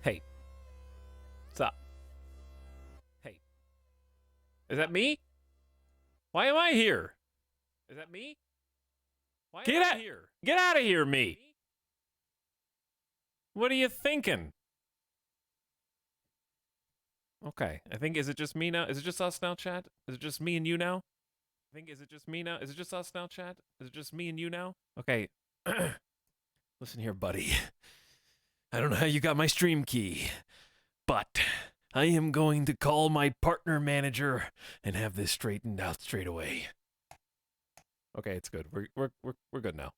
Hey. What's up? Hey. Is that me? Why am I here? Is that me? Why am I here? Get out of here, me! What are you thinking? Okay, I think, is it just me now? Is it just us now, chat? Is it just me and you now? I think, is it just me now? Is it just us now, chat? Is it just me and you now? Okay. Listen here, buddy. I don't know how you got my stream key, but I am going to call my partner manager and have this straightened out straight away. Okay, it's good. We're good now.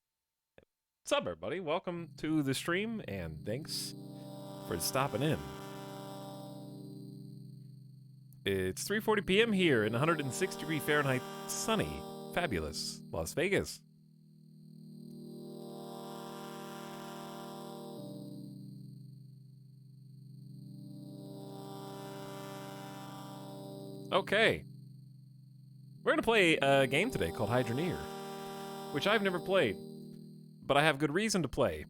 What's up, everybody? Welcome to the stream, and thanks for stopping in. It's 3:40 p.m. here in 106 Fahrenheit, sunny, fabulous Las Vegas. Okay. We're going to play a game today called Hydroneer, which I've never played, but I have good reason to play,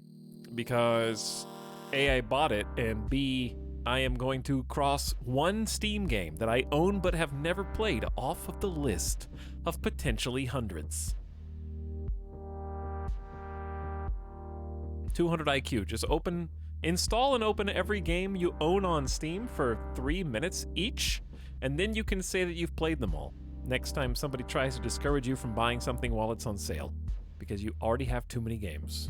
because A, I bought it, and B, I am going to cross one Steam game that I own but have never played off of the list of potentially hundreds. 200 IQ. Just install and open every game you own on Steam for 3 minutes each, and then you can say that you've played them all next time somebody tries to discourage you from buying something while it's on sale. because you already have too many games.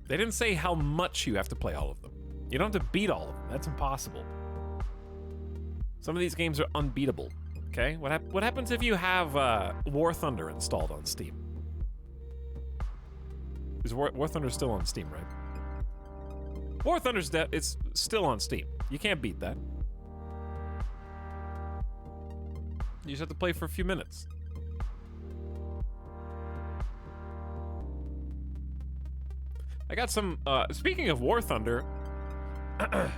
They didn't say how much you have to play all of them. You don't have to beat all of them. That's impossible. Some of these games are unbeatable. Okay? What happens if you have War Thunder installed on Steam? Is War Thunder still on Steam, right? War Thunder's it's still on Steam. You can't beat that. You just have to play for a few minutes. I got some, speaking of War Thunder, I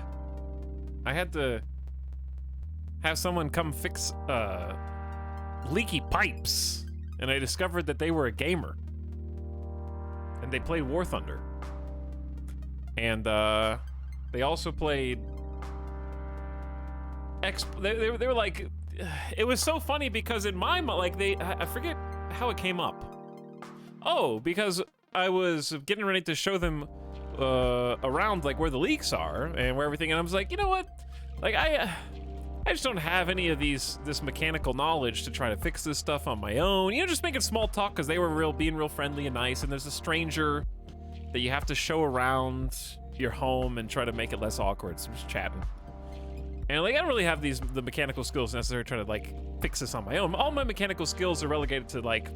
had to have someone come fix, leaky pipes, and I discovered that they were a gamer. And they played War Thunder. And, they also played... They were like... It was so funny because in my mind, like, I forget how it came up. Oh, because I was getting ready to show them around, like, where the leaks are and where everything, and I was like, you know what? Like, I just don't have any of this mechanical knowledge to try to fix this stuff on my own. You know, just making small talk because they were being real friendly and nice, and there's a stranger that you have to show around your home and try to make it less awkward, so just chatting. And like, I don't really have the mechanical skills necessary to try to like fix this on my own. All my mechanical skills are relegated to like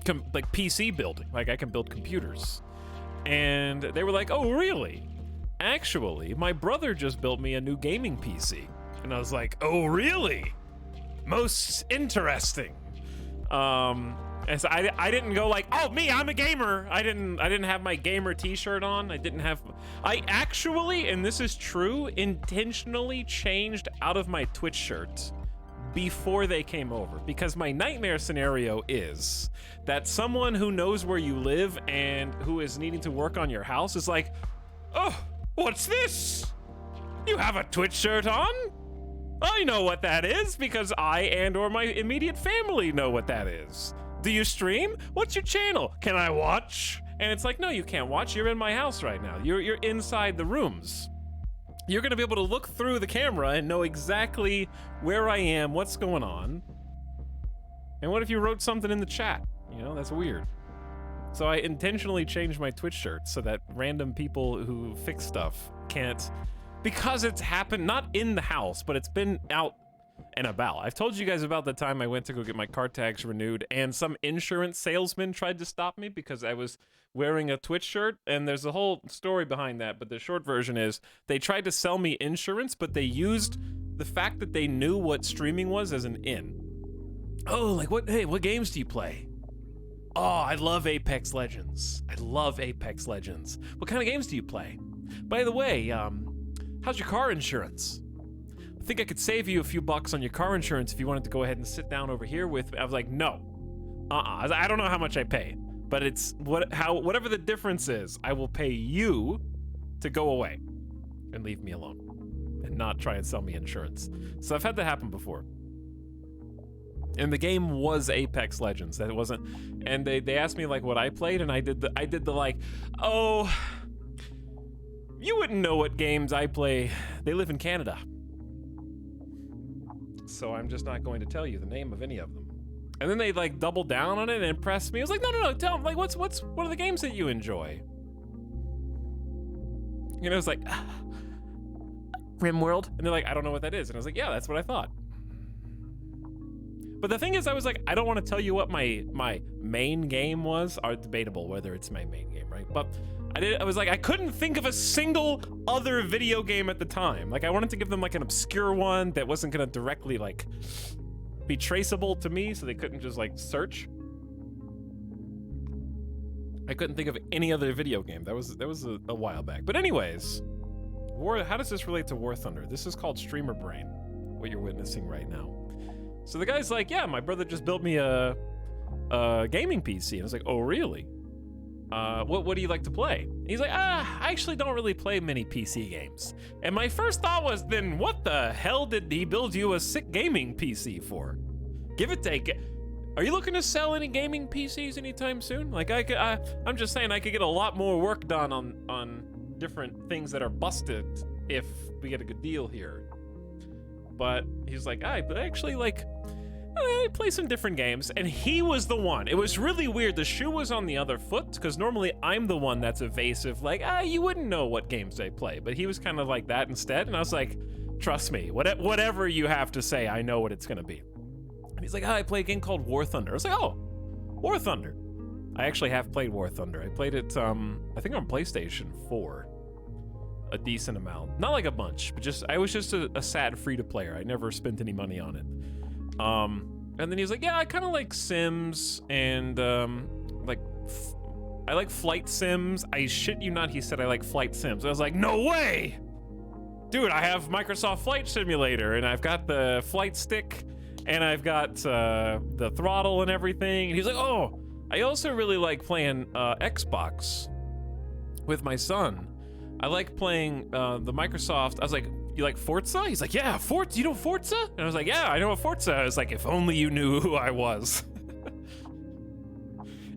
PC building. Like, I can build computers. And they were like, oh, really? Actually, my brother just built me a new gaming PC. And I was like, oh, really? Most interesting. And so I didn't go like, oh, me, I'm a gamer. I didn't have my gamer t-shirt on. I actually, and this is true, intentionally changed out of my Twitch shirt before they came over, because my nightmare scenario is that someone who knows where you live and who is needing to work on your house is like, oh, what's this? You have a Twitch shirt on? I know what that is because I and/or my immediate family know what that is. Do you stream? What's your channel? Can I watch? And it's like, no, you can't watch. You're in my house right now. You're inside the rooms. You're gonna be able to look through the camera and know exactly where I am, what's going on. And what if you wrote something in the chat? You know, that's weird. So I intentionally changed my Twitch shirt so that random people who fix stuff can't, because it's happened, not in the house, but it's been out and about. I've told you guys about the time I went to go get my car tags renewed and some insurance salesman tried to stop me because I was wearing a Twitch shirt, and there's a whole story behind that, but the short version is they tried to sell me insurance, but they used the fact that they knew what streaming was as an in. Oh, like what games do you play? Oh, I love Apex Legends. I love Apex Legends. What kind of games do you play? By the way, how's your car insurance? I think I could save you a few bucks on your car insurance if you wanted to go ahead and sit down over here with me. I was like, no. I don't know how much I pay, but it's whatever the difference is, I will pay you to go away and leave me alone and not try and sell me insurance. So I've had that happen before. And the game was Apex Legends. That wasn't, and they asked me like what I played, and I did the like, oh, you wouldn't know what games I play. They live in Canada. So I'm just not going to tell you the name of any of them. And then they like doubled down on it and impressed me. I was like, no, tell them, like, what are the games that you enjoy? You know, it was like, RimWorld. And they're like, I don't know what that is. And I was like, yeah, that's what I thought. But the thing is, I was like, I don't want to tell you what my main game was. Are debatable whether it's my main game, right? But I was like, I couldn't think of a single other video game at the time. Like, I wanted to give them like an obscure one that wasn't gonna directly like be traceable to me, so they couldn't just like search. I couldn't think of any other video game. That was a while back. But anyways, how does this relate to War Thunder? This is called Streamer Brain, what you're witnessing right now. So the guy's like, yeah, my brother just built me a gaming PC. And I was like, oh, really? What do you like to play? And he's like, I actually don't really play many PC games. And my first thought was, then what the hell did he build you a sick gaming PC for? Give it take. Are you looking to sell any gaming PCs anytime soon? Like, I'm just saying I could get a lot more work done on different things that are busted if we get a good deal here. But he's like, but actually, like, I play some different games. And he was the one. It was really weird. The shoe was on the other foot, because normally I'm the one that's evasive. Like, you wouldn't know what games they play. But he was kind of like that instead. And I was like, trust me, whatever you have to say, I know what it's going to be. And he's like, I play a game called War Thunder. I was like, oh, War Thunder. I actually have played War Thunder. I played it, I think on PlayStation 4. A decent amount. Not like a bunch, but I was just a sad free-to-player. I never spent any money on it. And then he's like, yeah, I kind of like Sims, and, I like flight sims. I shit you not, he said I like flight sims. I was like, no way! Dude, I have Microsoft Flight Simulator, and I've got the flight stick, and I've got, the throttle and everything. And he's like, oh, I also really like playing, Xbox with my son. I like playing the Microsoft. I was like, you like Forza? He's like, yeah, Forza. You know Forza? And I was like, yeah, I know what Forza. I was like, if only you knew who I was.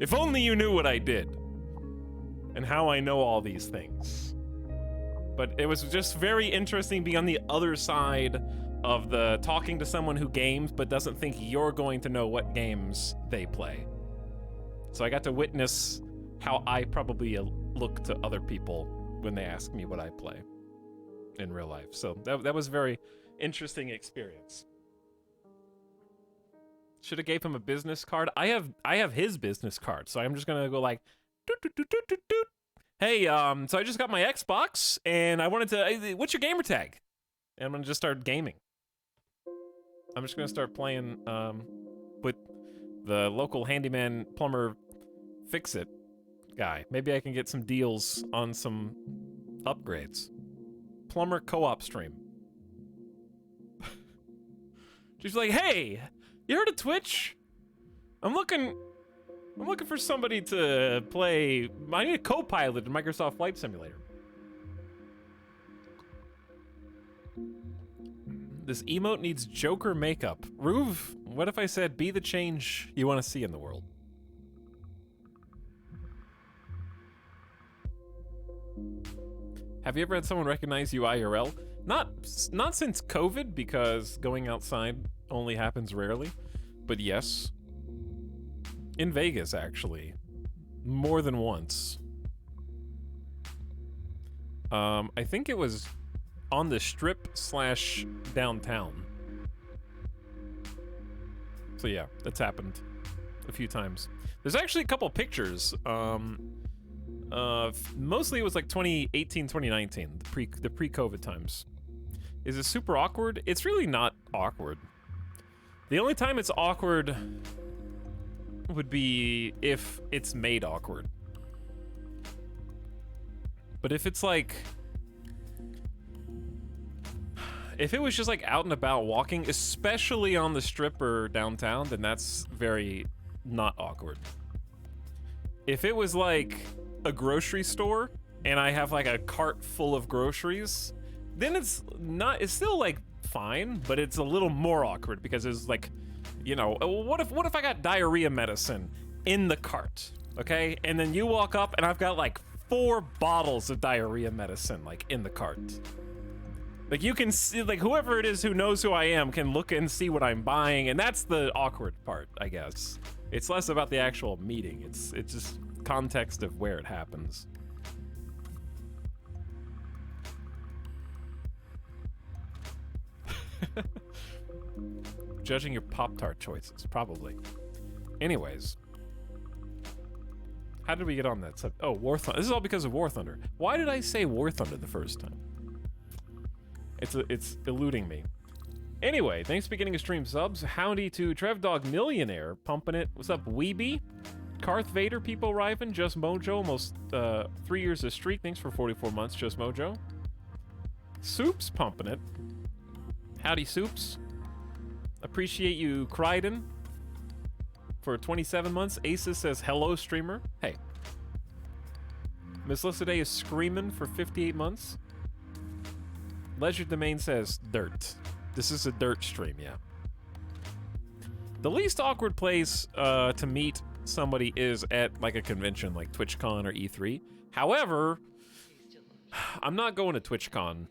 If only you knew what I did. And how I know all these things. But it was just very interesting being on the other side of the talking to someone who games but doesn't think you're going to know what games they play. So I got to witness how I probably look to other people when they ask me what I play in real life. So that was a very interesting experience. Should have gave him a business card. I have his business card, so I'm just gonna go like, doot, doot, doot, doot, doot, doot. Hey, so I just got my Xbox, and I wanted to. What's your gamer tag? And I'm gonna just start gaming. I'm just gonna start playing with the local handyman plumber fix-it guy. Maybe I can get some deals on some upgrades. Plumber co-op stream. She's like, hey, you heard of Twitch? I'm looking for somebody to play. I need a co-pilot in Microsoft Flight Simulator. This emote needs Joker makeup. Ruve, what if I said be the change you want to see in the world? Have you ever had someone recognize you IRL? Not since COVID, because going outside only happens rarely. But yes. In Vegas, actually. More than once. I think it was on the strip / downtown. So yeah, that's happened a few times. There's actually a couple pictures. Mostly it was like 2018, 2019, the pre-COVID times. Is it super awkward? It's really not awkward. The only time it's awkward would be if it's made awkward. But if it's like, if it was just like out and about walking, especially on the strip or downtown, then that's very not awkward. If it was like a grocery store and I have like a cart full of groceries, then it's still like fine, but it's a little more awkward because it's like, you know, what if I got diarrhea medicine in the cart, okay? And then you walk up and I've got like 4 bottles of diarrhea medicine like in the cart. Like you can see, like whoever it is who knows who I am can look and see what I'm buying, and that's the awkward part, I guess. It's less about the actual meeting. It's just context of where it happens. Judging your Pop-Tart choices, probably. Anyways. How did we get on that subject? Oh, War Thunder. This is all because of War Thunder. Why did I say War Thunder the first time? It's eluding me. Anyway, thanks for getting a stream subs. Howdy to TrevDog Millionaire, pumping it. What's up, Weeby? Karth Vader, People Riven, Just Mojo, almost 3 years of streak. Thanks for 44 months, Just Mojo. Soups pumping it. Howdy, Soups. Appreciate you, Kryden, for 27 months. Aces says, hello, streamer. Hey. Miss Lissaday is screaming for 58 months. Leisure Domain says, dirt. This is a dirt stream, yeah. The least awkward place to meet somebody is at like a convention like TwitchCon or E3. However, I'm not going to TwitchCon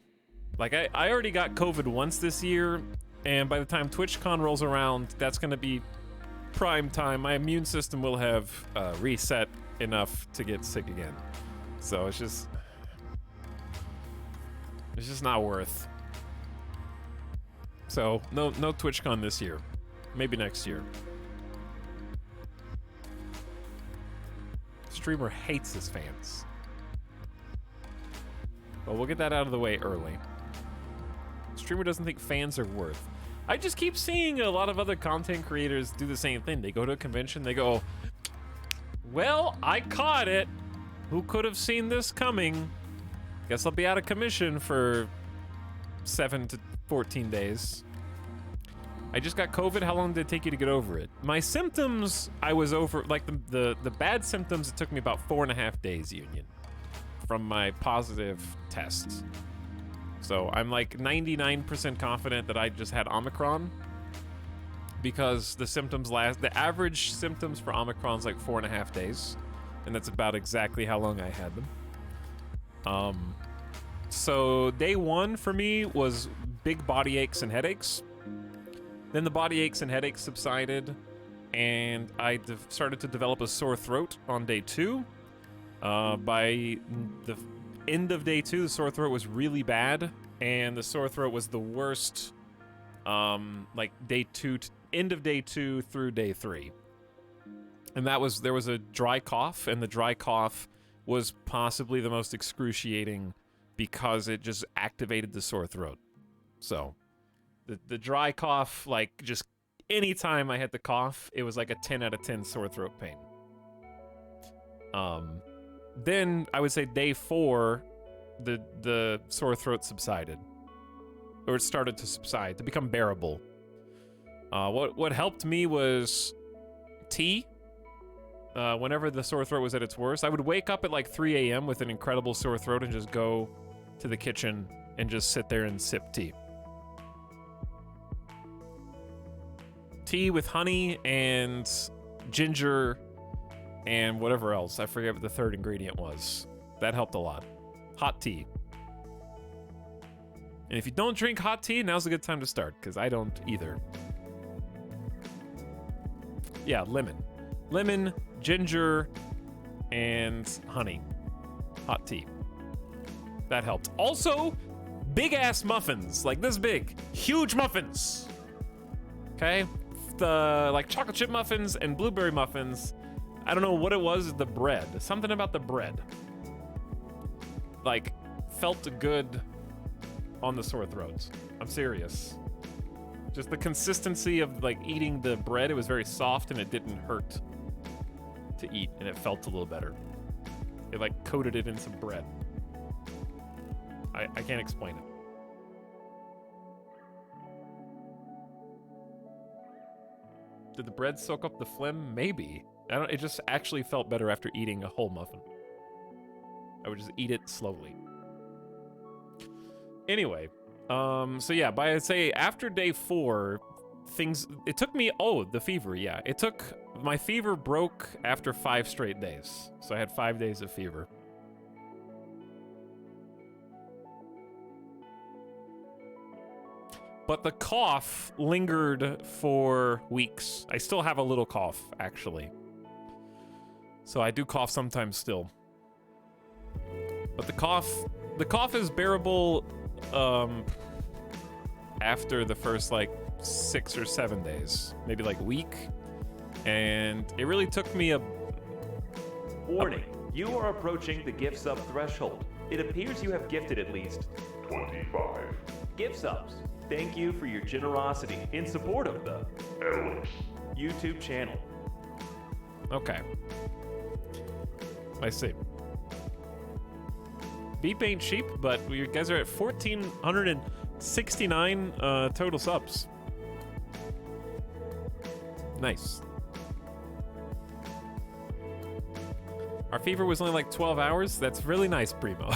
Like, I already got COVID once this year, and by the time TwitchCon rolls around, that's going to be prime time. My immune system will have reset enough to get sick again. So it's just not worth. So no TwitchCon this year. Maybe next year. Streamer hates his fans. Well, we'll get that out of the way early. Streamer doesn't think fans are worth. I just keep seeing a lot of other content creators do the same thing. They go to a convention, they go, well, I caught it. Who could have seen this coming? Guess I'll be out of commission for 7 to 14 days. I just got COVID. How long did it take you to get over it? My symptoms, I was over, like the bad symptoms, it took me about 4.5 days, Union, from my positive tests. So I'm like 99% confident that I just had Omicron, because the symptoms the average symptoms for Omicron is like 4.5 days, and that's about exactly how long I had them. So day 1 for me was big body aches and headaches. Then the body aches and headaches subsided, and I started to develop a sore throat on day 2. By the end of day 2, the sore throat was really bad, and the sore throat was the worst, like end of day 2 through day 3. And there was a dry cough, and the dry cough was possibly the most excruciating because it just activated the sore throat. So the dry cough, like, just anytime I had to cough, it was like a 10 out of 10 sore throat pain. Then I would say day 4, the sore throat subsided, or it started to subside, to become bearable. What helped me was tea. Whenever the sore throat was at its worst, I would wake up at like 3 a.m. with an incredible sore throat and just go to the kitchen and just sit there and sip tea. Tea with honey and ginger and whatever else. I forget what the third ingredient was. That helped a lot. Hot tea. And if you don't drink hot tea, now's a good time to start, because I don't either. Yeah, lemon. Lemon, ginger, and honey. Hot tea. That helped. Also, big-ass muffins. Like this big. Huge muffins. Okay? The, like, chocolate chip muffins and blueberry muffins. I don't know what it was, the bread. Something about the bread. Like, felt good on the sore throat. I'm serious. Just the consistency of, like, eating the bread, it was very soft and it didn't hurt to eat, and it felt a little better. It, like, coated it in some bread. I can't explain it. Did the bread soak up the phlegm? Maybe. It just actually felt better after eating a whole muffin. I would just eat it slowly. Anyway, so yeah, I'd say after day 4, it took me, the fever, yeah. My fever broke after 5 straight days. So I had 5 days of fever. But the cough lingered for weeks. I still have a little cough, actually. So I do cough sometimes still. But the cough is bearable after the first, like, 6 or 7 days. Maybe, like, a week. And it really took me Warning, you are approaching the gift sub threshold. It appears you have gifted at least 25 gift subs. Thank you for your generosity in support of the Etalyx YouTube channel. Okay. I see. Beep ain't cheap, but you guys are at 1,469 total subs. Nice. Our fever was only like 12 hours. That's really nice, Primo.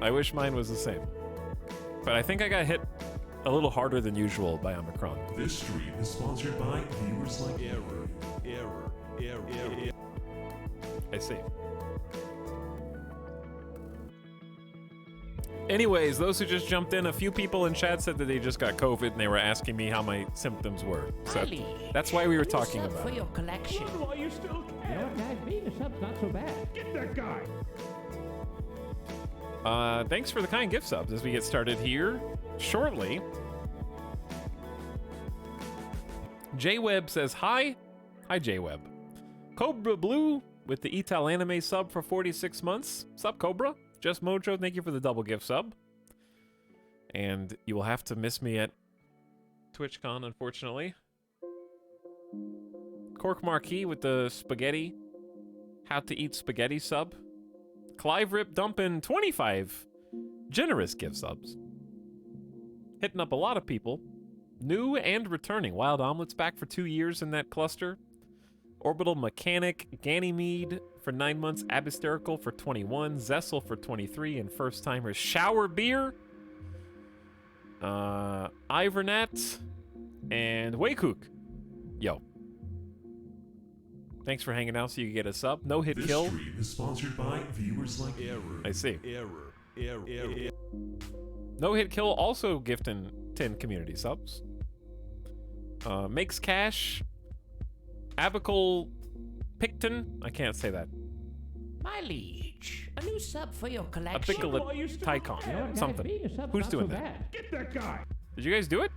I wish mine was the same. But I think I got hit a little harder than usual by Omicron. This stream is sponsored by viewers like Error. I see. Anyways, those who just jumped in, a few people in chat said that they just got COVID and they were asking me how my symptoms were. So that's why we were talking about for it. your collection. Why you still You know what, guys? Being a sub's not so bad. Get that guy. Thanks for the kind gift subs as we get started here shortly. J-Web says hi. Hi, J-Web. Cobra Blue with the Etal anime sub for 46 months. Sup, Cobra? Just Mojo, thank you for the double gift sub. And you will have to miss me at TwitchCon, unfortunately. Cork Marquis with the spaghetti. How to eat spaghetti sub. Clive Rip dumping 25 generous gift subs. Hitting up a lot of people. New and returning. Wild Omelets back for 2 years in that cluster. Orbital Mechanic, Ganymede for 9 months, Abysterical for 21, Zessel for 23, and first timers Shower Beer, Ivernat, and Waykook. Yo. Thanks for hanging out so you can get a sub. No hit This kill. stream is sponsored by viewers like you. I see. Error. No hit kill also gifting 10 community subs. Makes cash. Abacle Picton. I can't say that. My liege, a new sub for your collection. Abicola Tycon. You know what, guys? Something. Being a sub's Who's not doing so that? bad. Get that guy. Did you guys do it?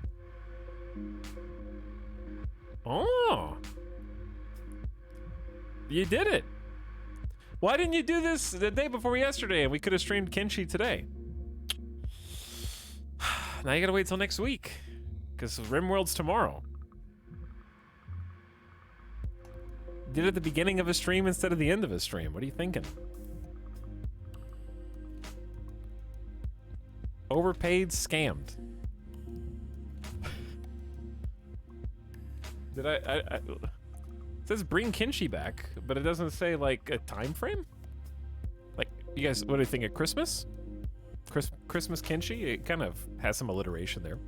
Oh. You did it. Why didn't you do this the day before yesterday and we could have streamed Kenshi today? Now you gotta wait till next week. Because RimWorld's tomorrow. Did it at the beginning of a stream instead of the end of a stream. What are you thinking? Overpaid, scammed. Did it says bring Kenshi back, but it doesn't say like a time frame? Like, you guys, what do you think of Christmas? Christmas Kenshi? It kind of has some alliteration there.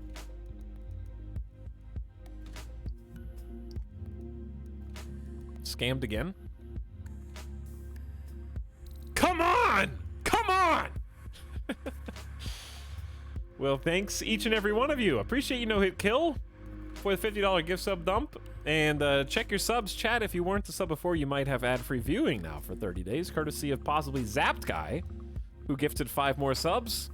Scammed again? Come on! Come on! Well, thanks each and every one of you. Appreciate you no hit kill for the $50 gift sub dump. And check your subs, chat. If you weren't a sub before, you might have ad-free viewing now for 30 days, courtesy of possibly Zapped Guy, who gifted 5 more subs.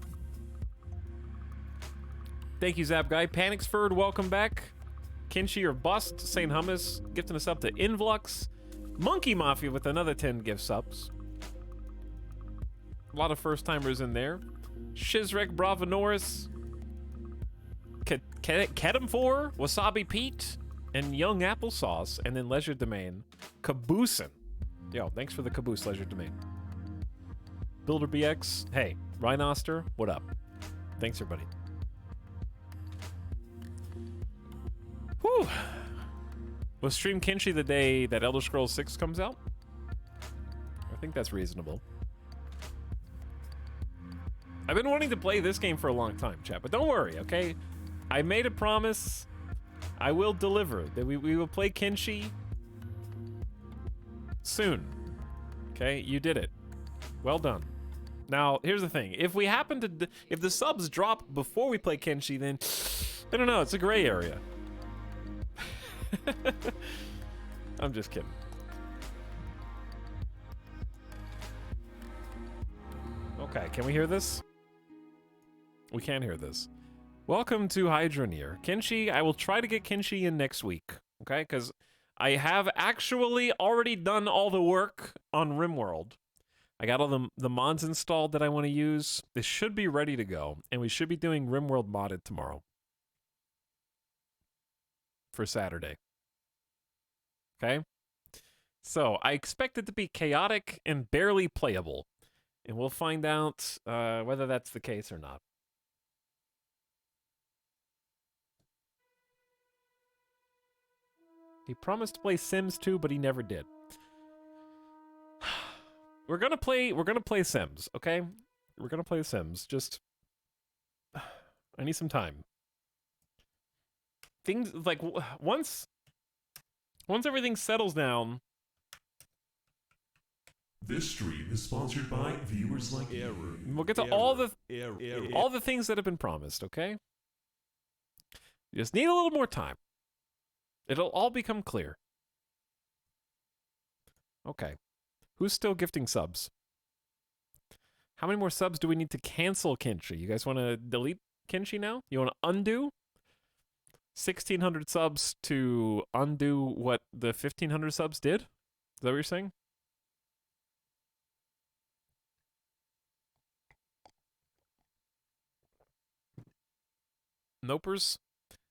Thank you, Zap Guy. Panicsford, welcome back. Kinshi or Bust, St. Hummus, gifting us up to Invlux. Monkey Mafia with another 10 gift subs. A lot of first-timers in there. Shizrek Brava Norris. Kedem4, Wasabi Pete, and Young Applesauce, and then Leisure Domain. Caboosin. Yo, thanks for the caboose, Leisure Domain. Builder BX, hey. Rhinoster, what up? Thanks, everybody. Whew. We'll stream Kenshi the day that Elder Scrolls 6 comes out. I think that's reasonable. I've been wanting to play this game for a long time, chat, but don't worry, okay? I made a promise. I will deliver. That we will play Kenshi soon. Okay, you did it. Well done. Now, here's the thing. If we happen to... If the subs drop before we play Kenshi, then... I don't know, it's a gray area. I'm just kidding. Okay, can we hear this? We can hear this. Welcome to Hydroneer. Kenshi, I will try to get Kenshi in next week, okay? Because I have actually already done all the work on RimWorld. I got all the mods installed that I want to use. This should be ready to go, and we should be doing RimWorld modded tomorrow. For Saturday. Okay? So, I expect it to be chaotic and barely playable. And we'll find out whether that's the case or not. He promised to play Sims 2, but he never did. We're gonna play Sims, okay? We're gonna play Sims. Just I need some time. Things like once everything settles down, This stream is sponsored by viewers like you. Error. We'll get to Error. all the Error. all the things that have been promised, okay? You just need a little more time. It'll all become clear. Okay. Who's still gifting subs? How many more subs do we need to cancel Kinchi? You guys want to delete Kinchi now? You want to undo? 1,600 subs to undo what the 1,500 subs did? Is that what you're saying? Nopers?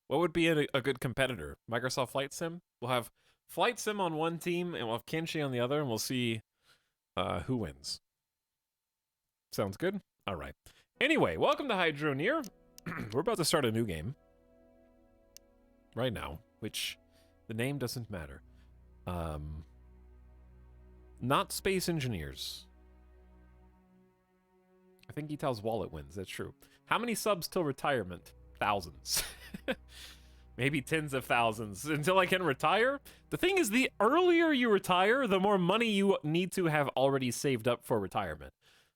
What would be a good competitor? Microsoft Flight Sim? We'll have Flight Sim on one team, and we'll have Kinchi on the other, and we'll see who wins. Sounds good? All right. Anyway, welcome to Hydroneer. We're about to start a new game. Right now, which the name doesn't matter. Not Space Engineers. I think Etal's wallet wins, that's true. How many subs till retirement? Thousands. Maybe tens of thousands until I can retire. The thing is, the earlier you retire, the more money you need to have already saved up for retirement.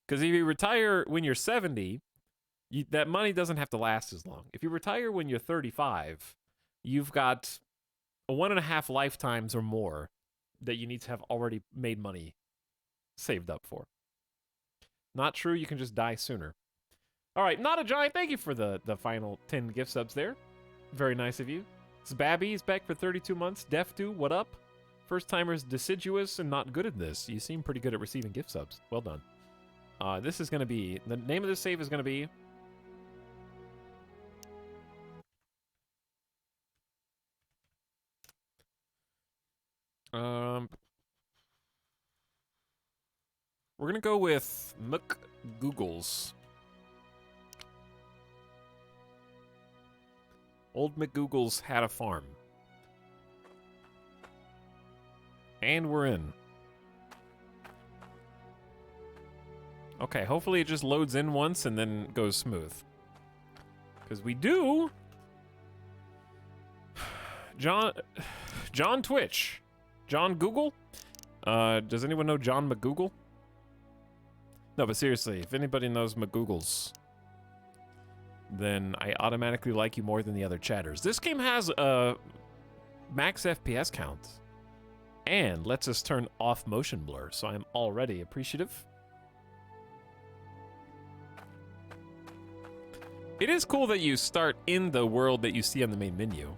Because if you retire when you're 70, that money doesn't have to last as long. If you retire when you're 35, you've got 1.5 lifetimes or more that you need to have already made money saved up for. Not true, you can just die sooner. All right, Not a Giant, thank you for the final 10 gift subs there. Very nice of you. Babby's back for 32 months. Defdu, what up? First timers deciduous and not good at this. You seem pretty good at receiving gift subs. Well done. This is going to be, the name of this save is going to be we're going to go with McGoogles. Old McGoogles had a farm. And we're in. Okay, hopefully it just loads in once and then goes smooth. Because we do... John Twitch. John Google? Does anyone know John McGoogle? No, but seriously, if anybody knows McGoogles, then I automatically like you more than the other chatters. This game has a max FPS count and lets us turn off motion blur, so I'm already appreciative. It is cool that you start in the world that you see on the main menu.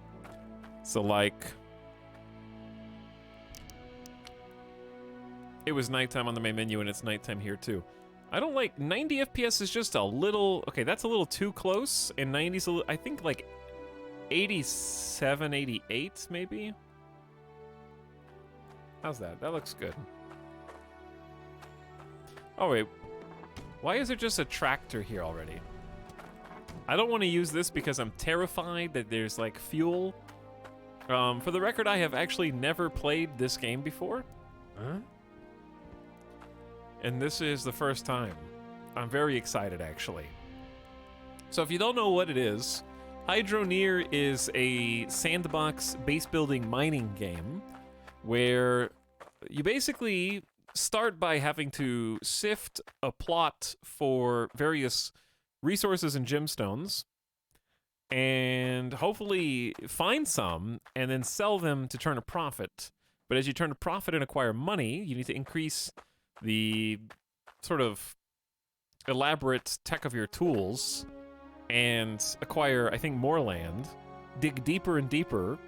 So, like, it was nighttime on the main menu and it's nighttime here too. I don't like 90 FPS is just a little, okay, that's a little too close, and 90's a little, I think like 87, 88 maybe. How's that? That looks good. Oh wait, why is there just a tractor here already? I don't want to use this because I'm terrified that there's like fuel. For the record, I have actually never played this game before. Huh? And this is the first time. I'm very excited, actually. So if you don't know what it is, Hydroneer is a sandbox base-building mining game where you basically start by having to sift a plot for various resources and gemstones and hopefully find some and then sell them to turn a profit. But as you turn a profit and acquire money, you need to increase the sort of elaborate tech of your tools and acquire, I think, more land, dig deeper and deeper,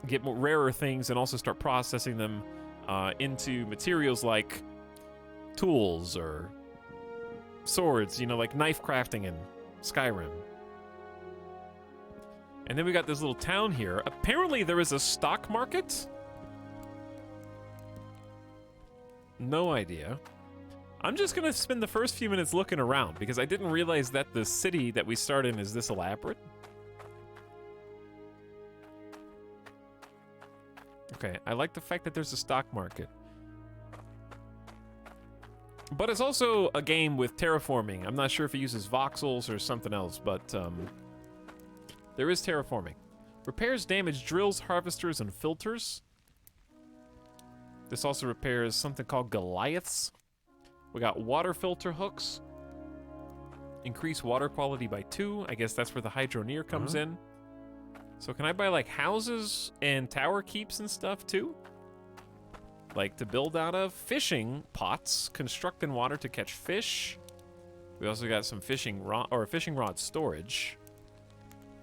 get more rarer things, and also start processing them into materials like tools or swords, you know, like knife crafting in Skyrim. And then we got this little town here. Apparently there is a stock market. No idea. I'm just gonna spend the first few minutes looking around because I didn't realize that the city that we start in is this elaborate. Okay, I like the fact that there's a stock market. But it's also a game with terraforming. I'm not sure if it uses voxels or something else, but there is terraforming. Repairs damaged drills, harvesters, and filters. This also repairs something called Goliaths. We got water filter hooks. Increase water quality by 2. I guess that's where the hydroneer comes in. So can I buy like houses and tower keeps and stuff too? Like to build out of fishing pots, construct in water to catch fish. We also got some fishing rod storage.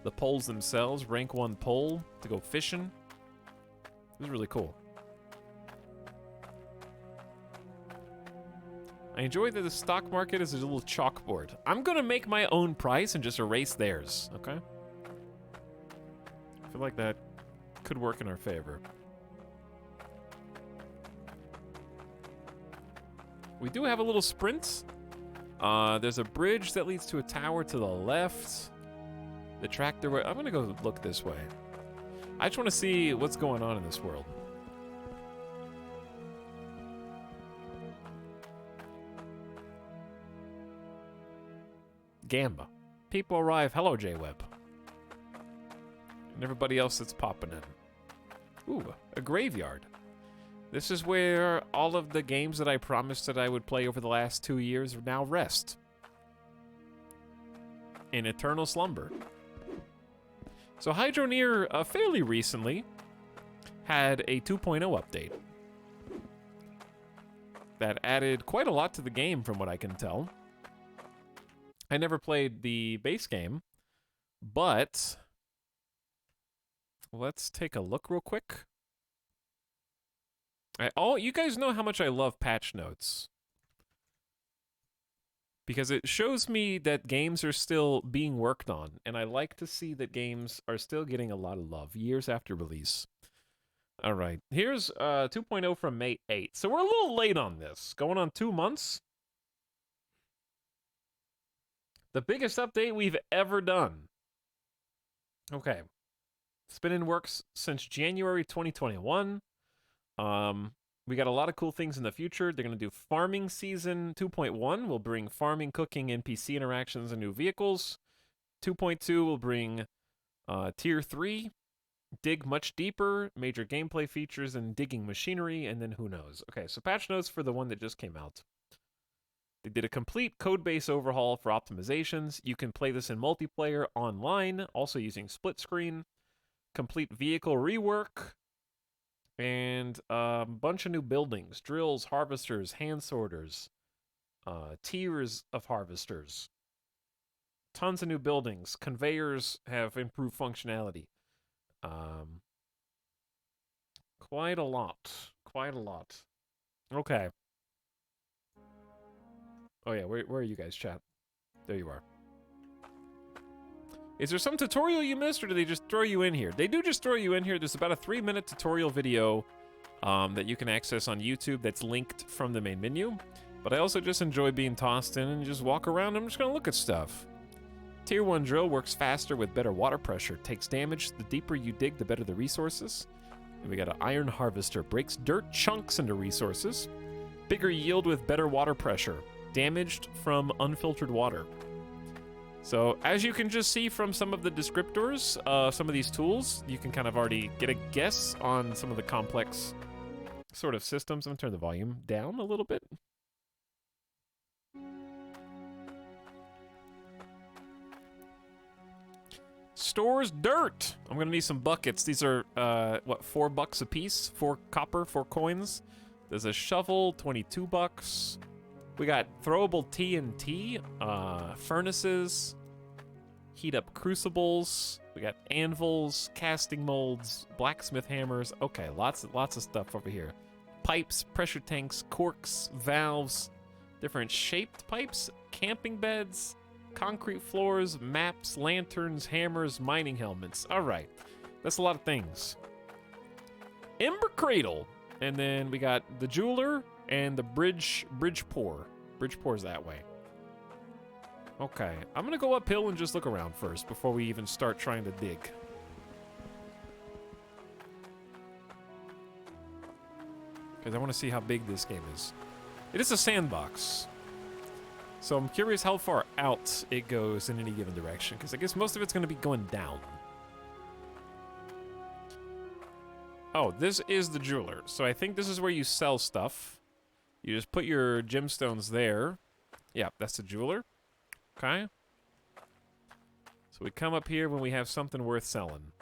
The poles themselves, rank 1 pole to go fishing. This is really cool. I enjoy that the stock market is a little chalkboard. I'm gonna make my own price and just erase theirs, okay? I feel like that could work in our favor. We do have a little sprint. There's a bridge that leads to a tower to the left. The tractor, I'm gonna go look this way. I just wanna see what's going on in this world. Gamba. People arrive. Hello, J-Web. And everybody else that's popping in. Ooh, a graveyard. This is where all of the games that I promised that I would play over the last 2 years now rest. In eternal slumber. So Hydroneer, fairly recently, had a 2.0 update. That added quite a lot to the game from what I can tell. I never played the base game, but let's take a look real quick. You guys know how much I love patch notes. Because it shows me that games are still being worked on, and I like to see that games are still getting a lot of love years after release. All right, here's 2.0 from May 8th. So we're a little late on this, going on 2 months. The biggest update we've ever done. Okay. It's been in works since January 2021. We got a lot of cool things in the future. They're going to do Farming Season 2.1. Will bring farming, cooking, NPC interactions, and new vehicles. 2.2 will bring Tier 3. Dig much deeper. Major gameplay features and digging machinery. And then who knows. Okay, so patch notes for the one that just came out. They did a complete codebase overhaul for optimizations. You can play this in multiplayer online, also using split screen. Complete vehicle rework. And a bunch of new buildings. Drills, harvesters, hand sorters. Tiers of harvesters. Tons of new buildings. Conveyors have improved functionality. Quite a lot. Quite a lot. Okay. Oh yeah, where are you guys, chat? There you are. Is there some tutorial you missed, or do they just throw you in here? They do just throw you in here. There's about a 3-minute tutorial video that you can access on YouTube that's linked from the main menu. But I also just enjoy being tossed in and just walk around. I'm just going to look at stuff. Tier 1 drill works faster with better water pressure. Takes damage. The deeper you dig, the better the resources. And we got an iron harvester. Breaks dirt chunks into resources. Bigger yield with better water pressure. Damaged from unfiltered water. So, as you can just see from some of the descriptors, some of these tools, you can kind of already get a guess on some of the complex sort of systems. I'm going to turn the volume down a little bit. Stores dirt. I'm going to need some buckets. These are, what, $4 a piece? 4 copper, 4 coins. There's a shovel, 22 bucks. We got throwable TNT, furnaces, heat up crucibles. We got anvils, casting molds, blacksmith hammers. Okay, lots of stuff over here. Pipes, pressure tanks, corks, valves, different shaped pipes, camping beds, concrete floors, maps, lanterns, hammers, mining helmets. All right, that's a lot of things. Ember cradle, and then we got the jeweler. And the bridge pour. Bridge pour's that way. Okay, I'm gonna go uphill and just look around first before we even start trying to dig. Because I want to see how big this game is. It is a sandbox. So I'm curious how far out it goes in any given direction. Because I guess most of it's going to be going down. Oh, this is the jeweler. So I think this is where you sell stuff. You just put your gemstones there. Yeah, that's the jeweler. Okay. So we come up here when we have something worth selling.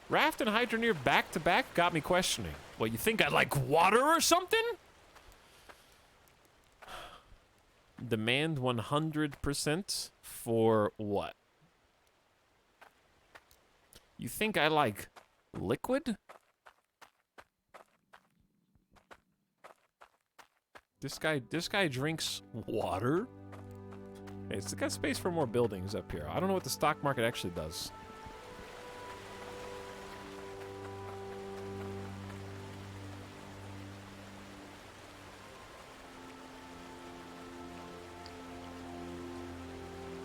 Raft and Hydroneer back to back got me questioning. Well, you think I like water or something? Demand 100% for what? You think I like liquid? This guy drinks water? Hey, it's got space for more buildings up here. I don't know what the stock market actually does.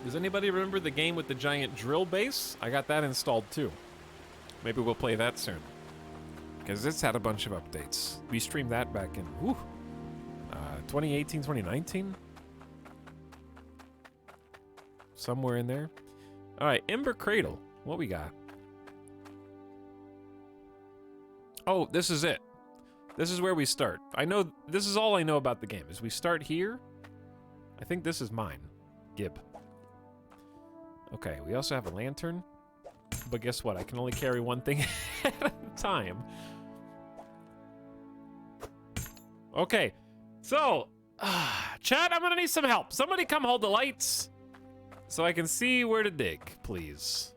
Does anybody remember the game with the giant drill base? I got that installed too. Maybe we'll play that soon. Because it's had a bunch of updates. We streamed that back in, 2018, 2019? Somewhere in there. Alright, Ember Cradle. What we got? Oh, this is it. This is where we start. I know, this is all I know about the game, is we start here. I think this is mine. Gib. Okay, we also have a lantern. But guess what? I can only carry one thing at a time. Okay, so, chat, I'm gonna need some help. Somebody come hold the lights so I can see where to dig, please.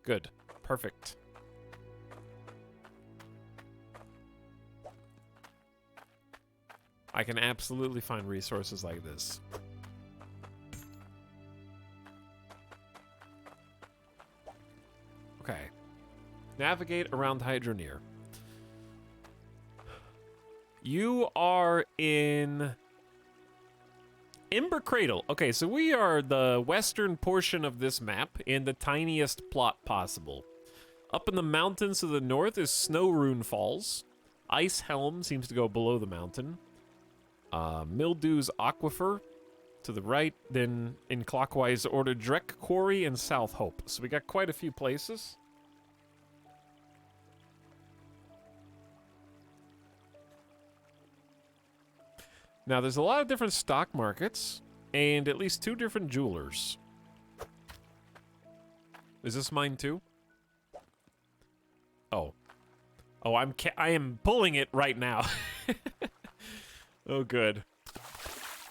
Good. Perfect. I can absolutely find resources like this. Okay. Navigate around Hydroneer. You are in Ember Cradle. Okay, so we are the western portion of this map in the tiniest plot possible. Up in the mountains to the north is Snow Rune Falls. Ice Helm seems to go below the mountain. Mildew's Aquifer to the right, then in clockwise order Drek Quarry and South Hope. So we got quite a few places. Now there's a lot of different stock markets and at least 2 different jewelers. Is this mine too? Oh. Oh, I am pulling it right now. Oh, good.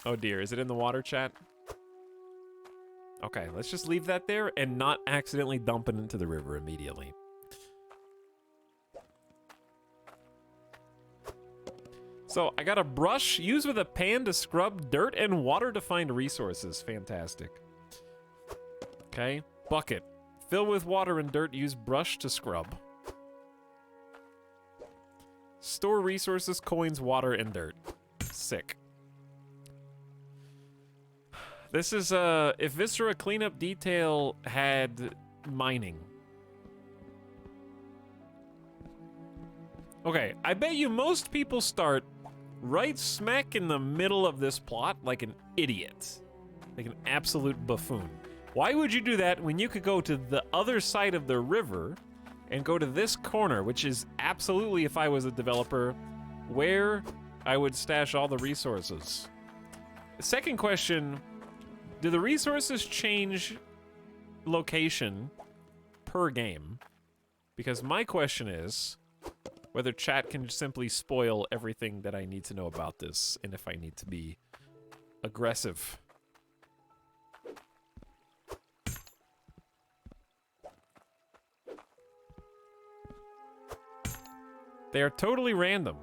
Oh, dear. Is it in the water, chat? Okay, let's just leave that there and not accidentally dump it into the river immediately. So, I got a brush. Use with a pan to scrub dirt and water to find resources. Fantastic. Okay. Bucket. Fill with water and dirt. Use brush to scrub. Store resources, coins, water, and dirt. Sick. This is, if Viscera Cleanup Detail had mining. Okay, I bet you most people start right smack in the middle of this plot like an idiot. Like an absolute buffoon. Why would you do that when you could go to the other side of the river and go to this corner, which is absolutely, if I was a developer, where I would stash all the resources? Second question, do the resources change location per game? Because my question is whether chat can simply spoil everything that I need to know about this, and if I need to be aggressive. They are totally random.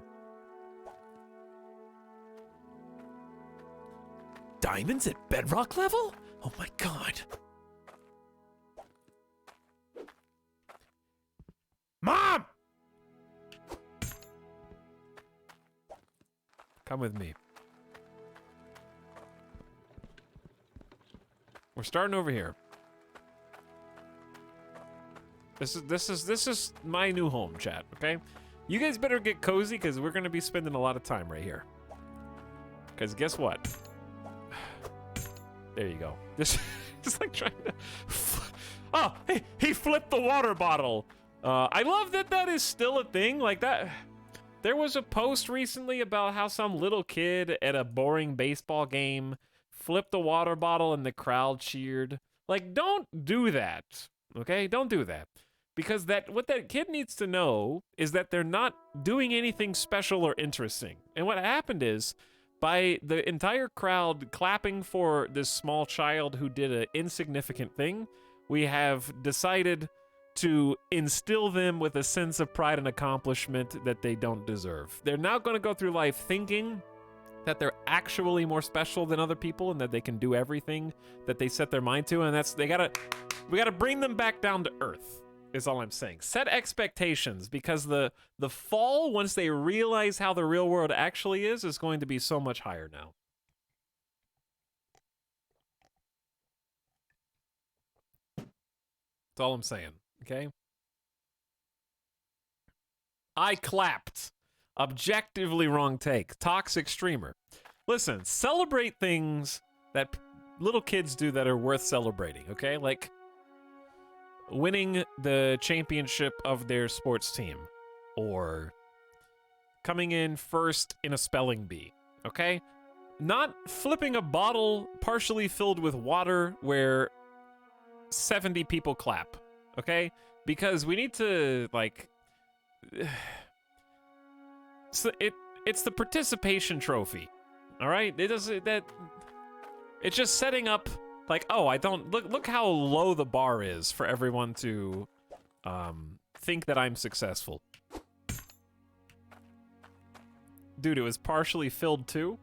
Diamonds at bedrock level? Oh my god. Mom! Come with me. We're starting over here. This is my new home, chat, okay? You guys better get cozy because we're going to be spending a lot of time right here. Because guess what? There you go. Just like trying to... Oh, he flipped the water bottle. I love that that is still a thing. Like that. There was a post recently about how some little kid at a boring baseball game flipped a water bottle and the crowd cheered. Like, don't do that. Okay? Don't do that. Because what that kid needs to know is that they're not doing anything special or interesting. And what happened is, by the entire crowd clapping for this small child who did an insignificant thing, we have decided to instill them with a sense of pride and accomplishment that they don't deserve. They're now going to go through life thinking that they're actually more special than other people and that they can do everything that they set their mind to, and we gotta bring them back down to earth, is all I'm saying. Set expectations, because the fall, once they realize how the real world actually is going to be so much higher now. That's all I'm saying. Okay? I clapped. Objectively wrong take. Toxic streamer. Listen, celebrate things that little kids do that are worth celebrating, okay? Like winning the championship of their sports team, or coming in first in a spelling bee, okay? Not flipping a bottle partially filled with water where 70 people clap. Okay? Because we need to, like, so it's the participation trophy. All right? It's just setting up, like, oh, I don't look how low the bar is for everyone to think that I'm successful. Dude, it was partially filled too.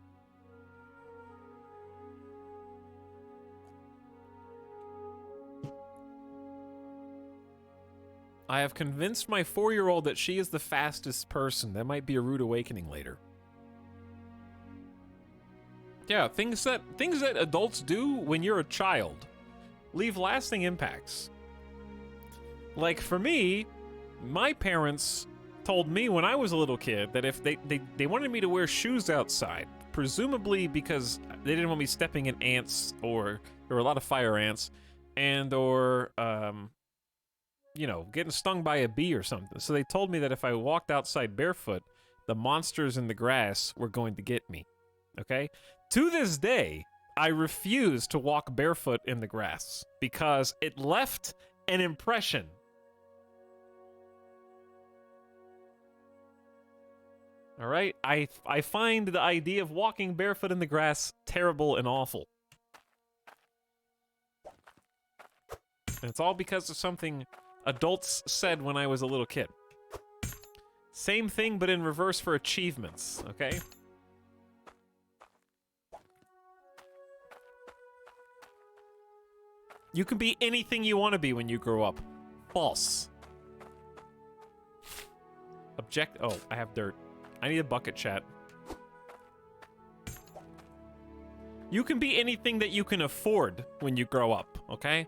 I have convinced my 4-year-old that she is the fastest person. That might be a rude awakening later. Yeah, things that adults do when you're a child leave lasting impacts. Like for me, my parents told me when I was a little kid that if they wanted me to wear shoes outside, presumably because they didn't want me stepping in ants, or there were a lot of fire ants, or you know, getting stung by a bee or something. So they told me that if I walked outside barefoot, the monsters in the grass were going to get me. Okay? To this day, I refuse to walk barefoot in the grass because it left an impression. All right? I find the idea of walking barefoot in the grass terrible and awful. And it's all because of something adults said when I was a little kid. Same thing, but in reverse for achievements, okay? You can be anything you want to be when you grow up. False. Oh, I have dirt. I need a bucket, chat. You can be anything that you can afford when you grow up, okay?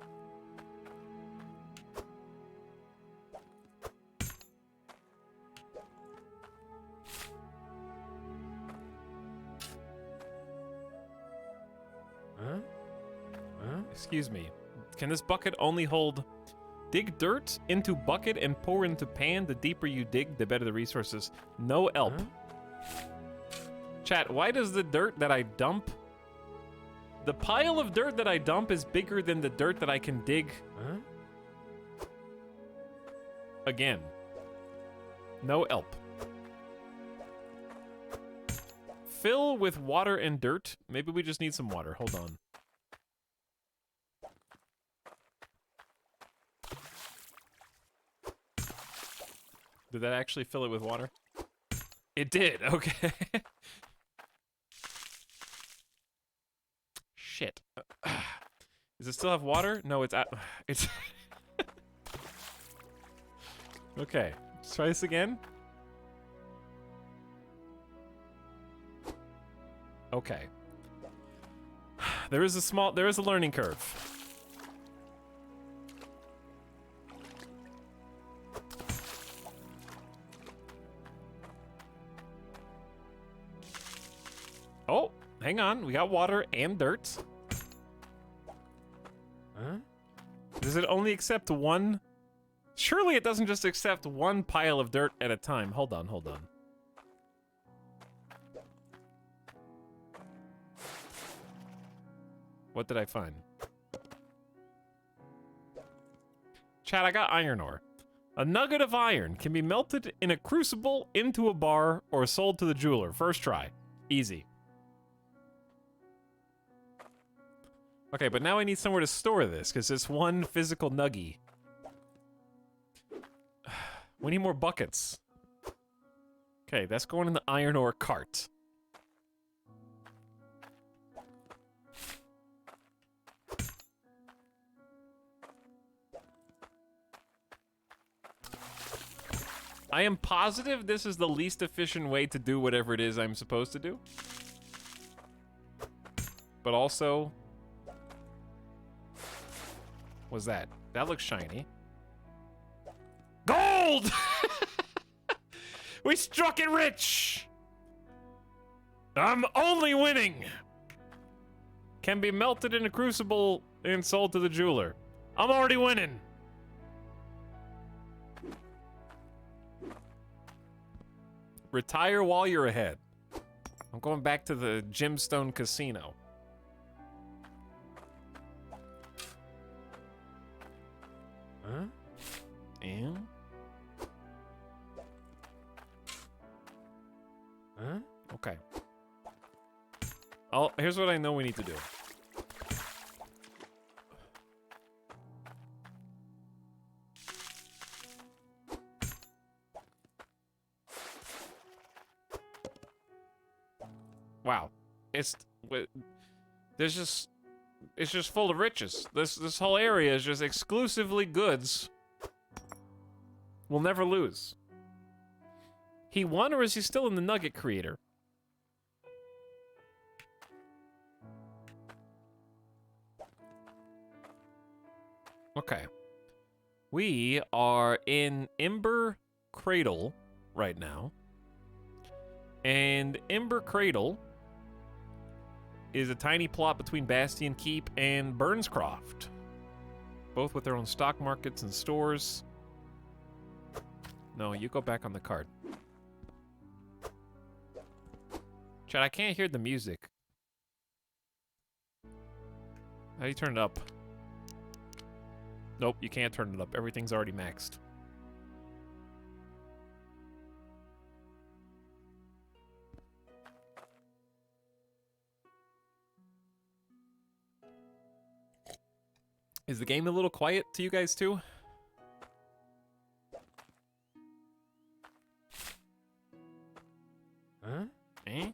Excuse me. Can this bucket only hold... Dig dirt into bucket and pour into pan. The deeper you dig, the better the resources. No elp. Chat, why does the dirt that I dump... The pile of dirt that I dump is bigger than the dirt that I can dig... Again. No elp. Fill with water and dirt. Maybe we just need some water. Hold on. Did that actually fill it with water? It did, okay. Shit. Does it still have water? No, it's... It's... Okay, let's try this again. Okay. There is a learning curve. Oh, hang on. We got water and dirt. Huh? Does it only accept one Surely it doesn't just accept one pile of dirt at a time. Hold on, hold on. What did I find? Chat, I got iron ore. A nugget of iron can be melted in a crucible into a bar or sold to the jeweler. First try. Easy. Okay, but now I need somewhere to store this, because it's one physical nuggy. We need more buckets. Okay, that's going in the iron ore cart. I am positive this is the least efficient way to do whatever it is I'm supposed to do. But also... What's that? That looks shiny. Gold! We struck it rich! I'm only winning! Can be melted in a crucible and sold to the jeweler. I'm already winning! Retire while you're ahead. I'm going back to the Gemstone Casino. Huh? And? Huh? Okay. Here's what I know we need to do. Wow. It's just full of riches. This whole area is just exclusively goods. We'll never lose. He won, or is he still in the Nugget Creator? Okay. We are in Ember Cradle right now. And Ember Cradle is a tiny plot between Bastion Keep and Burnscroft. Both with their own stock markets and stores. No, you go back on the card. Chat, I can't hear the music. How do you turn it up? Nope, you can't turn it up. Everything's already maxed. Is the game a little quiet to you guys too? Huh? Eh?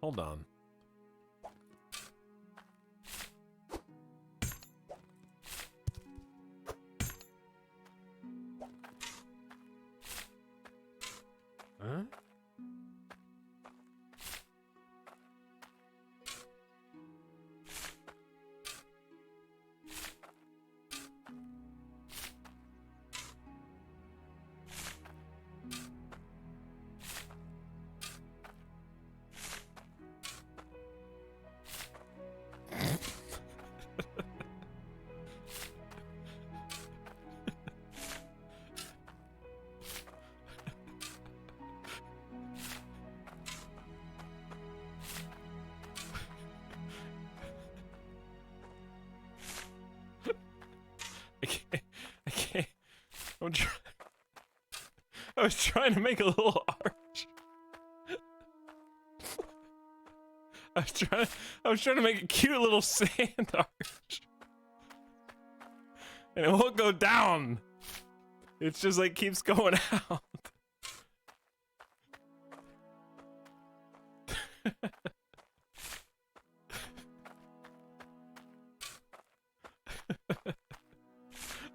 Hold on. Huh? I can't. I was trying to make a little arch. I was trying to make a cute little sand arch. And it won't go down. It's just like keeps going out.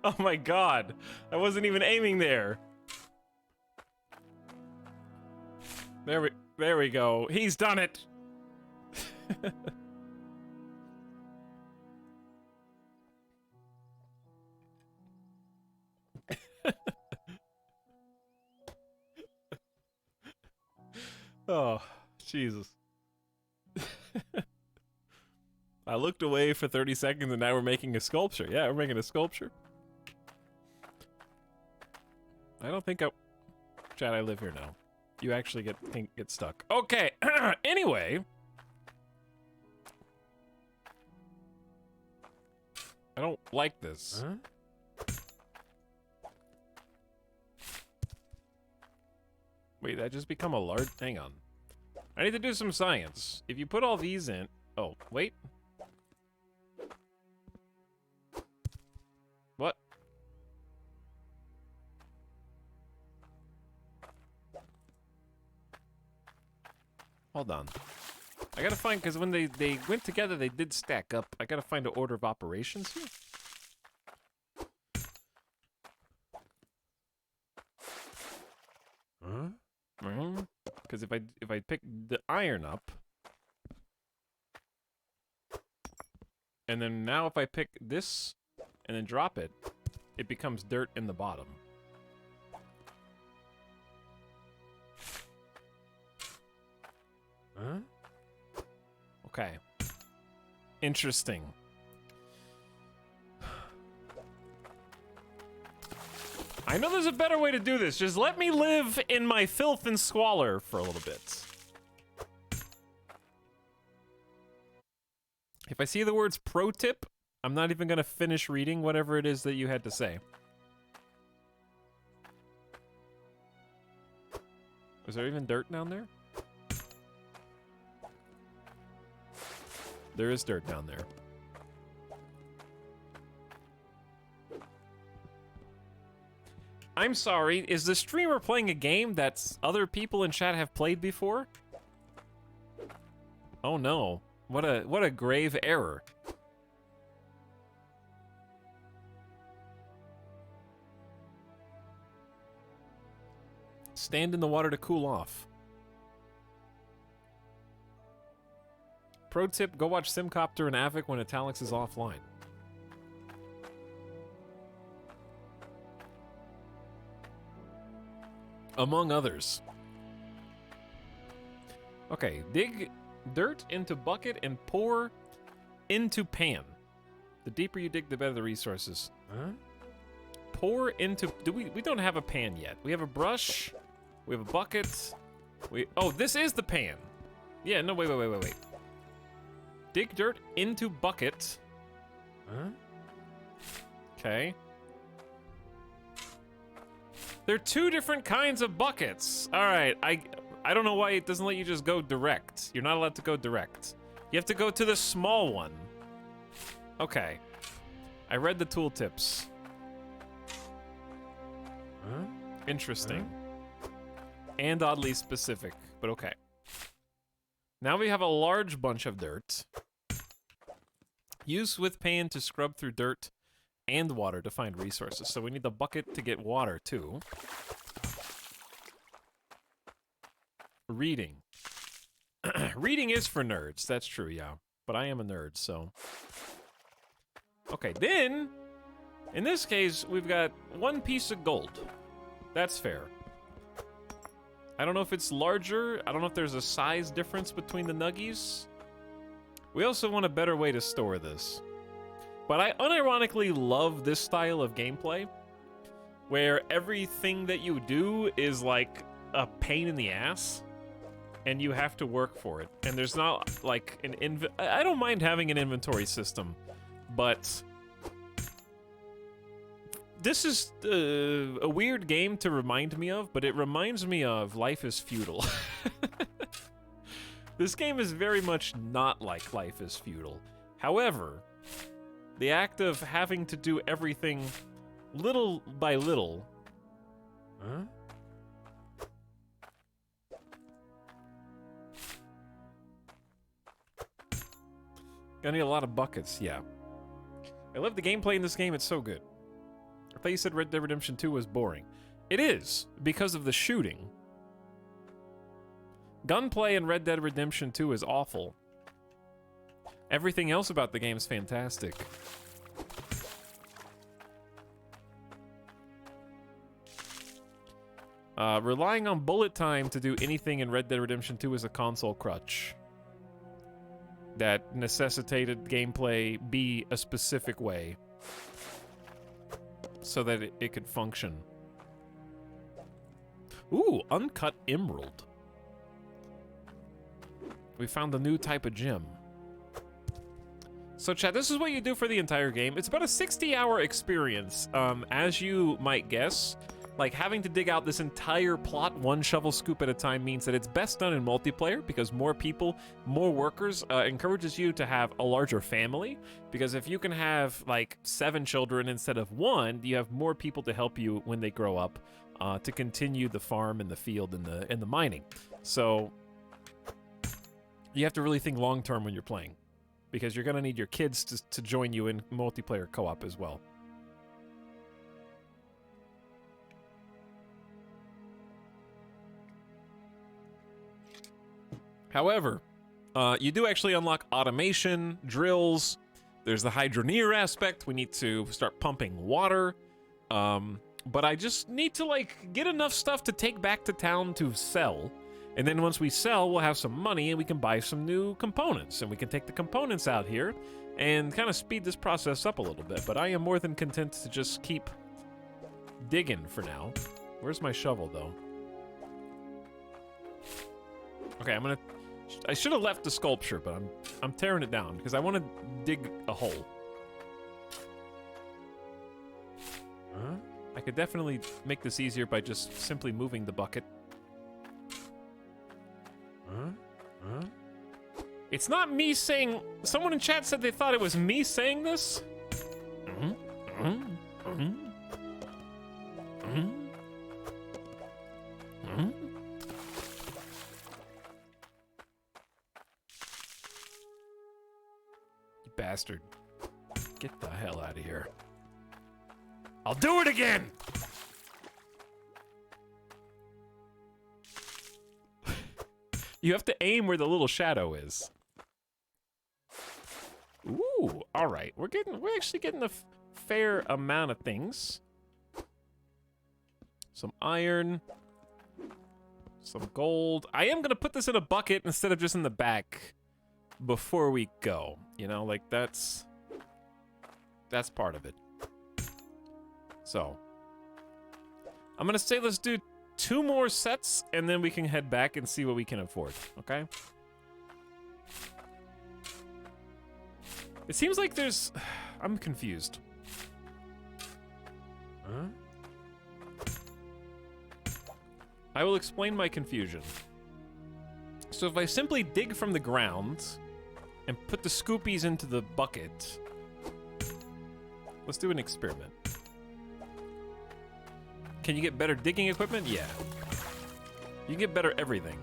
Oh my god. I wasn't even aiming there. There we go. He's done it. Oh, Jesus. I looked away for 30 seconds and now we're making a sculpture. Yeah, we're making a sculpture. I don't think Chad, I live here now. You actually get stuck. Okay, anyway. I don't like this. Huh? Wait, that just become a large... Hang on. I need to do some science. If you put all these in... Oh, wait. What? Hold on. I gotta find... Because when they went together, they did stack up. I gotta find an order of operations here. Huh? Because if I pick the iron up, and then now if I pick this and then drop it, it becomes dirt in the bottom. Huh? Okay. Interesting. I know there's a better way to do this. Just let me live in my filth and squalor for a little bit. If I see the words pro tip, I'm not even gonna finish reading whatever it is that you had to say. Is there even dirt down there? There is dirt down there. I'm sorry, is the streamer playing a game that other people in chat have played before? Oh no. What a grave error. Stand in the water to cool off. Pro tip, go watch Simcopter and Avic when Etalyx is offline. Among others. Okay, dig dirt into bucket and pour into pan. The deeper you dig, the better the resources. Huh? Pour into... we don't have a pan yet. We have a brush. We have a bucket. Oh, this is the pan. Yeah, no, wait. Dig dirt into bucket. Huh? Okay. There are two different kinds of buckets. All right, I don't know why it doesn't let you just go direct. You're not allowed to go direct. You have to go to the small one. Okay. I read the tooltips. Huh? Interesting. And oddly specific, but okay. Now we have a large bunch of dirt. Use with pan to scrub through dirt and water to find resources. So we need the bucket to get water too. Reading. Reading is for nerds, that's true, yeah. But I am a nerd, so. Okay, then, in this case, we've got one piece of gold. That's fair. I don't know if it's larger. I don't know if there's a size difference between the nuggies. We also want a better way to store this. But I unironically love this style of gameplay, where everything that you do is like a pain in the ass, and you have to work for it. And there's not like an I don't mind having an inventory system, but this is a weird game to remind me of, but it reminds me of Life is Feudal. This game is very much not like Life is Feudal. However, the act of having to do everything little by little. Huh? Gonna need a lot of buckets, yeah. I love the gameplay in this game, it's so good. I thought you said Red Dead Redemption 2 was boring. It is, because of the shooting. Gunplay in Red Dead Redemption 2 is awful. Everything else about the game is fantastic. Relying on bullet time to do anything in Red Dead Redemption 2 is a console crutch. that necessitated gameplay be a specific way so that it could function. Ooh, uncut emerald. We found a new type of gem. So chat, this is what you do for the entire game. It's about a 60-hour experience, as you might guess. Like, having to dig out this entire plot one shovel scoop at a time means that it's best done in multiplayer, because more people, more workers, encourages you to have a larger family. Because if you can have, like, 7 children instead of 1, you have more people to help you when they grow up, to continue the farm and the field and the mining. So you have to really think long-term when you're playing, because you're going to need your kids to join you in multiplayer co-op as well. However, you do actually unlock automation, drills. There's the hydroneer aspect. We need to start pumping water. But I just need to, like, get enough stuff to take back to town to sell. And then once we sell, we'll have some money and we can buy some new components. And we can take the components out here and kind of speed this process up a little bit. But I am more than content to just keep digging for now. Where's my shovel, though? Okay, I should have left the sculpture, but I'm tearing it down because I want to dig a hole. Huh? I could definitely make this easier by just simply moving the bucket. Huh? Huh? It's not me saying... Someone in chat said they thought it was me saying this. You bastard. Get the hell out of here. I'll do it again! You have to aim where the little shadow is. Ooh, all right. We're actually getting a fair amount of things. Some iron. Some gold. I am gonna put this in a bucket instead of just in the back before we go. You know, like that's part of it. So, I'm gonna say let's do 2 more sets, and then we can head back and see what we can afford, okay? It seems like there's... I'm confused. Huh? I will explain my confusion. So if I simply dig from the ground and put the scoopies into the bucket... Let's do an experiment. Can you get better digging equipment? Yeah. You can get better everything.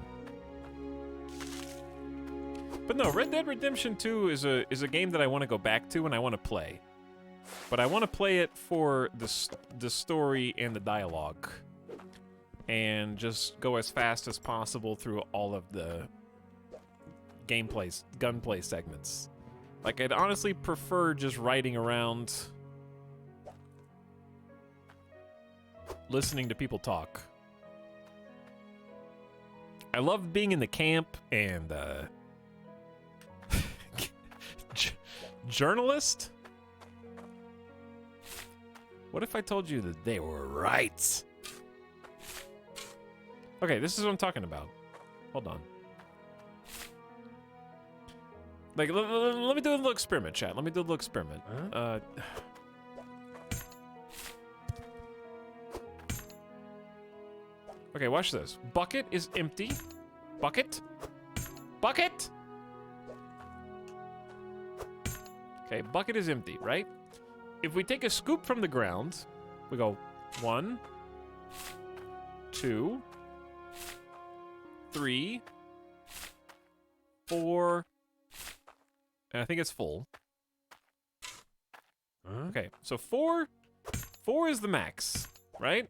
But no, Red Dead Redemption 2 is a game that I want to go back to and I want to play. But I want to play it for the story and the dialogue. And just go as fast as possible through all of the gunplay segments. Like, I'd honestly prefer just riding around listening to people talk. I love being in the camp and journalist? What if I told you that they were right? Okay, this is what I'm talking about. Hold on. Like, let me do a little experiment, chat. Let me do a little experiment. Huh? Okay, watch this. Bucket is empty. Bucket. Bucket! Okay, bucket is empty, right? If we take a scoop from the ground, we go 1, 2, 3, 4, and I think it's full. Huh? Okay, so 4 is the max, right?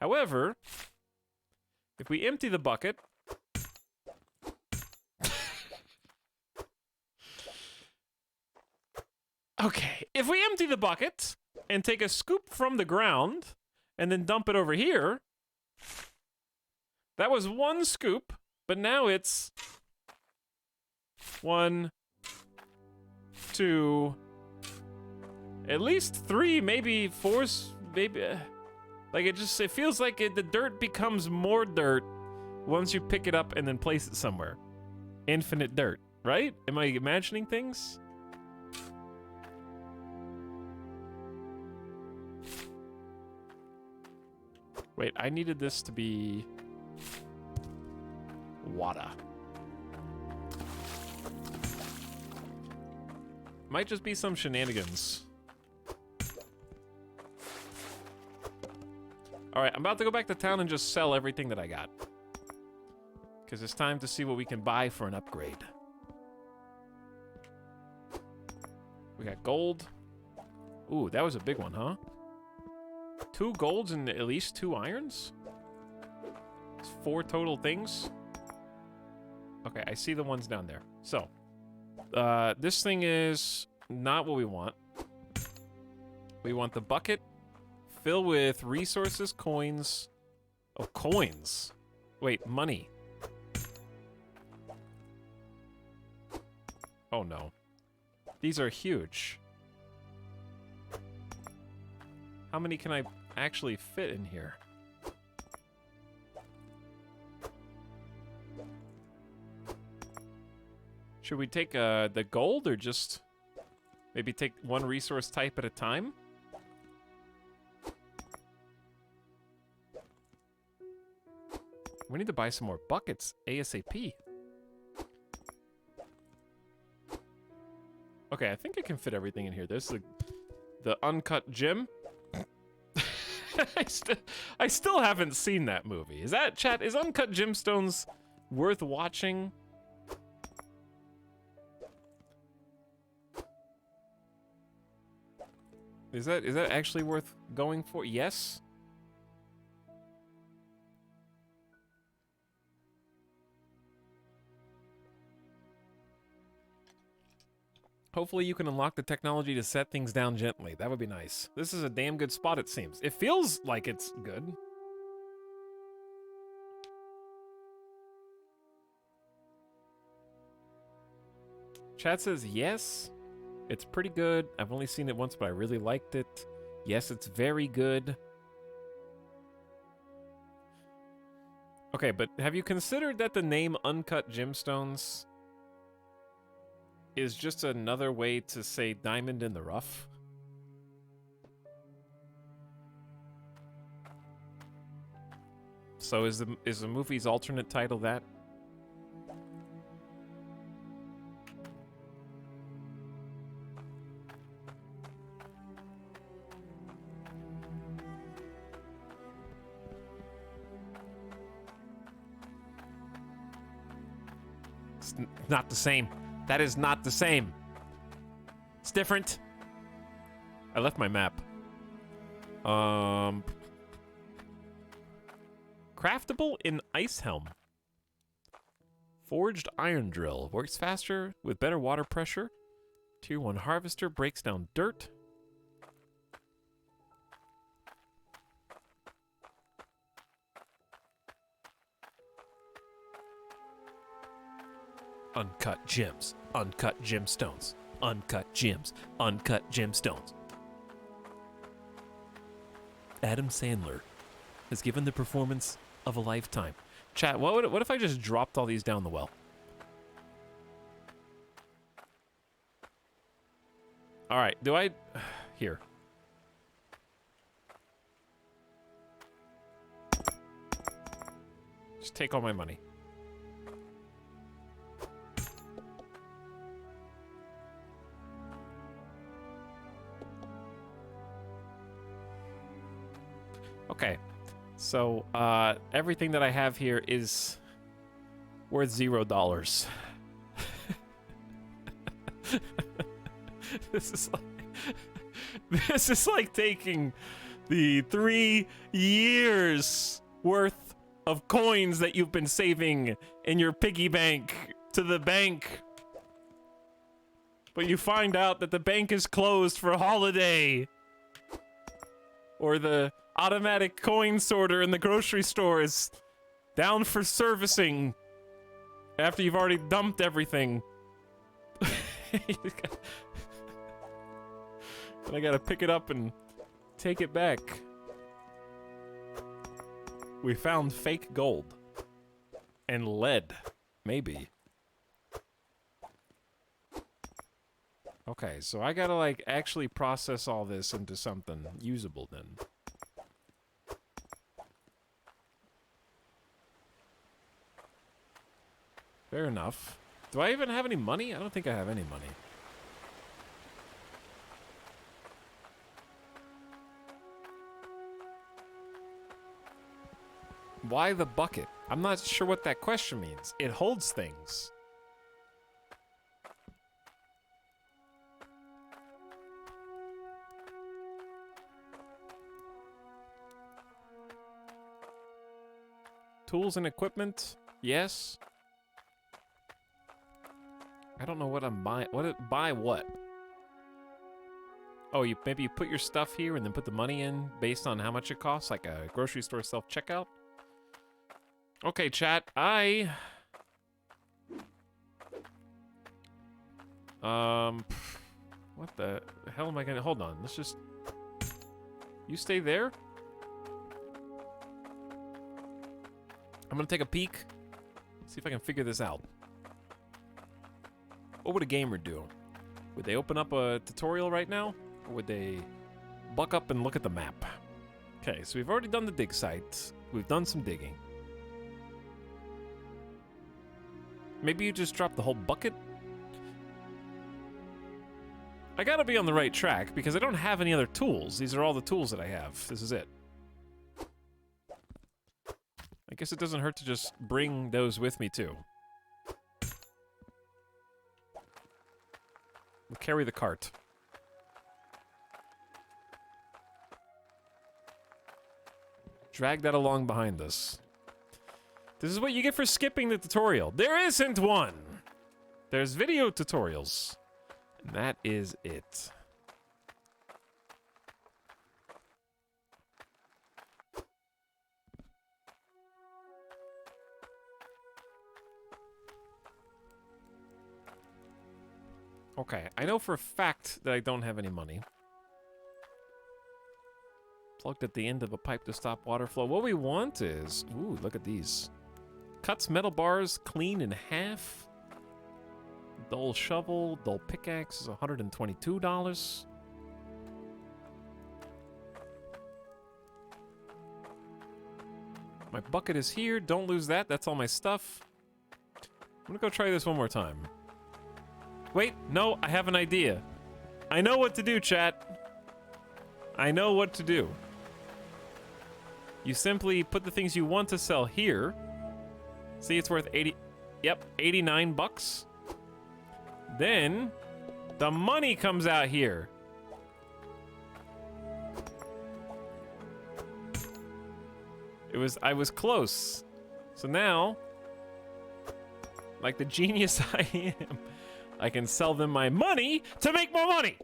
However, if we empty the bucket, okay, if we empty the bucket and take a scoop from the ground and then dump it over here, that was 1 scoop, but now it's 1, 2, at least 3, maybe 4, maybe. Like it feels like the dirt becomes more dirt once you pick it up and then place it somewhere. Infinite dirt, right? Am I imagining things? Wait, I needed this to be water. Might just be some shenanigans. Alright, I'm about to go back to town and just sell everything that I got. Because it's time to see what we can buy for an upgrade. We got gold. Ooh, that was a big one, huh? 2 golds and at least 2 irons? It's 4 total things? Okay, I see the ones down there. So, this thing is not what we want. We want the bucket. Fill with resources, coins. Oh, coins. Wait, money. Oh no. These are huge. How many can I actually fit in here? Should we take the gold or just maybe take one resource type at a time? We need to buy some more buckets ASAP. Okay, I think I can fit everything in here. There's the uncut gem. I still haven't seen that movie. Is that, chat, is Uncut Gemstones worth watching? Is that actually worth going for? Yes. Hopefully you can unlock the technology to set things down gently. That would be nice. This is a damn good spot, it seems. It feels like it's good. Chat says yes. It's pretty good. I've only seen it once, but I really liked it. Yes, it's very good. Okay, but have you considered that the name Uncut Gemstones is just another way to say diamond in the rough? So is the movie's alternate title that? It's not the same. That is not the same. It's different. I left my map. Craftable in ice helm. Forged iron drill. Works faster with better water pressure. Tier 1 harvester breaks down dirt. Uncut gems, uncut gemstones, uncut gems, uncut gemstones. Adam Sandler has given the performance of a lifetime. Chat, what if I just dropped all these down the well? All right, do I... Here. Just take all my money. Okay, so everything that I have here is worth $0. This is like taking the 3 years worth of coins that you've been saving in your piggy bank to the bank, but you find out that the bank is closed for a holiday, or the automatic coin sorter in the grocery store is down for servicing after you've already dumped everything. And I gotta pick it up and take it back. We found fake gold. And lead. Maybe. Okay, so I gotta, like, actually process all this into something usable then. Fair enough. Do I even have any money? I don't think I have any money. Why the bucket? I'm not sure what that question means. It holds things. Tools and equipment? Yes. I don't know what I'm buying. Buy what? Oh, maybe you put your stuff here and then put the money in based on how much it costs, like a grocery store self-checkout? Okay, chat, what the hell am I gonna... Hold on, let's just... You stay there? I'm gonna take a peek. See if I can figure this out. What would a gamer do? Would they open up a tutorial right now? Or would they buck up and look at the map? Okay, so we've already done the dig site. We've done some digging. Maybe you just drop the whole bucket? I gotta be on the right track because I don't have any other tools. These are all the tools that I have. This is it. I guess it doesn't hurt to just bring those with me too. We'll carry the cart. Drag that along behind us. This is what you get for skipping the tutorial. There isn't one! There's video tutorials. And that is it. Okay, I know for a fact that I don't have any money. Plugged at the end of a pipe to stop water flow. What we want is... Ooh, look at these. Cuts metal bars clean in half. Dull shovel, dull pickaxe is $122. My bucket is here. Don't lose that. That's all my stuff. I'm gonna go try this one more time. Wait, no, I have an idea. I know what to do, chat. I know what to do. You simply put the things you want to sell here. See, it's worth 89 bucks. Then the money comes out here. I was close. So now, like the genius I am, I can sell them my money to make more money.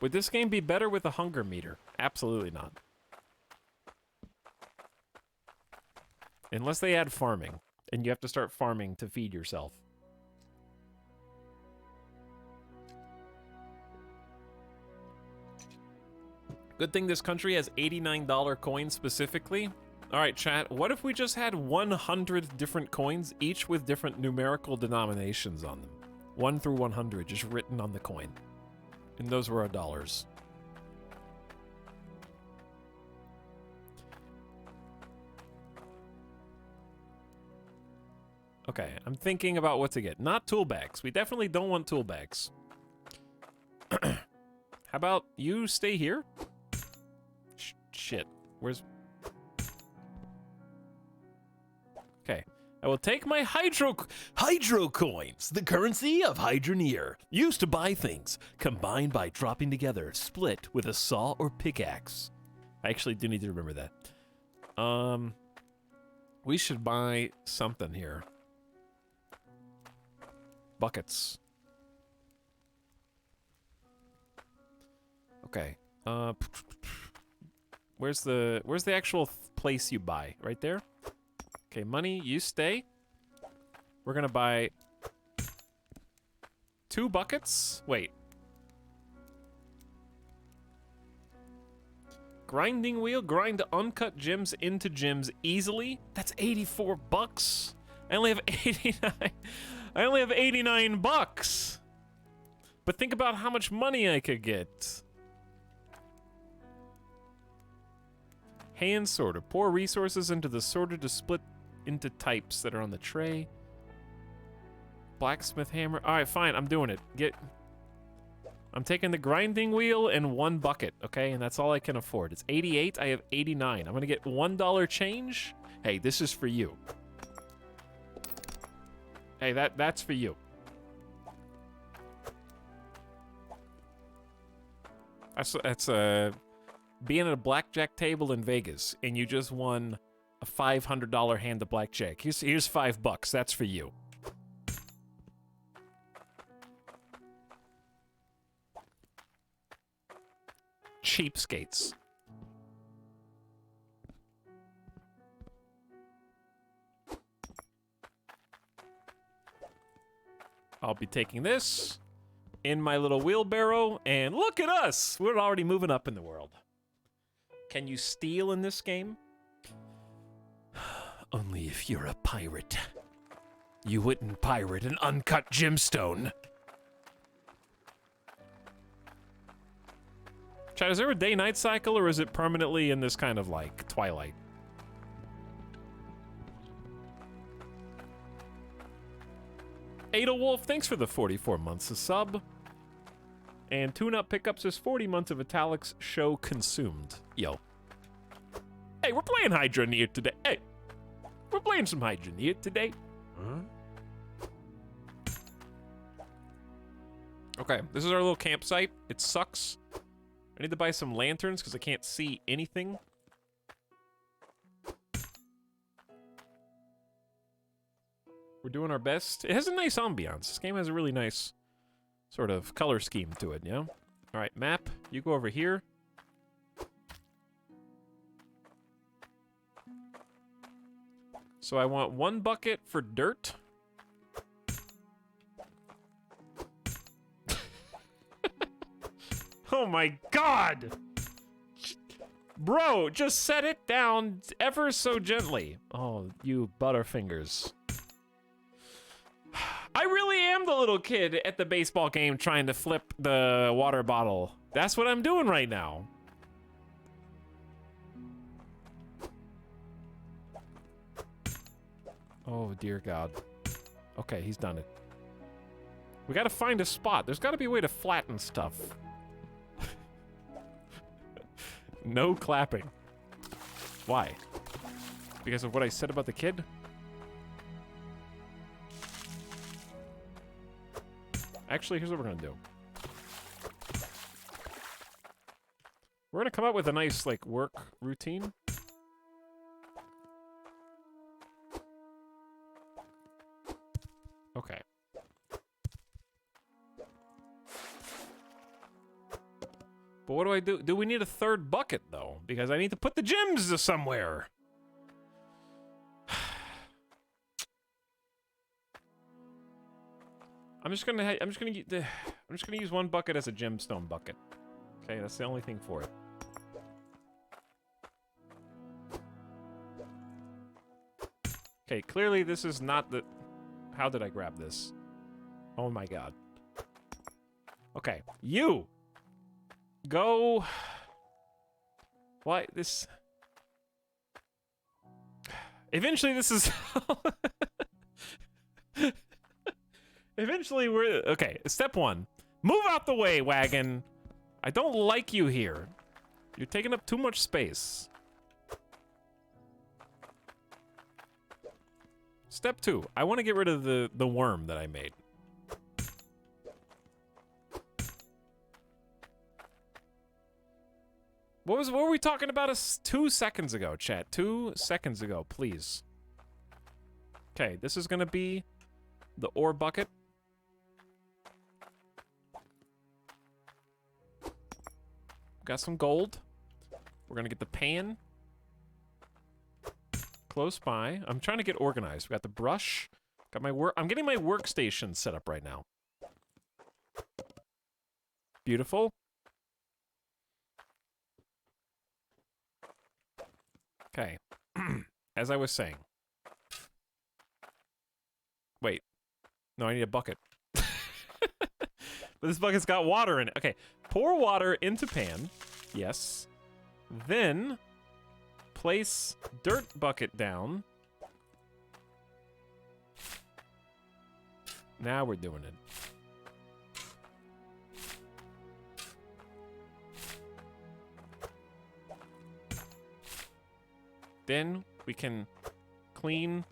Would this game be better with a hunger meter? Absolutely not. Unless they add farming, and you have to start farming to feed yourself. Good thing this country has $89 coins specifically. All right, chat, what if we just had 100 different coins, each with different numerical denominations on them? 1 through 100, just written on the coin. And those were our dollars. Okay, I'm thinking about what to get. Not tool bags. We definitely don't want tool bags. How about you stay here? Shit. Where's... Okay. I will take my hydro coins, the currency of Hydroneer, used to buy things, combined by dropping together, split with a saw or pickaxe. I actually do need to remember that. We should buy something here. Buckets. Okay. Where's the actual place you buy? Right there? Okay, money, you stay. We're gonna buy 2 buckets. Wait. Grinding wheel, grind uncut gems into gems easily. That's 84 bucks. I only have 89. I only have 89 bucks. But think about how much money I could get. Hand sorter. Pour resources into the sorter to split into types that are on the tray. Blacksmith hammer. All right, fine. I'm doing it. I'm taking the grinding wheel and 1 bucket, okay? And that's all I can afford. It's 88. I have 89. I'm gonna get $1 change. Hey, this is for you. Hey, that's for you. That's being at a blackjack table in Vegas and you just won a $500 hand of blackjack. Here's $5. That's for you. Cheapskates. I'll be taking this in my little wheelbarrow, and look at us! We're already moving up in the world. Can you steal in this game? Only if you're a pirate. You wouldn't pirate an uncut gemstone. Chad, is there a day-night cycle, or is it permanently in this kind of, like, twilight? Ada Wolf, thanks for the 44 months of sub. And Tune-Up Pickups is 40 months of Etalyx show consumed. Yo. Hey, we're playing Hydra Near today. Hey, we're playing some Hydra Near today. Huh? Okay, this is our little campsite. It sucks. I need to buy some lanterns because I can't see anything. We're doing our best. It has a nice ambiance. This game has a really nice sort of color scheme to it, you know? All right, map, you go over here. So I want 1 bucket for dirt. Oh my god! Bro, just set it down ever so gently. Oh, you butterfingers. I really am the little kid at the baseball game trying to flip the water bottle. That's what I'm doing right now. Oh, dear God. Okay, he's done it. We gotta find a spot. There's gotta be a way to flatten stuff. No clapping. Why? Because of what I said about the kid? Actually, here's what we're gonna do. We're gonna come up with a nice, like, work routine. Okay. But what do I do? Do we need a 3rd bucket, though? Because I need to put the gems somewhere. I'm just gonna use 1 bucket as a gemstone bucket. Okay, that's the only thing for it. Okay, clearly this is not the... How did I grab this? Oh my god. Okay, you! Go... Why, this... Eventually this is... Eventually we're... Okay, step 1. Move out the way, wagon! I don't like you here. You're taking up too much space. Step 2. I want to get rid of the worm that I made. What were we talking about 2 seconds ago, chat? 2 seconds ago, please. Okay, this is gonna be the ore bucket. Got some gold. We're gonna get the pan close by. I'm trying to get organized. We got the brush. Got my work. I'm getting my workstation set up right now. Beautiful. Okay. As I was saying. Wait. No, I need a bucket. But this bucket's got water in it. Okay. Pour water into pan. Yes. Then place dirt bucket down. Now we're doing it. Then we can clean.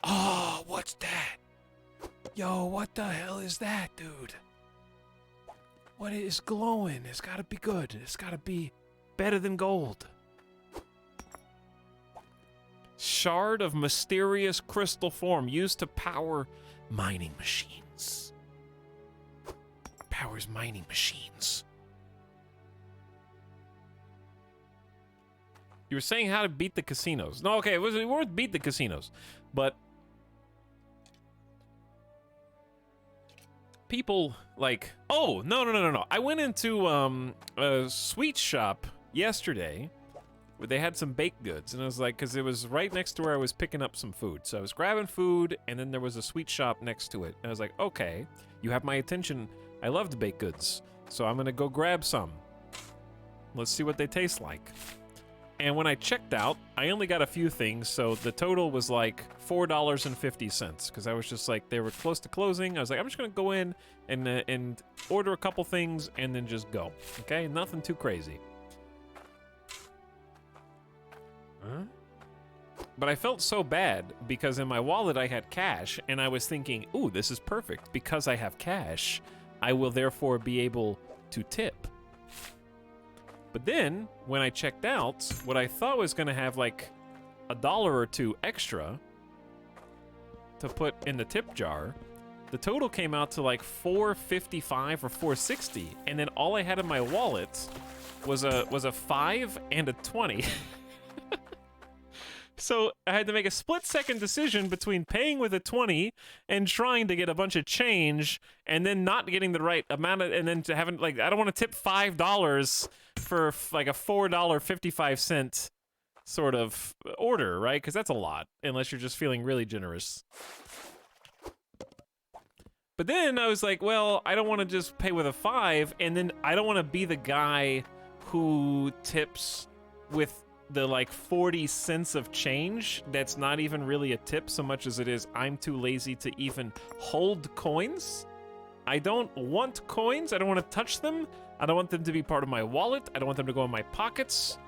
Oh, what's that? Yo, what the hell is that, dude? What is glowing? It's gotta be good. It's gotta be better than gold. Shard of mysterious crystal form used to power mining machines. Powers mining machines. You were saying how to beat the casinos. No, okay, it wasn't worth beat the casinos. But people like, oh, no. I went into a sweet shop yesterday where they had some baked goods, and I was like, because it was right next to where I was picking up some food. So I was grabbing food, and then there was a sweet shop next to it. And I was like, okay, you have my attention. I love the baked goods, so I'm gonna go grab some. Let's see what they taste like. And when I checked out, I only got a few things, so the total was like $4.50, because I was just like, they were close to closing. I was like, I'm just gonna go in and order a couple things and then just go. Okay, nothing too crazy. Huh? But I felt so bad because in my wallet I had cash, and I was thinking, ooh, this is perfect. Because I have cash, I will therefore be able to tip. But then, when I checked out, what I thought was gonna have like $1 or $2 extra to put in the tip jar, the total came out to like $4.55 or $4.60, and then all I had in my wallet was a 5 and a 20. So I had to make a split-second decision between paying with a 20 and trying to get a bunch of change, and then not getting the right amount of, and then to having like, I don't want to tip $5 for like a $4.55 sort of order, right? Because that's a lot, unless you're just feeling really generous. But then I was like, well, I don't want to just pay with a 5, and then I don't want to be the guy who tips with the like 40 cents of change that's not even really a tip so much as it is I'm too lazy to even hold coins. I don't want coins. I don't want to touch them. I don't want them to be part of my wallet. I don't want them to go in my pockets.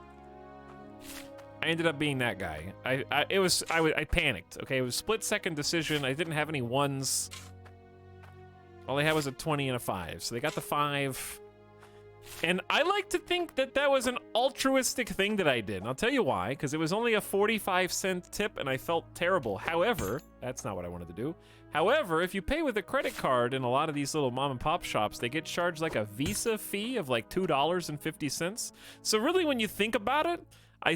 I ended up being that guy. I panicked. Okay, it was a split-second decision. I didn't have any ones. All I had was a 20 and a 5. So they got the 5. And I like to think that that was an altruistic thing that I did. And I'll tell you why, because it was only a 45-cent tip and I felt terrible. However, that's not what I wanted to do. However, if you pay with a credit card in a lot of these little mom and pop shops, they get charged like a Visa fee of like $2.50. So really, when you think about it, I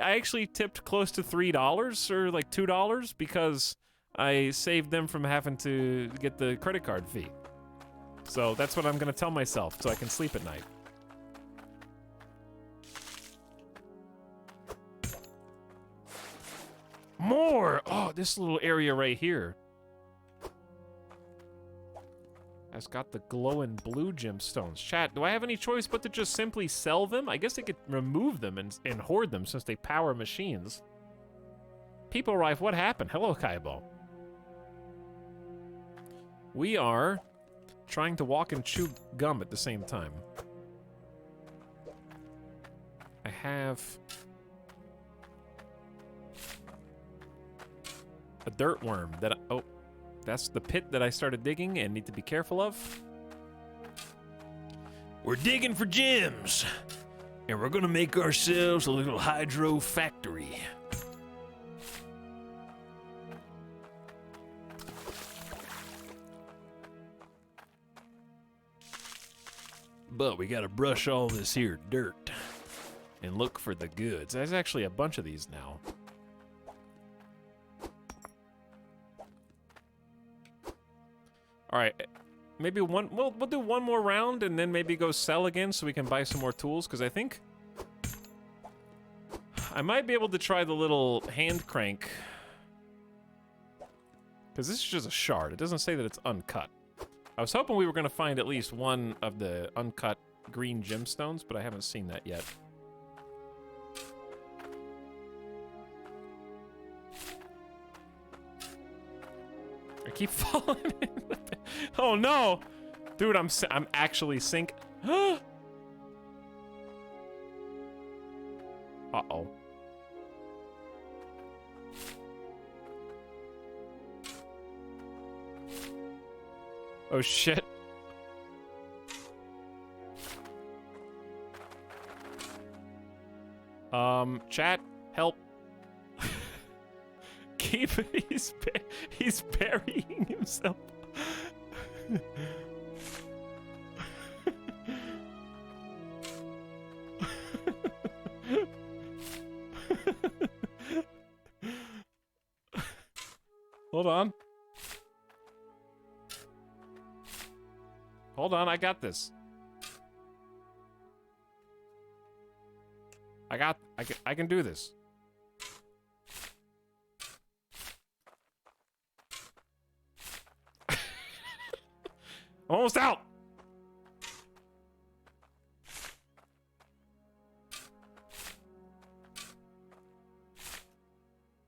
actually tipped close to $3 or like $2 because I saved them from having to get the credit card fee. So that's what I'm gonna tell myself so I can sleep at night. More! Oh, this little area right here has got the glowing blue gemstones. Chat, do I have any choice but to just simply sell them? I guess I could remove them and hoard them since they power machines. People arrive, what happened? Hello, Kaibo. We are trying to walk and chew gum at the same time. I have a dirt worm that oh, that's the pit that I started digging and need to be careful of. We're digging for gems, and we're gonna make ourselves a little hydro factory. But we gotta brush all this here dirt. and look for the goods. There's actually a bunch of these now. All right, maybe one. We'll do one more round and then maybe go sell again so we can buy some more tools. Because I think I might be able to try the little hand crank. Because this is just a shard. It doesn't say that it's uncut. I was hoping we were going to find at least one of the uncut green gemstones, but I haven't seen that yet. I keep falling in. Oh no! Dude, I'm actually sink. Uh-oh. Oh shit. Chat, help. Keep he's burying himself. Hold on. Hold on, I got this. I can do this. I'm almost out.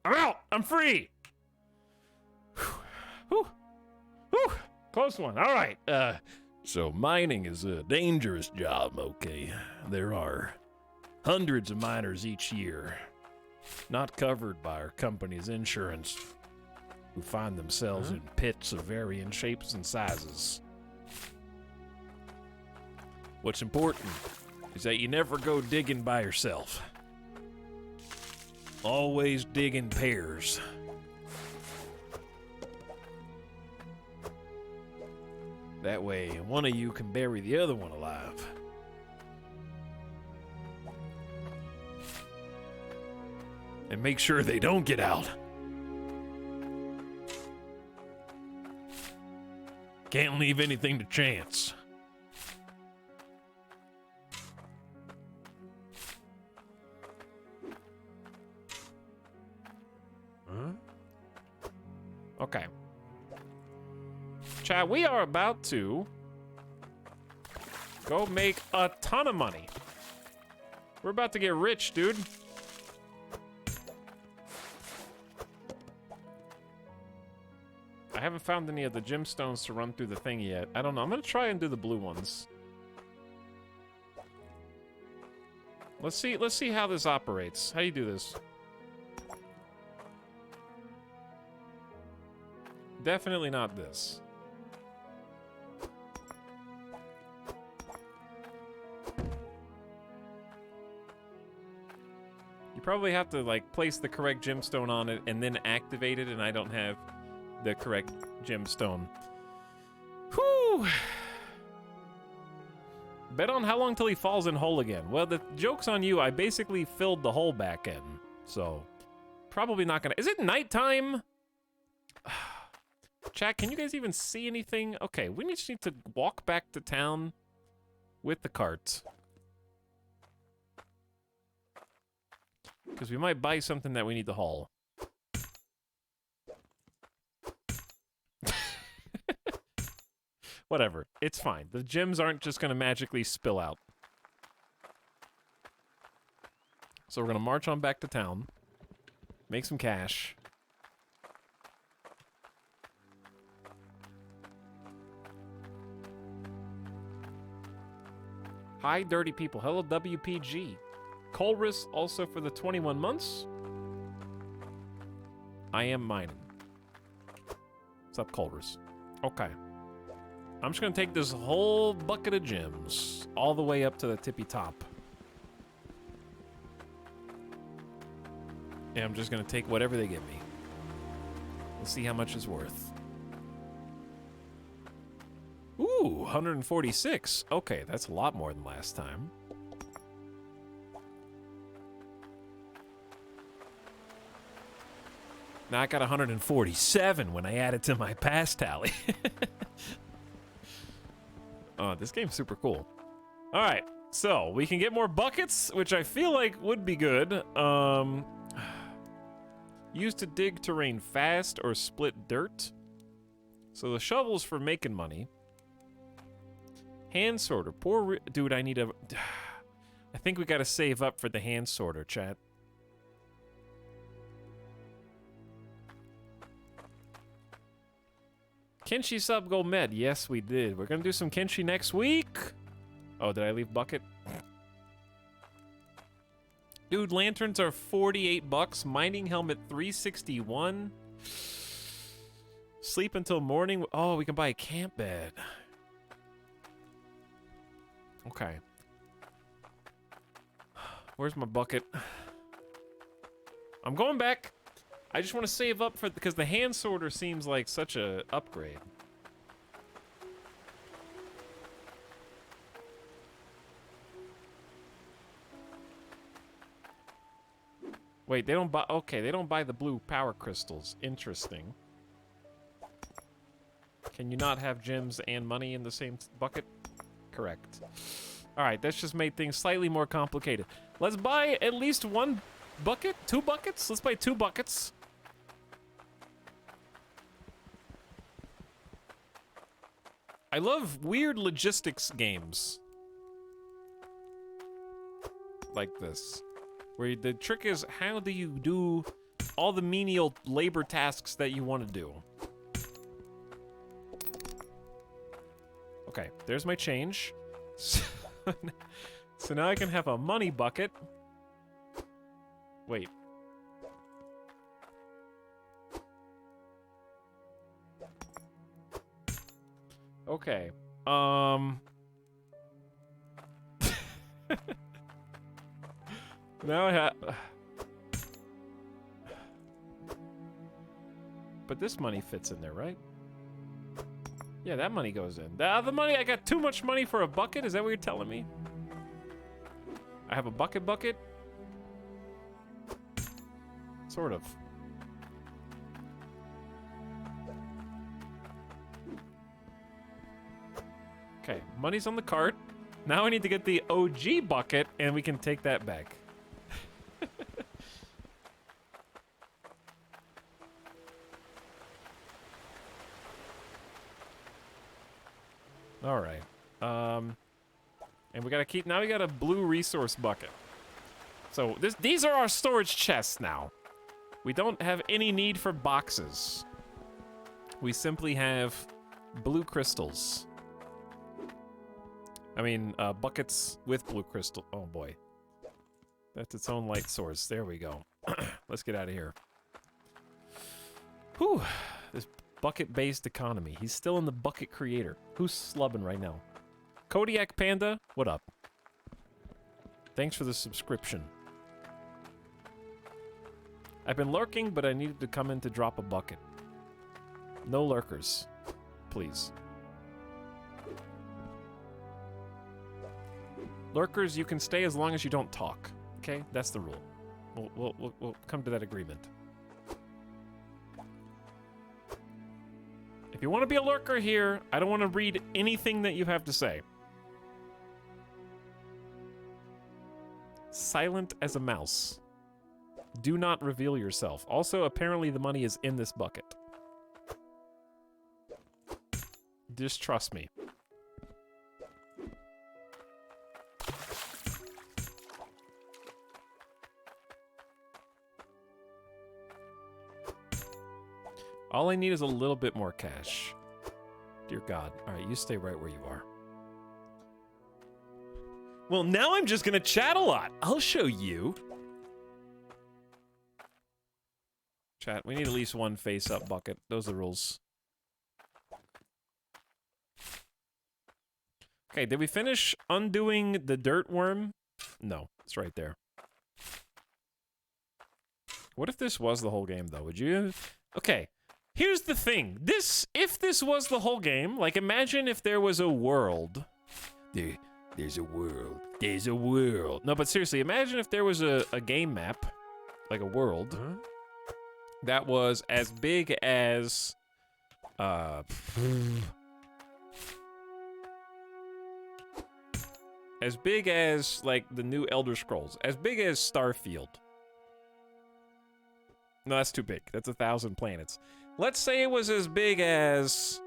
I'm out. I'm free. Whew. Whew. Close one. All right. So mining is a dangerous job, okay? There are hundreds of miners each year, not covered by our company's insurance, who find themselves in pits of varying shapes and sizes. What's important is that you never go digging by yourself. Always dig in pairs. That way, one of you can bury the other one alive. And make sure they don't get out. Can't leave anything to chance. Okay. Chad, we are about to go make a ton of money. We're about to get rich, dude. I haven't found any of the gemstones to run through the thing yet. I don't know. I'm gonna try and do the blue ones. Let's see how this operates. How do you do this? Definitely not this. You probably have to like place the correct gemstone on it and then activate it, and I don't have the correct gemstone. Whew! Bet on how long till he falls in hole again. Well, the joke's on you. I basically filled the hole back in, so probably not gonna. Is it nighttime? Chat, can you guys even see anything? Okay, we just need to walk back to town with the cart. Because we might buy something that we need to haul. Whatever, it's fine. The gems aren't just going to magically spill out. So we're going to march on back to town. Make some cash. Hi, dirty people. Hello, WPG. Colrus also for the 21 months. I am mining. What's up, Colrus? Okay. I'm just going to take this whole bucket of gems all the way up to the tippy top. And I'm just going to take whatever they give me. Let's see how much it's worth. Ooh, 146. Okay, that's a lot more than last time. Now I got 147 when I add it to my pass tally. Oh, this game's super cool. All right, so we can get more buckets, which I feel like would be good. Used to dig terrain fast or split dirt. So the shovel's for making money. Hand sorter. Dude, I need a... I think we gotta save up for the hand sorter, chat. Kenshi sub go med. Yes, we did. We're gonna do some Kenshi next week. Oh, did I leave bucket? Dude, lanterns are 48 bucks. Mining helmet 361. Sleep until morning. Oh, we can buy a camp bed. Okay. Where's my bucket? I'm going back. I just want to save up for because the hand sorter seems like such a upgrade. Wait, they don't buy. Okay, they don't buy the blue power crystals. Interesting. Can you not have gems and money in the same bucket? Correct. All right, that's just made things slightly more complicated. Let's buy at least one bucket, 2 buckets. Let's buy 2 buckets. I love weird logistics games like this, where the trick is how do you do all the menial labor tasks that you want to do. Okay, there's my change. So now I can have a money bucket. Wait. Okay. Now I have... But this money fits in there, right? Yeah, that money goes in. The other money, I got too much money for a bucket? Is that what you're telling me? I have a bucket? Sort of. Okay, money's on the cart. Now I need to get the OG bucket, and we can take that back. All right. And we gotta keep. Now we got a blue resource bucket. So these are our storage chests now. We don't have any need for boxes. We simply have blue crystals. I mean, buckets with blue crystal. Oh boy. That's its own light source. There we go. Let's get out of here. Whew. This bucket-based economy. He's still in the bucket creator. Who's slubbing right now? Kodiak Panda, what up? Thanks for the subscription. I've been lurking, but I needed to come in to drop a bucket. No lurkers. Please. Lurkers, you can stay as long as you don't talk. Okay? That's the rule. We'll come to that agreement. If you want to be a lurker here, I don't want to read anything that you have to say. Silent as a mouse. Do not reveal yourself. Also, apparently the money is in this bucket. Just trust me. All I need is a little bit more cash. Dear God. All right, you stay right where you are. Well, now I'm just gonna chat a lot. I'll show you. Chat, we need at least one face-up bucket. Those are the rules. Okay, did we finish undoing the dirt worm? No, it's right there. What if this was the whole game, though? Would you... Okay. Here's the thing. If this was the whole game, like imagine if there was a world. There's a world. There's a world. No, but seriously, imagine if there was a game map, like a world, that was as big as as big as like the new Elder Scrolls, as big as Starfield. No, that's too big. That's 1,000 planets. Let's say it was as big as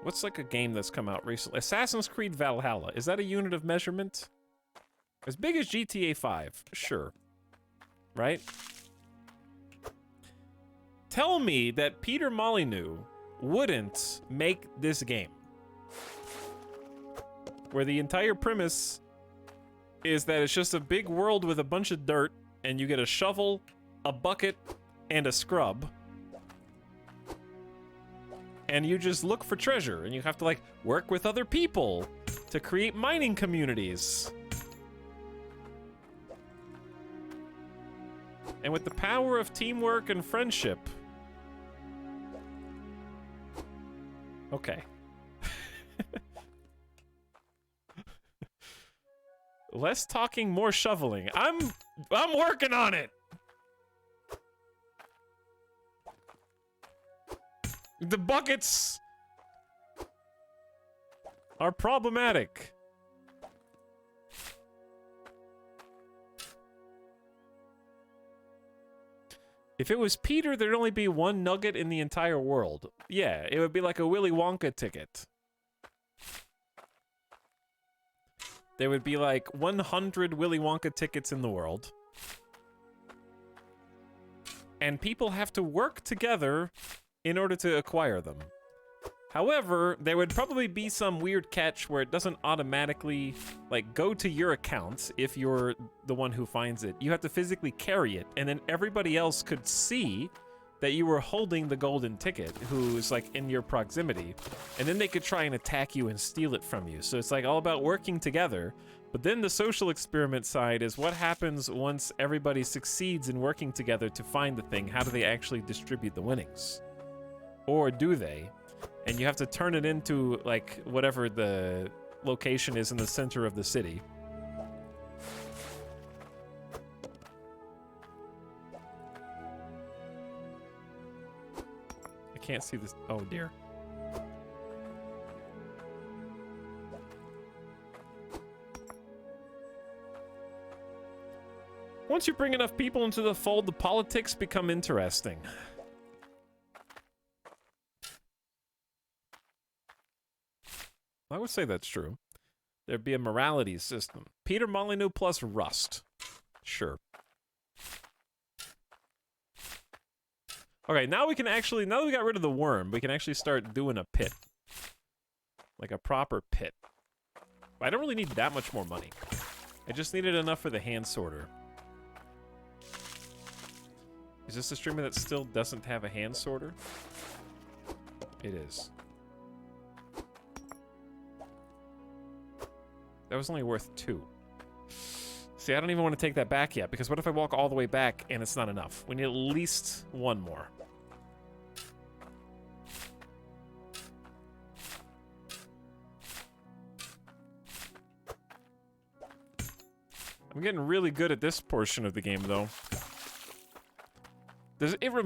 what's like a game that's come out recently? Assassin's Creed Valhalla. Is that a unit of measurement? As big as GTA 5, sure. Right? Tell me that Peter Molyneux wouldn't make this game, where the entire premise is that it's just a big world with a bunch of dirt, and you get a shovel, a bucket, and a scrub. And you just look for treasure, and you have to, like, work with other people to create mining communities. And with the power of teamwork and friendship. Okay. Less talking, more shoveling. I'm working on it. The buckets are problematic. If it was Peter, there'd only be one nugget in the entire world. Yeah, it would be like a Willy Wonka ticket. There would be like 100 Willy Wonka tickets in the world. And people have to work together in order to acquire them. However, there would probably be some weird catch where it doesn't automatically, like, go to your account if you're the one who finds it. You have to physically carry it, and then everybody else could see that you were holding the golden ticket, who's, like, in your proximity. And then they could try and attack you and steal it from you. So it's, like, all about working together. But then the social experiment side is what happens once everybody succeeds in working together to find the thing. How do they actually distribute the winnings? Or do they? And you have to turn it into, like, whatever the location is in the center of the city. I can't see this. Oh, dear. Once you bring enough people into the fold, the politics become interesting. I would say that's true. There'd be a morality system. Peter Molyneux plus Rust. Sure. Okay, now we can actually, now that we got rid of the worm, we can actually start doing a pit. Like a proper pit. But I don't really need that much more money. I just needed enough for the hand sorter. Is this a streamer that still doesn't have a hand sorter? It is. That was only worth 2. See, I don't even want to take that back yet, because what if I walk all the way back and it's not enough? We need at least 1 more. I'm getting really good at this portion of the game, though.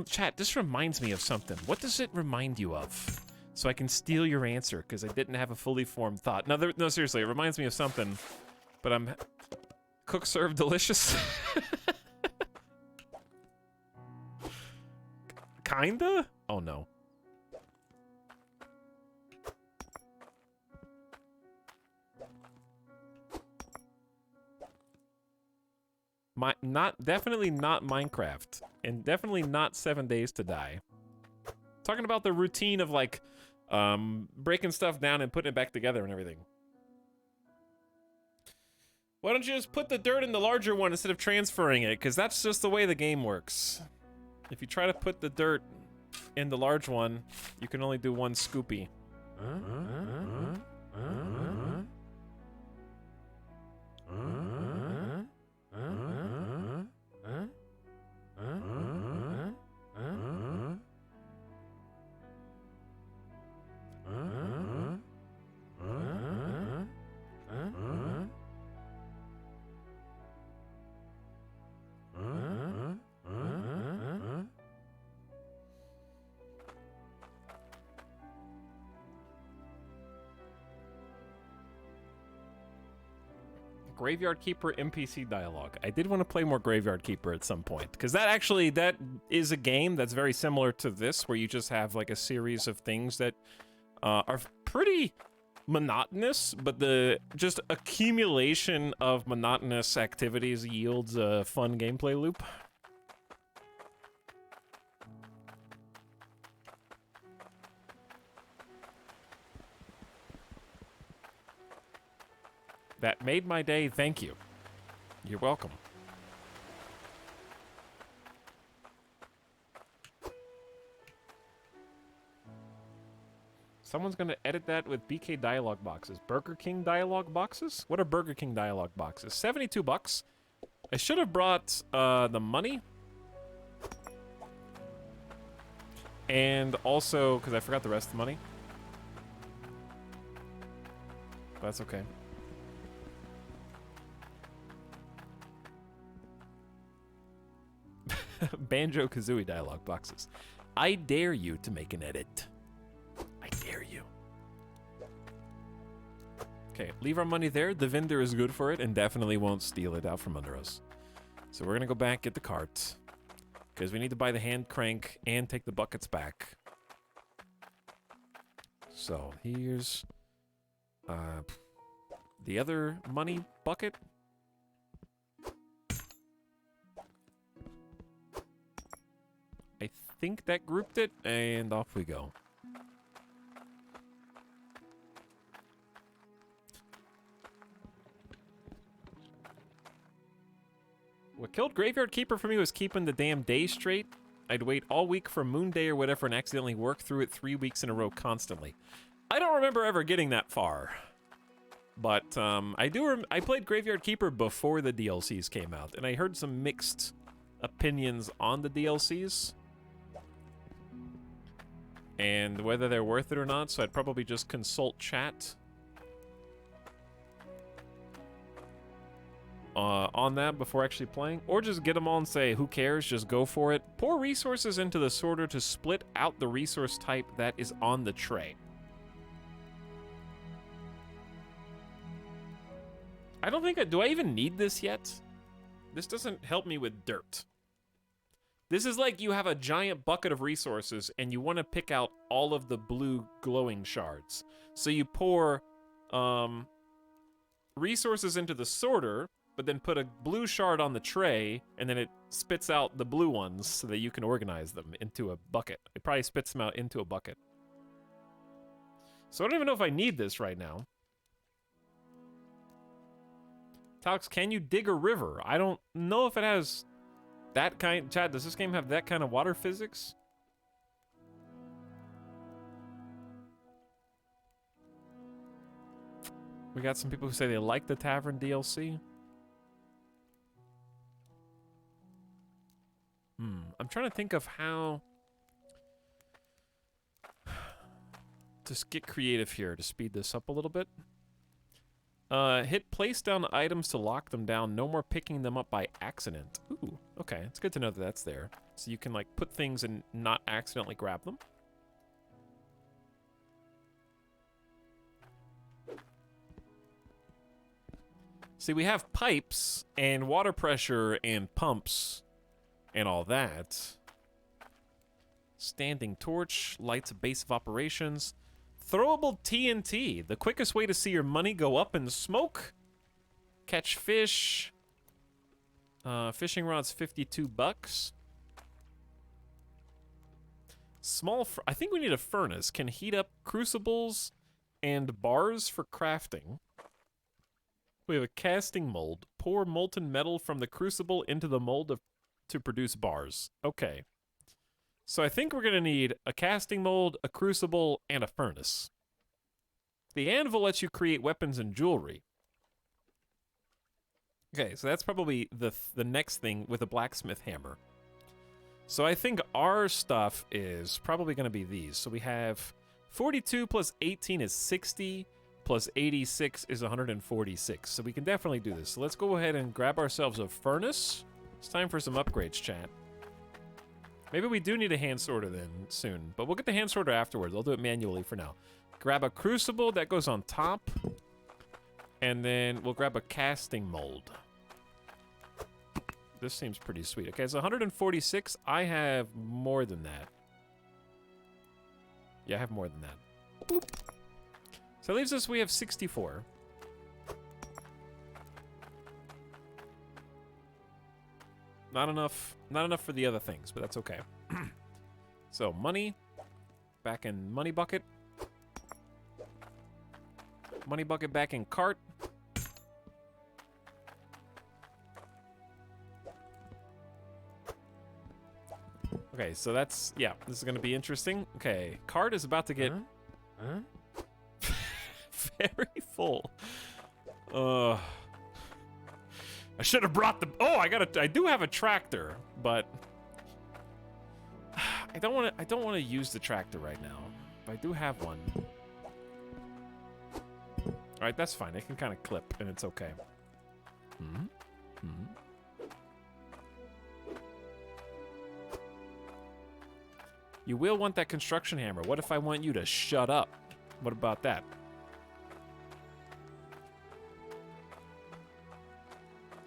Chat, this reminds me of something. What does it remind you of? So I can steal your answer, because I didn't have a fully formed thought. No, seriously, it reminds me of something, but I'm... Cook, serve, delicious? Kinda? Oh, no. Definitely not Minecraft, and definitely not 7 Days to Die. Talking about the routine of, like, breaking stuff down and putting it back together and everything. Why don't you just put the dirt in the larger one instead of transferring it? Because that's just the way the game works. If you try to put the dirt in the large one, you can only do 1 scoopy. Graveyard Keeper NPC dialogue. I did want to play more Graveyard Keeper at some point, because that is a game that's very similar to this, where you just have like a series of things that are pretty monotonous, but the just accumulation of monotonous activities yields a fun gameplay loop. That made my day, thank you. You're welcome. Someone's gonna edit that with BK dialogue boxes. Burger King dialogue boxes? What are Burger King dialogue boxes? 72 bucks. I should have brought the money. And also, because I forgot the rest of the money. But that's okay. Banjo-Kazooie dialogue boxes. I dare you to make an edit. I dare you. Okay, leave our money there. The vendor is good for it and definitely won't steal it out from under us. So we're gonna go back, get the cart, because we need to buy the hand crank and take the buckets back. So here's the other money bucket. I think that grouped it, and off we go. What killed Graveyard Keeper for me was keeping the damn day straight. I'd wait all week for Moon Day or whatever and accidentally work through it 3 weeks in a row constantly. I don't remember ever getting that far. But I played Graveyard Keeper before the DLCs came out, and I heard some mixed opinions on the DLCs. And whether they're worth it or not, so I'd probably just consult chat on that before actually playing. Or just get them all and say, who cares, just go for it. Pour resources into the sorter to split out the resource type that is on the tray. I don't think do I even need this yet? This doesn't help me with dirt. This is like you have a giant bucket of resources and you want to pick out all of the blue glowing shards. So you pour resources into the sorter, but then put a blue shard on the tray, and then it spits out the blue ones so that you can organize them into a bucket. It probably spits them out into a bucket. So I don't even know if I need this right now. Etalyx, can you dig a river? I don't know if it has that kind... Chad, does this game have that kind of water physics? We got some people who say they like the Tavern DLC. I'm trying to think of how... Just get creative here to speed this up a little bit. Hit place down items to lock them down. No more picking them up by accident. Ooh, okay. It's good to know that that's there. So you can, like, put things and not accidentally grab them. See, we have pipes and water pressure and pumps and all that. Standing torch, lights a base of operations. Throwable TNT, the quickest way to see your money go up in smoke. Catch fish. Fishing rod's 52 bucks. I think we need a furnace. Can heat up crucibles and bars for crafting. We have a casting mold. Pour molten metal from the crucible into the mold to produce bars. Okay. So I think we're going to need a casting mold, a crucible, and a furnace. The anvil lets you create weapons and jewelry. Okay, so that's probably the next thing with a blacksmith hammer. So I think our stuff is probably going to be these. So we have 42 plus 18 is 60, plus 86 is 146. So we can definitely do this. So let's go ahead and grab ourselves a furnace. It's time for some upgrades, chat. Maybe we do need a hand sorter then soon, but we'll get the hand sorter afterwards. I'll do it manually for now. Grab a crucible that goes on top. And then we'll grab a casting mold. This seems pretty sweet. Okay, so 146. I have more than that. Yeah, I have more than that. Boop. So that leaves us, we have 64. Not enough for the other things, but that's okay. So money, back in money bucket. Money bucket back in cart. Okay, so that's, yeah, this is gonna be interesting. Okay, cart is about to get very full. I should have brought the, oh, I do have a tractor, but I don't want to use the tractor right now. But I do have one. All right, that's fine. It can kind of clip, and it's okay. You will want that construction hammer. What if I want you to shut up? What about that?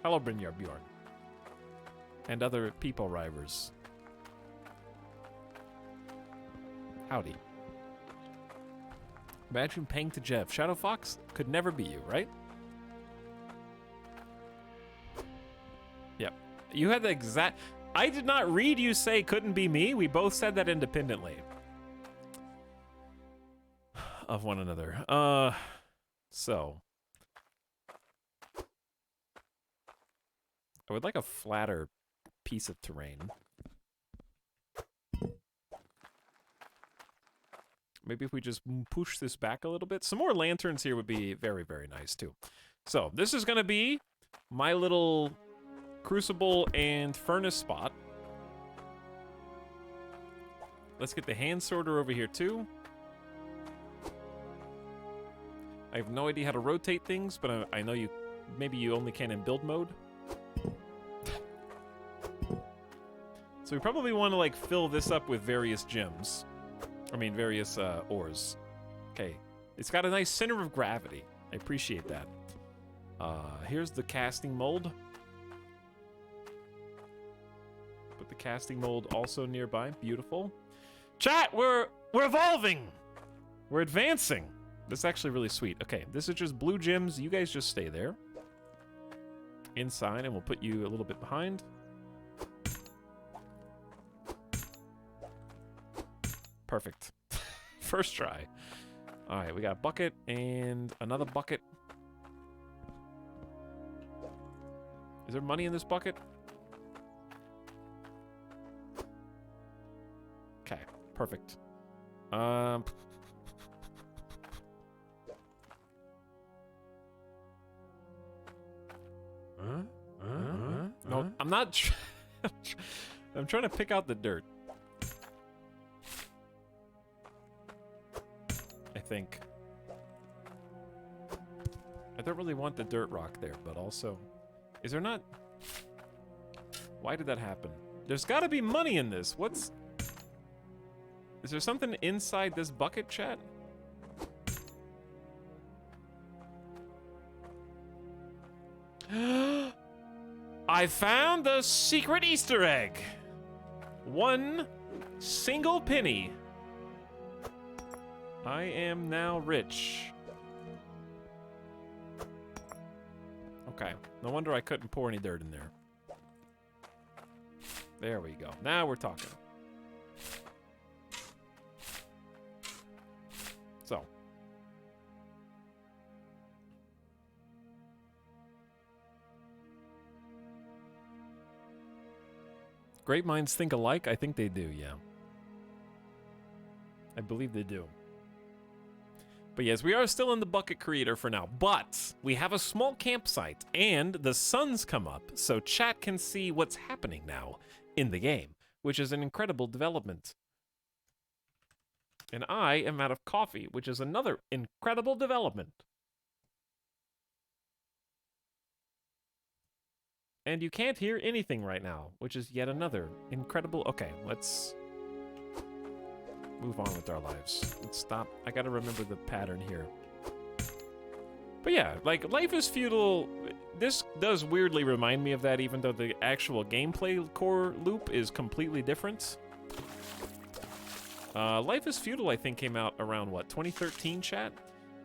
Hello, Brynjar Bjorn. And other people rivers. Howdy. Imagine paying to Jeff. Shadow Fox could never be you, right? Yep. You had the exact... I did not read you say couldn't be me. We both said that independently of one another. So I would like a flatter piece of terrain. Maybe if we just push this back a little bit. Some more lanterns here would be very, very nice too. So this is going to be my little crucible and furnace spot. Let's get the hand sorter over here too. I have no idea how to rotate things, but I know you, maybe you only can in build mode. So we probably want to like fill this up with various gems. I mean, various ores. Okay, it's got a nice center of gravity. I appreciate that. Here's the casting mold. Put the casting mold also nearby. Beautiful. Chat, we're evolving. We're advancing. This is actually really sweet. Okay, this is just blue gems. You guys just stay there. Inside, and we'll put you a little bit behind. Perfect. First try. All right, we got a bucket and another bucket. Is there money in this bucket? Okay, perfect. No, I'm not. I'm trying to pick out the dirt. I think. I don't really want the dirt rock there, but also, is there not? Why did that happen? There's got to be money in this. What's? Is there something inside this bucket, chat? I found the secret Easter egg. One single penny. I am now rich. Okay, no wonder I couldn't pour any dirt in there. There we go. Now we're talking. So. Great minds think alike? I think they do, yeah. I believe they do. But yes, we are still in the bucket creator for now, but we have a small campsite and the sun's come up, so chat can see what's happening now in the game, which is an incredible development. And I am out of coffee, which is another incredible development. And you can't hear anything right now, which is yet another incredible... Okay, let's move on with our lives. Let's stop. I gotta remember the pattern here. But yeah, like, Life is Feudal, this does weirdly remind me of that, even though the actual gameplay core loop is completely different. Life is Feudal, I think, came out around, what, 2013, chat?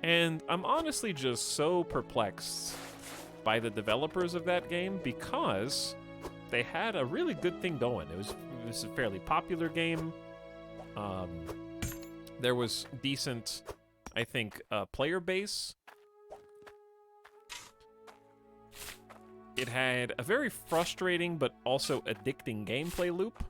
And I'm honestly just so perplexed by the developers of that game because they had a really good thing going. It was a fairly popular game. There was decent, I think, player base. It had a very frustrating but also addicting gameplay loop,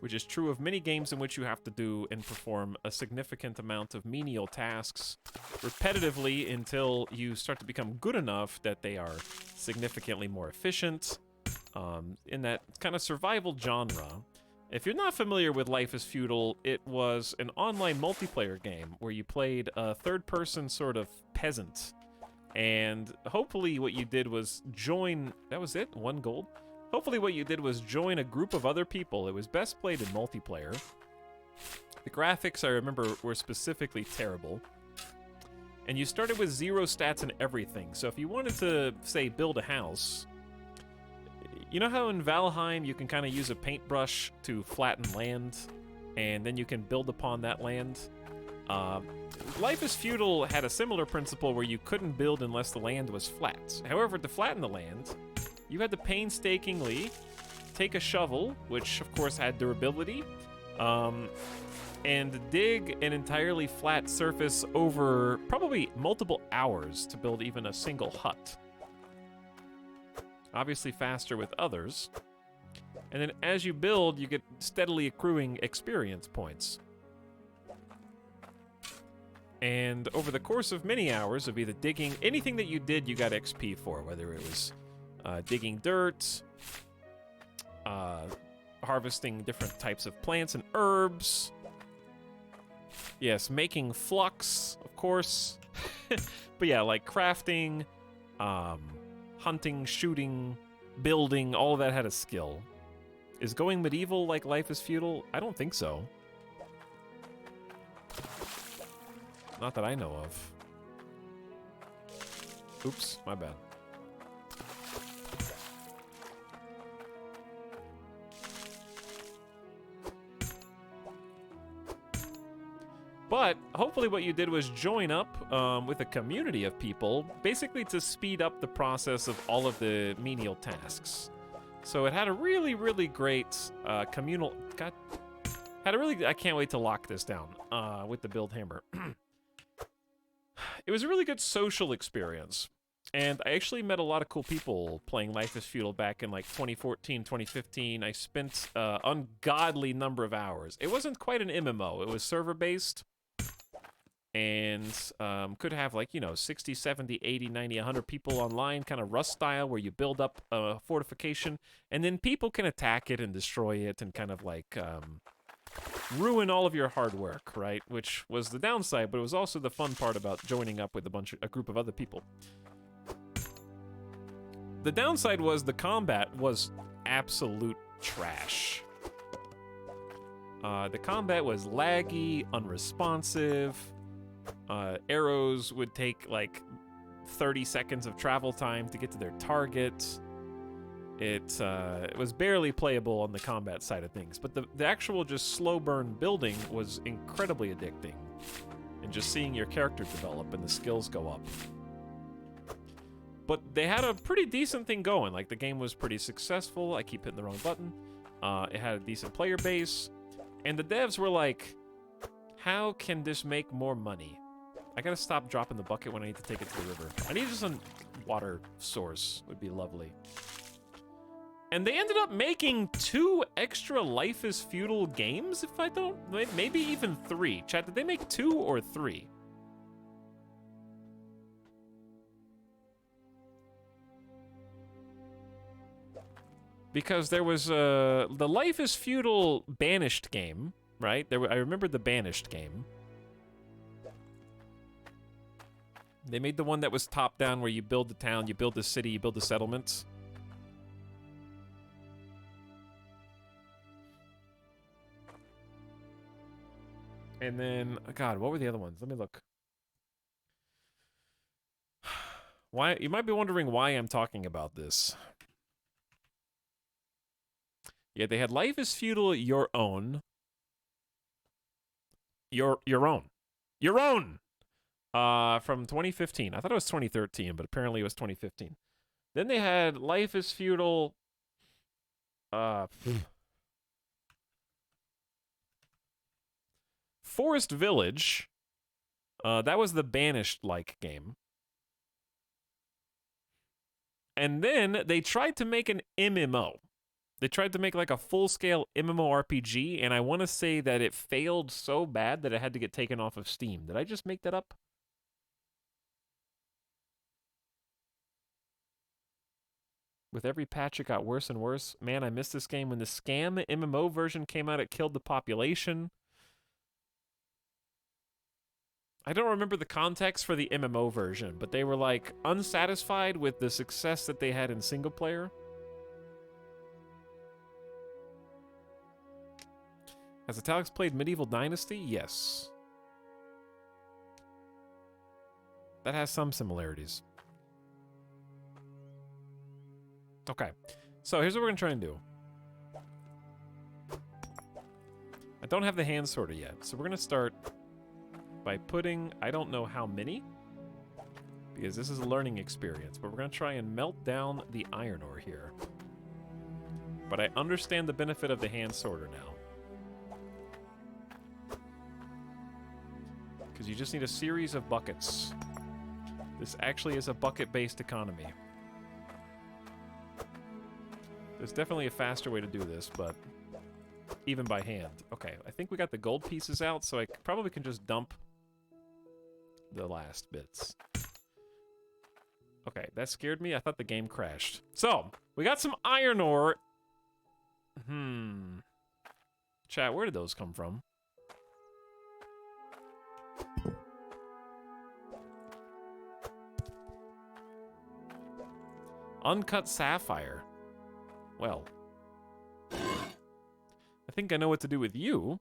which is true of many games in which you have to do and perform a significant amount of menial tasks repetitively until you start to become good enough that they are significantly more efficient. In that kind of survival genre. If you're not familiar with Life is Feudal, it was an online multiplayer game where you played a third-person sort of peasant. And hopefully what you did was join... That was it? 1 gold? Hopefully what you did was join a group of other people. It was best played in multiplayer. The graphics, I remember, were specifically terrible. And you started with 0 stats and everything. So if you wanted to, say, build a house... You know how in Valheim you can kind of use a paintbrush to flatten land, and then you can build upon that land? Life is Feudal had a similar principle where you couldn't build unless the land was flat. However, to flatten the land, you had to painstakingly take a shovel, which of course had durability, and dig an entirely flat surface over probably multiple hours to build even a single hut. Obviously faster with others. And then as you build, you get steadily accruing experience points. And over the course of many hours of either digging, anything that you did, you got XP for, whether it was digging dirt, harvesting different types of plants and herbs. Yes, making flux, of course. But yeah, like crafting, hunting, shooting, building, all of that had a skill. Is going medieval like Life is Feudal? I don't think so. Not that I know of. Oops, my bad. But hopefully what you did was join up with a community of people, basically to speed up the process of all of the menial tasks. So it had a really, really great communal... I can't wait to lock this down with the build hammer. It was a really good social experience. And I actually met a lot of cool people playing Life is Feudal back in like 2014, 2015. I spent an ungodly number of hours. It wasn't quite an MMO. It was server-based. And could have like, 60, 70, 80, 90, 100 people online, kind of Rust style, where you build up a fortification, and then people can attack it and destroy it and kind of like ruin all of your hard work, right? Which was the downside, but it was also the fun part about joining up with a group of other people. The downside was the combat was absolute trash. The combat was laggy, unresponsive. Arrows would take like 30 seconds of travel time to get to their target. It was barely playable on the combat side of things, but the actual just slow burn building was incredibly addicting. And just seeing your character develop and the skills go up. But they had a pretty decent thing going. Like, the game was pretty successful. I keep hitting the wrong button. It had a decent player base. And the devs were like, how can this make more money? I gotta stop dropping the bucket when I need to take it to the river. I need just a water source. Would be lovely. And they ended up making 2 extra Life is Feudal games, if I don't... Maybe even 3. Chat, did they make 2 or 3? Because there was the Life is Feudal Banished game, right? I remember the Banished game. They made the one that was top-down, where you build the town, you build the city, you build the settlements. And then, God, what were the other ones? Let me look. Why? You might be wondering why I'm talking about this. Yeah, they had Life is Feudal, Your Own. Your Own. Your Own! From 2015. I thought it was 2013, but apparently it was 2015. Then they had Life is Feudal, Forest Village. That was the Banished-like game. And then they tried to make an MMO. They tried to make like a full-scale MMORPG, and I want to say that it failed so bad that it had to get taken off of Steam. Did I just make that up? With every patch, it got worse and worse. Man, I missed this game. When the Scam MMO version came out, it killed the population. I don't remember the context for the MMO version, but they were like unsatisfied with the success that they had in single player. Has Etalyx played Medieval Dynasty? Yes. That has some similarities. Okay, so here's what we're gonna try and do. I don't have the hand sorter yet, so we're gonna start by putting, I don't know how many, because this is a learning experience, but we're going to try and melt down the iron ore here. But I understand the benefit of the hand sorter now. Because you just need a series of buckets. This actually is a bucket-based economy. There's definitely a faster way to do this, but even by hand. Okay, I think we got the gold pieces out, so I probably can just dump the last bits. Okay, that scared me. I thought the game crashed. So, we got some iron ore. Chat, where did those come from? Uncut sapphire. Well, I think I know what to do with you.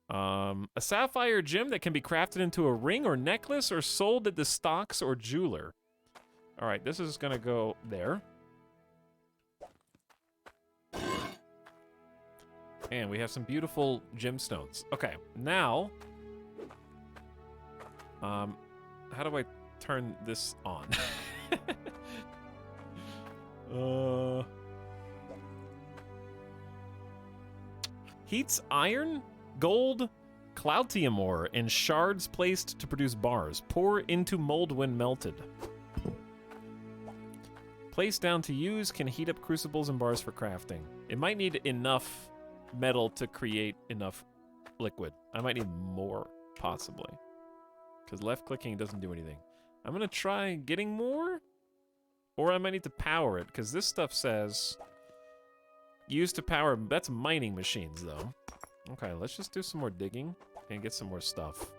A sapphire gem that can be crafted into a ring or necklace or sold at the stocks or jeweler. All right, this is gonna go there. And we have some beautiful gemstones. Okay, now, how do I turn this on? Heats iron, gold, cloutium ore, and shards placed to produce bars. Pour into mold when melted. Placed down to use, can heat up crucibles and bars for crafting. It might need enough metal to create enough liquid. I might need more, possibly. Because left-clicking doesn't do anything. I'm going to try getting more, or I might need to power it, because this stuff says... Use to power... That's mining machines, though. Okay, let's just do some more digging and get some more stuff.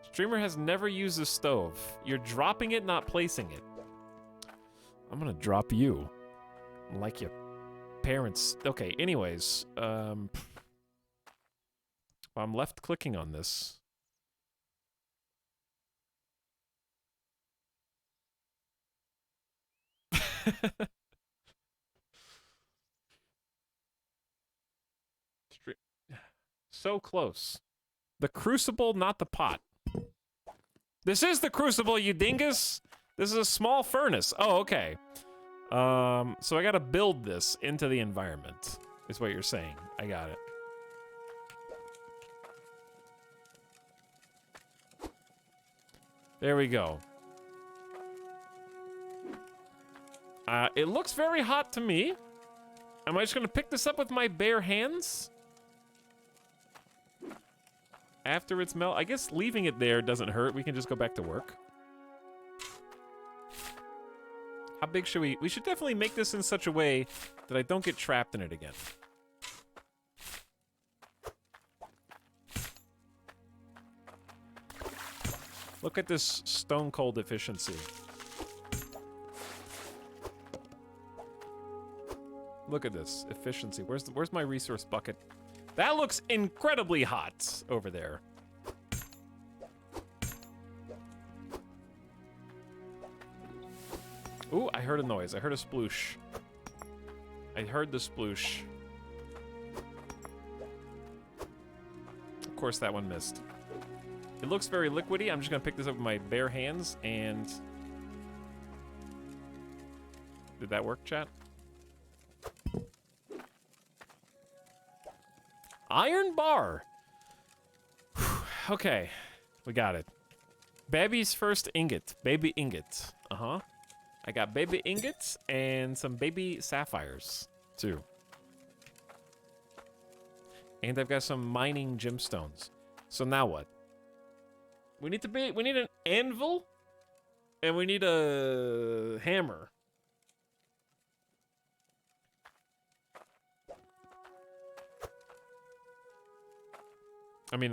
Streamer has never used a stove. You're dropping it, not placing it. I'm gonna drop you. Like your parents. Okay, anyways. I'm left-clicking on this. So close. The crucible, not the pot. This is the crucible, you dingus! This is a small furnace. Oh, okay. So I gotta build this into the environment, is what you're saying. I got it. There we go. It looks very hot to me. Am I just gonna pick this up with my bare hands? After it's melt, I guess leaving it there doesn't hurt. We can just go back to work. How big should we? We should definitely make this in such a way that I don't get trapped in it again. Look at this stone cold efficiency. Look at this efficiency. Where's my resource bucket? That looks incredibly hot over there. Ooh, I heard a noise. I heard a sploosh. I heard the sploosh. Of course, that one missed. It looks very liquidy. I'm just gonna pick this up with my bare hands and... Did that work, chat? Iron bar. Okay, we got it. Baby's first ingot. Baby ingot. Uh-huh. I got baby ingots and some baby sapphires, too. And I've got some mining gemstones. So now what? We need an anvil and we need a hammer. I mean,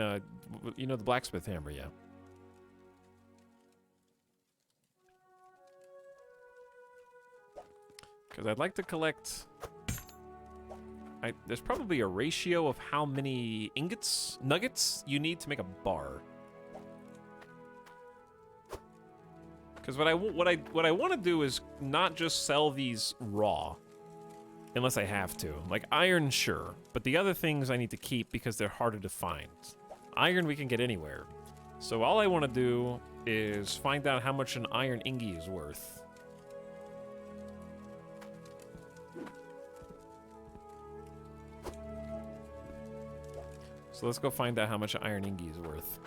you know, the blacksmith hammer, yeah. Because I'd like to collect... there's probably a ratio of how many nuggets you need to make a bar. Because what I want to do is not just sell these raw, unless I have to. Like iron, sure, but the other things I need to keep because they're harder to find. Iron we can get anywhere. So all I want to do is find out how much an iron ingie is worth. So let's go find out how much an iron ingie is worth.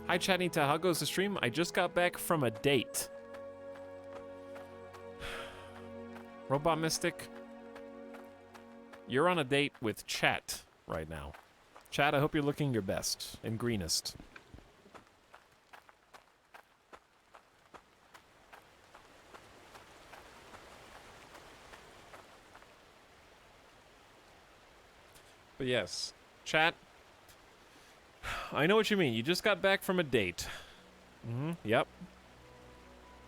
Hi, Chatnita. How goes the stream? I just got back from a date. Robot Mystic, you're on a date with Chat right now. Chat, I hope you're looking your best and greenest. But yes, Chat, I know what you mean. You just got back from a date. Yep.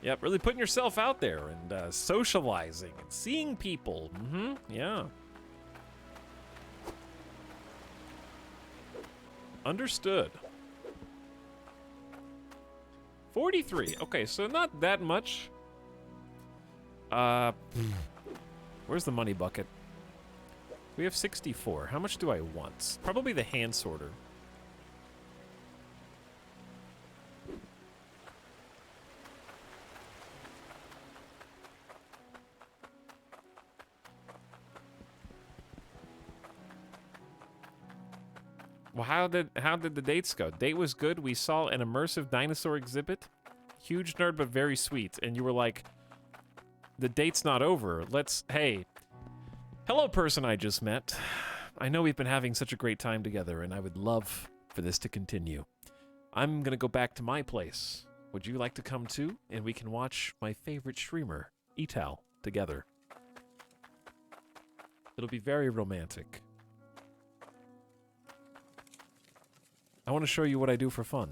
Yep, really putting yourself out there and socializing and seeing people. Yeah. Understood. 43. Okay, so not that much. Where's the money bucket? We have 64. How much do I want? Probably the hand sorter. Well, how did the dates go? Date was good. We saw an immersive dinosaur exhibit. Huge nerd, but very sweet. And you were like, the date's not over. Hey. Hello, person I just met. I know we've been having such a great time together, and I would love for this to continue. I'm gonna go back to my place. Would you like to come too? And we can watch my favorite streamer, Etalyx, together. It'll be very romantic. I want to show you what I do for fun.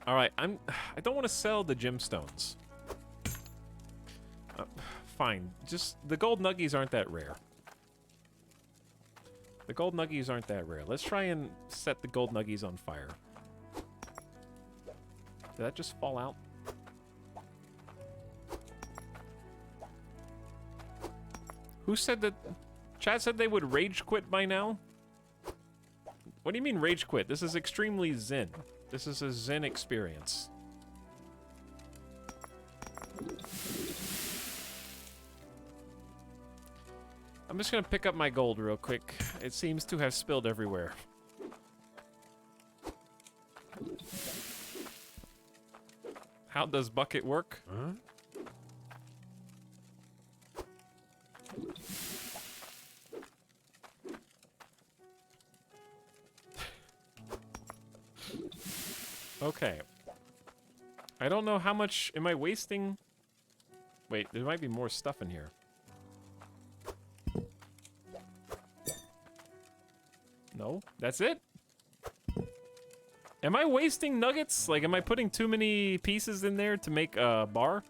All right, I don't want to sell the gemstones. Fine, just the gold nuggies aren't that rare. The gold nuggies aren't that rare. Let's try and set the gold nuggies on fire. Did that just fall out? Who said that? Chat said they would rage quit by now? What do you mean rage quit? This is extremely zen. This is a zen experience. I'm just gonna pick up my gold real quick. It seems to have spilled everywhere. How does bucket work? Huh? Okay. I don't know how much... Am I wasting... Wait, there might be more stuff in here. No? That's it? Am I wasting nuggets? Like, am I putting too many pieces in there to make a bar?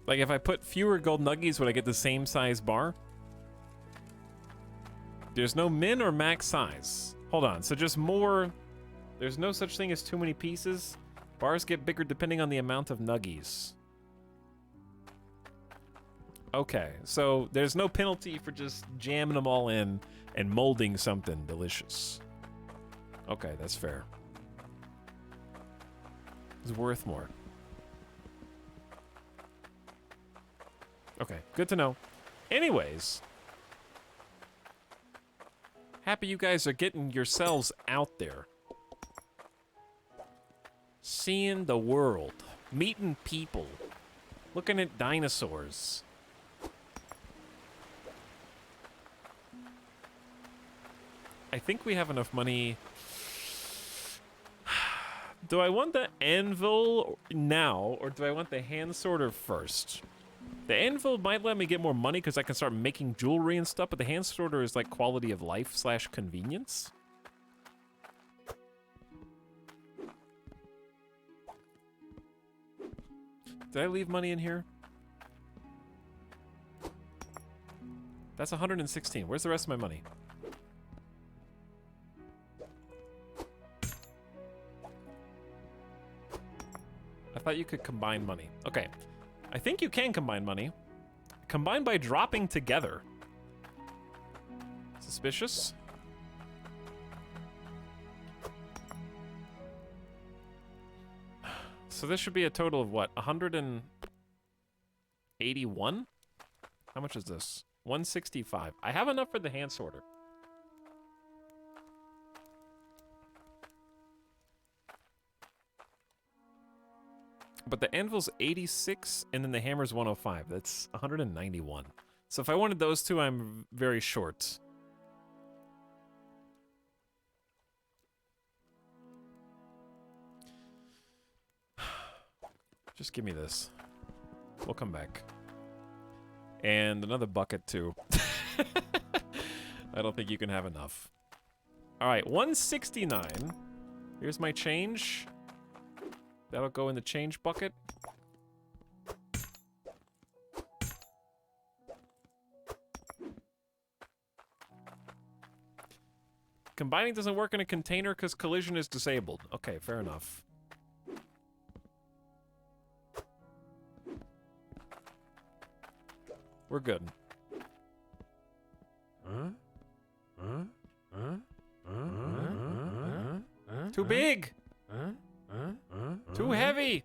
Like, if I put fewer gold nuggies, would I get the same size bar? There's no min or max size. Hold on, so just more... There's no such thing as too many pieces. Bars get bigger depending on the amount of nuggies. Okay, so there's no penalty for just jamming them all in and molding something delicious. Okay, that's fair. It's worth more. Okay, good to know. Anyways, happy you guys are getting yourselves out there. Seeing the world, meeting people, looking at dinosaurs. I think we have enough money. Do I want the anvil now, or do I want the hand sorter first? The anvil might let me get more money because I can start making jewelry and stuff, but the hand sorter is like quality of life / convenience. Did I leave money in here? That's 116. Where's the rest of my money? I thought you could combine money. Okay. I think you can combine money. Combine by dropping together. Suspicious? So this should be a total of what? 181? How much is this? 165. I have enough for the hand sorter. But the anvil's 86, and then the hammer's 105. That's 191. So if I wanted those two, I'm very short. Just give me this. We'll come back. And another bucket, too. I don't think you can have enough. All right, 169. Here's my change. That'll go in the change bucket. Combining doesn't work in a container because collision is disabled. Okay, fair enough. We're good. Too big! Too heavy!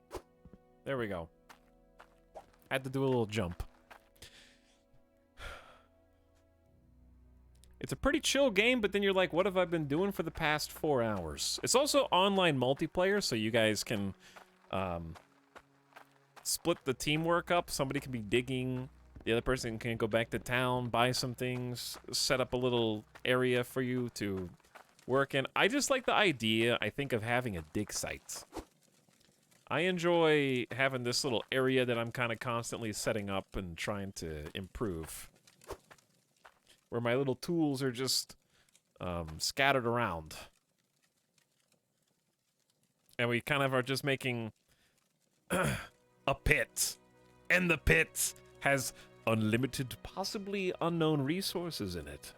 There we go. Had to do a little jump. It's a pretty chill game, but then you're like, what have I been doing for the past 4 hours? It's also online multiplayer, so you guys can split the teamwork up. Somebody can be digging, the other person can go back to town, buy some things, set up a little area for you to work in. I just like the idea, I think, of having a dig site. I enjoy having this little area that I'm kind of constantly setting up and trying to improve. Where my little tools are just scattered around. And we kind of are just making a pit. And the pit has unlimited, possibly unknown resources in it.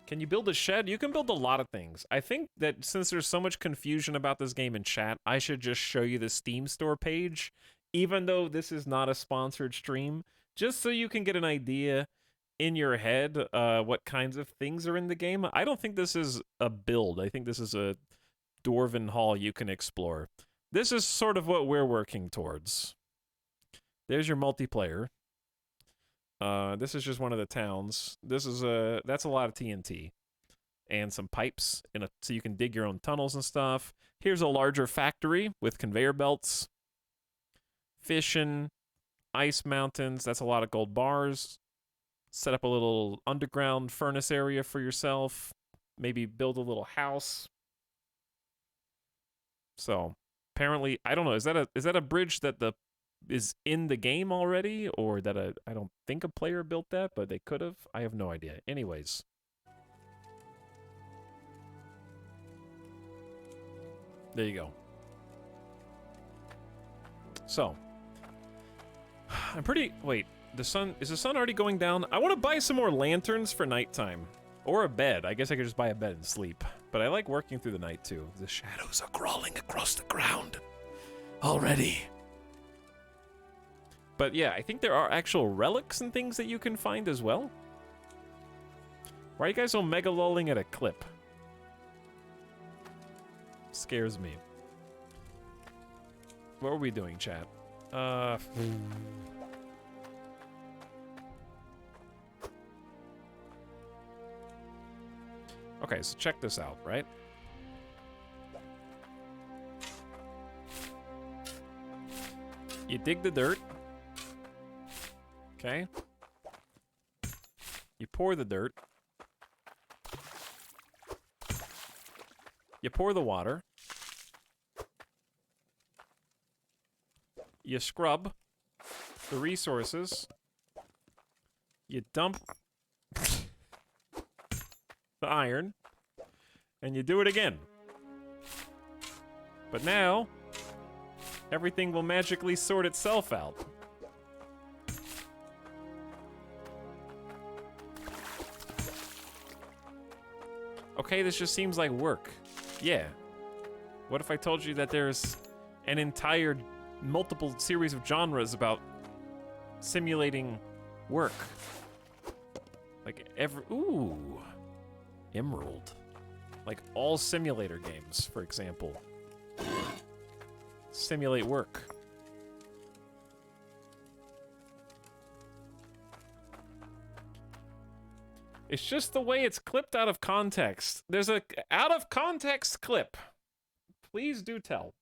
Can you build a shed? You can build a lot of things. I think that since there's so much confusion about this game in chat, I should just show you the Steam store page, even though this is not a sponsored stream, just so you can get an idea in your head what kinds of things are in the game. I don't think this is a build. I think this is a Dwarven Hall you can explore. This is sort of what we're working towards. There's your multiplayer. This is just one of the towns. This is that's a lot of TNT and some pipes so you can dig your own tunnels and stuff. Here's a larger factory with conveyor belts, fishing, ice mountains. That's a lot of gold bars. Set up a little underground furnace area for yourself. Maybe build a little house. So apparently, I don't know. Is that a bridge that the is in the game already, or that I don't think a player built that, but they could have. I have no idea. Anyways. There you go. So. I'm pretty... Wait, the sun... Is the sun already going down? I want to buy some more lanterns for nighttime. Or a bed. I guess I could just buy a bed and sleep. But I like working through the night, too. The shadows are crawling across the ground. Already. But yeah, I think there are actual relics and things that you can find as well. Why are you guys so mega lolling at a clip? Scares me. What are we doing, chat? Okay, so check this out, right? You dig the dirt. Okay. You pour the dirt. You pour the water. You scrub the resources. You dump the iron. And you do it again. But now, everything will magically sort itself out. Okay, this just seems like work. Yeah. What if I told you that there's an entire multiple series of genres about simulating work? Like ooh. Emerald. Like all simulator games, for example. Simulate work. It's just the way it's clipped out of context. There's a out of context clip. Please do tell.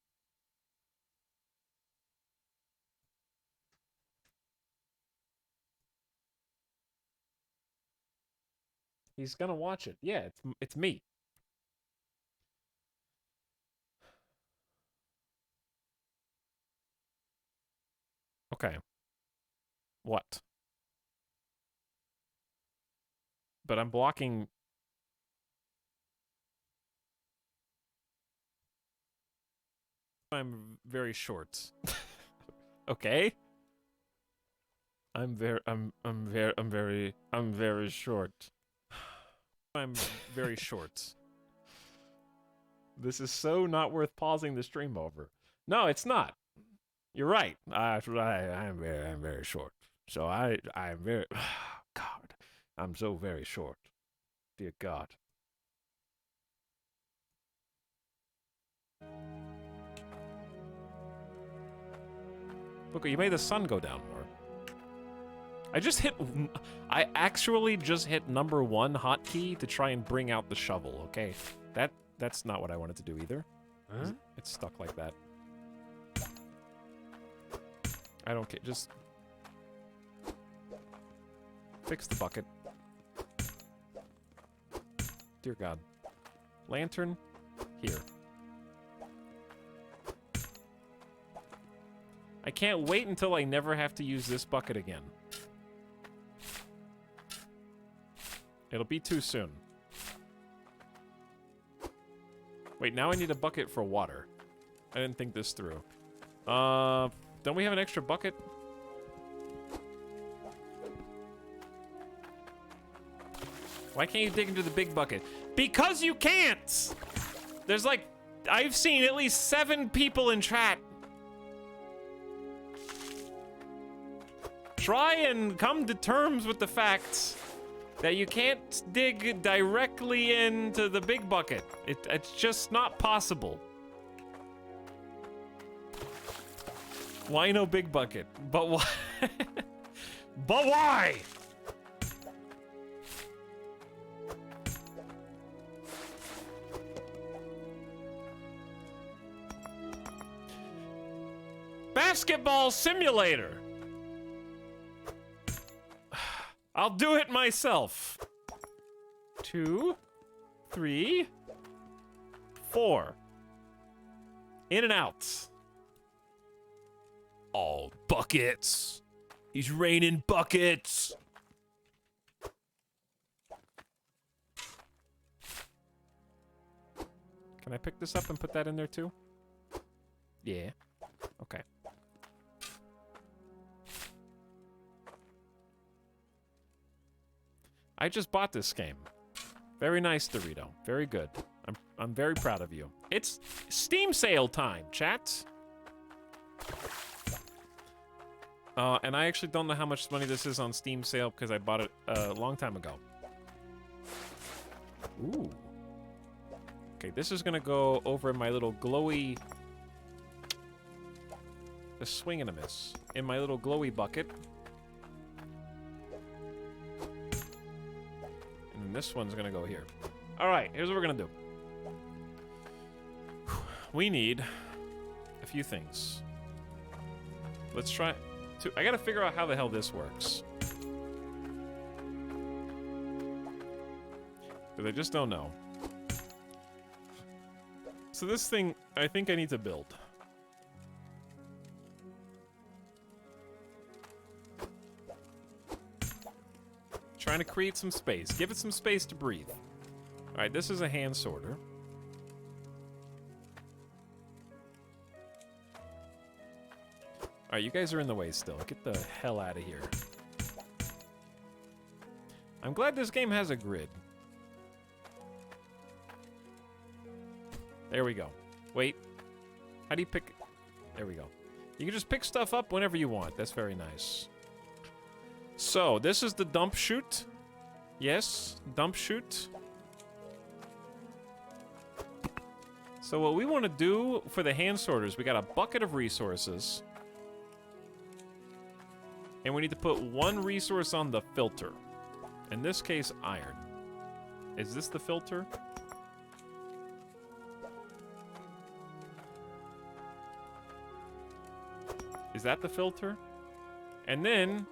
He's gonna watch it. Yeah, it's me. Okay. What? But I'm blocking... I'm very short. Okay. I'm very short. I'm very short. This is so not worth pausing the stream over. No, it's not. You're right. I'm very short. So I'm very... God. I'm so very short. Dear God. Look, you made the sun go down more. I actually just hit #1 hotkey to try and bring out the shovel, okay? That's not what I wanted to do either. Huh? It's stuck like that. I don't care, just... Fix the bucket. Dear God. Lantern, here. I can't wait until I never have to use this bucket again. It'll be too soon. Wait, now I need a bucket for water. I didn't think this through. Don't we have an extra bucket? Why can't you dig into the big bucket? Because you can't! There's like... I've seen at least 7 people in chat. Try and come to terms with the fact that you can't dig directly into the big bucket. It's just not possible. Why no big bucket? But why? But why? Basketball simulator. I'll do it myself. 2, 3, 4. In and out. Oh, buckets. He's raining buckets. Can I pick this up and put that in there too? Yeah. Okay. I just bought this game. Very nice, Dorito. Very good. I'm very proud of you. It's Steam sale time, chat. And I actually don't know how much money this is on Steam sale because I bought it a long time ago. Ooh. Okay, this is gonna go over in my little glowy... A swing and a miss. In my little glowy bucket. And this one's gonna go here. Alright, here's what we're gonna do. We need a few things. Let's try to... I gotta figure out how the hell this works. Because I just don't know. So this thing, I think I need to build. Trying to create some space. Give it some space to breathe. Alright, this is a hand sorter. Alright, you guys are in the way still. Get the hell out of here. I'm glad this game has a grid. There we go. Wait. How do you pick... There we go. You can just pick stuff up whenever you want. That's very nice. So, this is the dump chute. Yes, dump chute. So what we want to do for the hand sorters, we got a bucket of resources. And we need to put one resource on the filter. In this case, iron. Is this the filter? Is that the filter? And then...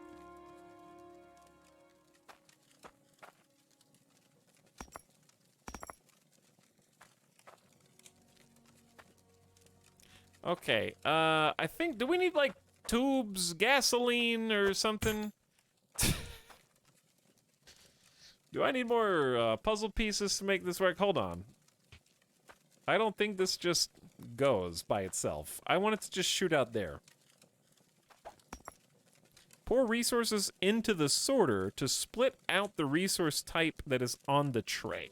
Okay, I think, do we need, like, tubes, gasoline, or something? Do I need more puzzle pieces to make this work? Hold on. I don't think this just goes by itself. I want it to just shoot out there. Pour resources into the sorter to split out the resource type that is on the tray.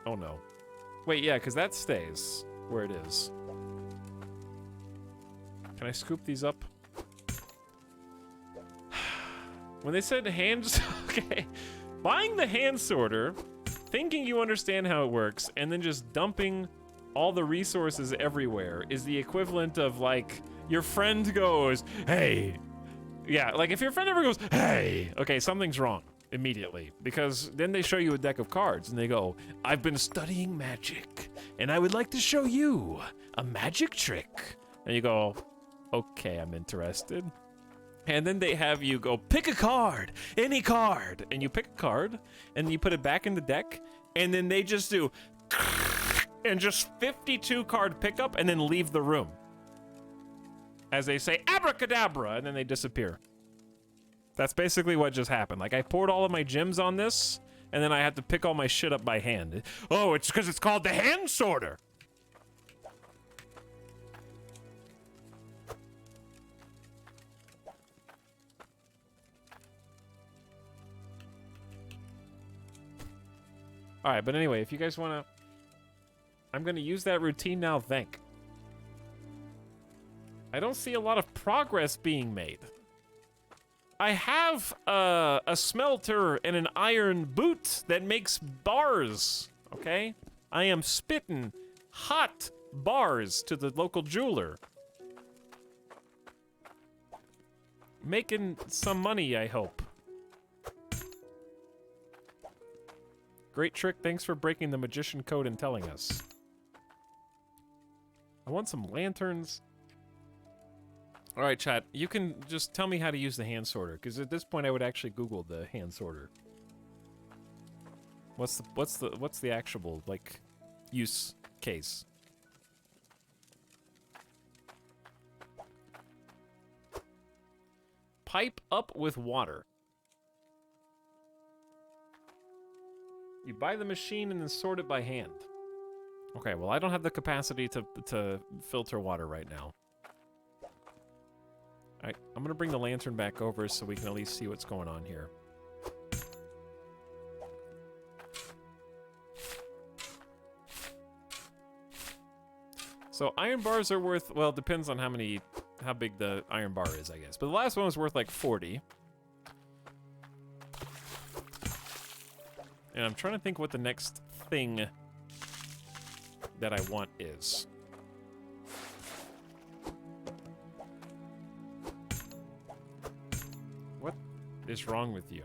Oh no. Wait, yeah, because that stays where it is. Can I scoop these up? When they said hands... Okay. Buying the hand sorter, thinking you understand how it works, and then just dumping all the resources everywhere is the equivalent of, like, your friend goes, hey. Yeah, like, if your friend ever goes, hey, okay, something's wrong. Immediately, because then they show you a deck of cards and they go, I've been studying magic and I would like to show you a magic trick. And you go, okay, I'm interested. And then they have you go, pick a card, any card. And you pick a card and you put it back in the deck and then they just do and just 52 card pickup and then leave the room. As they say, abracadabra, and then they disappear. That's basically what just happened. Like, I poured all of my gems on this, and then I had to pick all my shit up by hand. Oh, it's because it's called the hand sorter. All right, but anyway, if you guys want to... I'm going to use that routine now, thank. I don't see a lot of progress being made. I have a smelter and an iron boot that makes bars, okay? I am spitting hot bars to the local jeweler. Making some money, I hope. Great trick, thanks for breaking the magician code and telling us. I want some lanterns. All right, chat, you can just tell me how to use the hand sorter, because at this point I would actually Google the hand sorter. What's the actual, like, use case. Pipe up with water. You buy the machine and then sort it by hand. Okay, well, I don't have the capacity to filter water right now. Alright, I'm gonna bring the lantern back over so we can at least see what's going on here. So iron bars are worth, well, it depends on how big the iron bar is, I guess. But the last one was worth like 40. And I'm trying to think what the next thing that I want is. What is wrong with you?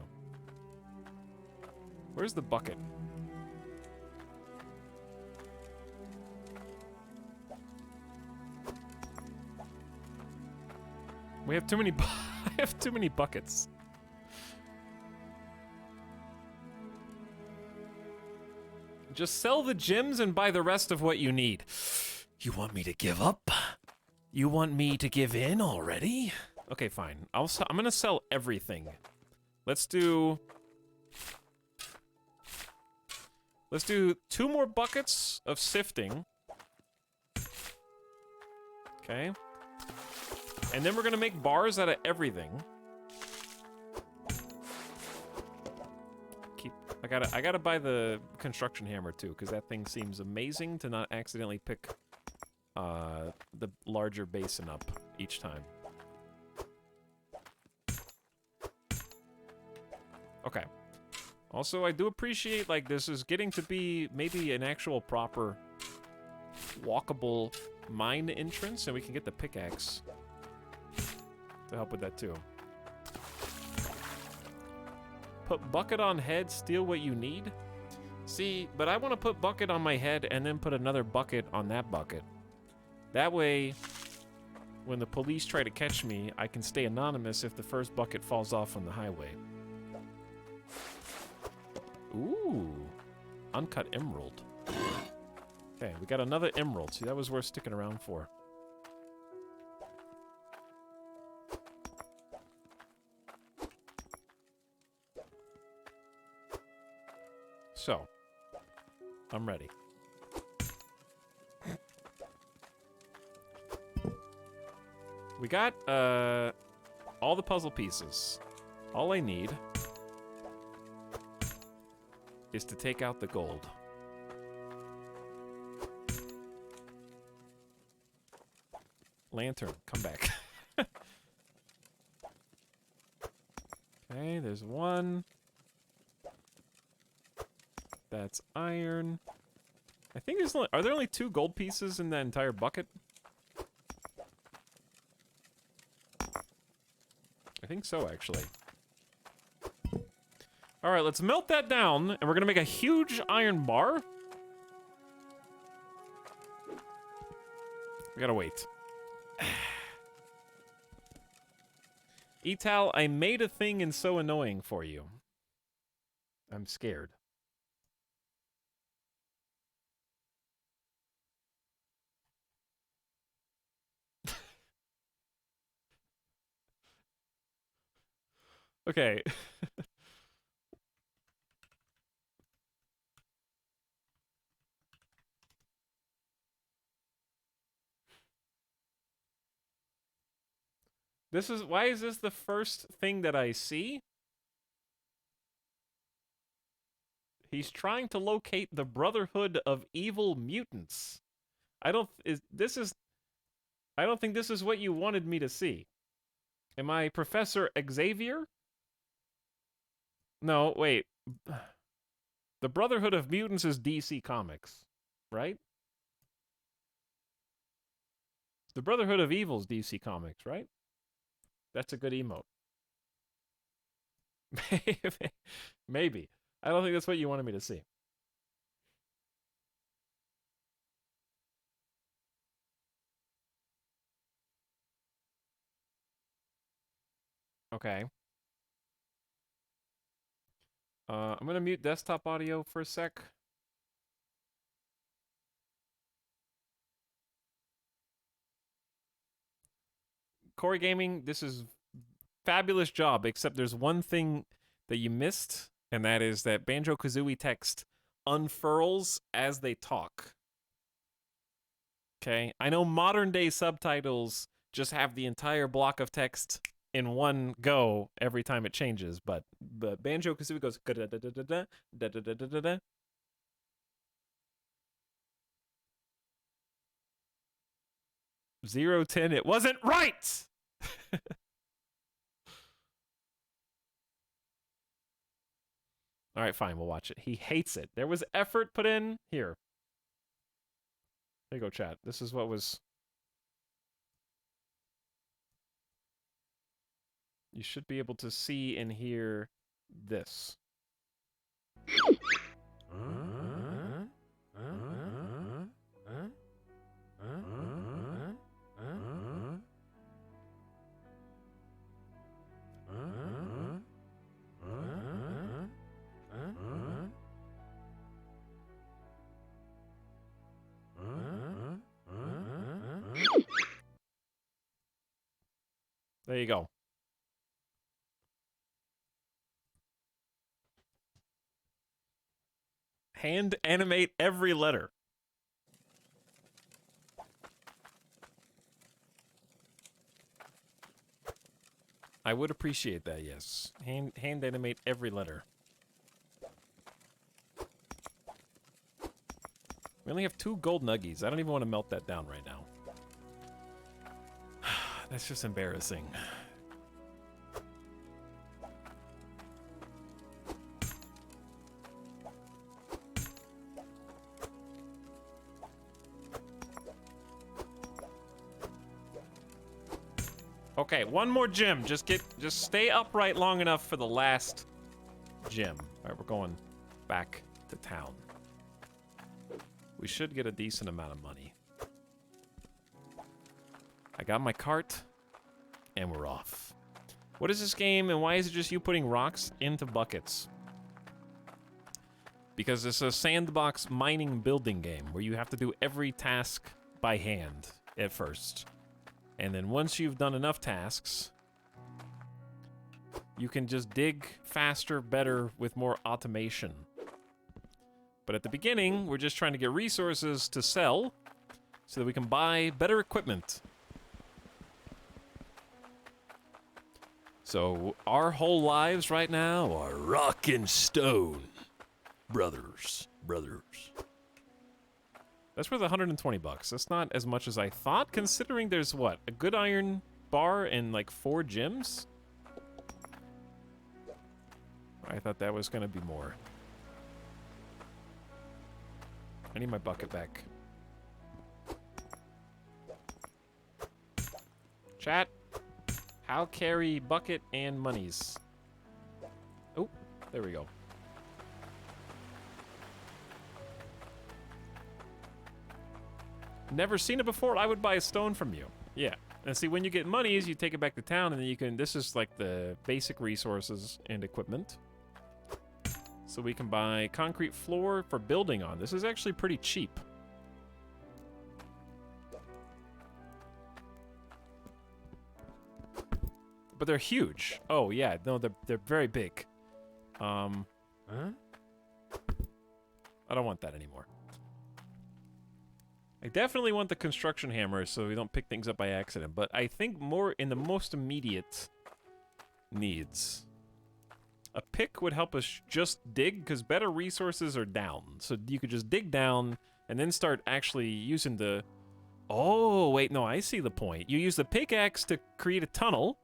Where's the bucket? We have too many I have too many buckets. Just sell the gems and buy the rest of what you need. You want me to give up? You want me to give in already? Okay, fine. I'm gonna sell everything. Let's do 2 more buckets of sifting. Okay. And then we're gonna make bars out of everything. I gotta buy the construction hammer too, because that thing seems amazing to not accidentally pick the larger basin up each time. Okay. Also, I do appreciate, like, this is getting to be maybe an actual proper walkable mine entrance, and we can get the pickaxe to help with that too. Put bucket on head, steal what you need? See, but I want to put bucket on my head and then put another bucket on that bucket. That way, when the police try to catch me, I can stay anonymous if the first bucket falls off on the highway. Ooh, uncut emerald. Okay, we got another emerald. See, that was worth sticking around for. So, I'm ready. We got, all the puzzle pieces. All I need is to take out the gold. Lantern, come back. Okay, there's one. That's iron. I think there's only, are there only 2 gold pieces in that entire bucket? I think so, actually. Alright, let's melt that down, and we're gonna make a huge iron bar. We gotta wait. Etal, I made a thing and so annoying for you. I'm scared. Okay. Why is this the first thing that I see? He's trying to locate the Brotherhood of Evil Mutants. I don't think this is what you wanted me to see. Am I Professor Xavier? No, wait. The Brotherhood of Mutants is DC Comics, right? The Brotherhood of Evil is DC Comics, right? That's a good emote. Maybe. I don't think that's what you wanted me to see. Okay. I'm gonna mute desktop audio for a sec. Corey Gaming, this is fabulous job, except there's one thing that you missed, and that is that Banjo-Kazooie text unfurls as they talk. Okay? I know modern day subtitles just have the entire block of text in one go every time it changes, but Banjo-Kazooie goes da-da-da-da-da-da, da-da-da-da-da-da. 010, it wasn't right! All right, fine, we'll watch it. He hates it. There was effort put in. Here. There you go, chat. This is what was... You should be able to see and hear this. There you go. Hand animate every letter. I would appreciate that, yes. Hand animate every letter. We only have 2 gold nuggies. I don't even want to melt that down right now. That's just embarrassing. Okay, one more gym. Just stay upright long enough for the last gym. All right, we're going back to town. We should get a decent amount of money. I got my cart, and we're off. What is this game, and why is it just you putting rocks into buckets? Because it's a sandbox mining building game where you have to do every task by hand at first. And then once you've done enough tasks, you can just dig faster, better, with more automation. But at the beginning, we're just trying to get resources to sell so that we can buy better equipment. So our whole lives right now are rock and stone. Brothers. That's worth 120 bucks. That's not as much as I thought, considering there's what? A good iron bar and like 4 gyms? I thought that was gonna be more. I need my bucket back. Chat, how carry bucket and monies? Oh, there we go. Never seen it before. I would buy a stone from you. Yeah. And see, when you get monies, you take it back to town, and then you can... This is like the basic resources and equipment. So we can buy concrete floor for building on. This is actually pretty cheap. But they're huge. Oh, yeah. No, they're very big. I don't want that anymore. I definitely want the construction hammer so we don't pick things up by accident, but I think more in the most immediate needs. A pick would help us just dig, because better resources are down. So you could just dig down and then start actually using the... Oh, wait, no, I see the point. You use the pickaxe to create a tunnel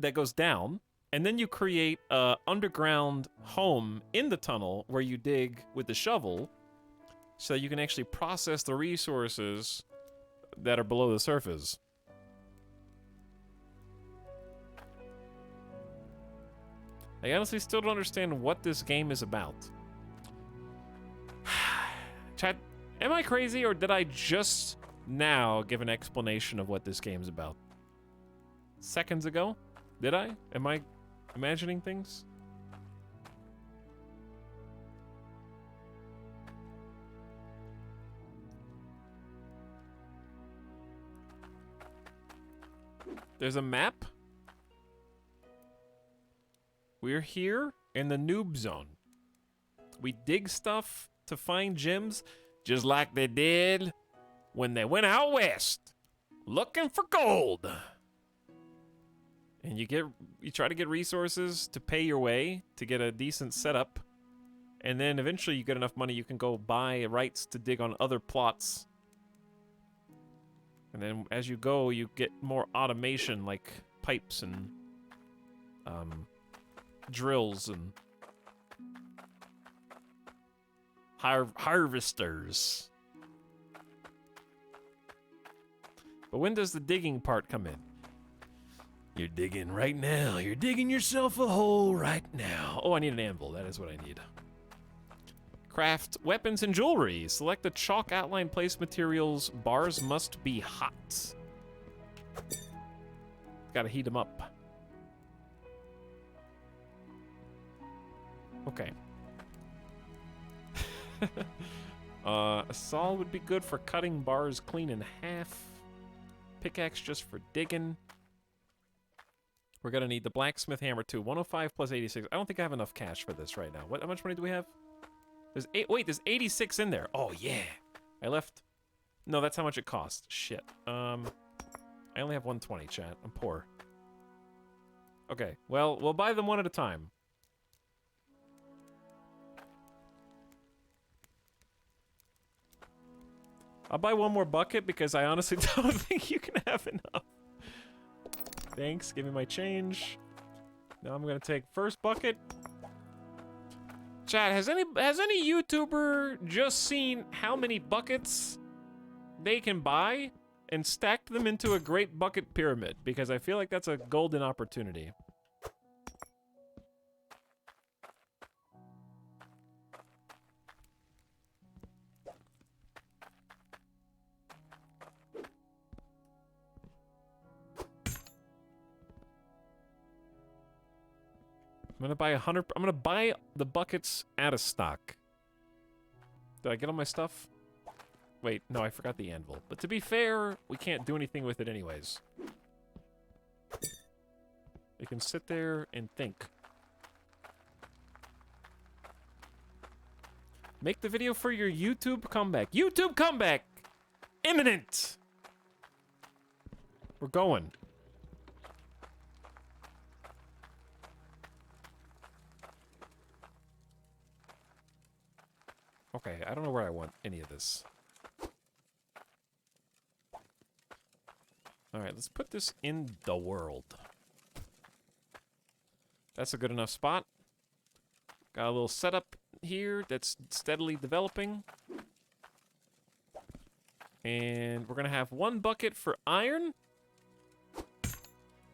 that goes down, and then you create an underground home in the tunnel where you dig with the shovel, so you can actually process the resources that are below the surface. I honestly still don't understand what this game is about. Chat, am I crazy, or did I just now give an explanation of what this game's about? Seconds ago? Did I? Am I imagining things? There's a map. We're here in the noob zone. We dig stuff to find gems, just like they did when they went out west looking for gold. And you try to get resources to pay your way to get a decent setup. And then eventually you get enough money you can go buy rights to dig on other plots. And then as you go, you get more automation like pipes and drills and harvesters. But when does the digging part come in? You're digging right now. You're digging yourself a hole right now. Oh, I need an anvil. That is what I need. Craft weapons and jewelry. Select the chalk outline place materials. Bars must be hot. Gotta heat them up. Okay. A saw would be good for cutting bars clean in half. Pickaxe just for digging. We're gonna need the blacksmith hammer too. 105 plus 86. I don't think I have enough cash for this right now. How much money do we have? There's there's 86 in there. Oh yeah. I left. No, that's how much it costs. Shit. I only have 120, chat. I'm poor. Okay. Well, we'll buy them one at a time. I'll buy one more bucket because I honestly don't think you can have enough. Thanks, give me my change. Now I'm gonna take first bucket. Chat, has any YouTuber just seen how many buckets they can buy and stacked them into a great bucket pyramid? Because I feel like that's a golden opportunity. I'm gonna buy 100. I'm gonna buy the buckets out of stock. Did I get all my stuff? Wait, no, I forgot the anvil. But to be fair, we can't do anything with it anyways. You can sit there and think. Make the video for your YouTube comeback. YouTube comeback! Imminent! We're going. Okay, I don't know where I want any of this. Alright, let's put this in the world. That's a good enough spot. Got a little setup here that's steadily developing. And we're gonna have one bucket for iron.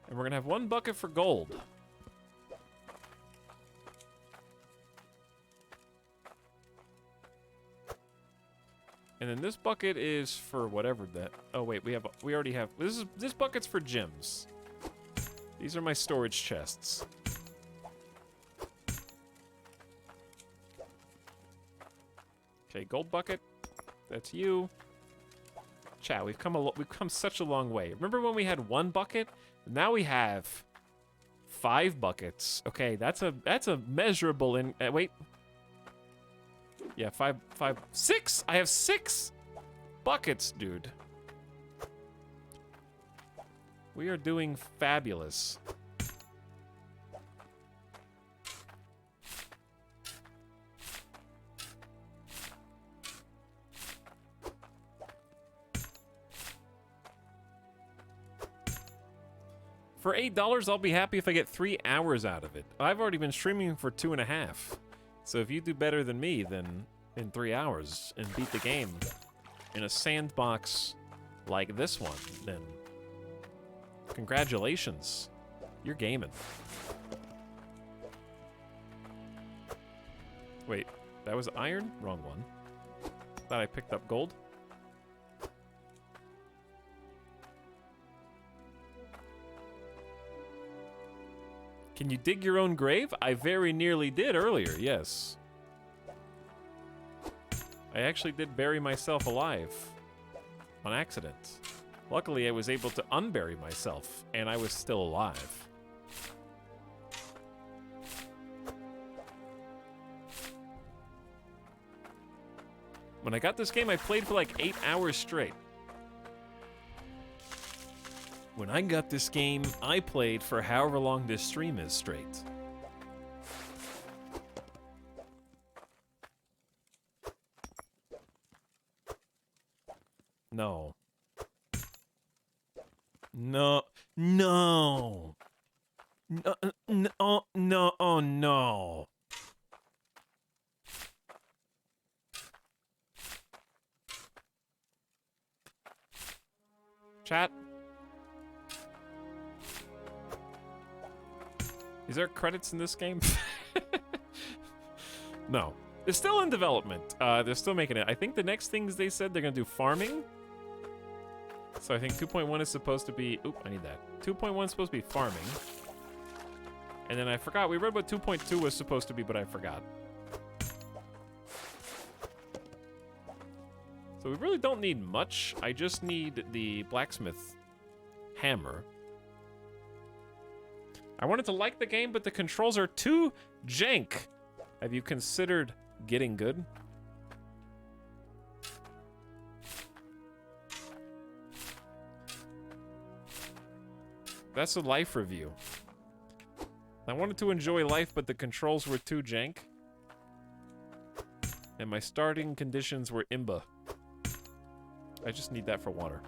And we're gonna have one bucket for gold. And then this bucket is for whatever that. Oh wait, we already have. This bucket's for gems. These are my storage chests. Okay, gold bucket. That's you. Chat, we've come such a long way. Remember when we had one bucket? Now we have 5 buckets. Okay, that's a measurable in. Wait. Yeah, 6. I have 6 buckets, dude. We are doing fabulous. For $8, I'll be happy if I get 3 hours out of it. I've already been streaming for 2.5. So if you do better than me, then in 3 hours and beat the game in a sandbox like this one, then congratulations. You're gaming. Wait, that was iron? Wrong one. Thought I picked up gold. Can you dig your own grave? I very nearly did earlier, yes. I actually did bury myself alive. On accident. Luckily, I was able to unbury myself, and I was still alive. When I got this game, I played for like 8 hours straight. When I got this game, I played for however long this stream is straight. No. No. No. No. No. No. Oh, no. Chat. Is there credits in this game? No. It's still in development. They're still making it. I think the next things they said they're going to do farming. So I think 2.1 is supposed to be... Oop, I need that. 2.1 is supposed to be farming. And then I forgot. We read what 2.2 was supposed to be, but I forgot. So we really don't need much. I just need the blacksmith hammer. I wanted to like the game, but the controls are too jank. Have you considered getting good? That's a life review. I wanted to enjoy life, but the controls were too jank. And my starting conditions were imba. I just need that for water.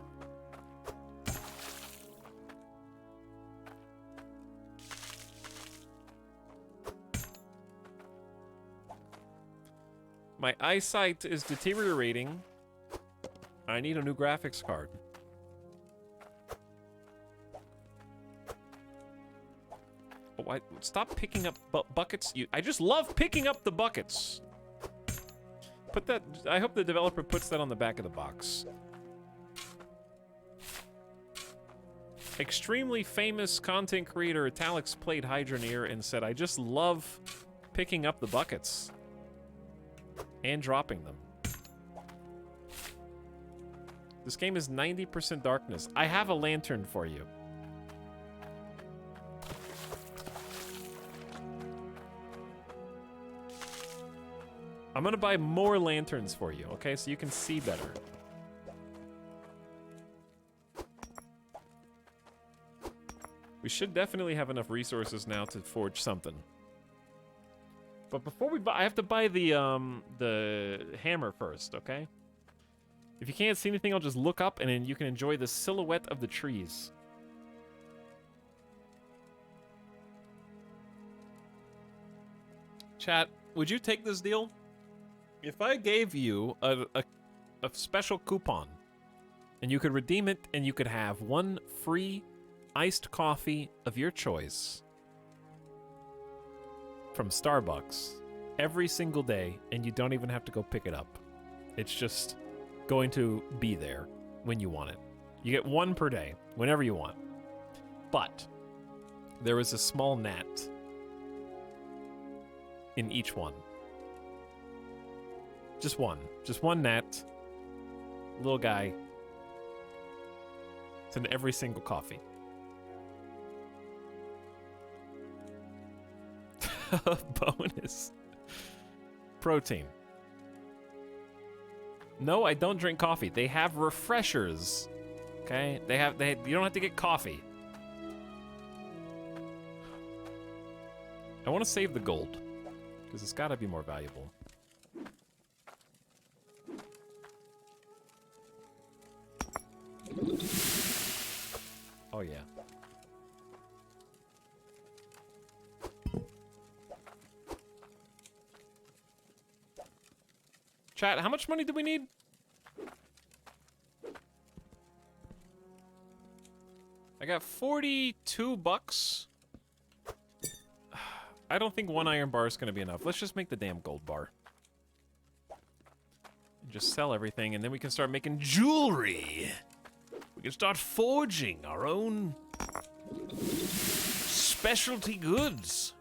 My eyesight is deteriorating. I need a new graphics card. Oh, stop picking up buckets. I just love picking up the buckets. Put that... I hope the developer puts that on the back of the box. Extremely famous content creator Etalyx played Hydroneer and said, I just love picking up the buckets. And dropping them. This game is 90% darkness. I have a lantern for you. I'm gonna buy more lanterns for you, okay? So you can see better. We should definitely have enough resources now to forge something. But before we buy, I have to buy the hammer first, okay? If you can't see anything, I'll just look up and then you can enjoy the silhouette of the trees. Chat, would you take this deal? If I gave you a special coupon and you could redeem it and you could have one free iced coffee of your choice from Starbucks every single day, and you don't even have to go pick it up. It's just going to be there when you want it. You get one per day, whenever you want. But there is a small gnat in each one. Just one. Just one gnat. Little guy. It's in every single coffee. Bonus. Protein. No, I don't drink coffee. They have refreshers. Okay? You don't have to get coffee. I want to save the gold. Because it's got to be more valuable. Oh, yeah. Chat, how much money do we need? I got 42 bucks. I don't think one iron bar is going to be enough. Let's just make the damn gold bar. And just sell everything, and then we can start making jewelry. We can start forging our own specialty goods.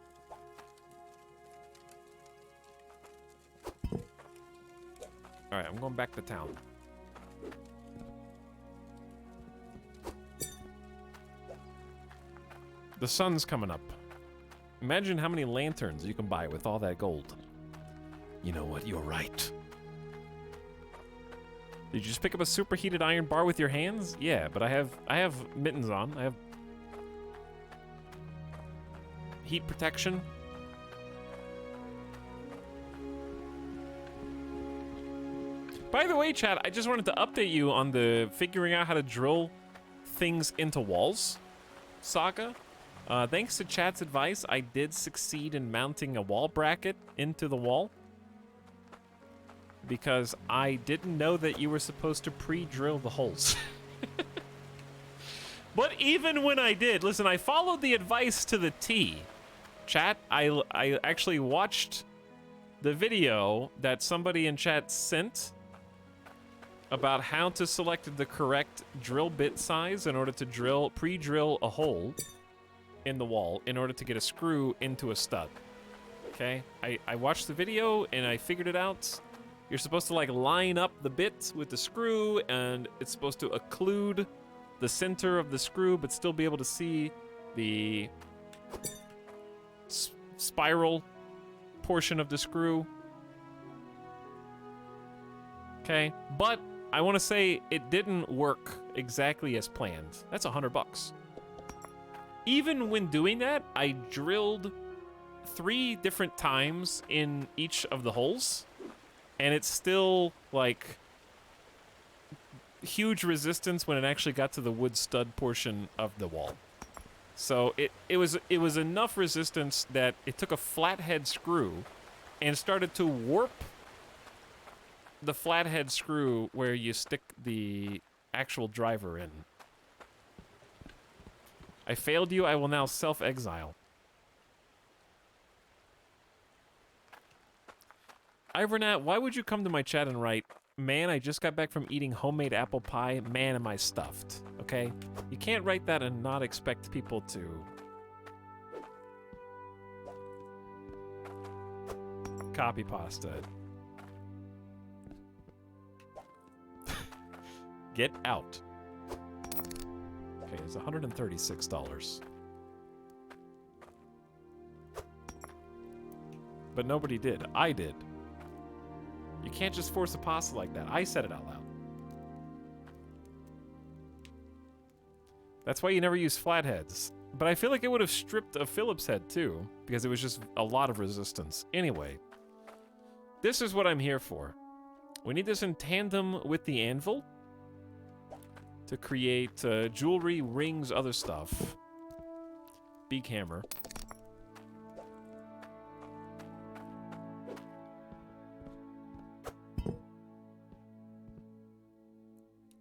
Alright, I'm going back to town. The sun's coming up. Imagine how many lanterns you can buy with all that gold. You know what? You're right. Did you just pick up a superheated iron bar with your hands? Yeah, but I have mittens on. I have heat protection. By the way, chat, I just wanted to update you on the figuring out how to drill things into walls saga. Thanks to chat's advice, I did succeed in mounting a wall bracket into the wall. Because I didn't know that you were supposed to pre-drill the holes. But even when I did, listen, I followed the advice to the T. Chat, I actually watched the video that somebody in chat sent about how to select the correct drill bit size in order to pre-drill a hole in the wall in order to get a screw into a stud. Okay? I watched the video and I figured it out. You're supposed to like line up the bit with the screw, and it's supposed to occlude the center of the screw but still be able to see the spiral portion of the screw. Okay, but I want to say it didn't work exactly as planned. That's $100. Even when doing that, I drilled 3 different times in each of the holes, and it's still like huge resistance when it actually got to the wood stud portion of the wall. So it was enough resistance that it took a flathead screw and started to warp the flathead screw where you stick the actual driver in. I failed you. I will now self-exile. Ivernat, why would you come to my chat and write, man, I just got back from eating homemade apple pie. Man, am I stuffed. Okay? You can't write that and not expect people to... copy pasta it. Get out. Okay, it's $136. But nobody did. I did. You can't just force a pasta like that. I said it out loud. That's why you never use flatheads. But I feel like it would have stripped a Phillips head too, because it was just a lot of resistance. Anyway, this is what I'm here for. We need this in tandem with the anvil to create jewelry, rings, other stuff. Big hammer.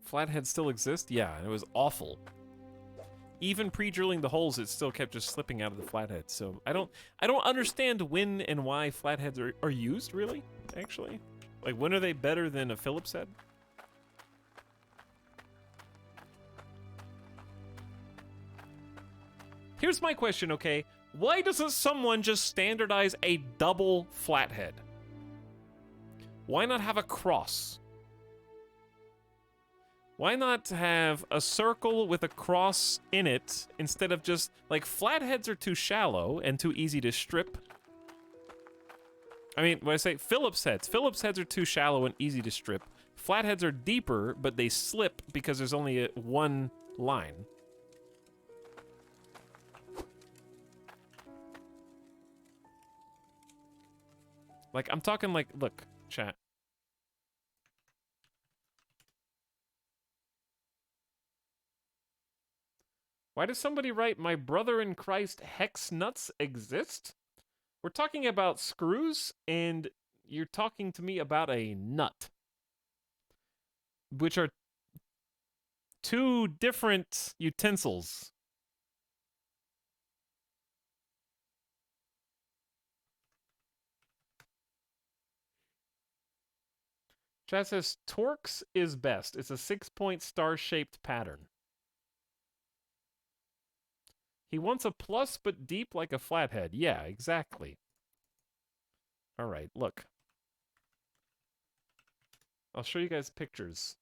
Flatheads still exist? Yeah, and it was awful. Even pre-drilling the holes, it still kept just slipping out of the flathead. So I don't understand when and why flatheads are used, really, actually. Like, when are they better than a Phillips head? Here's my question, okay? Why doesn't someone just standardize a double flathead? Why not have a cross? Why not have a circle with a cross in it instead of just, like, flatheads are too shallow and too easy to strip. I mean, when I say Phillips heads are too shallow and easy to strip. Flatheads are deeper, but they slip because there's only one line. Like, I'm talking like, look, chat. Why does somebody write, my brother in Christ hex nuts exist? We're talking about screws, and you're talking to me about a nut. Which are 2 different utensils. Chat says, Torx is best. It's a 6-point star-shaped pattern. He wants a plus but deep like a flathead. Yeah, exactly. All right, look. I'll show you guys pictures.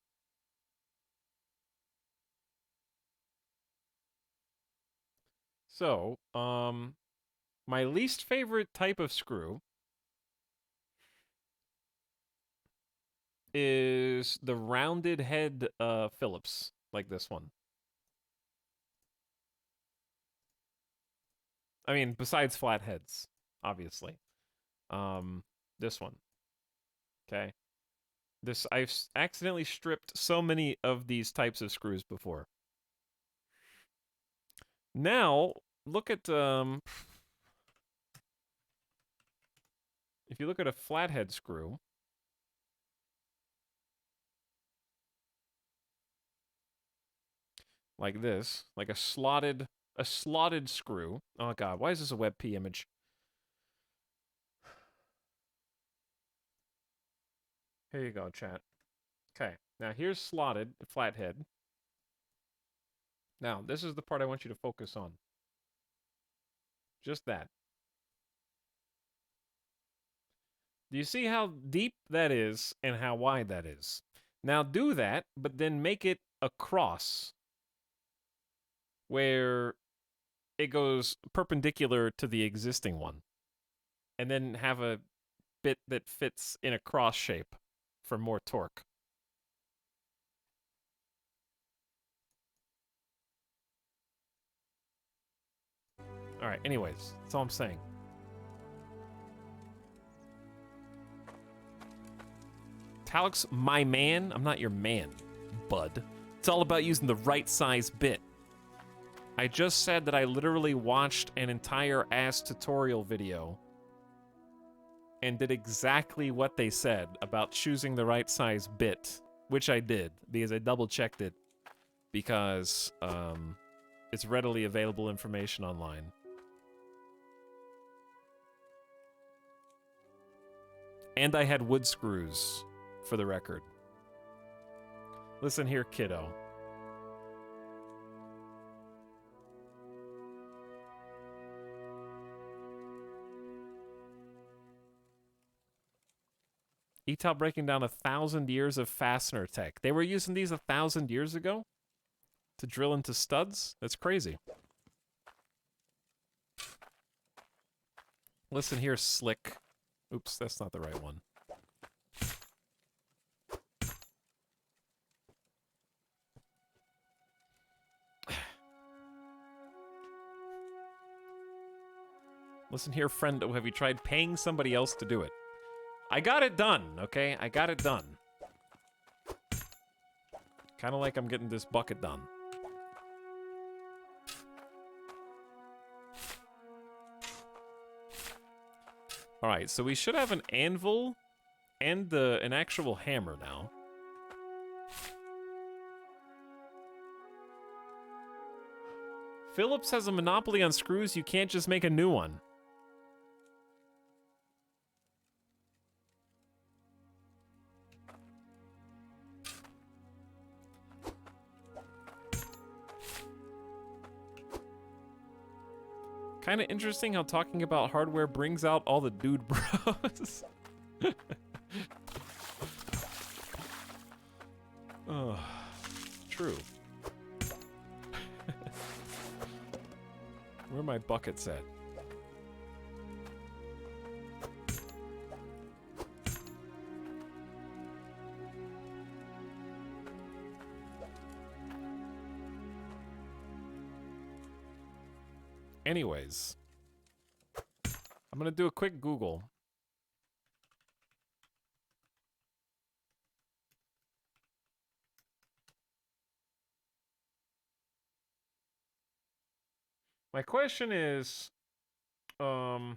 So, my least favorite type of screw is the rounded head Phillips, like this one. I mean, besides flat heads, obviously. This one. Okay. I've accidentally stripped so many of these types of screws before. Now, look at if you look at a flathead screw, like this, like a slotted screw. Oh god, why is this a WebP image? Here you go, chat. Okay, now here's slotted flathead. Now, this is the part I want you to focus on. Just that. Do you see how deep that is and how wide that is? Now do that, but then make it across where it goes perpendicular to the existing one. And then have a bit that fits in a cross shape for more torque. Alright, anyways, that's all I'm saying. Etalyx, my man? I'm not your man, bud. It's all about using the right size bit. I just said that I literally watched an entire ass tutorial video and did exactly what they said about choosing the right size bit, which I did, because I double-checked it, because it's readily available information online. And I had wood screws, for the record. Listen here, kiddo. Etal breaking down 1,000 years of fastener tech. They were using these 1,000 years ago to drill into studs? That's crazy. Listen here, slick. Oops, that's not the right one. Listen here, friendo. Have you tried paying somebody else to do it? I got it done, okay? I got it done. Kind of like I'm getting this bucket done. Alright, so we should have an anvil and an actual hammer now. Phillips has a monopoly on screws. You can't just make a new one. Kind of interesting how talking about hardware brings out all the dude bros. Oh, true. Where are my buckets at? Anyways, I'm gonna do a quick Google. My question is, okay.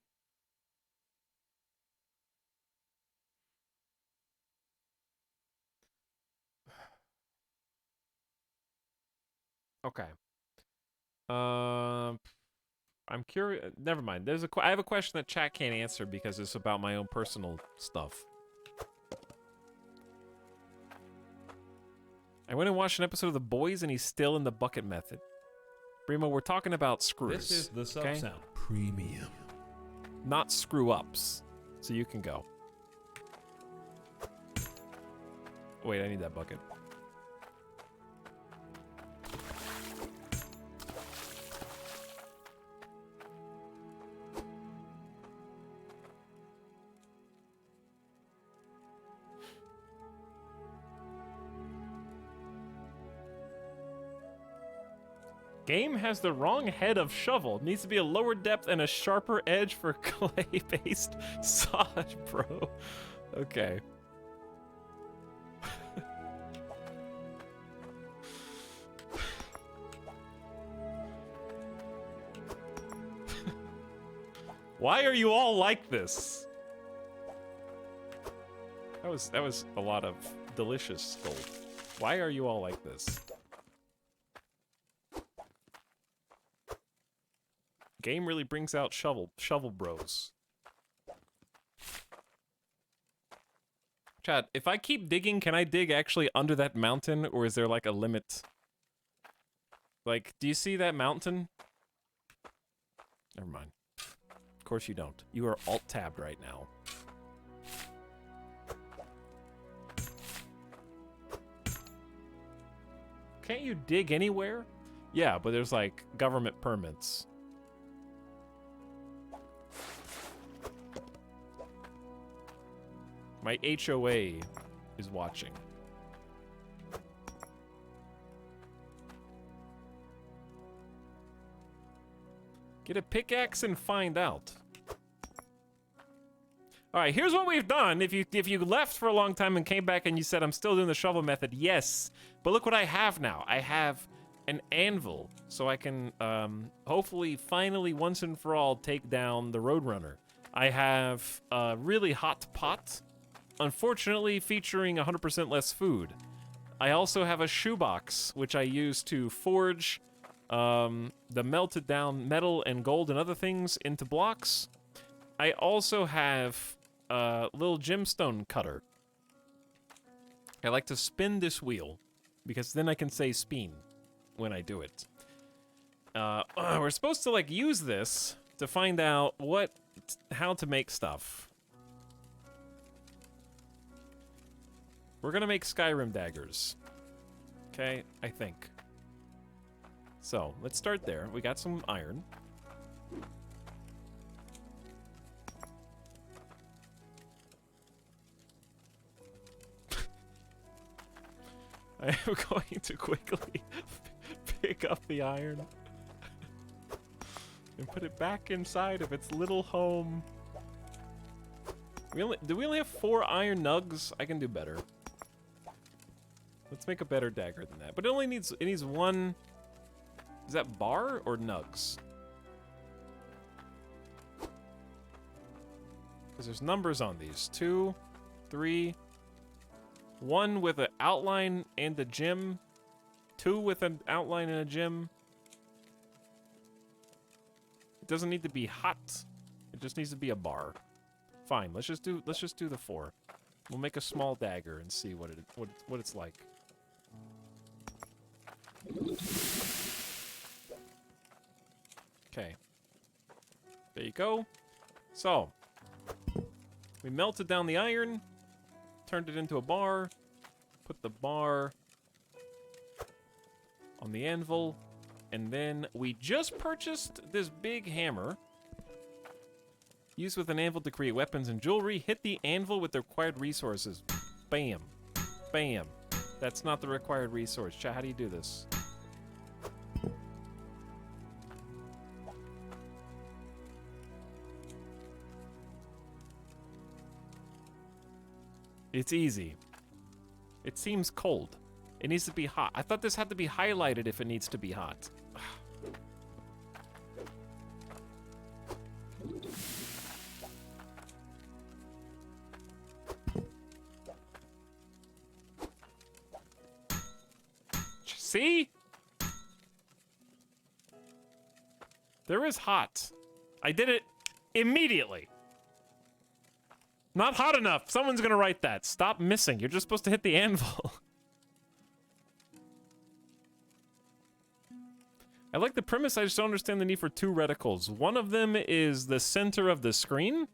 I'm curious. Never mind. I have a question that chat can't answer because it's about my own personal stuff. I went and watched an episode of The Boys, and he's still in the bucket method. Primo, we're talking about screws. This is the sub okay? sound. Premium. Not screw ups. So you can go. Wait, I need that bucket. Game has the wrong head of shovel. Needs to be a lower depth and a sharper edge for clay-based sod, bro. Okay. Why are you all like this? That was a lot of delicious gold. Why are you all like this? Game really brings out shovel bros. Chat, if I keep digging, can I dig actually under that mountain, or is there like a limit? Like, do you see that mountain? Never mind. Of course you don't. You are alt-tabbed right now. Can't you dig anywhere? Yeah, but there's like government permits. My HOA is watching. Get a pickaxe and find out. All right, here's what we've done. If you left for a long time and came back and you said, I'm still doing the shovel method, yes. But look what I have now. I have an anvil, so I can hopefully, finally, once and for all, take down the Roadrunner. I have a really hot pot, unfortunately featuring 100% less food. I also have a shoebox, which I use to forge the melted down metal and gold and other things into blocks. I also have a little gemstone cutter. I like to spin this wheel, because then I can say spin when I do it. We're supposed to like use this to find out how to make stuff. We're gonna make Skyrim daggers. Okay, I think. So, let's start there. We got some iron. I am going to quickly pick up the iron and put it back inside of its little home. Do we only have 4 iron nugs? I can do better. Let's make a better dagger than that. But it needs 1. Is that bar or nugs? Because there's numbers on these. 2, 3. 1 with an outline and a gem. 2 with an outline and a gem. It doesn't need to be hot. It just needs to be a bar. Fine. Let's just do the 4. We'll make a small dagger and see what it's like. Okay. There you go. So, we melted down the iron, turned it into a bar, put the bar on the anvil, and then we just purchased this big hammer. Used with an anvil to create weapons and jewelry. Hit the anvil with the required resources. Bam. Bam. That's not the required resource. Chat, how do you do this? It's easy. It seems cold. It needs to be hot. I thought this had to be highlighted if it needs to be hot. See? There is hot. I did it immediately. Not hot enough. Someone's gonna write that. Stop missing. You're just supposed to hit the anvil. I like the premise. I just don't understand the need for 2 reticles. One of them is the center of the screen.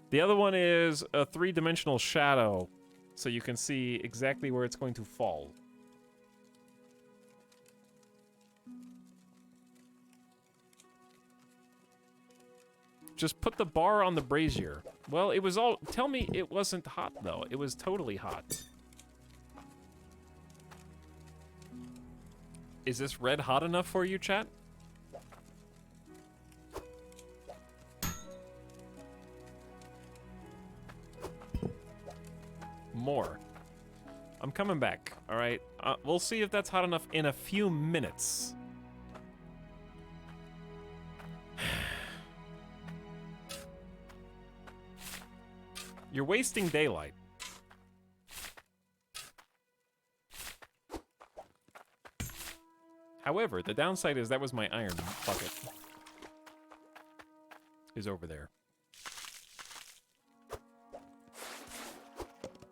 The other one is a 3-dimensional shadow, so you can see exactly where it's going to fall. Just put the bar on the brazier. Well, it was all... Tell me it wasn't hot, though. It was totally hot. Is this red hot enough for you, chat? More. I'm coming back, all right? We'll see if that's hot enough in a few minutes. You're wasting daylight. However, the downside is that was my iron bucket. Is over there.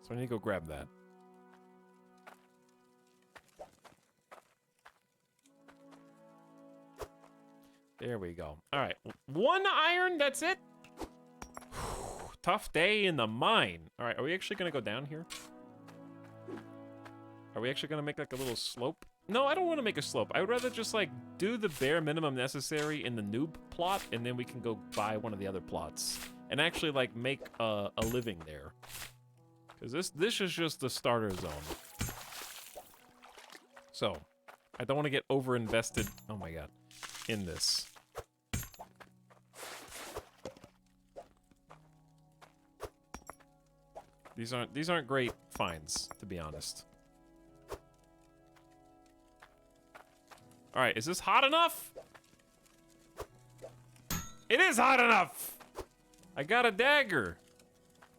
So I need to go grab that. There we go. All right, 1 iron, that's it? Tough day in the mine. All right, are we actually gonna go down here? Are we actually gonna make like a little slope? No, I don't want to make a slope. I would rather just like do the bare minimum necessary in the noob plot, and then we can go buy one of the other plots and actually like make a living there. Because this is just the starter zone. So, I don't want to get over invested. Oh my god, in this. These aren't great finds, to be honest. All right, is this hot enough? It is hot enough! I got a dagger.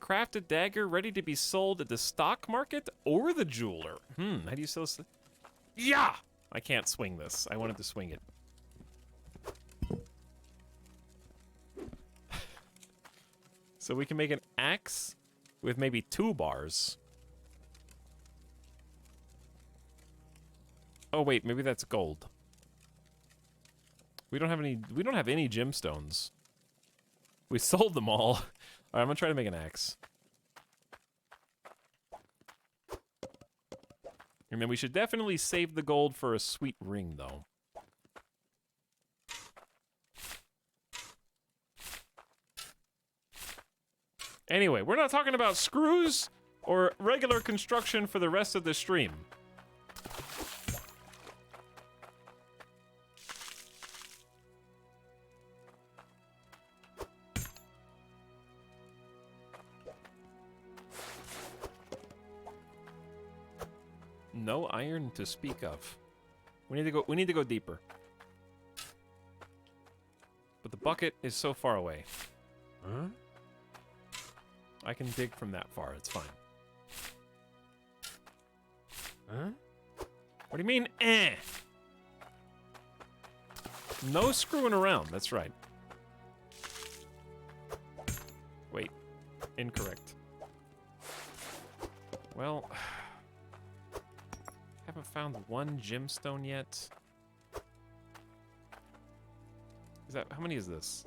Crafted dagger ready to be sold at the stock market or the jeweler. How do you sell this? Yeah! I can't swing this. I wanted to swing it. So we can make an axe with maybe 2 bars. Oh wait, maybe that's gold. We don't have any gemstones. We sold them all. All right, I'm gonna try to make an axe. And then we should definitely save the gold for a sweet ring, though. Anyway, we're not talking about screws or regular construction for the rest of the stream. No iron to speak of. We need to go deeper. But the bucket is so far away. Huh? I can dig from that far, it's fine. Huh? What do you mean, eh? No screwing around, that's right. Wait, incorrect. Well, haven't found 1 gemstone yet. Is that, how many is this?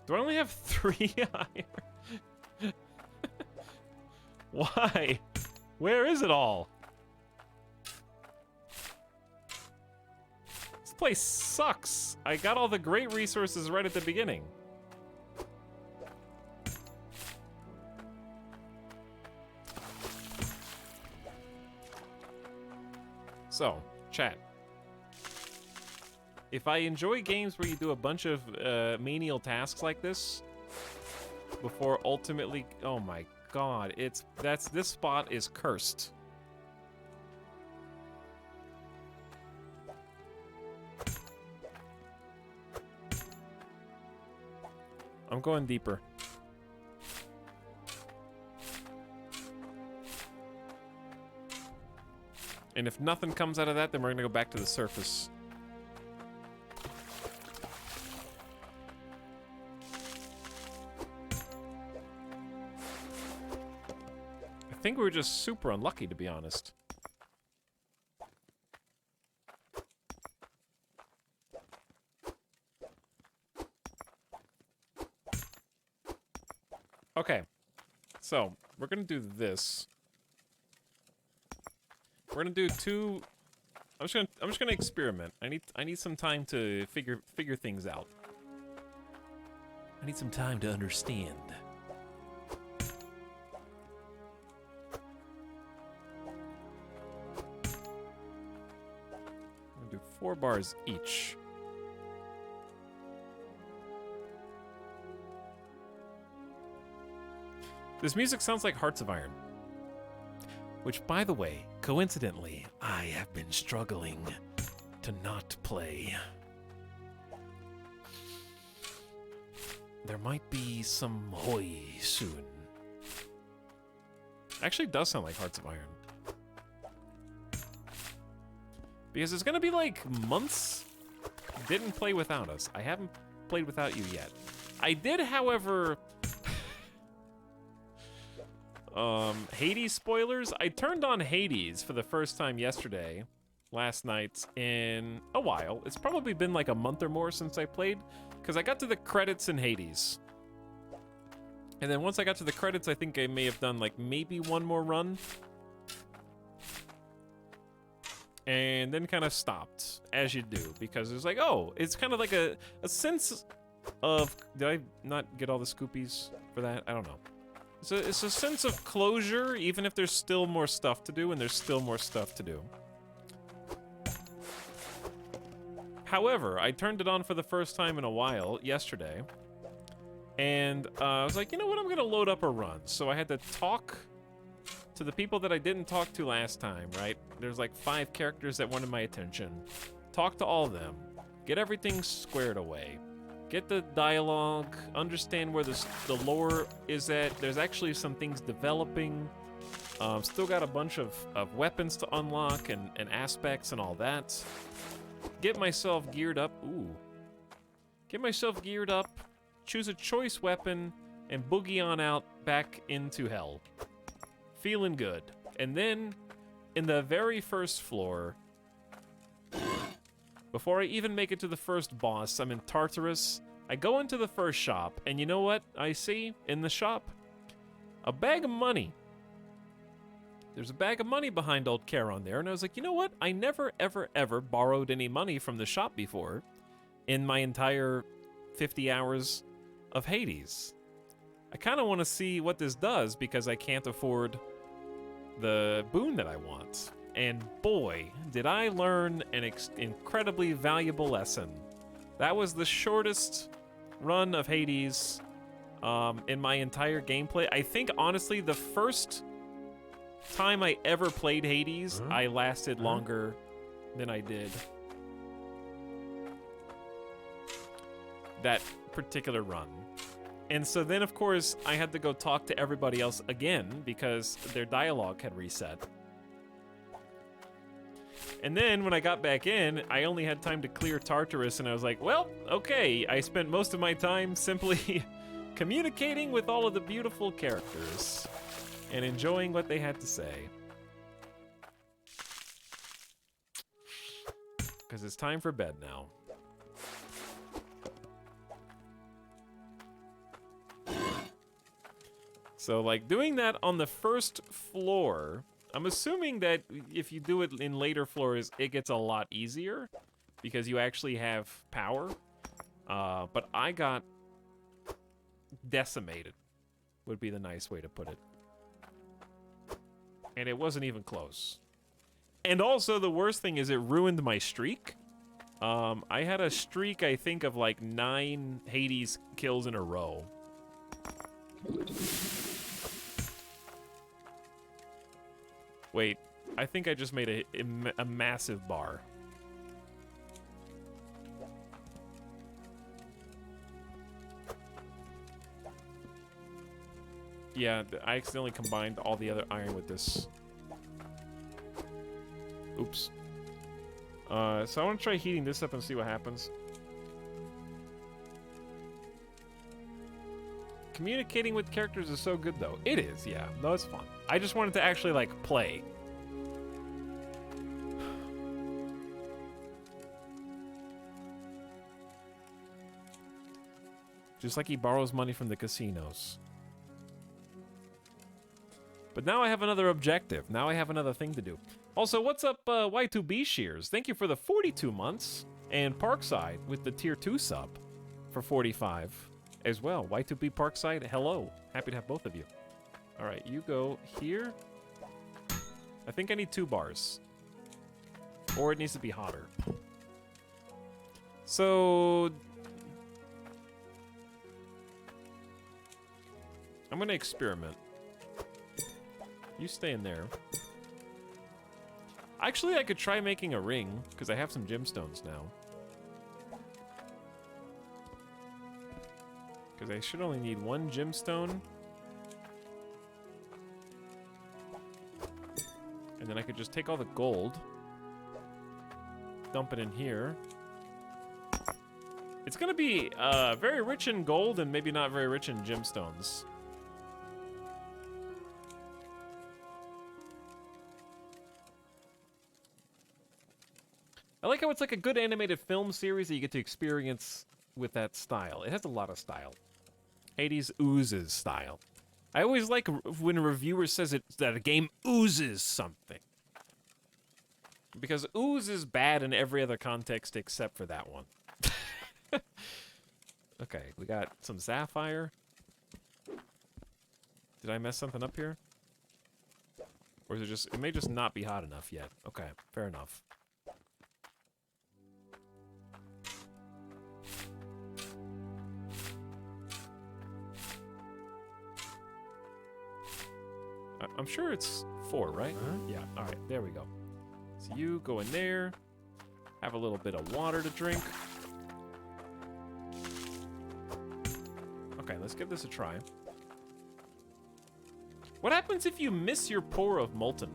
Do I only have 3 iron? Why? Where is it all? This place sucks. I got all the great resources right at the beginning. So, chat. If I enjoy games where you do a bunch of menial tasks like this before ultimately, oh my god, this spot is cursed. I'm going deeper. And if nothing comes out of that, then we're gonna go back to the surface. I think we were just super unlucky, to be honest. Okay, so we're gonna do this. We're gonna do 2. I'm just gonna experiment. I need some time to figure things out. I need some time to understand. 4 bars each. This music sounds like Hearts of Iron. Which, by the way, coincidentally, I have been struggling to not play. There might be some Hoi soon. Actually, it does sound like Hearts of Iron. Because it's gonna be like months. Didn't play without us. I haven't played without you yet. I did, however... Hades spoilers. I turned on Hades for the first time yesterday, last night, in a while. It's probably been like a month or more since I played, because I got to the credits in Hades. And then once I got to the credits, I think I may have done like maybe one more run. And then kind of stopped, as you do, because it's like, oh, it's kind of like a sense of... Did I not get all the scoopies for that? I don't know. It's a sense of closure, even if there's still more stuff to do, and there's still more stuff to do. However, I turned it on for the first time in a while yesterday, and I was like, you know what, I'm gonna load up a run. So I had to talk to the people that I didn't talk to last time, right? There's like 5 characters that wanted my attention. Talk to all of them, get everything squared away. Get the dialogue, understand where the lore is at. There's actually some things developing. Still got a bunch of weapons to unlock and aspects and all that. Get myself geared up. Ooh. Get myself geared up, choose a choice weapon, and boogie on out back into hell. Feeling good. And then, in the very first floor, before I even make it to the first boss, I'm in Tartarus. I go into the first shop, and you know what I see in the shop? A bag of money. There's a bag of money behind old Charon there, and I was like, you know what? I never, ever, ever borrowed any money from the shop before in my entire 50 hours of Hades. I kind of want to see what this does, because I can't afford the boon that I want. And boy, did I learn an incredibly valuable lesson. That was the shortest run of Hades in my entire gameplay. I think, honestly, the first time I ever played Hades, I lasted longer than I did that particular run. And so then, of course, I had to go talk to everybody else again, because their dialogue had reset. And then when I got back in, I only had time to clear Tartarus, and I was like, well, okay. I spent most of my time simply communicating with all of the beautiful characters and enjoying what they had to say. Because it's time for bed now. So, like, doing that on the first floor... I'm assuming that if you do it in later floors, it gets a lot easier because you actually have power. But I got decimated, would be the nice way to put it. And it wasn't even close. And also, the worst thing is it ruined my streak. I had a streak, I think, of like 9 Hades kills in a row. Wait, I think I just made a massive bar. Yeah, I accidentally combined all the other iron with this. Oops. So I want to try heating this up and see what happens. Communicating with characters is so good, though. It is, yeah. No, it's fun. I just wanted to actually, like, play. Just like he borrows money from the casinos. But now I have another objective. Now I have another thing to do. Also, what's up, Y2B Shears? Thank you for the 42 months. And Parkside with the Tier 2 sub for 45 as well. Y2B Parkside, hello. Happy to have both of you. All right, you go here. I think I need 2 bars. Or it needs to be hotter. So I'm gonna experiment. You stay in there. Actually, I could try making a ring, because I have some gemstones now. Because I should only need one gemstone. And then I could just take all the gold, dump it in here. It's gonna be very rich in gold and maybe not very rich in gemstones. I like how it's like a good animated film series that you get to experience with that style. It has a lot of style. Hades oozes style. I always like when a reviewer says that a game oozes something. Because ooze is bad in every other context except for that one. Okay, we got some sapphire. Did I mess something up here? Or is it just, it may just not be hot enough yet. Okay, fair enough. I'm sure it's 4, right? Yeah, alright, there we go. So you go in there, have a little bit of water to drink. Okay, let's give this a try. What happens if you miss your pour of molten?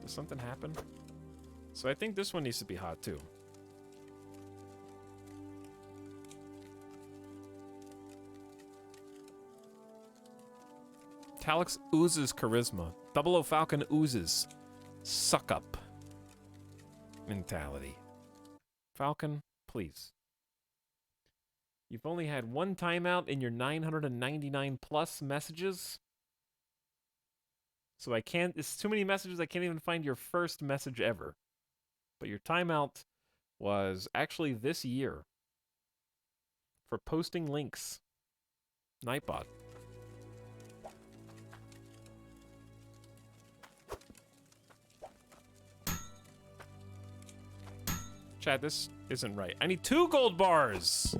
Does something happen? So I think this one needs to be hot too. Etalyx oozes charisma. 00 Falcon oozes suck up mentality. Falcon, please. You've only had one timeout in your 999 plus messages. So I can't, it's too many messages, I can't even find your first message ever. But your timeout was actually this year for posting links. Nightbot. Chad, this isn't right. I need 2 gold bars!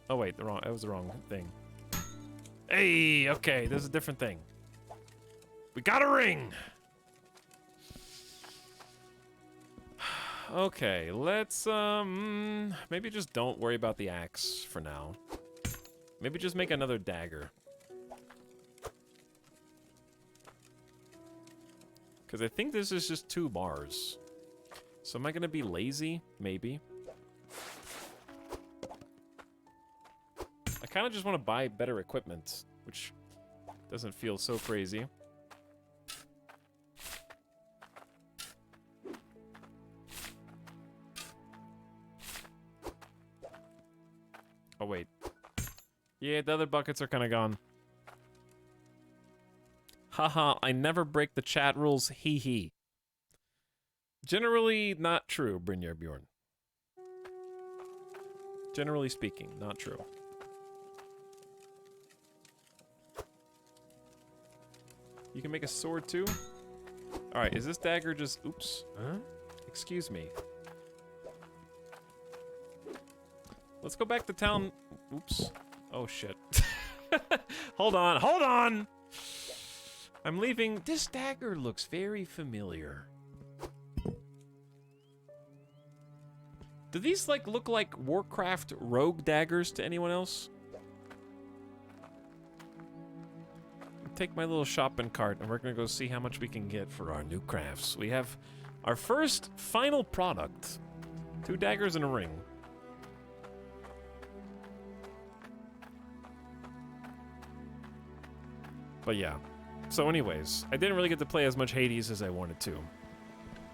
Oh wait, that was the wrong thing. Hey, okay, this is a different thing. We got a ring! Okay, let's, maybe just don't worry about the axe for now. Maybe just make another dagger. Because I think this is just 2 bars. So am I gonna be lazy? Maybe. I kind of just want to buy better equipment, which doesn't feel so crazy. Oh, wait. Yeah, the other buckets are kind of gone. Haha, I never break the chat rules, hee hee. Generally not true, Brynjar Bjorn. Generally speaking, not true. You can make a sword too? Alright, is this dagger just... Oops. Huh? Excuse me. Let's go back to town. Oops. Oh, shit. Hold on, hold on! I'm leaving. This dagger looks very familiar. Do these, like, look like Warcraft rogue daggers to anyone else? Take my little shopping cart, and we're gonna go see how much we can get for our new crafts. We have our first final product. 2 daggers and a ring. But yeah. So anyways, I didn't really get to play as much Hades as I wanted to.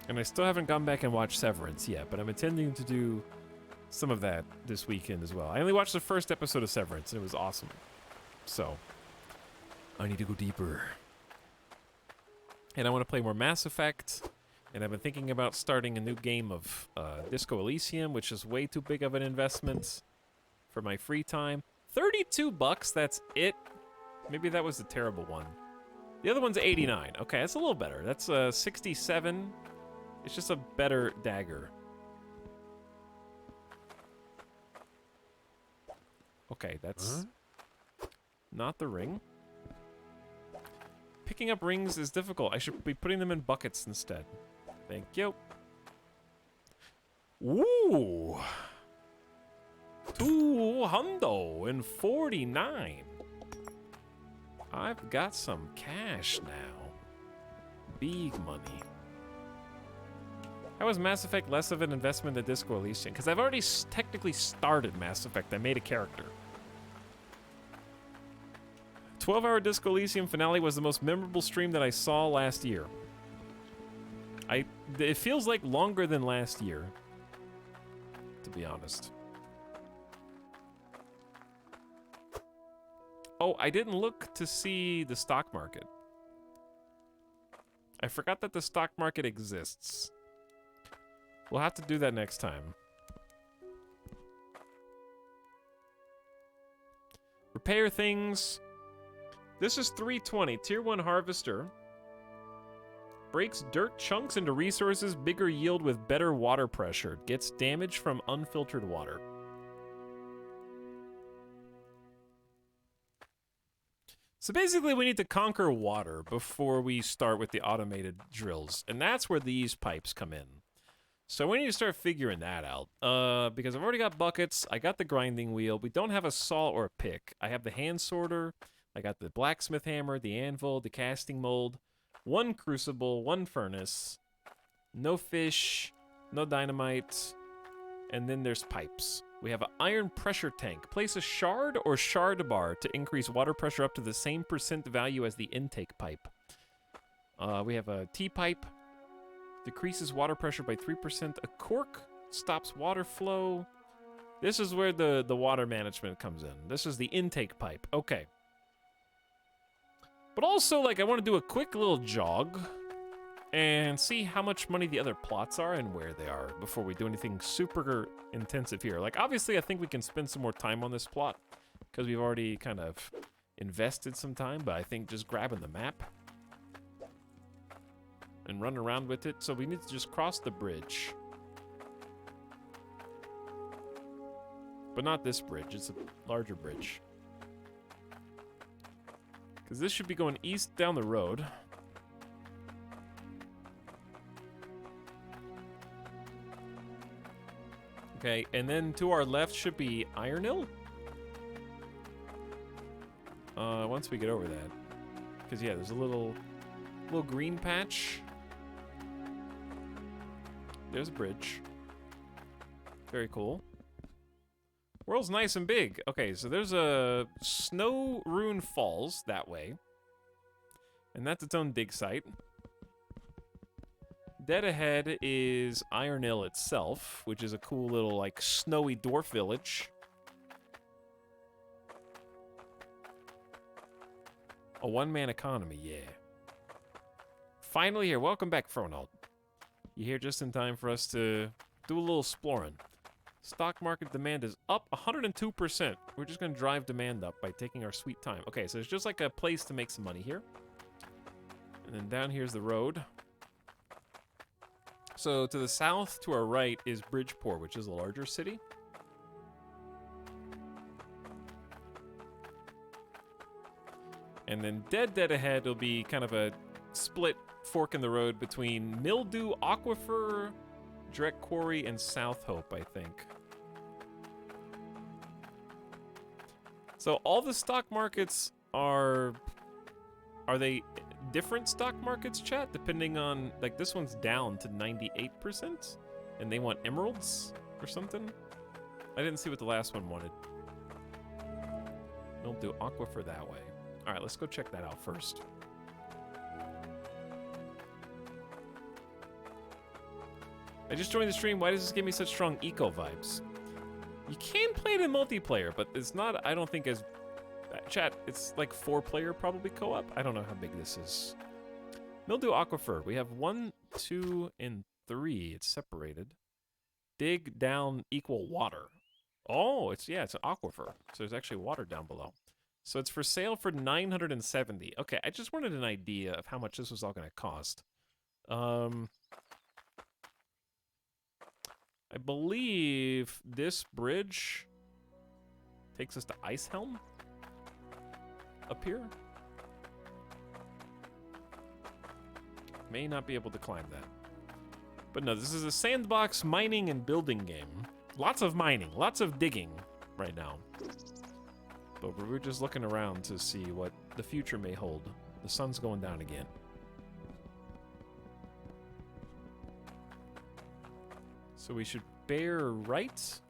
And I still haven't gone back and watched Severance yet, but I'm intending to do some of that this weekend as well. I only watched the first episode of Severance, and it was awesome. So, I need to go deeper. And I want to play more Mass Effect, and I've been thinking about starting a new game of Disco Elysium, which is way too big of an investment for my free time. $32, that's it? Maybe that was the terrible one. The other one's 89. Okay, that's a little better. That's 67. It's just a better dagger. Okay, that's not the ring. Picking up rings is difficult. I should be putting them in buckets instead. Thank you. Ooh. 249. I've got some cash now. Big money. How is Mass Effect less of an investment than Disco Elysium? Because I've already technically started Mass Effect. I made a character. 12-hour Disco Elysium finale was the most memorable stream that I saw last year. It feels like longer than last year, to be honest. Oh, I didn't look to see the stock market. I forgot that the stock market exists. We'll have to do that next time. Repair things. This is 320. Tier 1 harvester. Breaks dirt chunks into resources, bigger yield with better water pressure. Gets damage from unfiltered water. So basically we need to conquer water before we start with the automated drills. And that's where these pipes come in. So we need to start figuring that out. Because I've already got buckets. I got the grinding wheel. We don't have a saw or a pick. I have the hand sorter. I got the blacksmith hammer, the anvil, the casting mold. One crucible, one furnace. No fish. No dynamite. And then there's pipes. We have an iron pressure tank. Place a shard or shard bar to increase water pressure up to the same % value as the intake pipe. We have a T-pipe. Decreases water pressure by 3%. A cork stops water flow. This is where the water management comes in. This is the intake pipe. Okay. But also, like, I want to do a quick little jog and see how much money the other plots are and where they are before we do anything super intensive here. Like, obviously, I think we can spend some more time on this plot because we've already kind of invested some time, but I think just grabbing the map and run around with it. So we need to just cross the bridge. But not this bridge, it's a larger bridge. Because this should be going east down the road. Okay, and then to our left should be Ironhill. Once we get over that. Because, yeah, there's a little green patch. There's a bridge. Very cool. World's nice and big. Okay, so there's a Snow Rune Falls that way. And that's its own dig site. Dead ahead is Ironhill itself, which is a cool little, like, snowy dwarf village. A one-man economy, yeah. Finally here. Welcome back, Fronald. You're here just in time for us to do a little exploring. Stock market demand is up 102%. We're just going to drive demand up by taking our sweet time. Okay, so it's just like a place to make some money here. And then down here's the road. So to the south, to our right, is Bridgeport, which is a larger city. And then dead ahead will be kind of a split fork in the road between Mildew Aquifer, Drek Quarry, and South Hope, I think. So all the stock markets are they different stock markets, chat? Depending on, like, this one's down to 98%, and they want emeralds or something? I didn't see what the last one wanted. Mildew Aquifer that way. All right, let's go check that out first. I just joined the stream. Why does this give me such strong eco vibes? You can play it in multiplayer, but it's not, I don't think, as... Chat, it's like 4-player probably co-op. I don't know how big this is. Mildew Aquifer. We have 1, 2, and 3. It's separated. Dig down equal water. Oh, it's an aquifer. So there's actually water down below. So it's for sale for 970. Okay, I just wanted an idea of how much this was all going to cost. I believe this bridge takes us to Ice Helm up here. May not be able to climb that. But no, this is a sandbox mining and building game. Lots of mining, lots of digging right now. But we're just looking around to see what the future may hold. The sun's going down again. So we should bear right?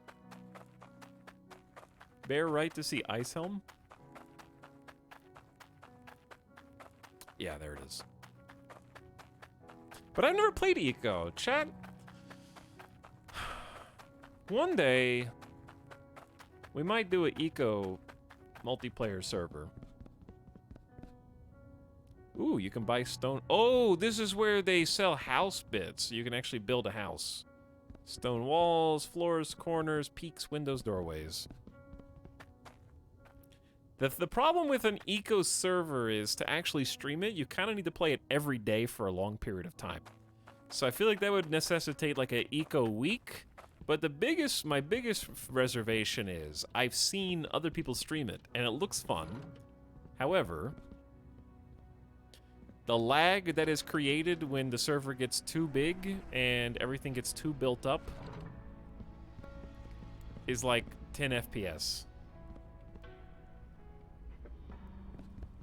Bear right to see Ice Helm? Yeah, there it is. But I've never played Eco. Chat. One day, we might do an Eco multiplayer server. Ooh, you can buy stone. Oh, this is where they sell house bits. You can actually build a house. Stone walls, floors, corners, peaks, windows, doorways. The problem with an Eco server is to actually stream it, you kind of need to play it every day for a long period of time. So I feel like that would necessitate like an Eco week. But my biggest reservation is I've seen other people stream it, and it looks fun. However, the lag that is created when the server gets too big and everything gets too built up is like 10 FPS.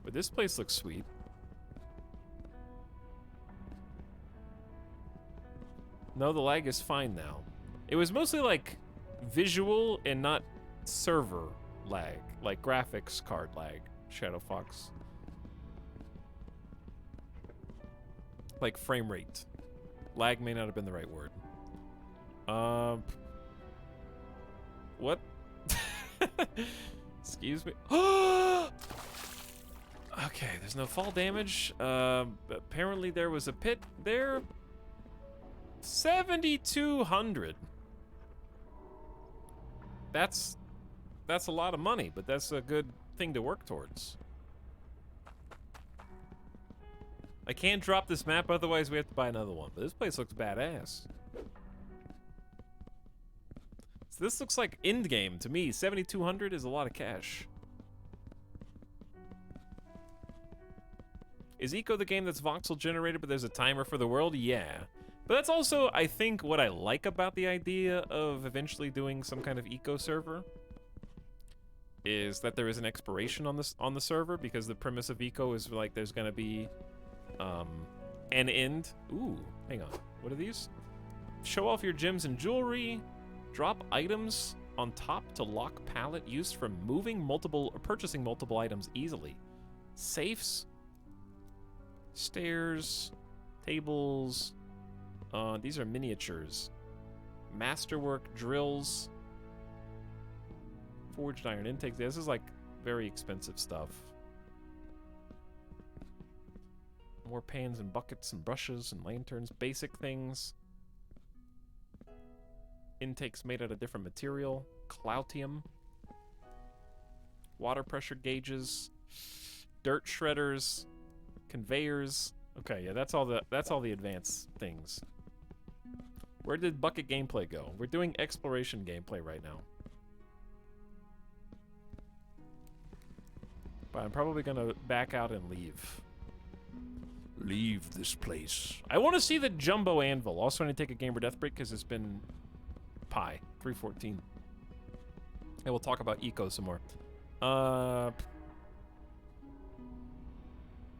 But this place looks sweet. No, the lag is fine now. It was mostly like visual and not server lag, like graphics card lag, Shadow Fox. Like frame rate. Lag may not have been the right word. What? Excuse me. Okay, there's no fall damage. Apparently there was a pit there. 7,200. That's a lot of money, but that's a good thing to work towards. I can't drop this map, otherwise we have to buy another one. But this place looks badass. So this looks like end game to me. 7,200 is a lot of cash. Is Eco the game that's voxel generated, but there's a timer for the world? Yeah. But that's also, I think, what I like about the idea of eventually doing some kind of Eco server. Is that there is an expiration on the server, because the premise of Eco is like there's gonna be an end. Ooh, hang on. What are these? Show off your gems and jewelry. Drop items on top to lock pallet used for moving multiple or purchasing multiple items easily. Safes. Stairs. Tables. These are miniatures. Masterwork drills. Forged iron intakes. This is like very expensive stuff. More pans and buckets and brushes and lanterns. Basic things. Intakes made out of different material. Cloutium. Water pressure gauges. Dirt shredders. Conveyors. Okay, yeah, that's all the advanced things. Where did bucket gameplay go? We're doing exploration gameplay right now. But I'm probably gonna back out and leave. Leave this place. I want to see the Jumbo Anvil. Also, I need to take a gamer death break because it's been 3:14. And we'll talk about Eco some more.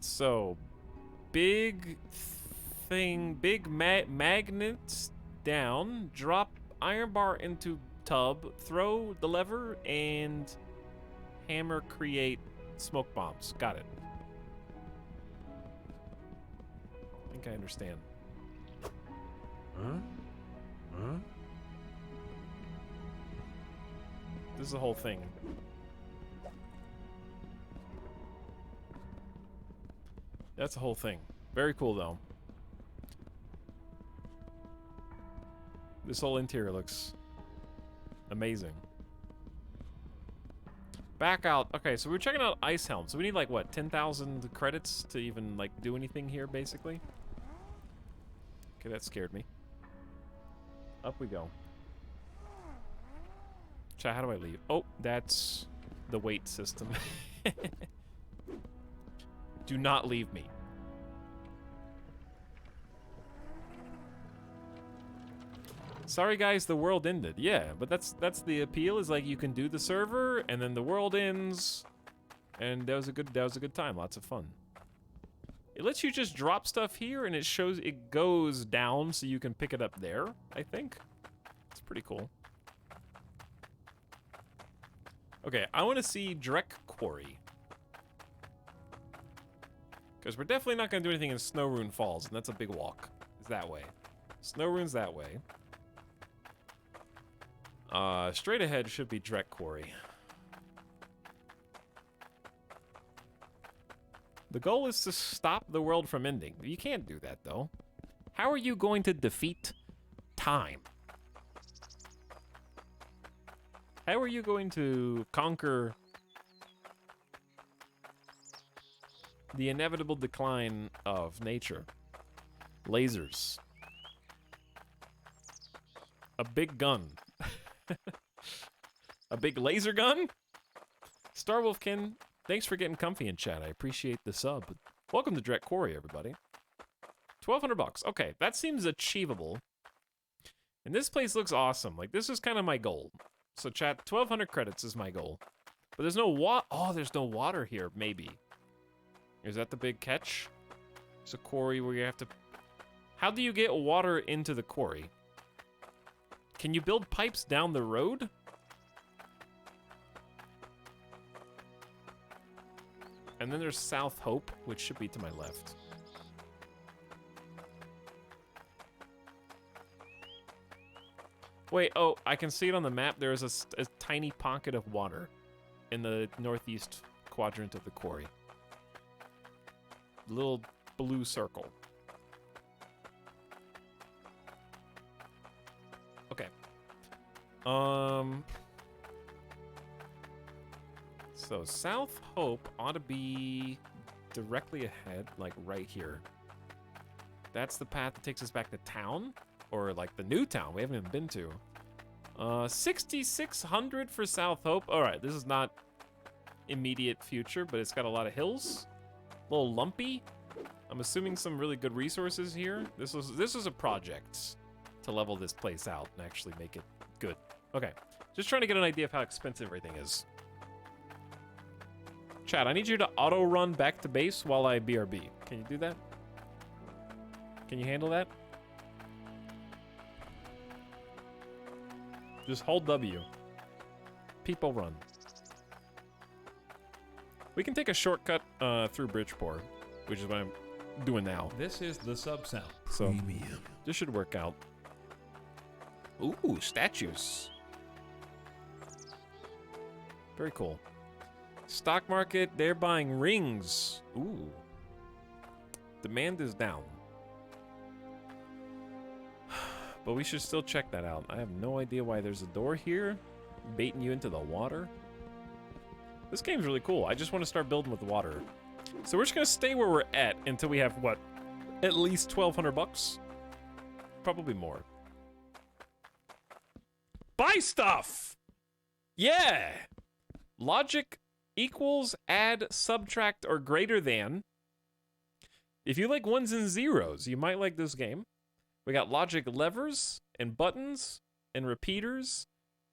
So, big thing, big magnets down, drop iron bar into tub, throw the lever, and hammer create smoke bombs. Got it. I think I understand. Huh? Huh? This is the whole thing. That's the whole thing. Very cool, though. This whole interior looks amazing. Back out. Okay, so we're checking out Ice Helm. So we need like what, 10,000 credits to even like do anything here, basically. Okay, that scared me. Up we go. Chat, how do I leave? Oh, that's the weight system. Do not leave me. Sorry guys, the world ended. Yeah, but that's the appeal, is like you can do the server and then the world ends. And that was a good time, lots of fun. It lets you just drop stuff here and it goes down so you can pick it up there, I think. It's pretty cool. Okay, I want to see Drek Quarry. Because we're definitely not going to do anything in Snowrune Falls, and that's a big walk. It's that way. Snowrune's that way. Straight ahead should be Drek Quarry. The goal is to stop the world from ending. You can't do that, though. How are you going to defeat time? How are you going to conquer the inevitable decline of nature? Lasers. A big gun. A big laser gun? Starwolfkin, thanks for getting comfy in chat. I appreciate the sub. Welcome to Drek Quarry, everybody. 1,200 bucks. Okay, that seems achievable. And this place looks awesome. Like, this is kind of my goal. So, chat, 1,200 credits is my goal. But there's no there's no water here, maybe. Is that the big catch? It's a quarry where you have to... How do you get water into the quarry? Can you build pipes down the road? And then there's South Hope, which should be to my left. Wait, oh, I can see it on the map. There is a tiny pocket of water in the northeast quadrant of the quarry. Little blue circle. Okay. So South Hope ought to be directly ahead, like right here. That's the path that takes us back to town, or like the new town we haven't even been to. 6,600 for South Hope. All right, this is not immediate future, but it's got a lot of hills. A little lumpy. I'm assuming some really good resources here. This is a project to level this place out and actually make it good. Okay, just trying to get an idea of how expensive everything is. Chat, I need you to auto run back to base while I BRB. Can you do that? Can you handle that? Just hold W. People run. We can take a shortcut through Bridgeport, which is what I'm doing now. This is the sub sound. So this should work out. Ooh, statues. Very cool. Stock market, they're buying rings. Ooh. Demand is down. But we should still check that out. I have no idea why there's a door here, baiting you into the water. This game's really cool. I just want to start building with water. So we're just gonna stay where we're at until we have, what, at least 1,200 bucks? Probably more. Buy stuff! Yeah! Logic equals, add, subtract, or greater than. If you like ones and zeros, you might like this game. We got logic levers and buttons and repeaters.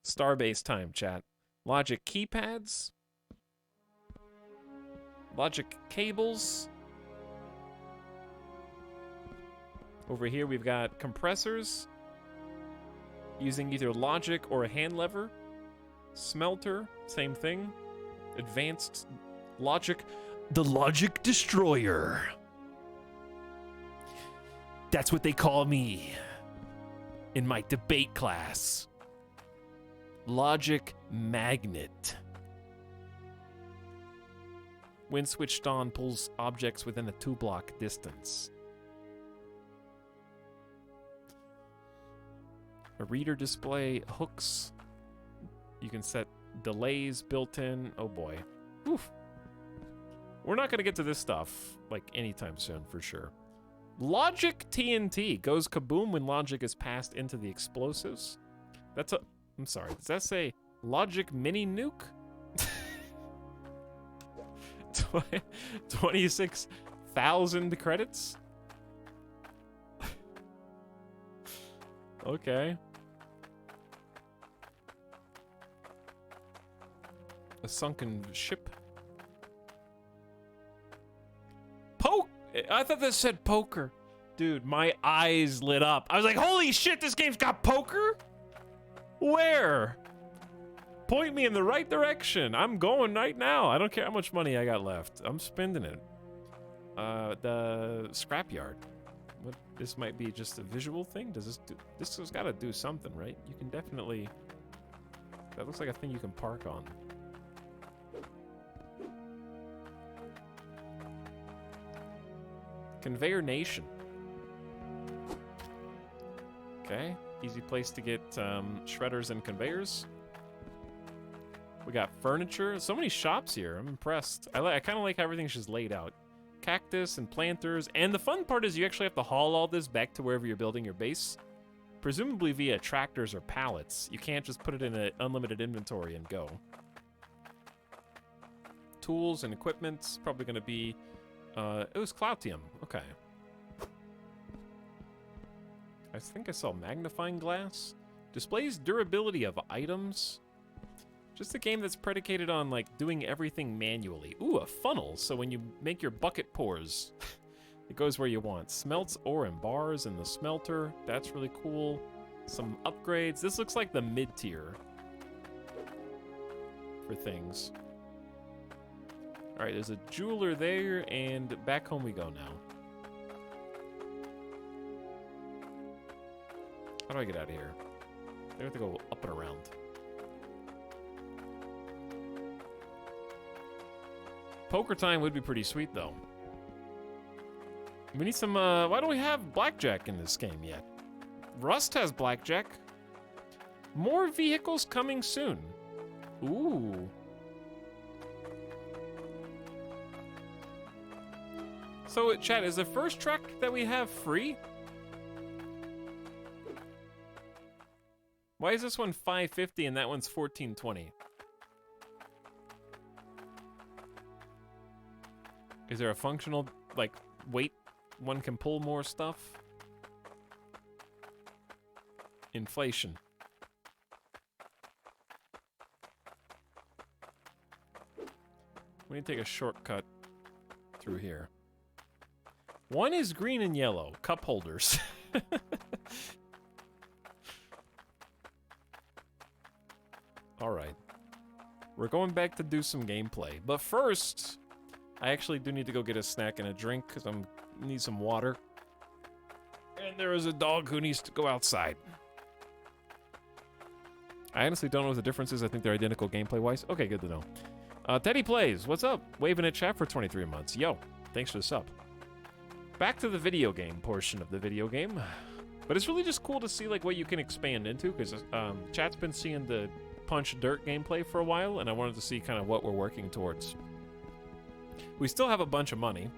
Starbase time, chat. Logic keypads. Logic cables. Over here we've got compressors. Using either logic or a hand lever. Smelter, same thing. Advanced logic. The logic destroyer. That's what they call me in my debate class. Logic magnet. When switched on, pulls objects within a 2-block distance. A reader display hooks. You can set Delays built in. Oh boy. Oof. We're not going to get to this stuff, like, anytime soon, for sure. Logic TNT goes kaboom when logic is passed into the explosives. That's a... I'm sorry, does that say logic mini nuke? 26,000 credits? Okay. A sunken ship. I thought this said poker. Dude, my eyes lit up. I was like, holy shit, this game's got poker? Where? Point me in the right direction. I'm going right now. I don't care how much money I got left. I'm spending it. The scrapyard. What? This might be just a visual thing? Does this do... This has got to do something, right? You can definitely... That looks like a thing you can park on. Conveyor Nation. Okay, easy place to get shredders and conveyors. We got furniture. So many shops here. I'm impressed. I kind of like how everything's just laid out. Cactus and planters. And the fun part is you actually have to haul all this back to wherever you're building your base. Presumably via tractors or pallets. You can't just put it in an unlimited inventory and go. Tools and equipment. Probably going to be... it was Cloutium. Okay. I think I saw magnifying glass. Displays durability of items. Just a game that's predicated on, like, doing everything manually. Ooh, a funnel. So when you make your bucket pours, it goes where you want. Smelts ore and bars in the smelter. That's really cool. Some upgrades. This looks like the mid-tier for things. All right, there's a jeweler there, and back home we go now. How do I get out of here? I have to go up and around. Poker time would be pretty sweet, though. We need some, why don't we have blackjack in this game yet? Rust has blackjack. More vehicles coming soon. Ooh. So, chat, is the first track that we have free? Why is this one $5.50 and that one's $14.20? Is there a functional, like, weight one can pull more stuff? Inflation. We need to take a shortcut through here. One is green and yellow. Cup holders. Alright. We're going back to do some gameplay. But first, I actually do need to go get a snack and a drink because I need some water. And there is a dog who needs to go outside. I honestly don't know what the difference is. I think they're identical gameplay-wise. Okay, good to know. Teddy Plays, what's up? Waving at chat for 23 months. Yo, thanks for the sub. Back to the video game portion of the video game. But it's really just cool to see like what you can expand into, because chat's been seeing the Punch Dirt gameplay for a while, and I wanted to see kind of what we're working towards. We still have a bunch of money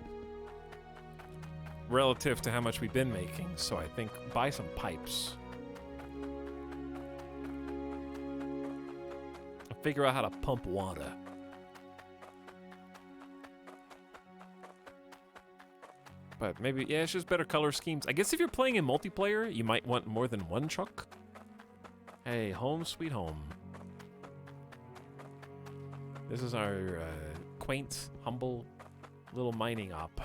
relative to how much we've been making, so I think buy some pipes. I'll figure out how to pump water. But maybe, yeah, it's just better color schemes. I guess if you're playing in multiplayer, you might want more than one truck. Hey, home sweet home. This is our quaint, humble little mining op.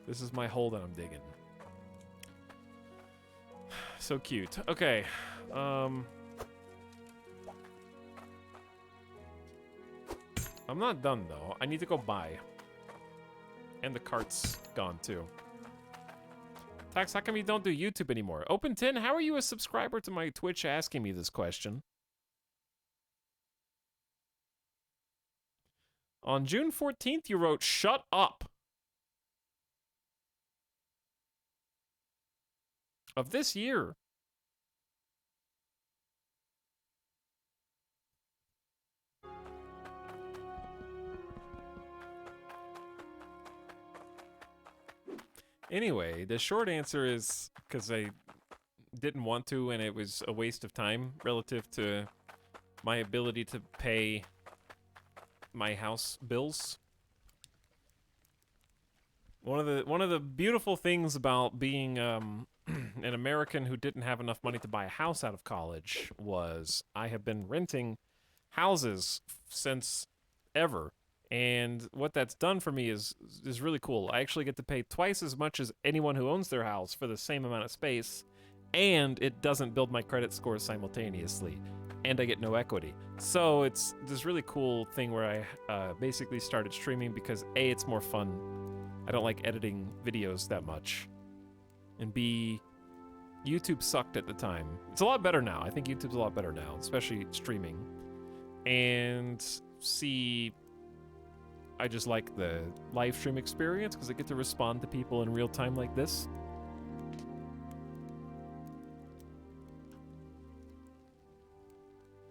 This is my hole that I'm digging. So cute. Okay. I'm not done, though. I need to go buy. And the cart's gone, too. Tax, how come you don't do YouTube anymore? Open10, how are you a subscriber to my Twitch asking me this question? On June 14th, you wrote, "Shut up." of this year. Anyway, the short answer is because I didn't want to, and it was a waste of time relative to my ability to pay my house bills. One of the beautiful things about being an American who didn't have enough money to buy a house out of college was I have been renting houses since ever. And what that's done for me is really cool. I actually get to pay twice as much as anyone who owns their house for the same amount of space, and it doesn't build my credit score simultaneously, and I get no equity. So it's this really cool thing where I basically started streaming because A, it's more fun. I don't like editing videos that much. And B, YouTube sucked at the time. It's a lot better now. I think YouTube's a lot better now, especially streaming. And C, I just like the live stream experience because I get to respond to people in real time like this.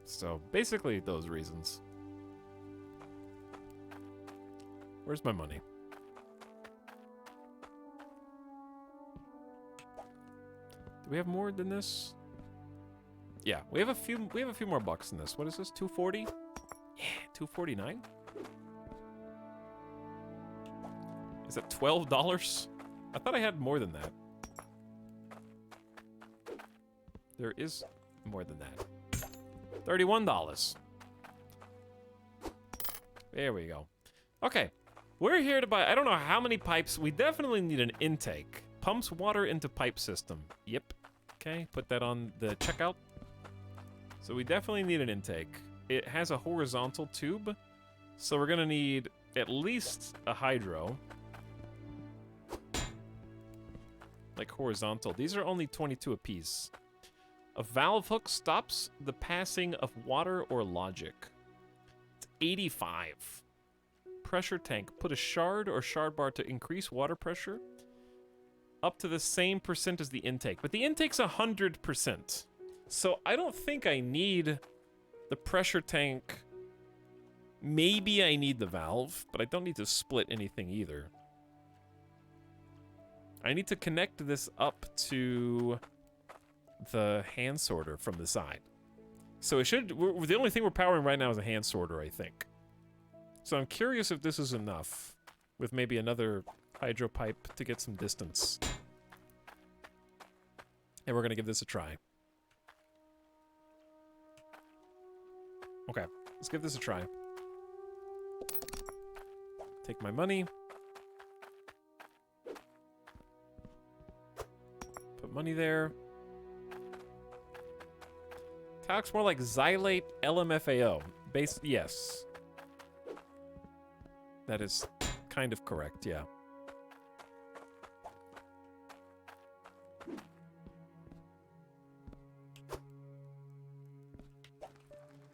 So basically those reasons. Where's my money? Do we have more than this? Yeah, we have a few more bucks in this. What is this? 240? Yeah, 249? Is that $12? I thought I had more than that. There is more than that. $31. There we go. Okay. We're here to buy, I don't know how many pipes. We definitely need an intake. Pumps water into pipe system. Yep. Okay, put that on the checkout. So we definitely need an intake. It has a horizontal tube. So we're gonna need at least a hydro. Like horizontal. These are only 22 apiece. A valve hook stops the passing of water or logic. It's 85. Pressure tank. Put a shard or shard bar to increase water pressure up to the same percent as the intake. But the intake's 100%. So I don't think I need the pressure tank. Maybe I need the valve, but I don't need to split anything either. I need to connect this up to the hand sorter from the side. So it should, the only thing we're powering right now is a hand sorter, I think. So I'm curious if this is enough with maybe another hydro pipe to get some distance. And we're gonna give this a try. Okay, let's give this a try. Take my money. Put money there. Talks more like xylate LMFAO. Base, yes. That is kind of correct, yeah.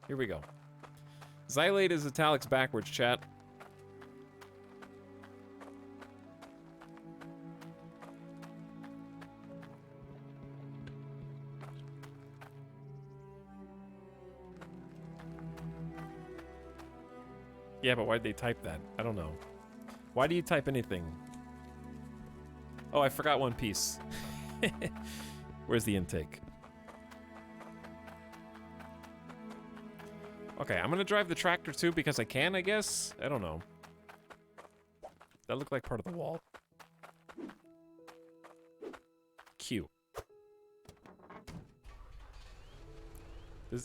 Here we go. Xylate is Etalyx backwards, chat. Yeah, but why'd they type that? I don't know. Why do you type anything? Oh, I forgot one piece. Where's the intake? Okay, I'm gonna drive the tractor too because I can, I guess? I don't know. That looked like part of the wall. Q.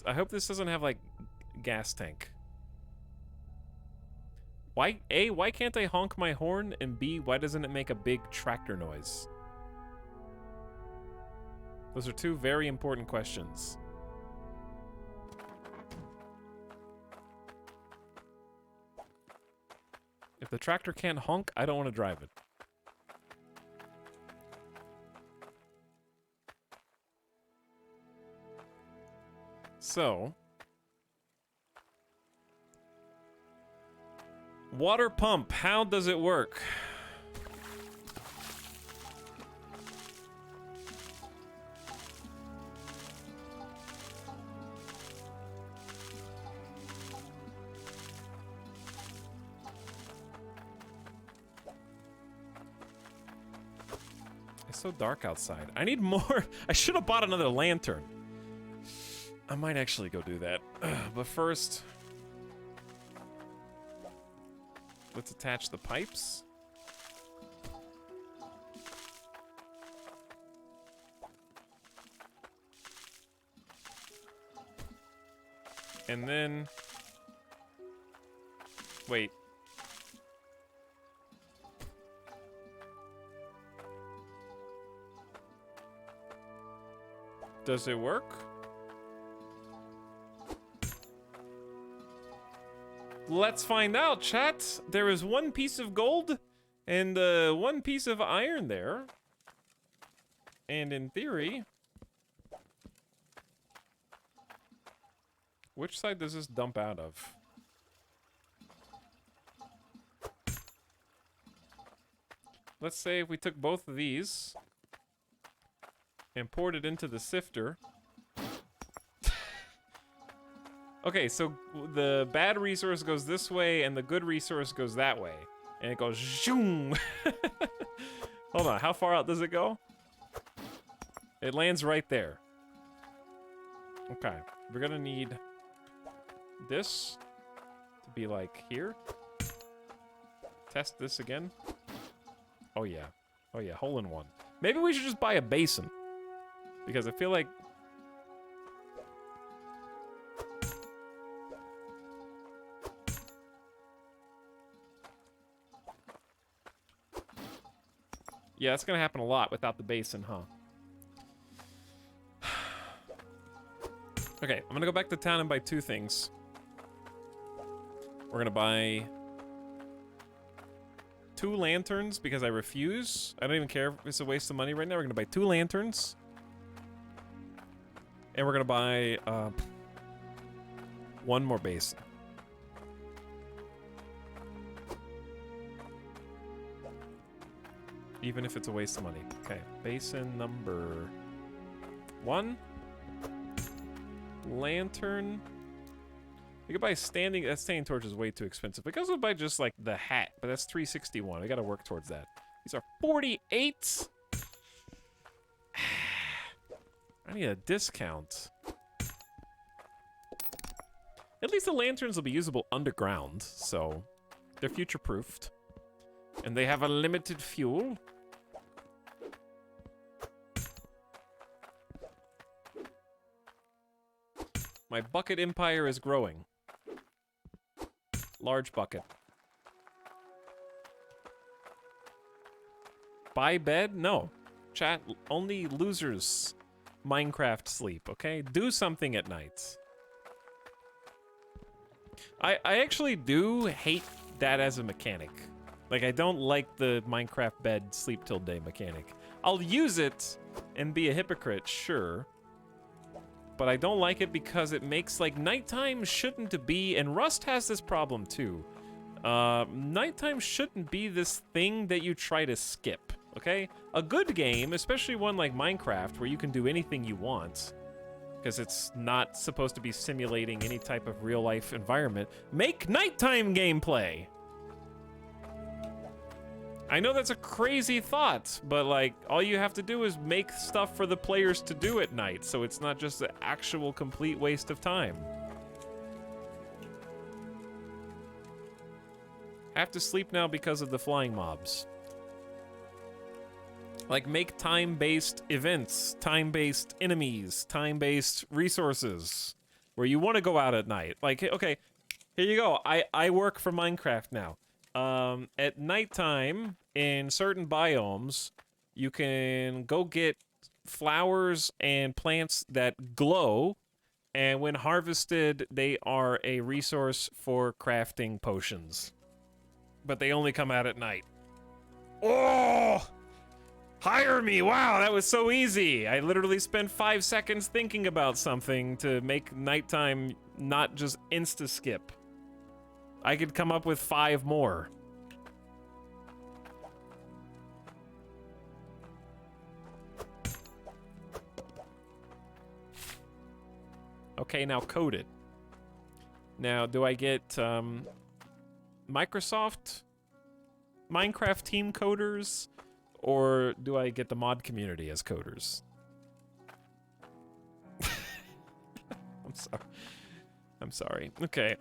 I hope this doesn't have, like, gas tank. Why, A, why can't I honk my horn? And B, why doesn't it make a big tractor noise? Those are two very important questions. If the tractor can't honk, I don't want to drive it. So, water pump, how does it work? It's so dark outside. I need more. I should have bought another lantern. I might actually go do that. But first, let's attach the pipes. And then... Wait. Does it work? Let's find out, chat. There is one piece of gold and one piece of iron there. And in theory... Which side does this dump out of? Let's say if we took both of these and poured it into the sifter. Okay, so the bad resource goes this way and the good resource goes that way. And it goes zoom. Hold on, how far out does it go? It lands right there. Okay, we're gonna need this to be like here. Test this again. Oh yeah. Oh yeah, hole in one. Maybe we should just buy a basin. Because I feel like... Yeah, that's gonna happen a lot without the basin, huh? Okay, I'm gonna go back to town and buy two things. We're gonna buy 2 lanterns because I refuse. I don't even care if it's a waste of money right now. We're gonna buy 2 lanterns. And we're gonna buy 1 more basin. Even if it's a waste of money. Okay, basin number 1. Lantern. We could buy standing. That standing torch is way too expensive. We could also buy just like the hat, but that's 361. We gotta work towards that. These are 48. I need a discount. At least the lanterns will be usable underground, so they're future-proofed. And they have unlimited fuel. My bucket empire is growing. Large bucket. Buy bed? No. Chat, only losers Minecraft sleep, okay? Do something at night. I actually do hate that as a mechanic. Like, I don't like the Minecraft bed sleep till day mechanic. I'll use it and be a hypocrite, sure. But I don't like it because it makes, like, nighttime shouldn't be, and Rust has this problem too. Nighttime shouldn't be this thing that you try to skip, okay? A good game, especially one like Minecraft, where you can do anything you want, because it's not supposed to be simulating any type of real-life environment, make nighttime gameplay! I know that's a crazy thought, but like, all you have to do is make stuff for the players to do at night, so it's not just an actual complete waste of time. I have to sleep now because of the flying mobs. Like, make time-based events, time-based enemies, time-based resources, where you want to go out at night. Like, okay, here you go. I work for Minecraft now. At nighttime, in certain biomes, you can go get flowers and plants that glow, and when harvested, they are a resource for crafting potions. But they only come out at night. Oh! Hire me! Wow, that was so easy! I literally spent 5 seconds thinking about something to make nighttime not just insta-skip. I could come up with 5 more. Okay, now code it. Now, do I get Microsoft Minecraft team coders or do I get the mod community as coders? I'm sorry. I'm sorry. Okay,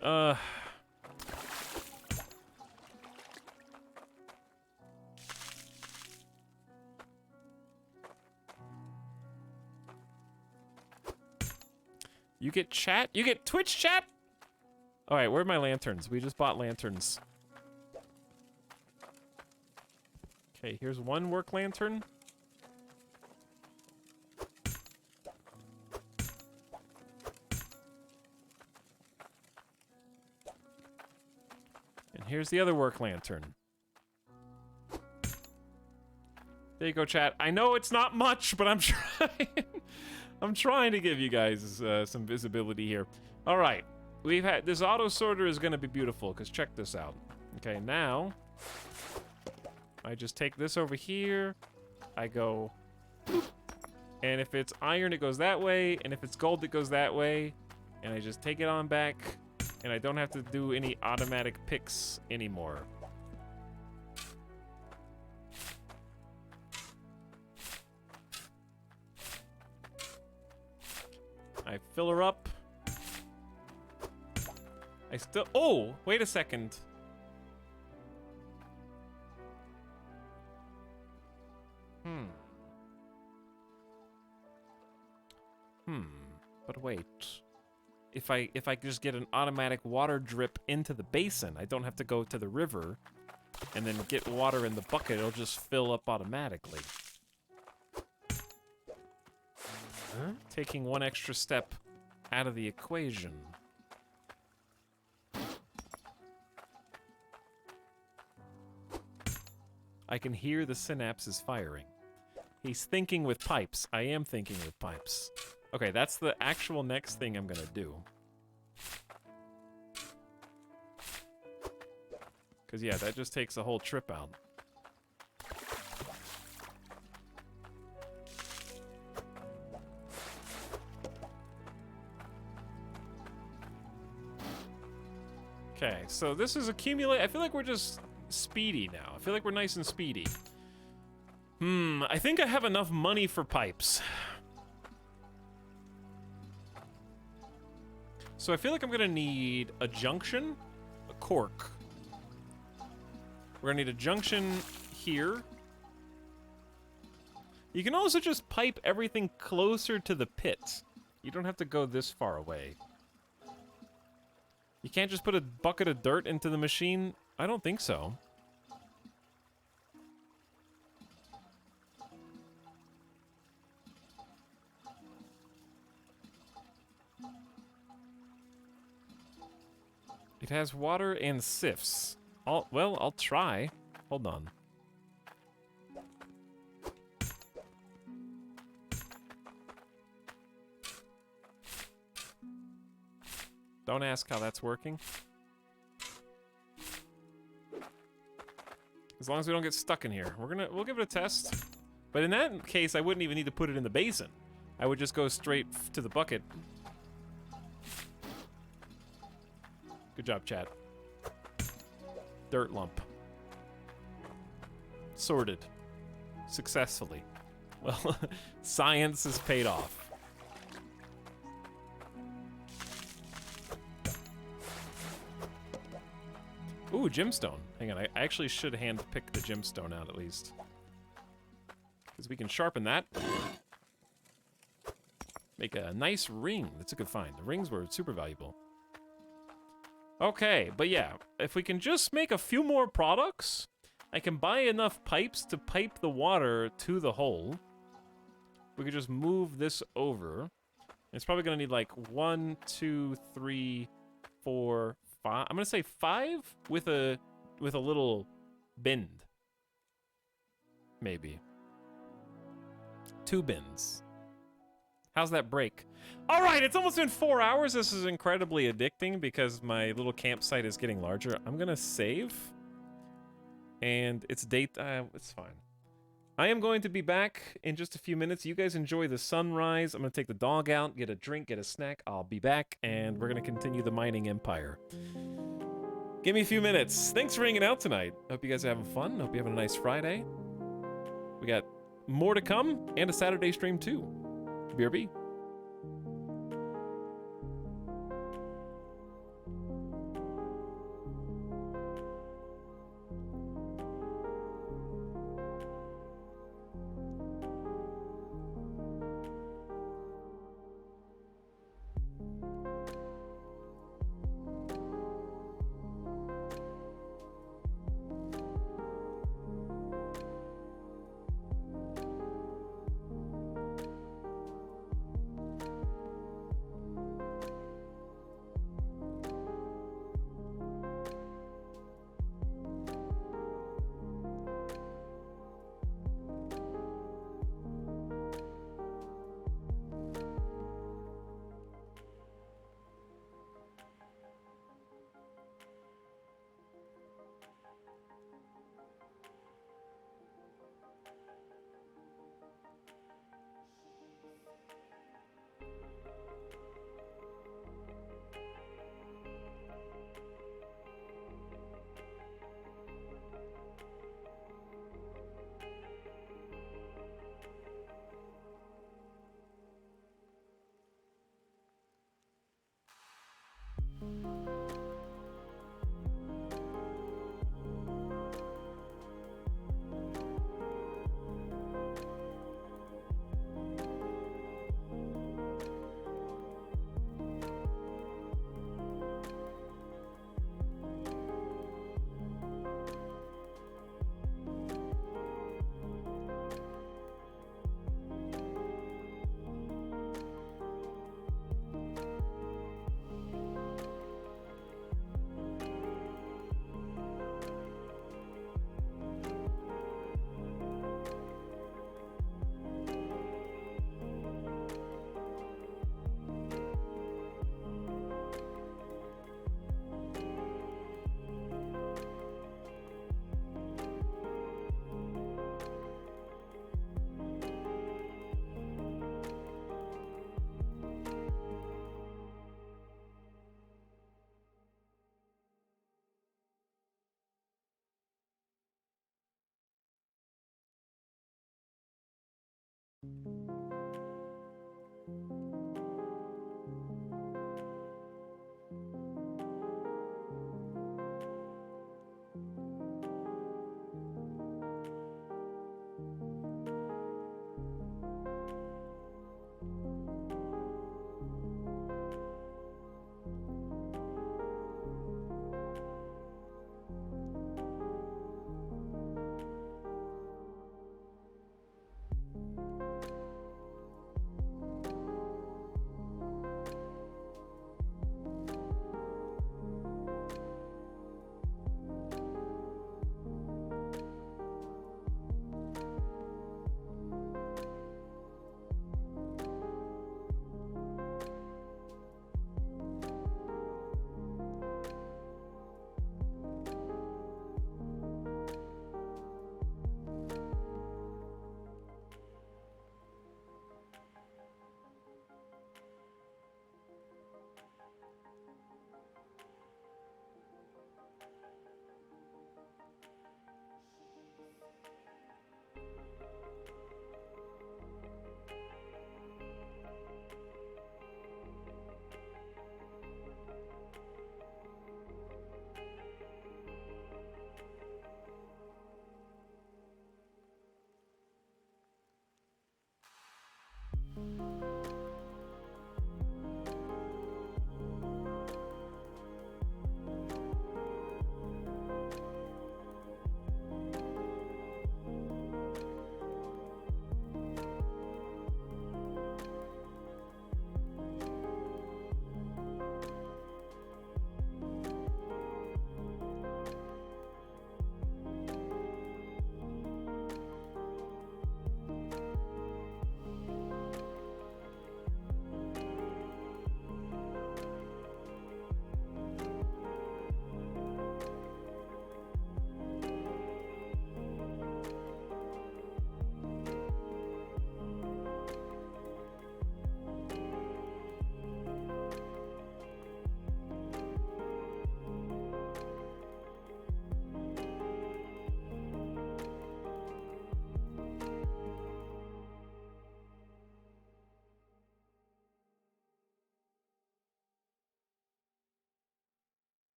you get chat? You get Twitch chat? Alright, where are my lanterns? We just bought lanterns. Okay, here's one work lantern. And here's the other work lantern. There you go, chat. I know it's not much, but I'm trying. I'm trying to give you guys some visibility here. All right, we've had this auto sorter is going to be beautiful because check this out. Okay, now I just take this over here. I go, boop, and if it's iron, it goes that way, and if it's gold, it goes that way, and I just take it on back, and I don't have to do any automatic picks anymore. I fill her up. I still... Oh, wait a second. But wait. If I just get an automatic water drip into the basin, I don't have to go to the river and then get water in the bucket. It'll just fill up automatically. Huh? Taking one extra step out of the equation. I can hear the synapses firing. He's thinking with pipes. I am thinking with pipes. Okay, that's the actual next thing I'm gonna do. Because, yeah, that just takes a whole trip out. Okay, so this is accumulate. I feel like we're just speedy now. I feel like we're nice and speedy. I think I have enough money for pipes. So I feel like I'm gonna need a junction, a cork. We're gonna need a junction here. You can also just pipe everything closer to the pit. You don't have to go this far away. You can't just put a bucket of dirt into the machine? I don't think so. It has water and sifts. Well, I'll try. Hold on. Don't ask how that's working. As long as we don't get stuck in here. We'll give it a test. But in that case, I wouldn't even need to put it in the basin. I would just go straight to the bucket. Good job, chat. Dirt lump. Sorted. Successfully. Well, science has paid off. Ooh, gemstone. Hang on, I actually should hand pick the gemstone out at least. Because we can sharpen that. Make a nice ring. That's a good find. The rings were super valuable. Okay, but yeah, if we can just make a few more products, I can buy enough pipes to pipe the water to the hole. We could just move this over. It's probably gonna need like 1, 2, 3, 4, 5. I'm gonna say 5 with a little bend. Maybe. 2 bends. How's that break? All right, it's almost been 4 hours. This is incredibly addicting because my little campsite is getting larger. I'm gonna save. And it's date, it's fine. I am going to be back in just a few minutes. You guys enjoy the sunrise. I'm gonna take the dog out, get a drink, get a snack. I'll be back, and we're gonna continue the mining empire. Give me a few minutes. Thanks for hanging out tonight. Hope you guys are having fun. Hope you're having a nice Friday. We got more to come and a Saturday stream too. BRB.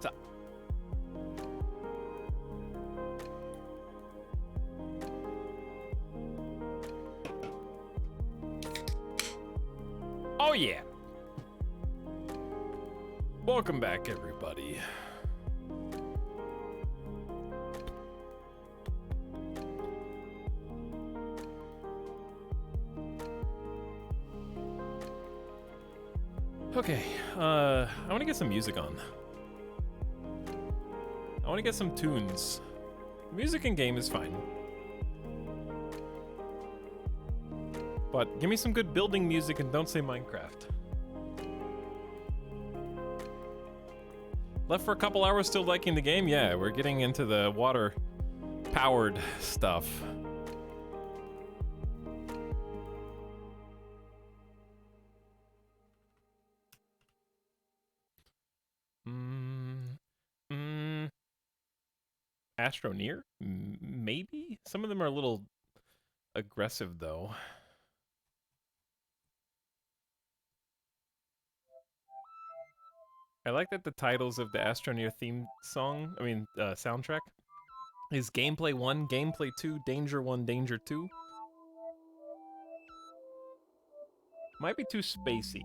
So. Oh yeah. Welcome back, everybody. Okay, I want to get some music on. I want to get some tunes. Music in game is fine. But give me some good building music and don't say Minecraft. Left for a couple hours still liking the game? Yeah, we're getting into the water-powered stuff. Astroneer? Maybe? Some of them are a little aggressive, though. I like that the titles of the Astroneer theme song, soundtrack, is Gameplay 1, Gameplay 2, Danger 1, Danger 2. Might be too spacey.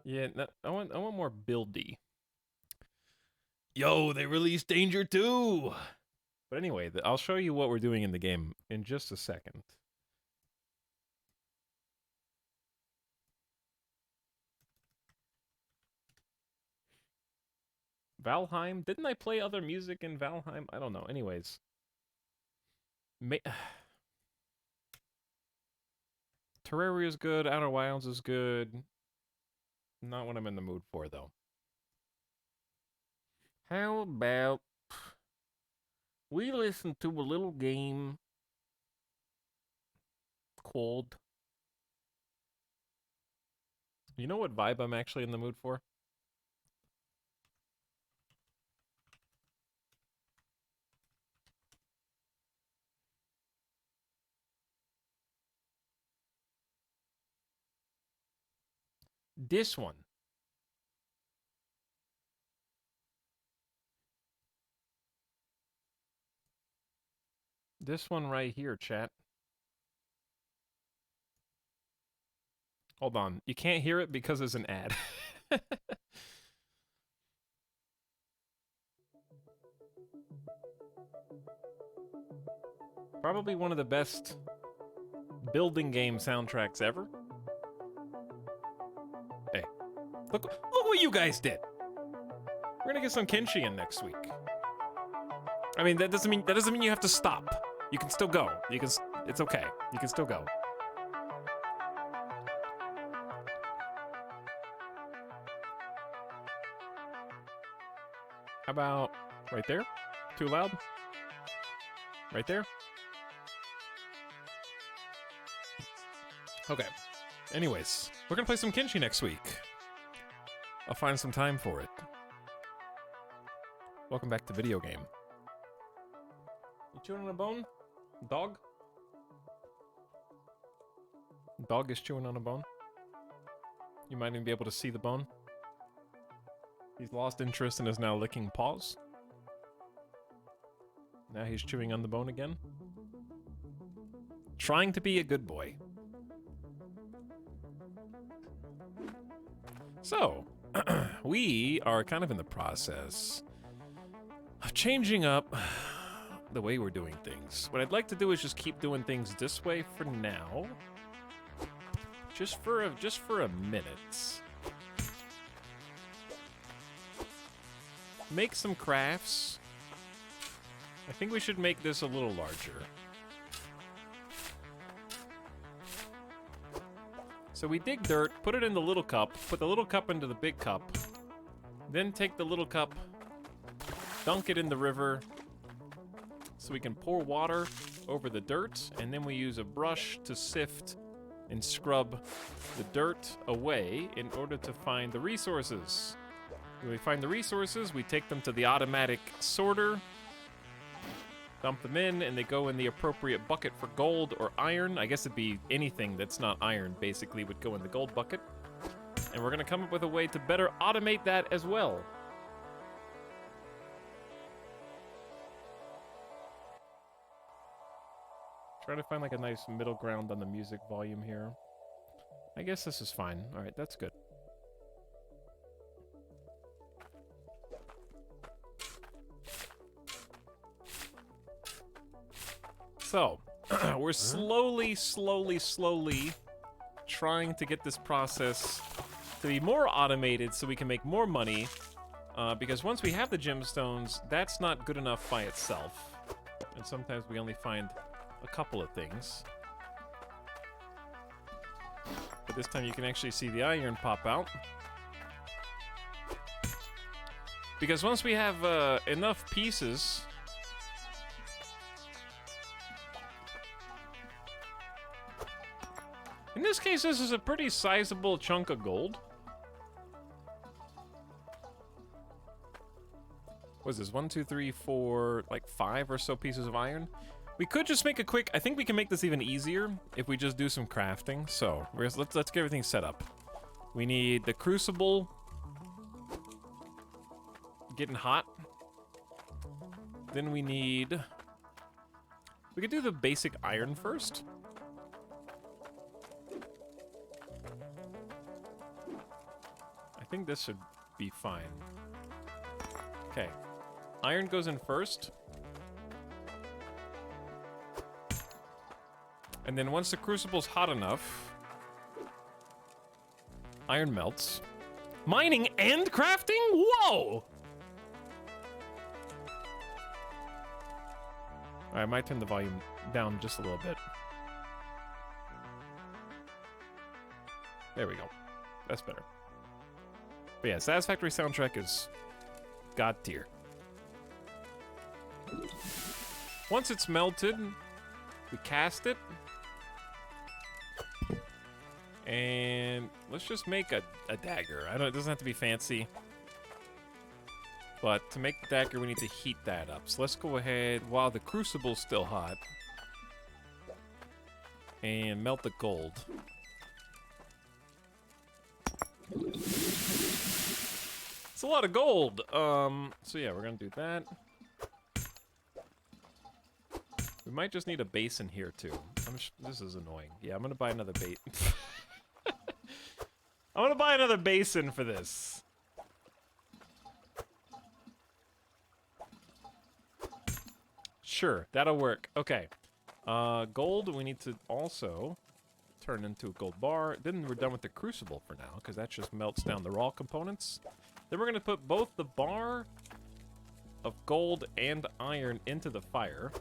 Yeah, no, I want more buildy. Yo, they released Danger 2! But anyway, I'll show you what we're doing in the game in just a second. Valheim? Didn't I play other music in Valheim? I don't know. Anyways. Terraria is good. Outer Wilds is good. Not what I'm in the mood for, though. How about we listen to a little game called... You know what vibe I'm actually in the mood for? This one. This one right here, chat. Hold on. You can't hear it because there's an ad. Probably one of the best building game soundtracks ever. Hey, look what you guys did. We're gonna get some Kenshi in next week. I mean, that doesn't mean you have to stop. You can still go. It's okay. You can still go. How about right there? Too loud? Right there? Okay. Anyways, we're gonna play some Kenshi next week. I'll find some time for it. Welcome back to Video Game. You chewing on a bone? Dog? Dog is chewing on a bone. You might even be able to see the bone. He's lost interest and is now licking paws. Now he's chewing on the bone again. Trying to be a good boy. So, we are kind of in the process of changing up the way we're doing things. What I'd like to do is just keep doing things this way for now. Just for a minute. Make some crafts. I think we should make this a little larger. So we dig dirt, put it in the little cup, put the little cup into the big cup, then take the little cup, dunk it in the river, so we can pour water over the dirt, and then we use a brush to sift and scrub the dirt away in order to find the resources. When we find the resources, we take them to the automatic sorter, Dump them in, and they go in the appropriate bucket for gold or iron. I guess it'd be anything that's not iron, basically, would go in the gold bucket. And we're going to come up with a way to better automate that as well. Trying to find like a nice middle ground on the music volume here. I guess this is fine. All right, that's good. So, we're slowly trying to get this process to be more automated so we can make more money. Because once we have the gemstones, that's not good enough by itself. And sometimes we only find a couple of things. But this time you can actually see the iron pop out. Because once we have enough pieces... In this case, this is a pretty sizable chunk of gold. What is this? 1, 2, 3, 4, like 5 or so pieces of iron. We could just make a quick... I think we can make this even easier if we just do some crafting. So, let's get everything set up. We need the crucible getting hot. Then we need... We could do the basic iron first. I think this should be fine. Okay. Iron goes in first. And then once the crucible's hot enough, iron melts. Mining and crafting? Whoa! Alright, I might turn the volume down just a little bit. There we go. That's better. But yeah, Satisfactory soundtrack is god tier. Once it's melted, we cast it. And let's just make a dagger. It doesn't have to be fancy. But to make the dagger, we need to heat that up. So let's go ahead, while the crucible's still hot, and melt the gold. It's a lot of gold. So yeah, we're gonna do that. We might just need a basin here too. This is annoying. Yeah, I'm gonna buy another bait. I'm gonna buy another basin for this. Sure, that'll work. Okay. Gold, we need to also turn into a gold bar. Then we're done with the crucible for now, because that just melts down the raw components. Then we're going to put both the bar of gold and iron into the fire.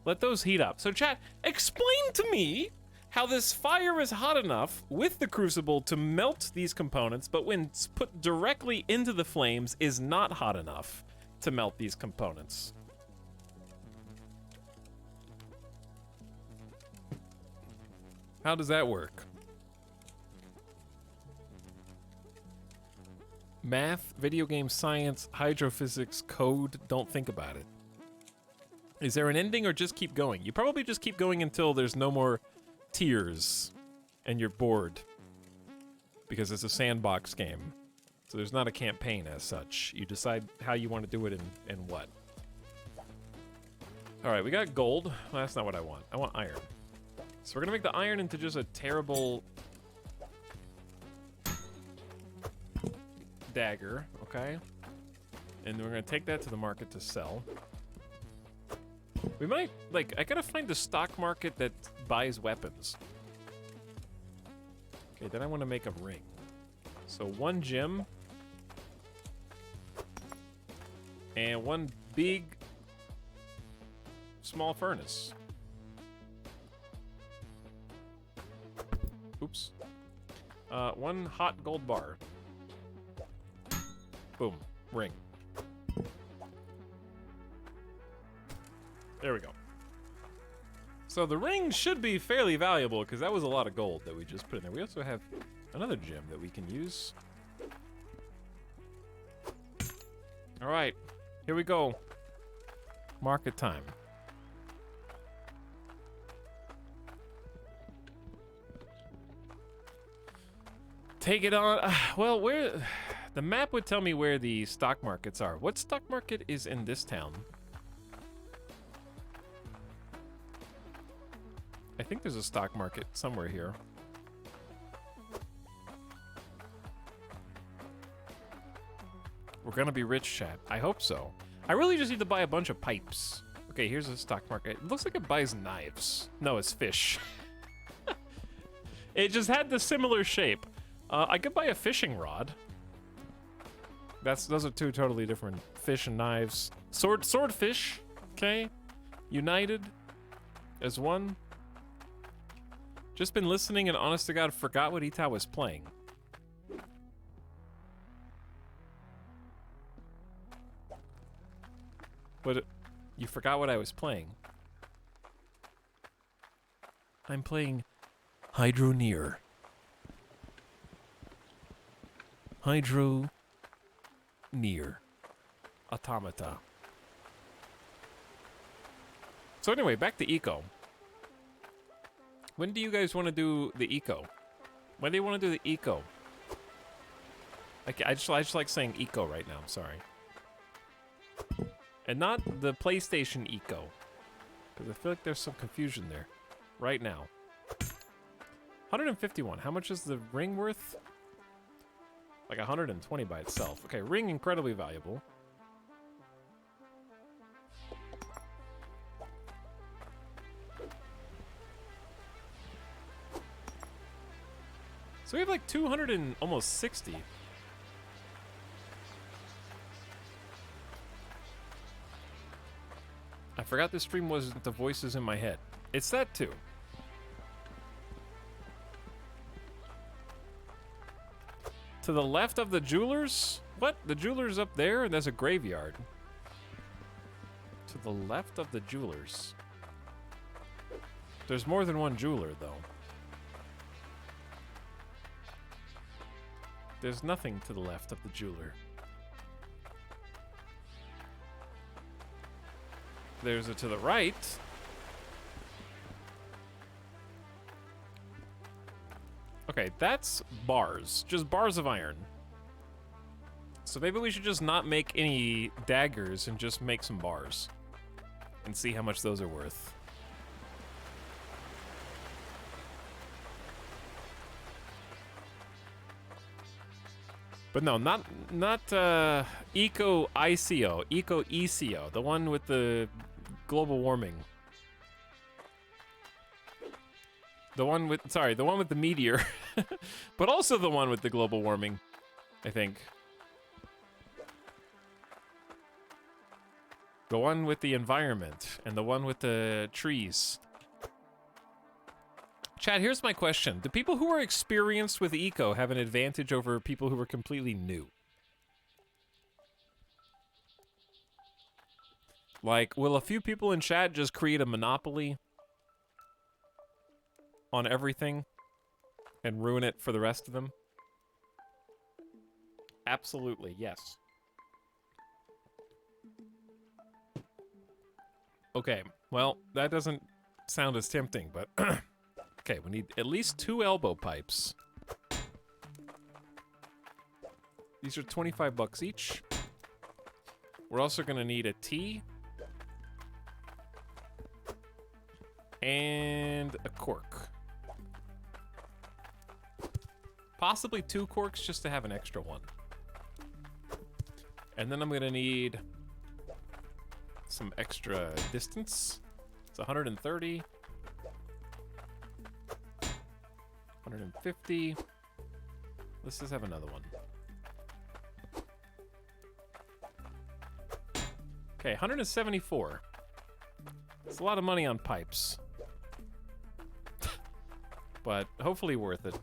Let those heat up. So chat, explain to me how this fire is hot enough with the crucible to melt these components, but when it's put directly into the flames is not hot enough to melt these components. How does that work? Math, video game science, hydrophysics, code, don't think about it. Is there an ending or just keep going? You probably just keep going until there's no more tears and you're bored. Because it's a sandbox game. So there's not a campaign as such. You decide how you want to do it and what. Alright, we got gold. Well, that's not what I want. I want iron. So we're gonna make the iron into just a terrible dagger, okay? And we're gonna take that to the market to sell. We might, like, I gotta find the stock market that buys weapons. Okay, then I want to make a ring. So 1 gem. And 1 big, small furnace. Oops. 1 hot gold bar. Boom. Ring. There we go. So the ring should be fairly valuable because that was a lot of gold that we just put in there. We also have another gem that we can use. All right. Here we go. Market time. Take it on. Well, where the map would tell me where the stock markets are. What stock market is in this town? I think there's a stock market somewhere here. We're gonna be rich, chat. I hope so. I really just need to buy a bunch of pipes. Okay, here's a stock market. It looks like it buys knives. No, it's fish. It just had the similar shape. I could buy a fishing rod. Those are two totally different. Fish and knives. Swordfish. Okay. United as one. Just been listening and honest to God forgot what Ita was playing. But you forgot what I was playing. I'm playing Hydroneer. Hydroneer. Automata. So anyway, back to eco. When do you guys want to do the eco? When do you want to do the eco? I just like saying eco right now. I'm sorry. And not the PlayStation Eco. Because I feel like there's some confusion there. Right now. 151. How much is the ring worth? Like 120 by itself. Okay, ring incredibly valuable. So we have like 200 and almost 60. I forgot the stream wasn't the voices in my head. It's that too. To the left of the jewelers? What? The jeweler's up there and there's a graveyard. To the left of the jewelers. There's more than one jeweler though. There's nothing to the left of the jeweler. There's a to the right. Okay, that's bars. Just bars of iron. So maybe we should just not make any daggers and just make some bars. And see how much those are worth. But no, not Eco ICO, Eco ECO, the one with the global warming. The one with, sorry, the one with the meteor. But also the one with the global warming, I think. The one with the environment and the one with the trees. Chad, here's my question. Do people who are experienced with eco have an advantage over people who are completely new? Like, will a few people in chat just create a monopoly on everything and ruin it for the rest of them? Absolutely, yes. Okay, well, that doesn't sound as tempting, but... Okay, we need at least 2 elbow pipes. These are 25 bucks each. We're also gonna need a T. And a cork. Possibly 2 corks just to have an extra one. And then I'm gonna need some extra distance. It's 130. 150. Let's just have another one. Okay, 174. It's a lot of money on pipes. But hopefully worth it.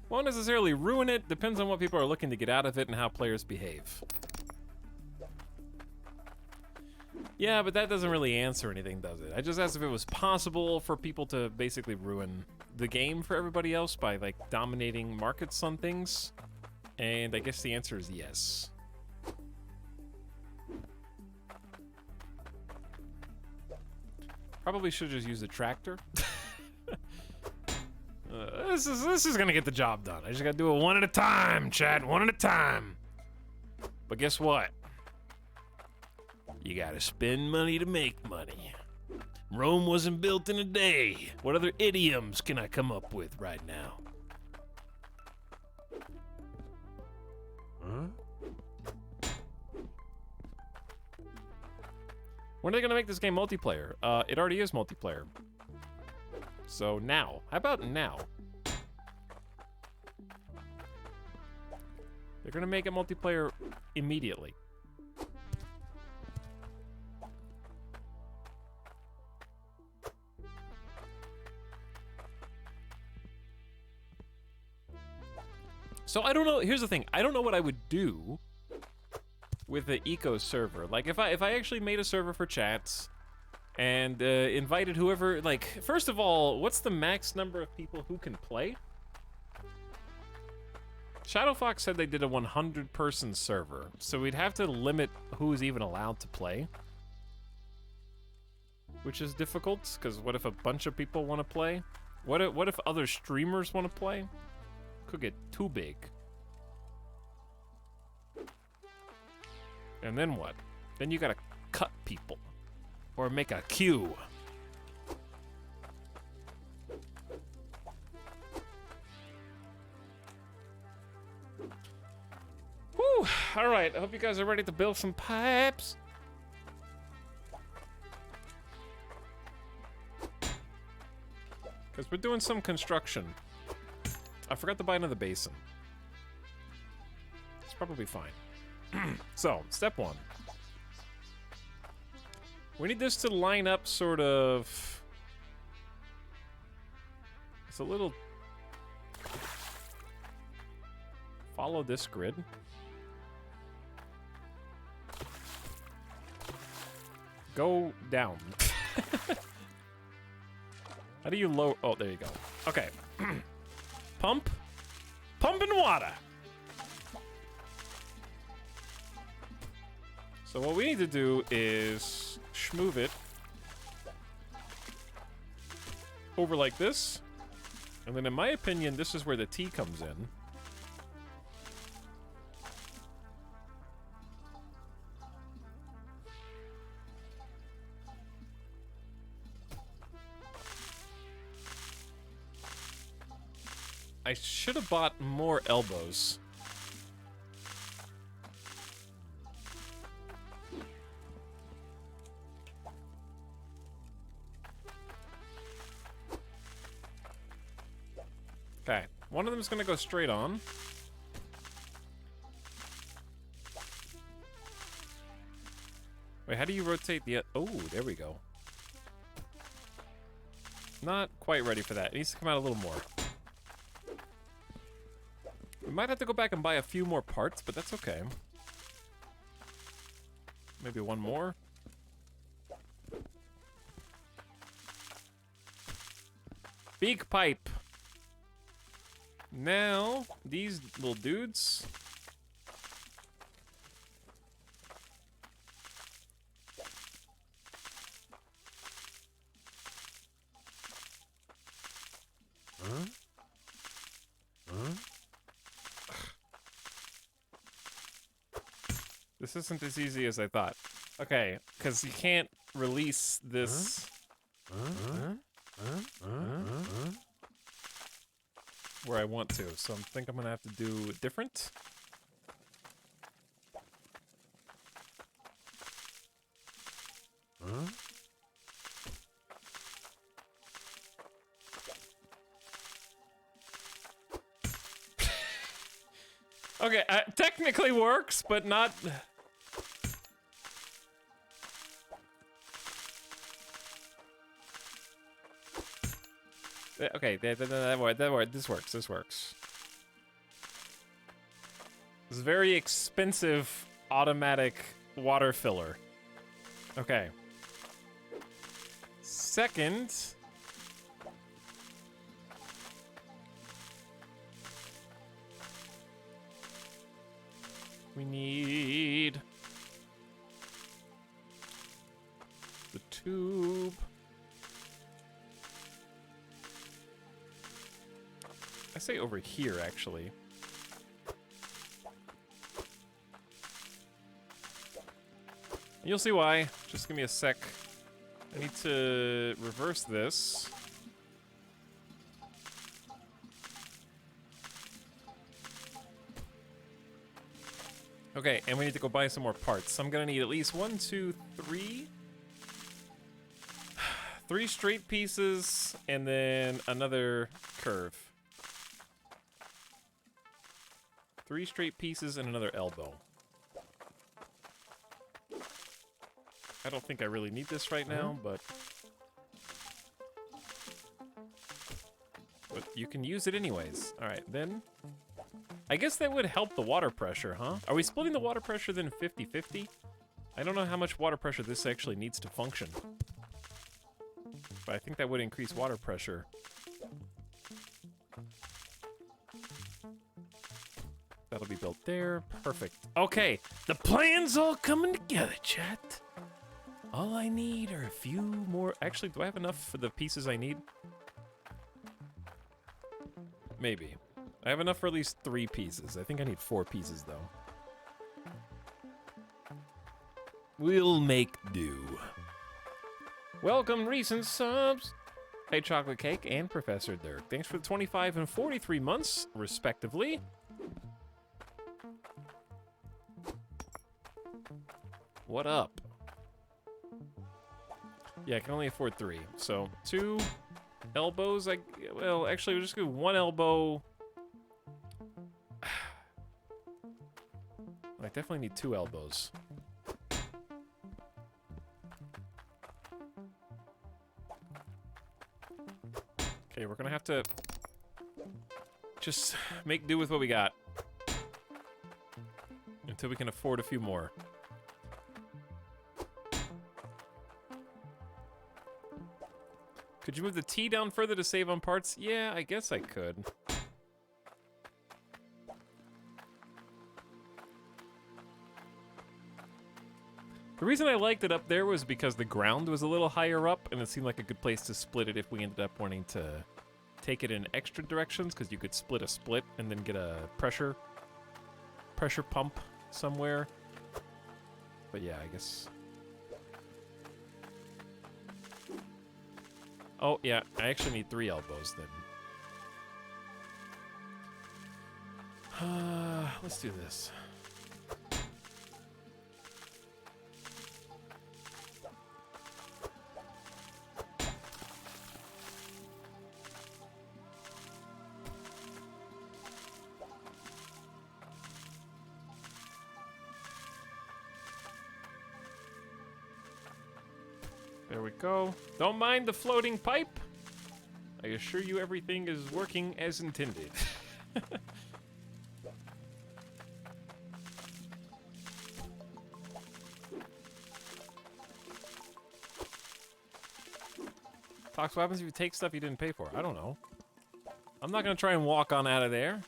Won't necessarily ruin it. Depends on what people are looking to get out of it and how players behave. Yeah, but that doesn't really answer anything, does it? I just asked if it was possible for people to basically ruin the game for everybody else by, like, dominating markets on things. And I guess the answer is yes. Probably should just use the tractor. This is gonna get the job done. I just gotta do it one at a time, chat. One at a time. But guess what? You gotta spend money to make money. Rome wasn't built in a day. What other idioms can I come up with right now? When are they gonna make this game multiplayer? It already is multiplayer. So now. How about now? They're gonna make it multiplayer immediately. So I don't know. Here's the thing. I don't know what I would do with the eco server. Like if I actually made a server for chats and invited whoever. Like first of all, what's the max number of people who can play? Shadowfox said they did a 100-person server, so we'd have to limit who's even allowed to play, which is difficult. Because what if a bunch of people want to play? What if other streamers want to play? Could get too big. And then what? Then you gotta cut people. Or make a queue. Whew! Alright, I hope you guys are ready to build some pipes. Because we're doing some construction. I forgot to buy another basin. It's probably fine. So, step one. We need this to line up sort of... It's a little... Follow this grid. Go down. How do you lower... Oh, there you go. Okay. Pump. Pumping water. So what we need to do is schmoove it over like this. And then in my opinion, this is where the T comes in. I should have bought more elbows. Okay, one of them is gonna go straight on. Wait, how do you rotate the... Oh, there we go. Not quite ready for that. It needs to come out a little more. We might have to go back and buy a few more parts, but that's okay. Maybe one more. Big pipe. Now, these little dudes. This isn't as easy as I thought. Okay, because you can't release this where I want to, so I think I'm gonna have to do different. Okay, technically works, but not... Okay, that worked. This works. This works. This is very expensive automatic water filler. Okay. Second... We need the tube. I say over here, actually. You'll see why. Just give me a sec. I need to reverse this. Okay, and we need to go buy some more parts. So I'm gonna need at least 1, 2, 3. 3 straight pieces, and then another curve. 3 straight pieces and another elbow. I don't think I really need this right now, but you can use it anyways. All right, then I guess that would help the water pressure, huh? Are we splitting the water pressure then 50-50? I don't know how much water pressure this actually needs to function, but I think that would increase water pressure. That'll be built there. Perfect. Okay, the plan's all coming together, chat. All I need are a few more. Actually, do I have enough for the pieces I need? Maybe. I have enough for at least 3 pieces. I think I need 4 pieces, though. We'll make do. Welcome, recent subs. Hey, Chocolate Cake and Professor Dirk. Thanks for the 25 and 43 months, respectively. What up? Yeah, I can only afford 3. So, 2 elbows. Well, actually, we'll just do 1 elbow. I definitely need 2 elbows. Okay, we're gonna have to just make do with what we got until we can afford a few more. Could you move the T down further to save on parts? Yeah, I guess I could. The reason I liked it up there was because the ground was a little higher up, and it seemed like a good place to split it if we ended up wanting to take it in extra directions, because you could split a split and then get a pressure pump somewhere. But yeah, I guess. Oh, yeah, I actually need 3 elbows then. Let's do this. There we go. Don't mind the floating pipe. I assure you everything is working as intended. Tox, what happens if you take stuff you didn't pay for? I don't know. I'm not gonna try and walk on out of there.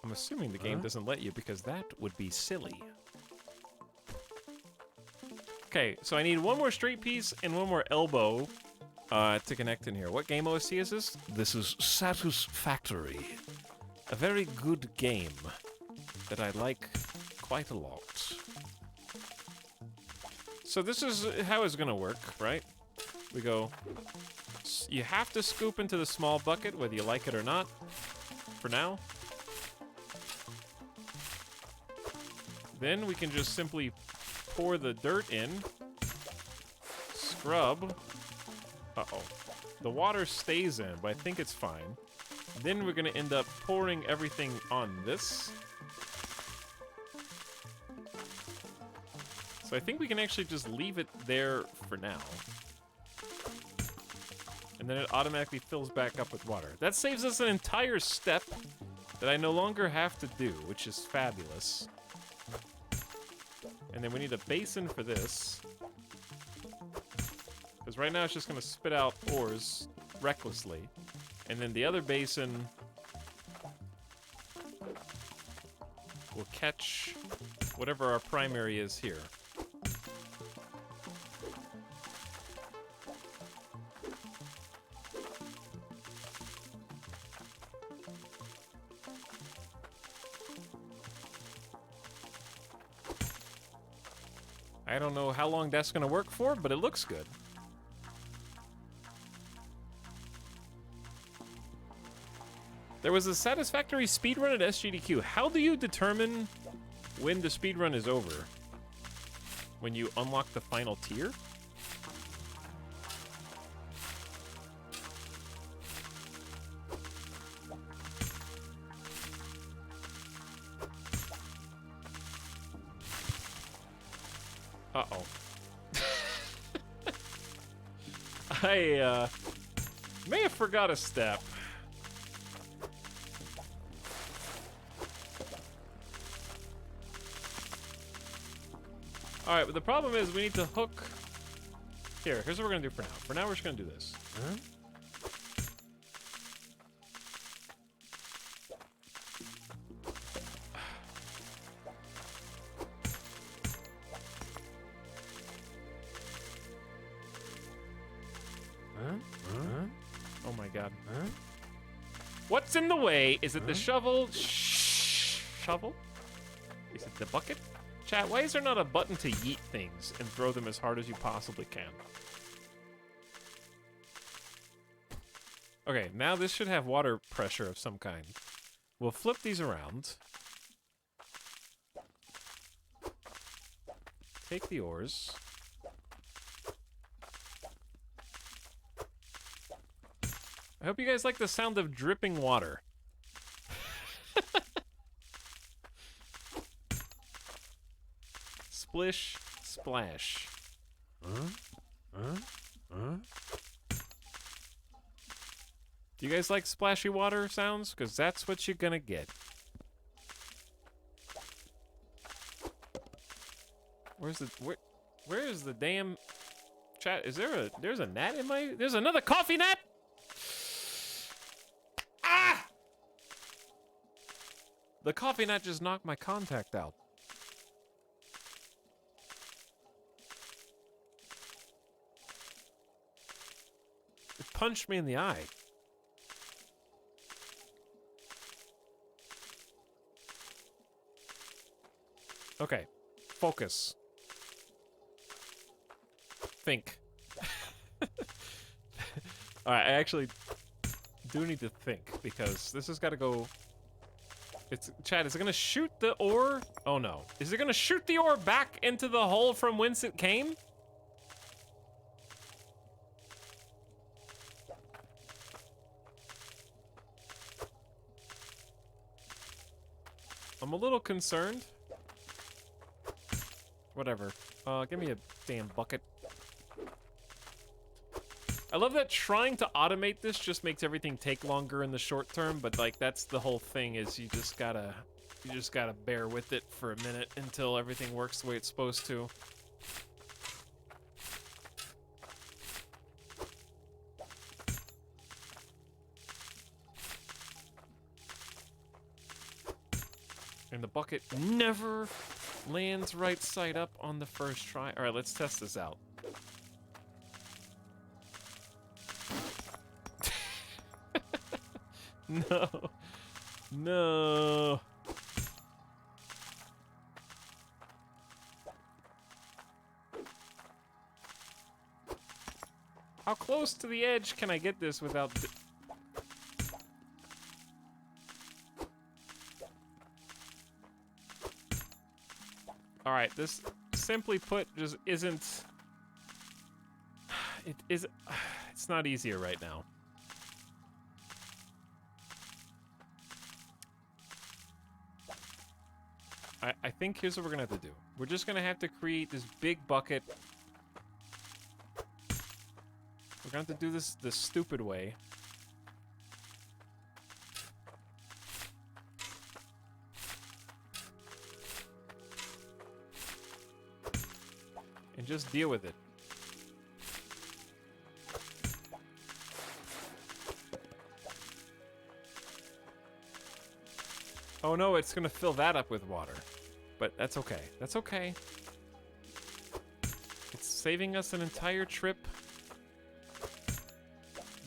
I'm assuming the game doesn't let you because that would be silly. Okay, so I need 1 more straight piece and 1 more elbow to connect in here. What game OST is this? This is Satisfactory. A very good game that I like quite a lot. So this is how it's gonna work, right? We go, you have to scoop into the small bucket whether you like it or not, for now. Then we can just simply pour the dirt in, scrub. Uh-oh. The water stays in, but I think it's fine. Then we're gonna end up pouring everything on this. So I think we can actually just leave it there for now. And then it automatically fills back up with water. That saves us an entire step that I no longer have to do, which is fabulous. And then we need a basin for this. Because right now it's just going to spit out ores recklessly. And then the other basin we'll catch whatever our primary is here. I don't know how long that's going to work for, but it looks good. There was a satisfactory speedrun at SGDQ. How do you determine when the speedrun is over? When you unlock the final tier? Uh-oh. I, may have forgot a step. Alright, but the problem is we need to hook... Here's what we're gonna do for now. For now, we're just gonna do this. Huh? Oh my god. Huh? What's in the way? Is it the shovel? Shovel? Is it the bucket? Chat, why is there not a button to yeet things and throw them as hard as you possibly can? Okay, now this should have water pressure of some kind. We'll flip these around. Take the ores. I hope you guys like the sound of dripping water. Splish, splash. Do you guys like splashy water sounds? Because that's what you're gonna get. Where is the damn chat? Is there there's a gnat in my, there's another coffee gnat? Ah! The coffee gnat just knocked my contact out. It punched me in the eye. Okay, focus. Think. Alright, I actually do need to think, because this has got to go... Chad, is it gonna shoot the ore? Oh no. Is it gonna shoot the ore back into the hole from whence it came? I'm a little concerned. Whatever. Give me a damn bucket. I love that trying to automate this just makes everything take longer in the short term, but like that's the whole thing, is you just gotta bear with it for a minute until everything works the way it's supposed to. And the bucket never lands right side up on the first try. All right, let's test this out. No. No. How close to the edge can I get this without... All right, this, simply put, just isn't... It is... It's not easier right now. I think here's what we're gonna have to do. We're just gonna have to create this big bucket. We're gonna have to do this the stupid way. And just deal with it. Oh no, it's gonna fill that up with water. But that's okay. That's okay. It's saving us an entire trip.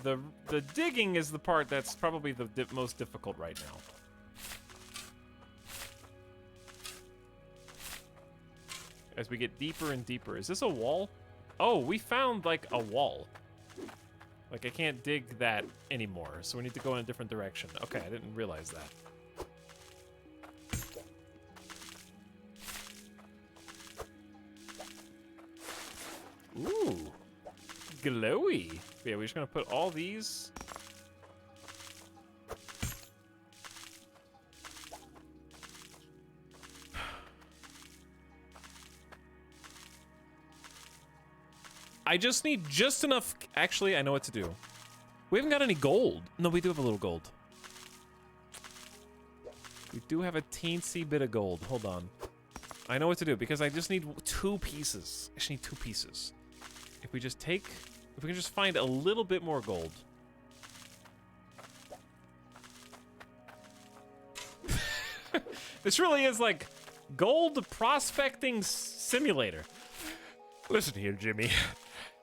The digging is the part that's probably the most difficult right now. As we get deeper and deeper. Is this a wall? Oh, we found like a wall. Like I can't dig that anymore, so we need to go in a different direction. Okay, I didn't realize that. Ooh, glowy. Yeah, we're just gonna put all these. I just need just enough. Actually, I know what to do. We haven't got any gold. No, we do have a little gold. We do have a teensy bit of gold. Hold on. I know what to do because I just need 2 pieces. I just need 2 pieces. If we just take, if we can just find a little bit more gold. This really is like gold prospecting simulator. Listen here, Jimmy.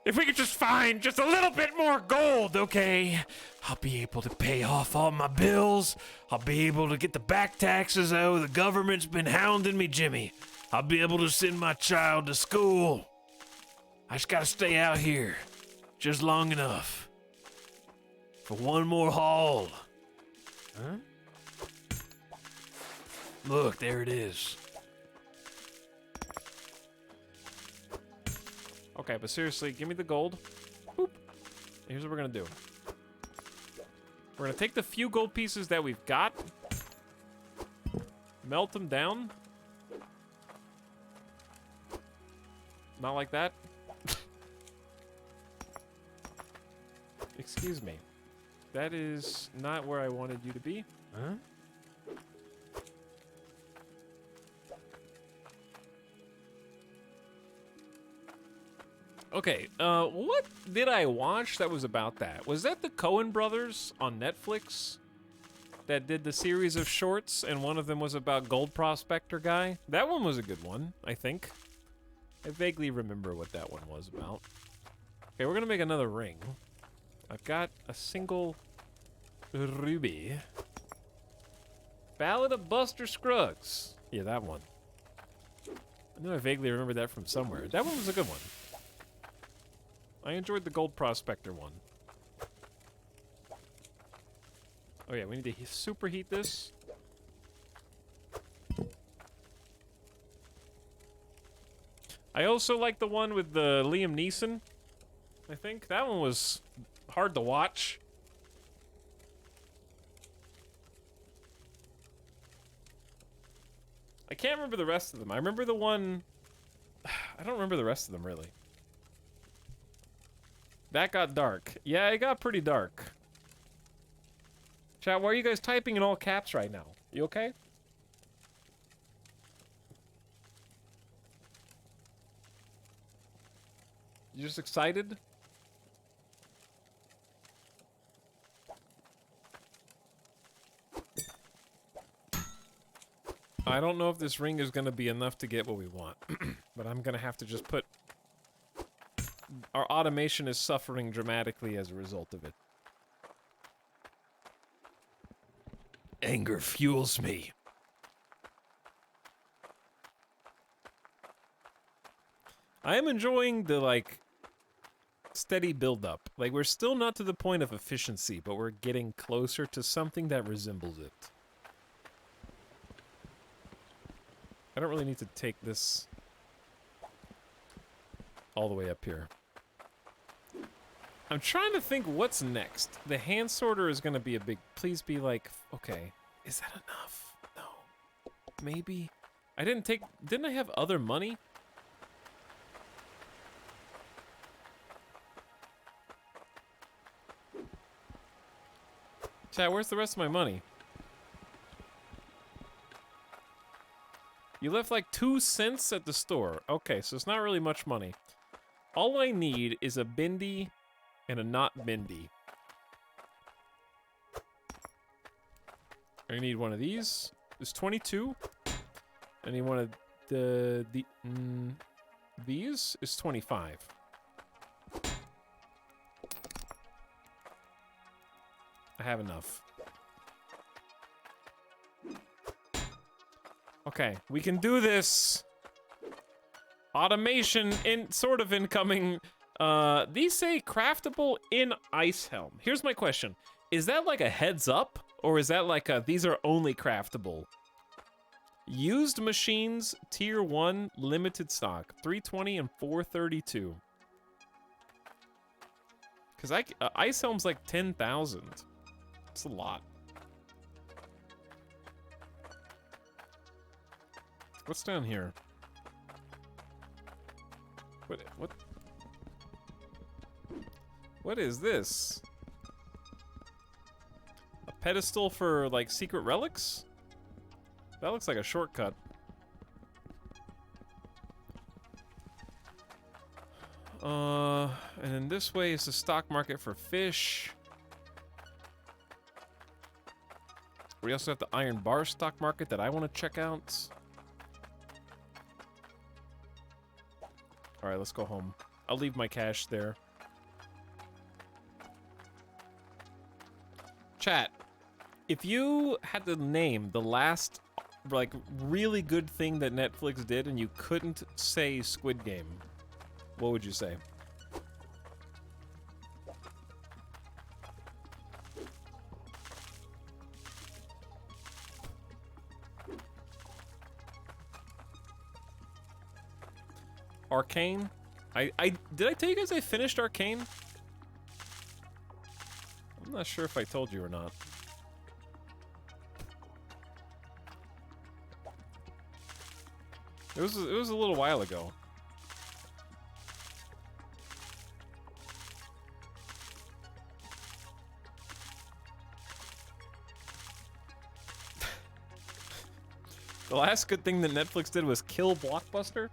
If we could just find just a little bit more gold, okay? I'll be able to pay off all my bills. I'll be able to get the back taxes out. The government's been hounding me, Jimmy. I'll be able to send my child to school. I just gotta stay out here just long enough for one more haul. Huh? Look, there it is. Okay, but seriously, give me the gold. Boop. Here's what we're gonna do. We're gonna take the few gold pieces that we've got, melt them down. Not like that. Excuse me. That is not where I wanted you to be. Huh? Okay, what did I watch that was about that? Was that the Coen brothers on Netflix that did the series of shorts, and one of them was about Gold Prospector guy? That one was a good one, I think. I vaguely remember what that one was about. Okay, we're gonna make another ring. I've got a single ruby. Ballad of Buster Scruggs. Yeah, that one. I know I vaguely remember that from somewhere. That one was a good one. I enjoyed the Gold Prospector one. Oh yeah, we need to superheat this. I also like the one with the Liam Neeson. I think that one was hard to watch. I can't remember the rest of them. I remember the one... I don't remember the rest of them, really. That got dark. Yeah, it got pretty dark. Chat, why are you guys typing in all caps right now? You okay? You just excited? I don't know if this ring is going to be enough to get what we want, but I'm going to have to just put... Our automation is suffering dramatically as a result of it. Anger fuels me. I am enjoying the, like, steady build-up. Like, we're still not to the point of efficiency, but we're getting closer to something that resembles it. I don't really need to take this all the way up here. I'm trying to think what's next. The hand sorter is going to be a big... Please be like... Okay. Is that enough? No. Maybe? I didn't take... Didn't I have other money? Chat, where's the rest of my money? You left like 2 cents at the store. Okay, so it's not really much money. All I need is a bindi and a not bindi. I need one of these. is 22. And he wanted these is 25. I have enough. Okay, we can do this. Automation in sort of incoming. These say craftable in ice helm. Here's my question. Is that like a heads up? Or is that like a, these are only craftable? Used machines, tier 1, limited stock. 320 and 432. Cause ice helm's like 10,000. It's a lot. What's down here? What is this? A pedestal for like secret relics? That looks like a shortcut. And then this way is the stock market for fish. We also have the iron bar stock market that I want to check out. All right, let's go home. I'll leave my cash there. Chat, if you had to name the last, like, really good thing that Netflix did and you couldn't say Squid Game, what would you say? Arcane? Did I tell you guys I finished Arcane? I'm not sure if I told you or not. It was a little while ago. The last good thing that Netflix did was kill Blockbuster.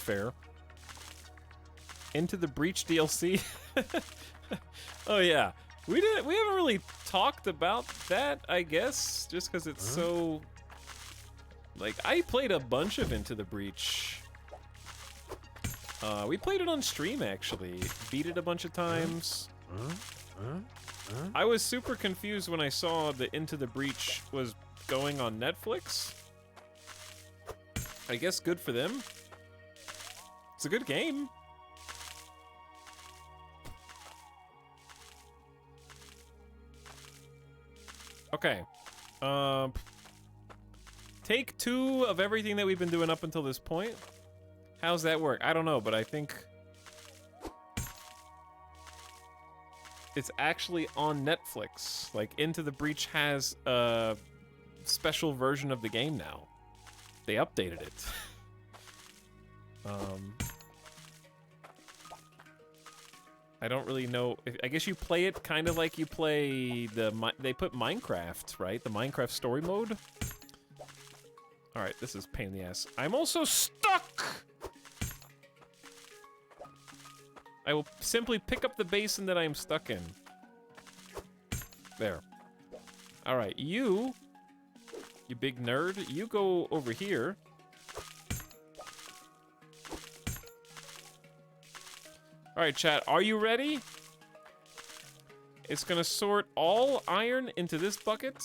Fair. Into the Breach DLC. Oh yeah, we haven't really talked about that, I guess, just because it's so. Like, I played a bunch of Into the Breach. We played it on stream actually. Beat it a bunch of times. I was super confused when I saw that Into the Breach was going on Netflix. I guess good for them. It's a good game. Okay. Take 2 of everything that we've been doing up until this point. How's that work? I don't know, but I think it's actually on Netflix. Like, Into the Breach has a special version of the game now. They updated it. I don't really know. I guess you play it kind of like you play they put Minecraft, right? The Minecraft story mode. All right, this is pain in the ass. I'm also stuck. I will simply pick up the basin that I am stuck in. There. All right, you big nerd, you go over here. All right, chat, are you ready? It's gonna sort all iron into this bucket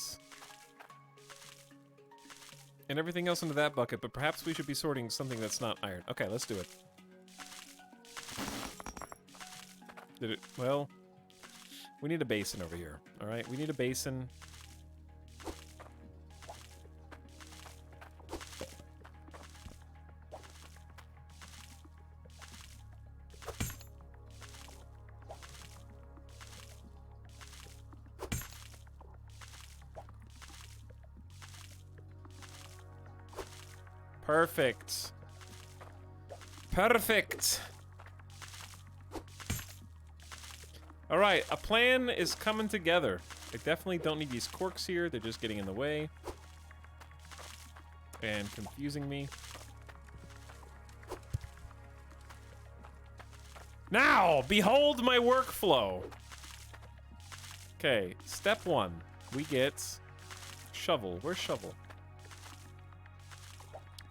and everything else into that bucket, but perhaps we should be sorting something that's not iron. Okay, let's do it. Did it? Well, we need a basin over here. All right, we need a basin. Perfect. Perfect. All right, a plan is coming together. I definitely don't need these corks here. They're just getting in the way and confusing me. Now, behold my workflow. Okay, step 1. We get shovel. Where's shovel?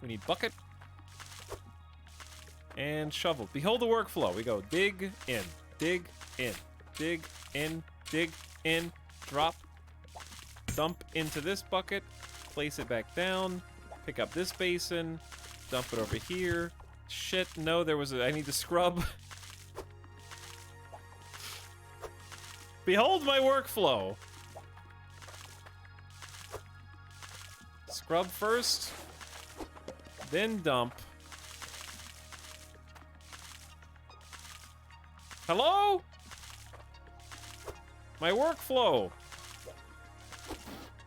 We need bucket and shovel. Behold the workflow. We go dig in, dig in, dig in, dig in, drop, dump into this bucket, place it back down, pick up this basin, dump it over here. Shit, no, I need to scrub. Behold my workflow. Scrub first, then dump. Hello? My workflow.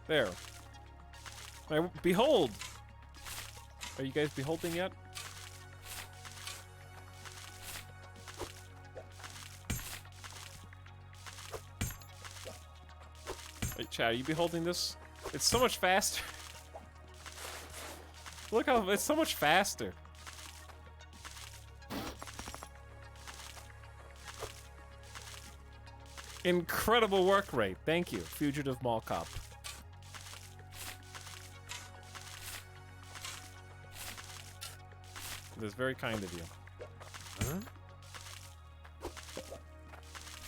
There. Behold. Are you guys beholding yet? Wait, chat, are you beholding this? It's so much faster. Look how it's so much faster. Incredible work rate. Thank you, Fugitive Mall Cop. That's very kind of you. Huh?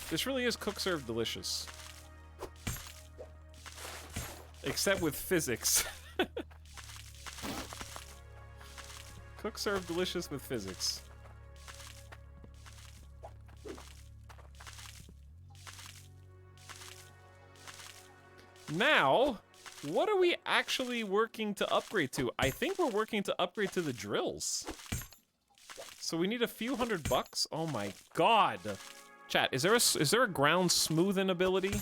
This really is cook serve delicious. Except with physics. Cook serve delicious with physics. Now, what are we actually working to upgrade to? I think we're working to upgrade to the drills. So we need a few $100. Oh my god. Chat, is there a ground smoothing ability?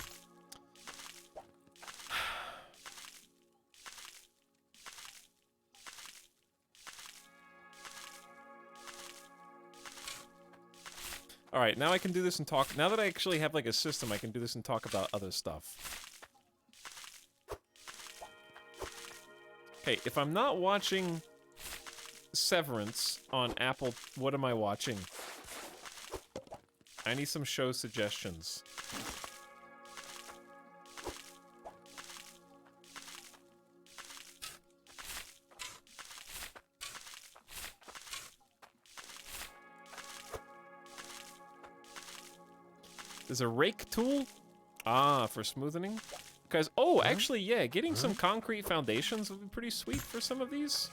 All right, now I can do this and talk. Now that I actually have like a system, I can do this and talk about other stuff. Okay, if I'm not watching Severance on Apple, what am I watching? I need some show suggestions. There's a rake tool? Ah, for smoothing? Because, oh, actually, yeah, getting some concrete foundations would be pretty sweet for some of these.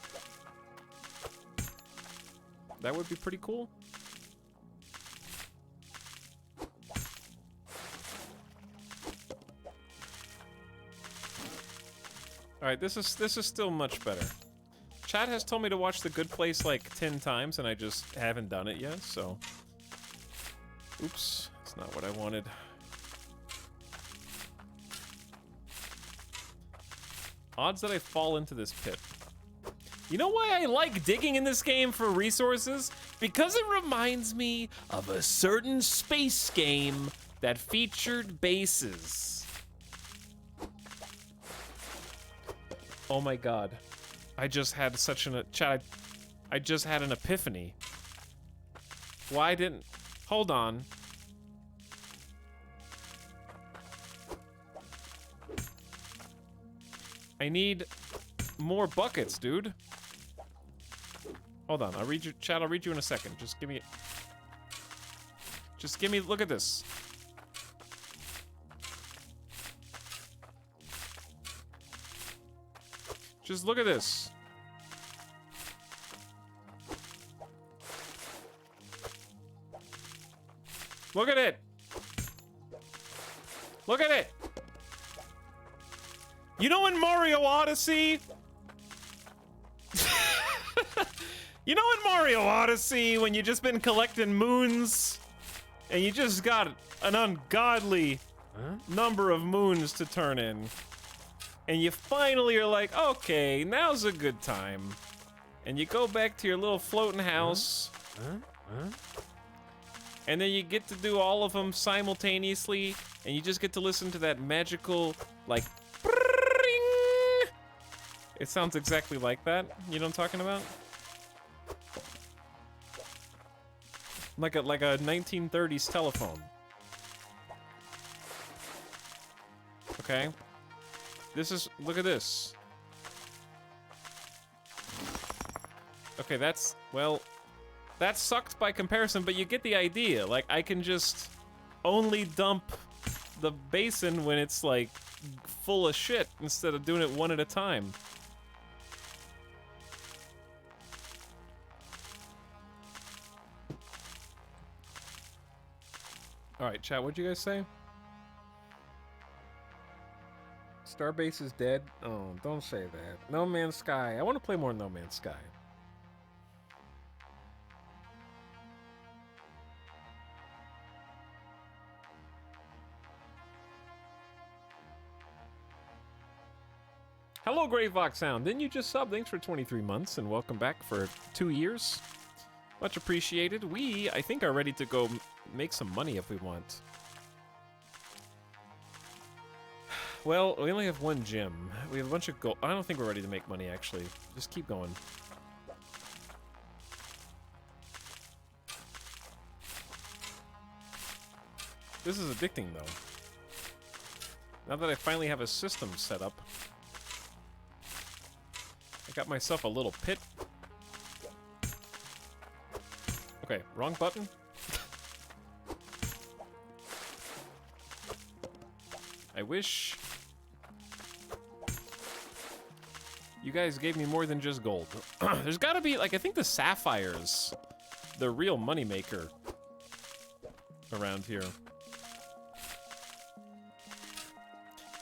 That would be pretty cool. Alright, this is still much better. Chat has told me to watch The Good Place like 10 times, and I just haven't done it yet, so... Oops, that's not what I wanted. Odds that I fall into this pit. You know why I like digging in this game for resources? Because it reminds me of a certain space game that featured bases. Oh my god. I just had such an... Chat, I just had an epiphany. Why didn't... Hold on. I need more buckets, dude. Hold on, I'll read you, chat, I'll read you in a second. Just give me... look at this. Just look at this. Look at it. Look at it. You know in Mario Odyssey? You know in Mario Odyssey when you just been collecting moons and you just got an ungodly number of moons to turn in and you finally are like, okay, now's a good time. And you go back to your little floating house and then you get to do all of them simultaneously and you just get to listen to that magical, like, it sounds exactly like that. You know what I'm talking about? Like a 1930s telephone. Okay? This is... Look at this. Okay, that's... Well... That sucked by comparison, but you get the idea. Like, I can just only dump the basin when it's, like, full of shit instead of doing it one at a time. Alright, chat, what'd you guys say? Starbase is dead? Oh, don't say that. No Man's Sky. I want to play more No Man's Sky. Hello, Grey Vox Sound. Didn't you just sub? Thanks for 23 months and welcome back for 2 years. Much appreciated. We, I think, are ready to go make some money if we want. Well, we only have one gym. We have a bunch of gold. I don't think we're ready to make money, actually. Just keep going. This is addicting, though. Now that I finally have a system set up, I got myself a little pit. Okay, wrong button. I wish you guys gave me more than just gold. There's gotta be, like, I think the sapphires, the real moneymaker around here.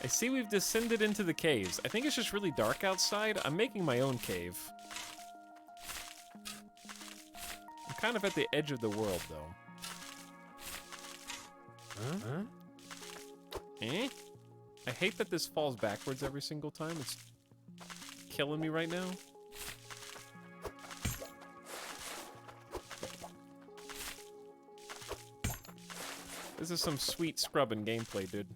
I see we've descended into the caves. I think it's just really dark outside. I'm making my own cave. I'm kind of at the edge of the world, though. Eh? I hate that this falls backwards every single time. It's killing me right now. This is some sweet scrubbing gameplay, dude.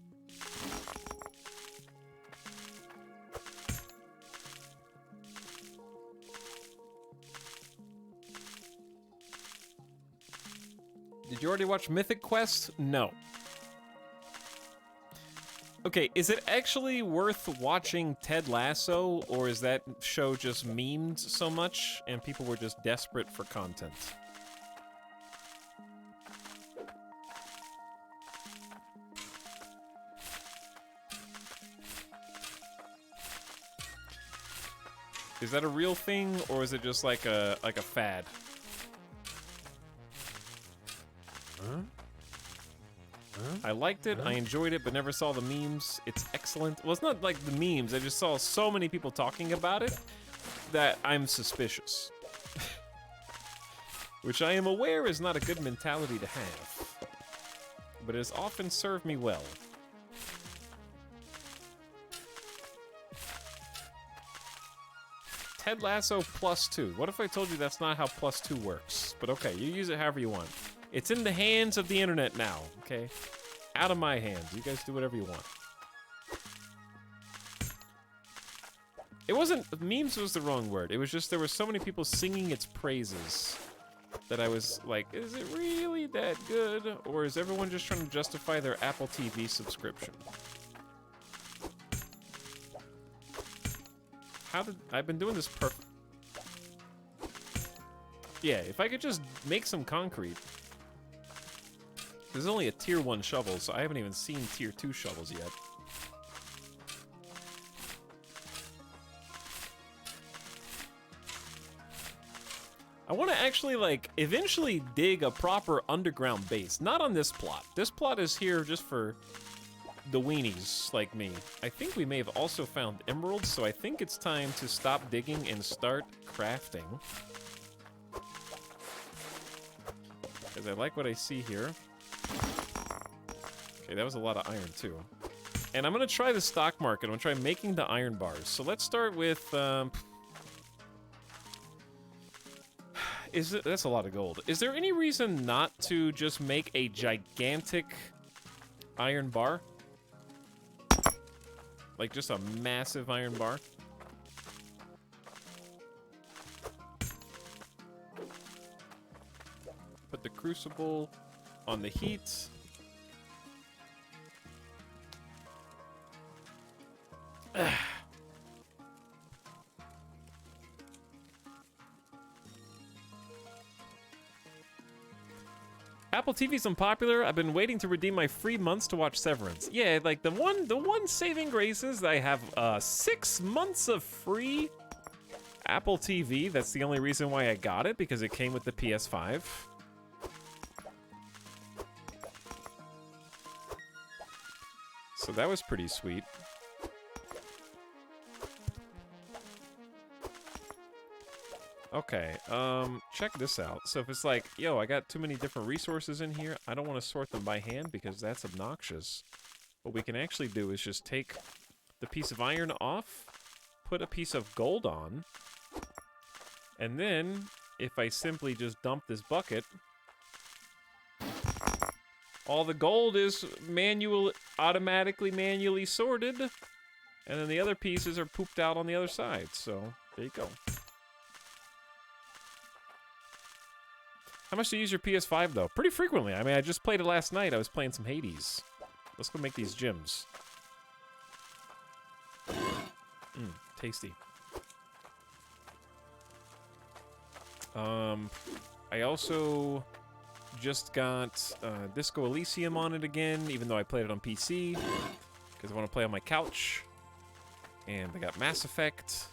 Did you already watch Mythic Quest? No. Okay, is it actually worth watching Ted Lasso, or is that show just memed so much and people were just desperate for content? Is that a real thing, or is it just like a fad? I liked it, I enjoyed it, but never saw the memes. It's excellent. Well, it's not like the memes, I just saw so many people talking about it that I'm suspicious. Which I am aware is not a good mentality to have. But it has often served me well. Ted Lasso +2. What if I told you that's not how +2 works? But okay, you use it however you want. It's in the hands of the internet now, okay? Out of my hands. You guys do whatever you want. It wasn't... Memes was the wrong word. It was just there were so many people singing its praises that I was like, is it really that good? Or is everyone just trying to justify their Apple TV subscription? How did... I've been doing this perfect. Yeah, if I could just make some concrete... There's only a tier 1 shovel, so I haven't even seen tier 2 shovels yet. I want to actually, like, eventually dig a proper underground base. Not on this plot. This plot is here just for the weenies like me. I think we may have also found emeralds, so I think it's time to stop digging and start crafting. Because I like what I see here. Okay, that was a lot of iron, too. And I'm going to try the stock market. I'm going to try making the iron bars. So let's start with... That's a lot of gold. Is there any reason not to just make a gigantic iron bar? Like, just a massive iron bar? Put the crucible on the heat. Apple TV's unpopular. I've been waiting to redeem my free months to watch Severance. Yeah, like the one saving grace is that I have 6 months of free Apple TV. That's the only reason why I got it, because it came with the PS5. So that was pretty sweet. Okay, check this out. So if it's like, yo, I got too many different resources in here, I don't want to sort them by hand because that's obnoxious. What we can actually do is just take the piece of iron off, put a piece of gold on, and then if I simply just dump this bucket, all the gold is automatically manually sorted, and then the other pieces are pooped out on the other side. So there you go. How much do you use your PS5, though? Pretty frequently. I mean, I just played it last night. I was playing some Hades. Let's go make these gems. Tasty. I also just got Disco Elysium on it again, even though I played it on PC, because I want to play on my couch. And I got Mass Effect.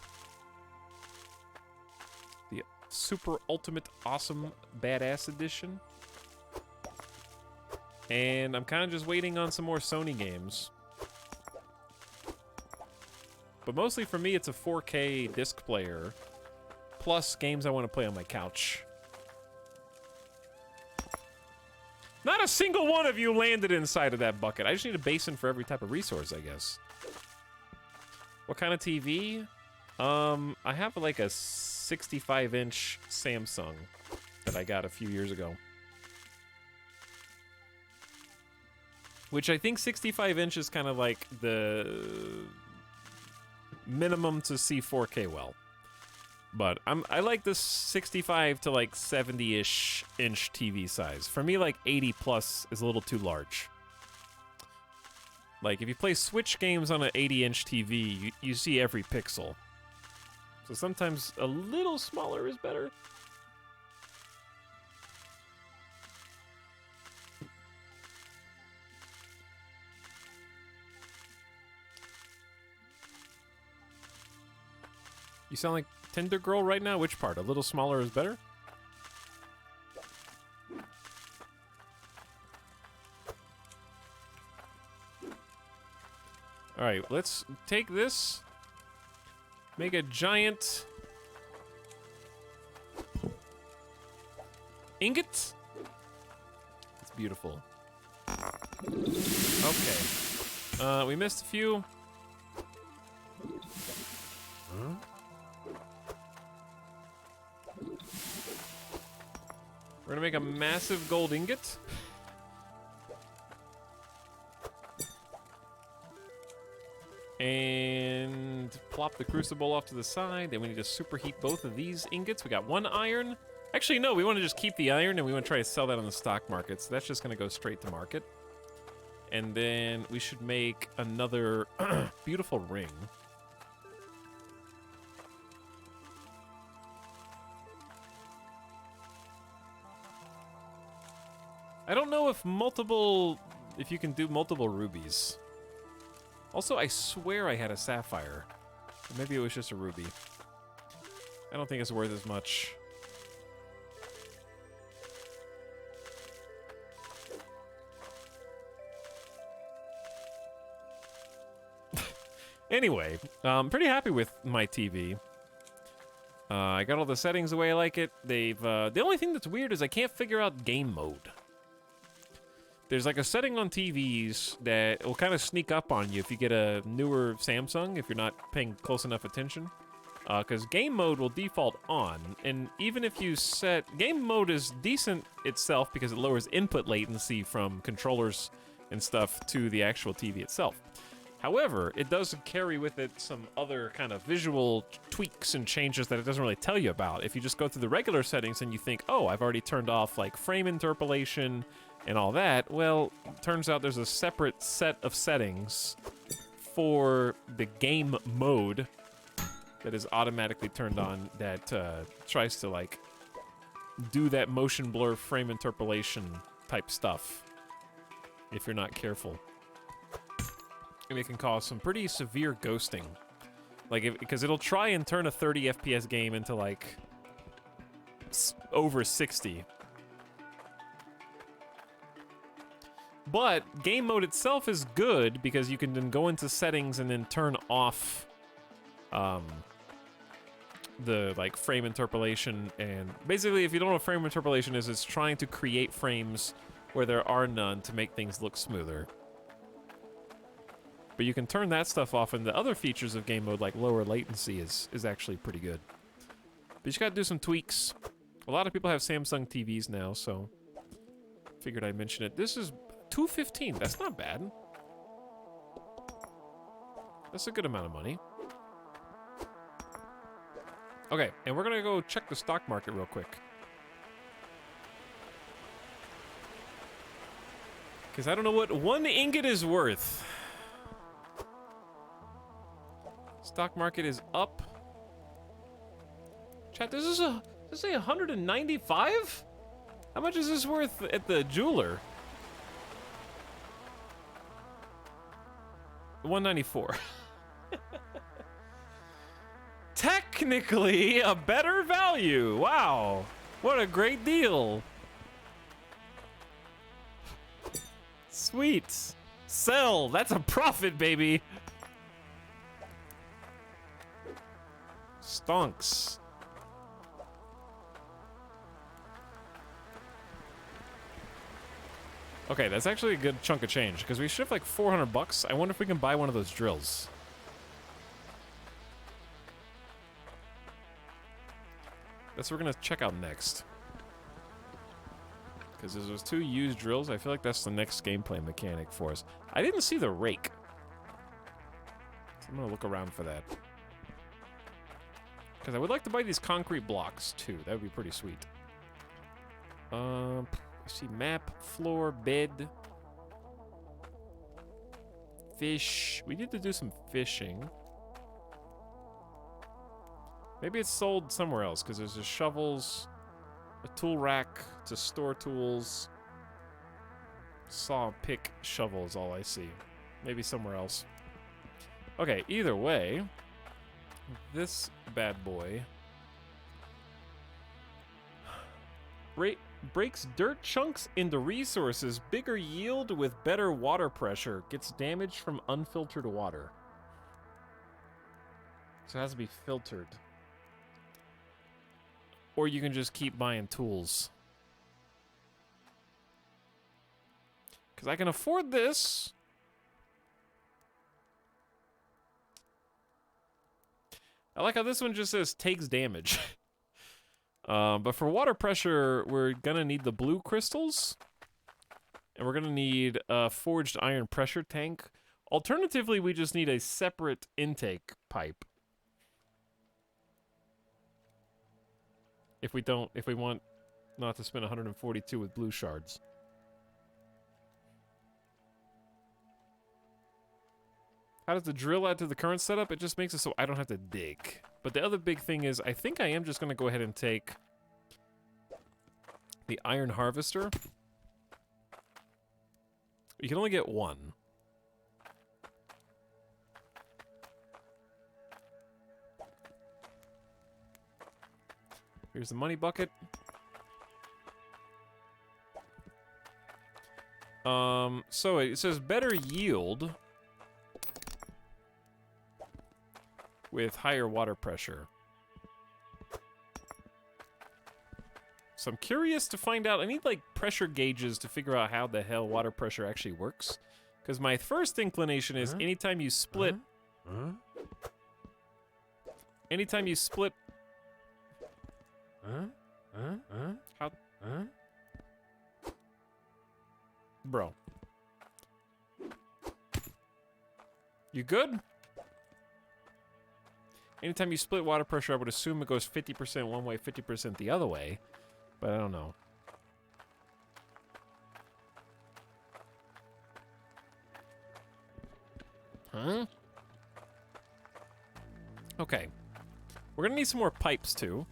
The Super Ultimate Awesome Badass Edition. And I'm kind of just waiting on some more Sony games. But mostly for me, it's a 4K disc player, plus games I want to play on my couch. Not a single one of you landed inside of that bucket. I just need a basin for every type of resource, I guess. What kind of TV? I have like a 65-inch Samsung that I got a few years ago. Which I think 65 inch is kind of like the minimum to see 4K well. But I like this 65 to like 70-ish inch TV size. For me, like 80 plus is a little too large. Like if you play Switch games on an 80-inch TV, you see every pixel. So sometimes a little smaller is better. You sound like Tinder Girl right now? Which part? A little smaller is better? Alright, let's take this. Make a giant ingot. It's beautiful. Okay. We missed a few. Huh? We're gonna make a massive gold ingot. And plop the crucible off to the side. Then we need to superheat both of these ingots. We got 1 iron. Actually, no, we want to just keep the iron and we want to try to sell that on the stock market. So that's just gonna go straight to market. And then we should make another beautiful ring. I don't know if you can do multiple rubies. Also, I swear I had a sapphire. Or maybe it was just a ruby. I don't think it's worth as much. Anyway, I'm pretty happy with my TV. I got all the settings the way I like it. The only thing that's weird is I can't figure out game mode. There's like a setting on TVs that will kind of sneak up on you if you get a newer Samsung, if you're not paying close enough attention. Because game mode will default on, and even if you set... Game mode is decent itself because it lowers input latency from controllers and stuff to the actual TV itself. However, it does carry with it some other kind of visual tweaks and changes that it doesn't really tell you about. If you just go through the regular settings and you think, oh, I've already turned off like frame interpolation and all that, well, turns out there's a separate set of settings for the game mode that is automatically turned on that tries to like do that motion blur frame interpolation type stuff if you're not careful. And it can cause some pretty severe ghosting. Like, because it'll try and turn a 30 FPS game into like over 60. But game mode itself is good because you can then go into settings and then turn off the like frame interpolation. And basically, if you don't know what frame interpolation is, it's trying to create frames where there are none to make things look smoother. But you can turn that stuff off, and the other features of game mode, like lower latency, is actually pretty good. But you just gotta do some tweaks. A lot of people have Samsung TVs now, so figured I'd mention it. This is $215. That's not bad. That's a good amount of money. Okay, and we're gonna go check the stock market real quick. Because I don't know what 1 ingot is worth. Stock market is up. Chat, this is a, does it say 195? How much is this worth at the jeweler? 194. Technically a better value. Wow. What a great deal. Sweet. Sell. That's a profit, baby. Stonks. Okay, that's actually a good chunk of change because we should have like 400 bucks. I wonder if we can buy one of those drills. That's what we're gonna check out next. Because there's those 2 used drills. I feel like that's the next gameplay mechanic for us. I didn't see the rake. So I'm gonna look around for that. Because I would like to buy these concrete blocks too. That would be pretty sweet. I see map, floor, bed, fish. We need to do some fishing. Maybe it's sold somewhere else because there's just shovels, a tool rack to store tools, saw, pick, shovel is all I see. Maybe somewhere else. Okay, either way, this bad boy breaks dirt chunks into resources, bigger yield with better water pressure, gets damaged from unfiltered water. So it has to be filtered. Or you can just keep buying tools. Because I can afford this. I like how this one just says takes damage. But for water pressure, we're gonna need the blue crystals. And we're gonna need a forged iron pressure tank. Alternatively, we just need a separate intake pipe. If we want not to spend 142 with blue shards. How does the drill add to the current setup? It just makes it so I don't have to dig. But the other big thing is, I think I am just going to go ahead and take the iron harvester. You can only get one. Here's the money bucket. So it says better yield with higher water pressure. So I'm curious to find out. I need like pressure gauges to figure out how the hell water pressure actually works. Because my first inclination is anytime you split... Anytime you split... How... Bro. You good? Anytime you split water pressure, I would assume it goes 50% one way, 50% the other way. But I don't know. Huh? Okay. We're gonna need some more pipes, too.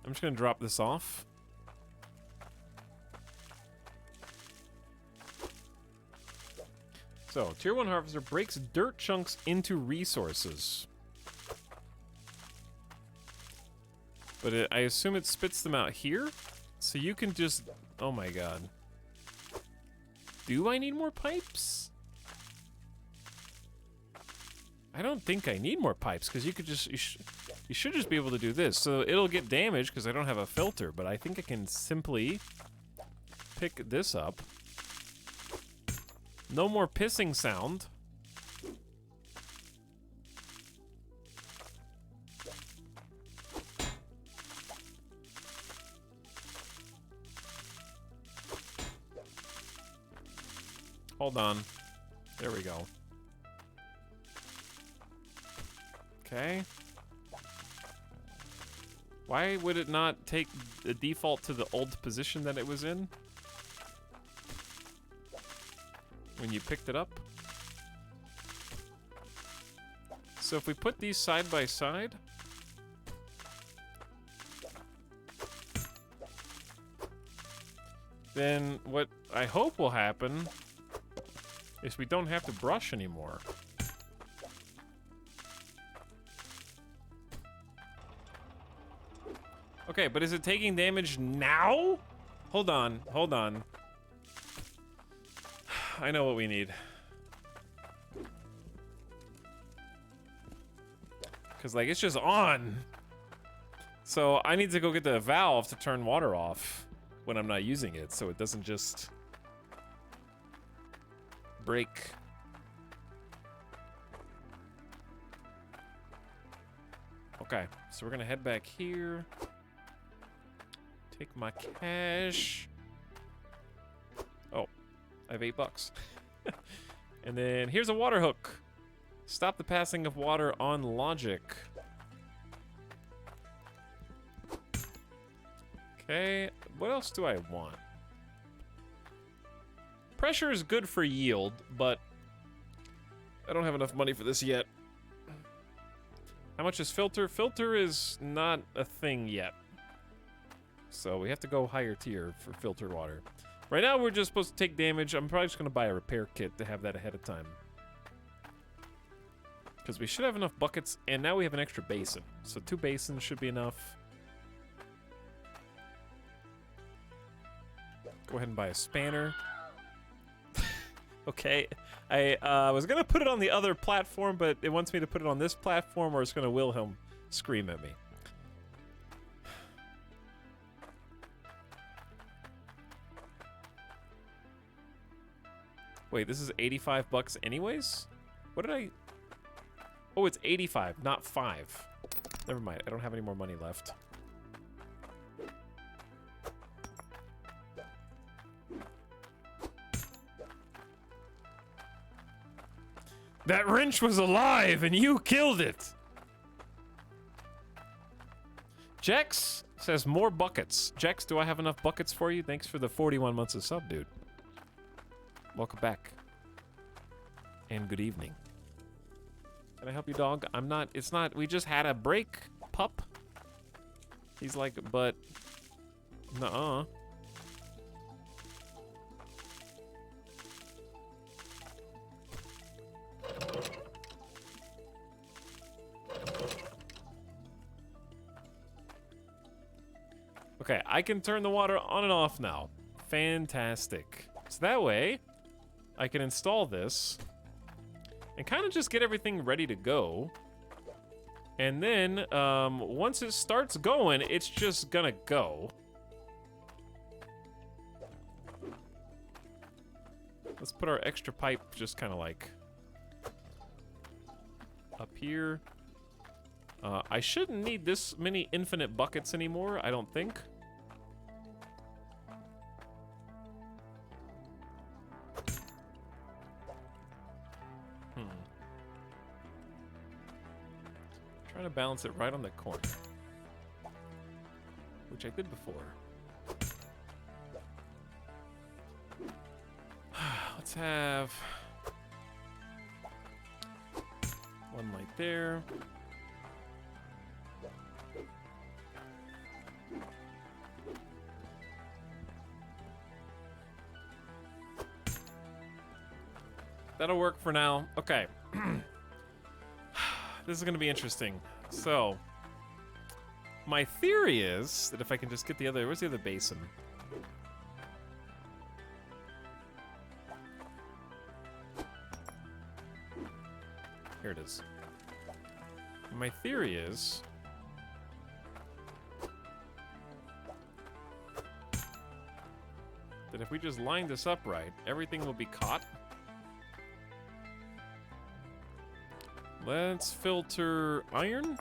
I'm just gonna drop this off. So, Tier 1 Harvester breaks dirt chunks into resources. But I assume it spits them out here? So you can just... Oh my god. Do I need more pipes? I don't think I need more pipes, because you could just... You should just be able to do this. So it'll get damaged, because I don't have a filter, but I think I can simply pick this up. No more pissing sound. Hold on. There we go. Okay. Why would it not take the default to the old position that it was in? When you picked it up? So if we put these side by side... then what I hope will happen is we don't have to brush anymore. Okay, but is it taking damage now? Hold on, hold on. I know what we need. Because, like, it's just on. So I need to go get the valve to turn water off when I'm not using it, so it doesn't just break. Okay, so we're gonna head back here. Take my cash. Oh, I have $8. And then here's a water hook. Stop the passing of water on logic. Okay, what else do I want? Pressure is good for yield, but I don't have enough money for this yet. How much is filter? Filter is not a thing yet. So we have to go higher tier for filtered water. Right now we're just supposed to take damage. I'm probably just going to buy a repair kit to have that ahead of time. Because we should have enough buckets, and now we have an extra basin. So 2 basins should be enough. Go ahead and buy a spanner. Okay, I was gonna put it on the other platform, but it wants me to put it on this platform, or it's gonna Wilhelm scream at me. Wait, this is $85 anyways? What did I... Oh, it's 85, not 5. Never mind, I don't have any more money left. That wrench was alive, and you killed it! Jex says more buckets. Jex, do I have enough buckets for you? Thanks for the 41 months of sub, dude. Welcome back. And good evening. Can I help you, dog? I'm not, it's not, we just had a break, pup. He's like, but, nuh-uh. Okay, I can turn the water on and off now. Fantastic. So that way, I can install this and kind of just get everything ready to go. And then, once it starts going, it's just gonna go. Let's put our extra pipe just kind of like up here. I shouldn't need this many infinite buckets anymore, I don't think. Trying to balance it right on the corner, which I did before. Let's have one light there. That'll work for now. Okay. This is gonna be interesting. So, my theory is that if I can just get the other, where's the other basin? Here it is. My theory is that if we just line this up right, everything will be caught. Let's filter iron.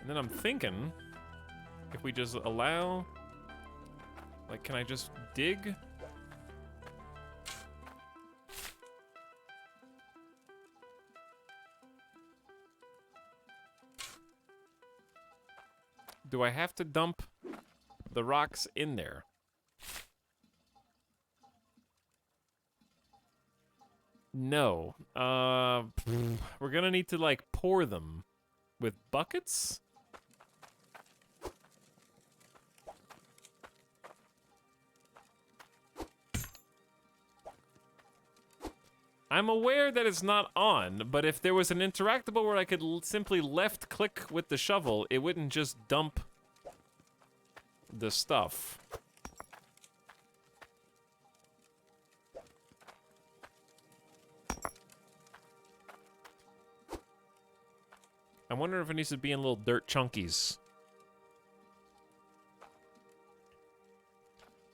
And then I'm thinking, if we just allow, like, can I just dig? Do I have to dump the rocks in there? No. We're gonna need to, like, pour them with buckets? I'm aware that it's not on, but if there was an interactable where I could simply left-click with the shovel, it wouldn't just dump the stuff. I wonder if it needs to be in little dirt chunkies.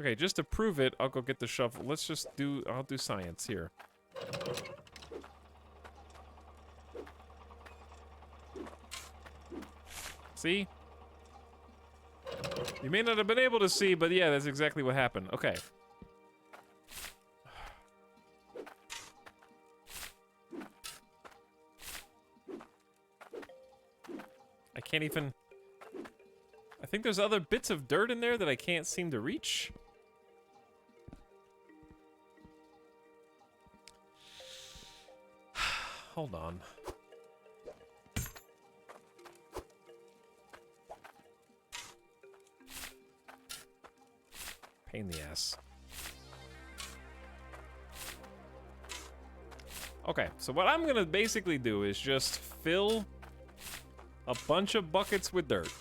Okay, just to prove it, I'll go get the shovel. Let's just do, I'll do science here. See? You may not have been able to see, but yeah, that's exactly what happened. Okay. I can't even... I think there's other bits of dirt in there that I can't seem to reach. Hold on. Pain in the ass. Okay, so what I'm gonna basically do is just fill a bunch of buckets with dirt.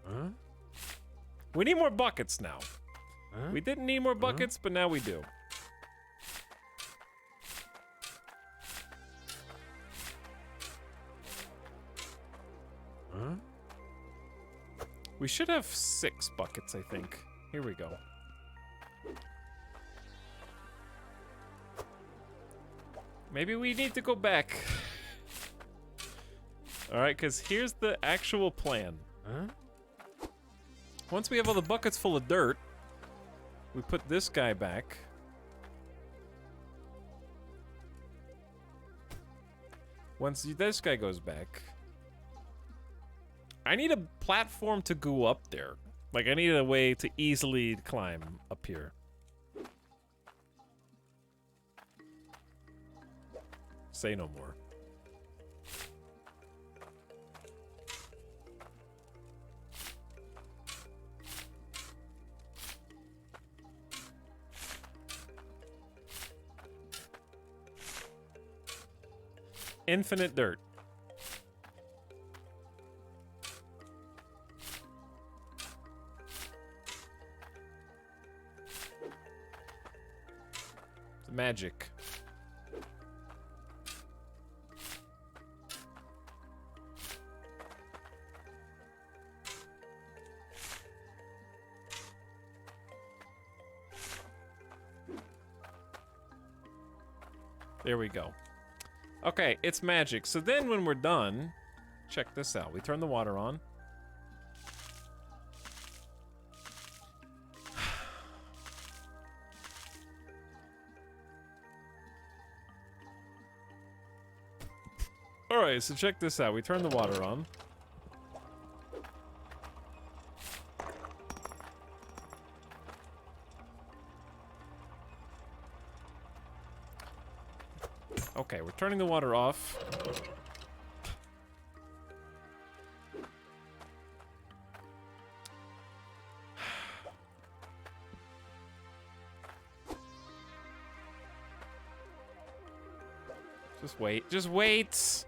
Huh? We need more buckets now. Huh? We didn't need more buckets, but now we do. Huh? We should have 6 buckets, I think. Here we go. Maybe we need to go back. Alright, because here's the actual plan. Huh? Once we have all the buckets full of dirt, we put this guy back. Once this guy goes back, I need a platform to go up there. Like, I need a way to easily climb up here. Say no more. Infinite dirt. It's magic. There we go. Okay, it's magic. So then when we're done, check this out. We turn the water on. Alright, so check this out. We turn the water on. Okay, we're turning the water off. Just wait. Just wait.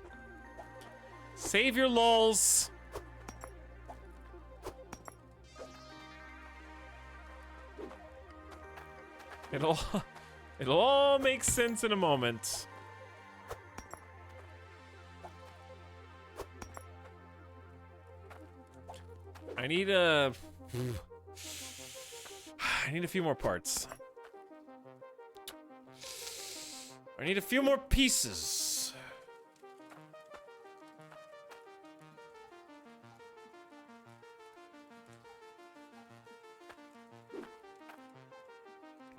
Save your lulls. It'll all make sense in a moment. I need a few more parts. I need a few more pieces.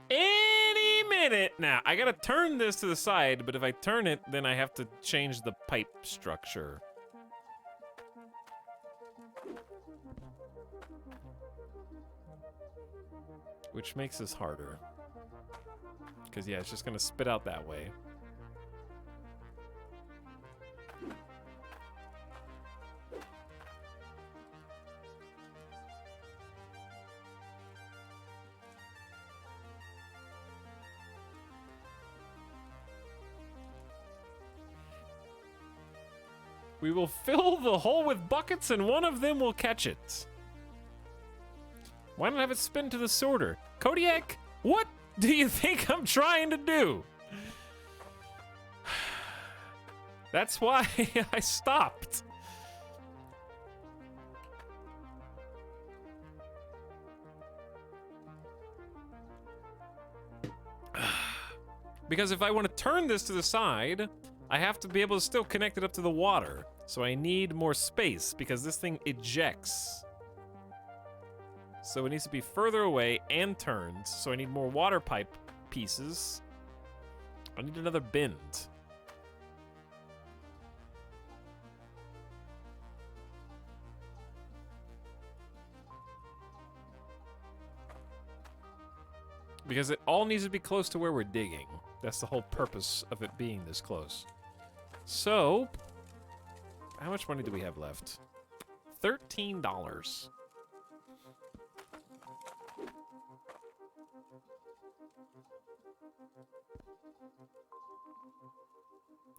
Any minute now. I gotta turn this to the side, but if I turn it, then I have to change the pipe structure. Which makes this harder. Because, yeah, it's just gonna spit out that way. We will fill the hole with buckets and one of them will catch it. Why not have it spin to the sorter? Kodiak, what do you think I'm trying to do? That's why I stopped. Because if I want to turn this to the side, I have to be able to still connect it up to the water. So I need more space because this thing ejects. So it needs to be further away and turned. So I need more water pipe pieces. I need another bend. Because it all needs to be close to where we're digging. That's the whole purpose of it being this close. So, how much money do we have left? $13.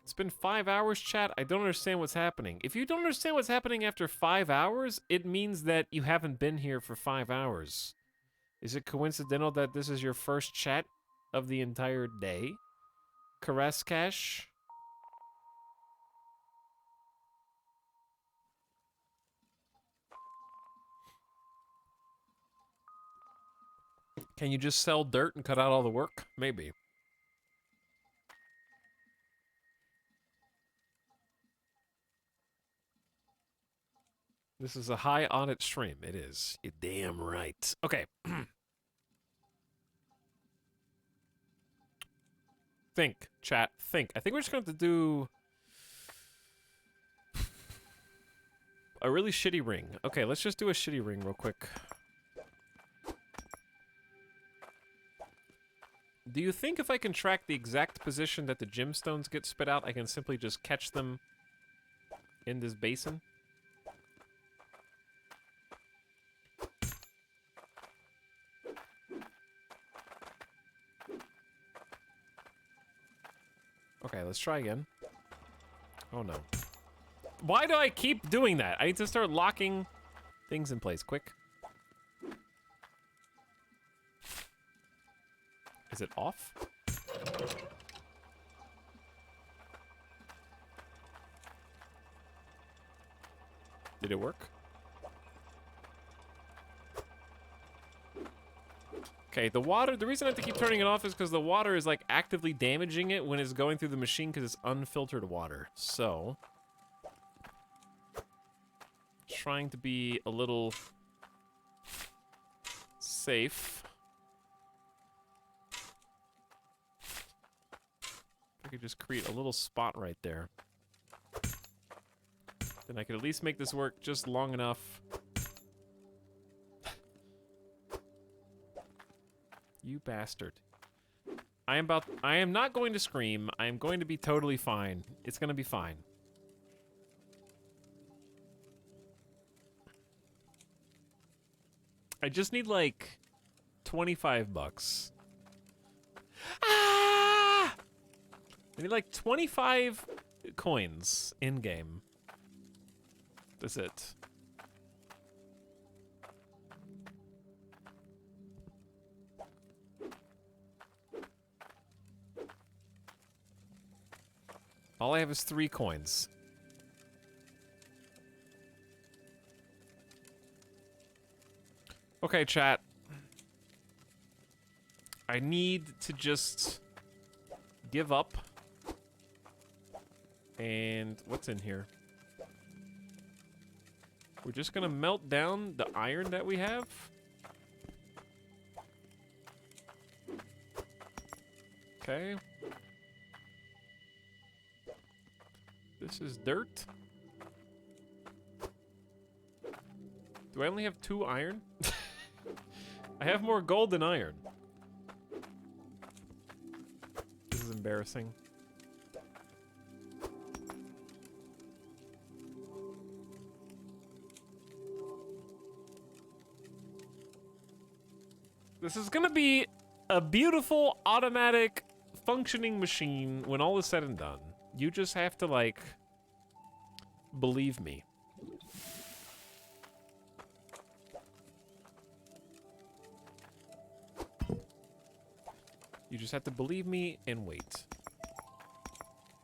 It's been 5 hours, chat. I don't understand what's happening. If you don't understand what's happening after 5 hours, it means that you haven't been here for 5 hours. Is it coincidental that this is your first chat of the entire day? Karaskash? Can you just sell dirt and cut out all the work? Maybe. This is a high audit stream. It is. You're damn right. Okay. Think, chat. Think. I think we're just going to have to do a really shitty ring. Okay, let's just do a shitty ring real quick. Do you think if I can track the exact position that the gemstones get spit out, I can simply just catch them in this basin? Okay, let's try again. Oh no. Why do I keep doing that? I need to start locking things in place. Quick. Is it off? Did it work? Okay, the water, the reason I have to keep turning it off is because the water is like actively damaging it when it's going through the machine because it's unfiltered water. So, trying to be a little safe. I could just create a little spot right there. Then I could at least make this work just long enough. You bastard. I am not going to scream. I am going to be totally fine. It's gonna be fine. I just need like 25 bucks. Ah! I need like 25 coins in game. That's it. All I have is 3 coins. Okay, chat. I need to just give up. And what's in here? We're just gonna melt down the iron that we have. Okay. This is dirt. Do I only have 2 iron? I have more gold than iron. This is embarrassing. This is gonna be a beautiful, automatic, functioning machine when all is said and done. You just have to, like, believe me. You just have to believe me and wait.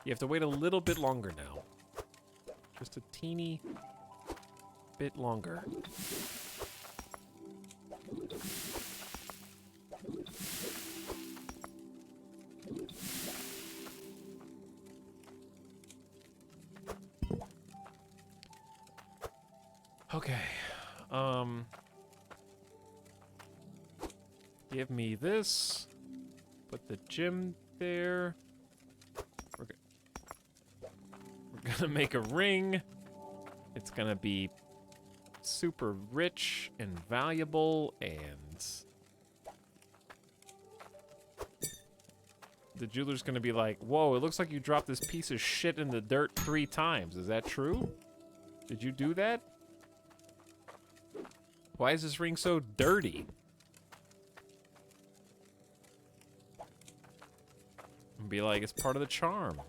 You have to wait a little bit longer now. Just a teeny bit longer. Okay. Give me this. Put the gym there. We're gonna make a ring. It's gonna be super rich and valuable, and the jeweler's gonna be like, whoa, it looks like you dropped this piece of shit in the dirt 3 times. Is that true? Did you do that? Why is this ring so dirty? And be like, it's part of the charm.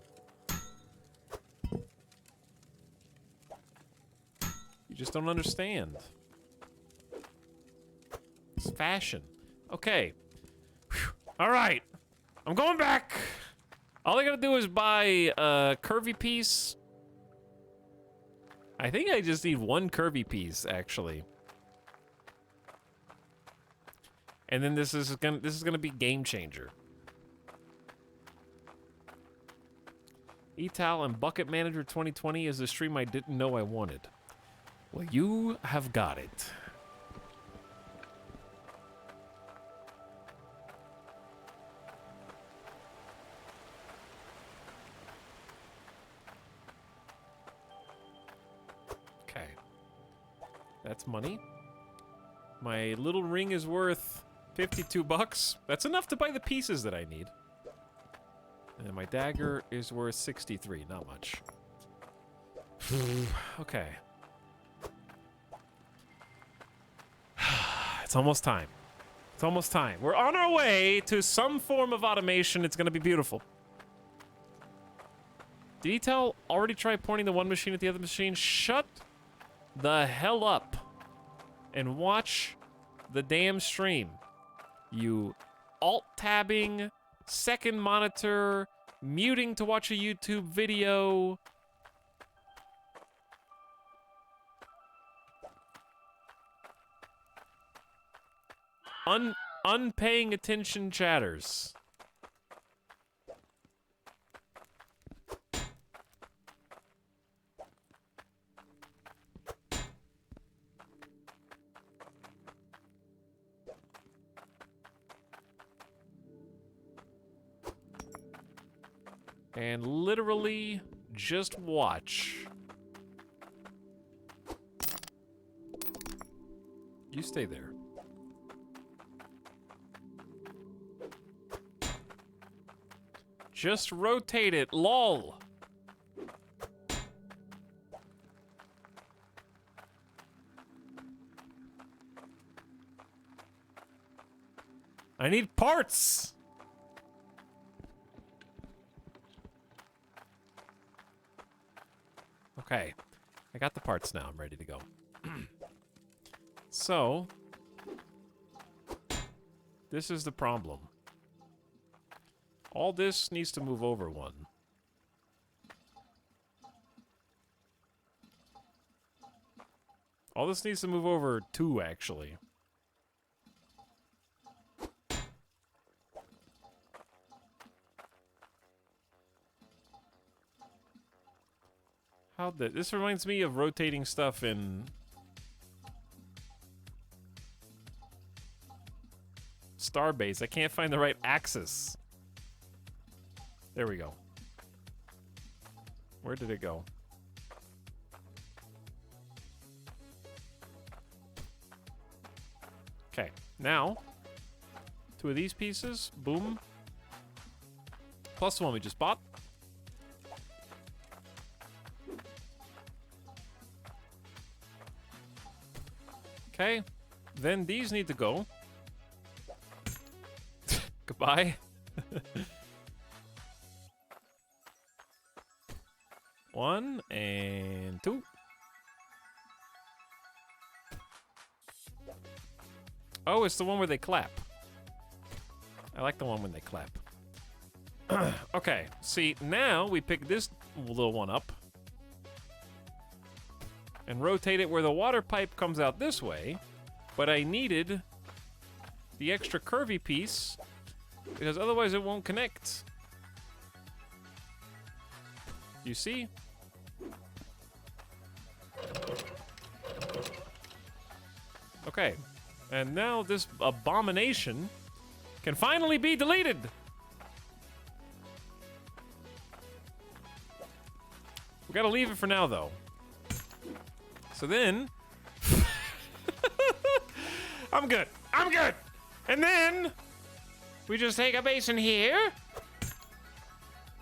You just don't understand. It's fashion. Okay. Whew. All right. I'm going back. All I gotta do is buy a curvy piece. I think I just need 1 curvy piece, actually. And then this is gonna be game changer. Etal and Bucket Manager 2020 is the stream I didn't know I wanted. Well, you have got it. Okay. That's money. My little ring is worth 52 bucks. That's enough to buy the pieces that I need. And then my dagger is worth 63, not much. Okay. It's almost time. It's almost time. We're on our way to some form of automation. It's gonna be beautiful. Did Etal already try pointing the one machine at the other machine? Shut the hell up and watch the damn stream. You alt-tabbing, second monitor, muting to watch a YouTube video. Unpaying attention chatters. And literally just watch. You stay there. Just rotate it, lol. I need parts! Okay. I got the parts now. I'm ready to go. So, this is the problem. All this needs to move over one. All this needs to move over two, actually. How did this reminds me of rotating stuff in Starbase. I can't find the right axis. There we go. Where did it go? Okay, now 2 of these pieces, boom. Plus the one we just bought. Okay, then these need to go. Goodbye. 1 and 2. Oh, it's the one where they clap. I like the one when they clap. Okay, see, now we pick this little one up and rotate it where the water pipe comes out this way, but I needed the extra curvy piece because otherwise it won't connect. You see? Okay, and now this abomination can finally be deleted. We gotta leave it for now, though. So then, I'm good. I'm good. And then we just take a basin here.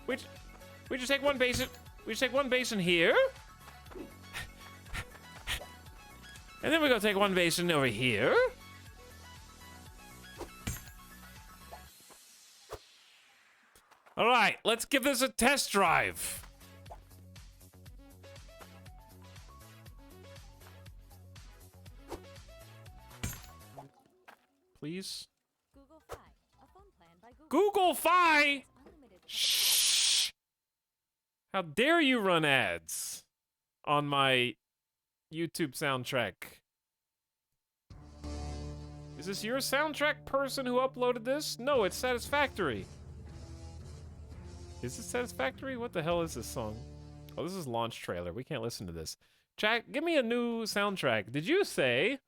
We just take one basin. We just take one basin here. And then we go take one basin over here. All right, let's give this a test drive. Please. Google Fi, a phone plan by Google. Google Fi! Unlimited Shh! How dare you run ads on my YouTube soundtrack? Is this your soundtrack person who uploaded this? No, it's Satisfactory. Is it Satisfactory? What the hell is this song? Oh, this is launch trailer. We can't listen to this. Chat, give me a new soundtrack. Did you say,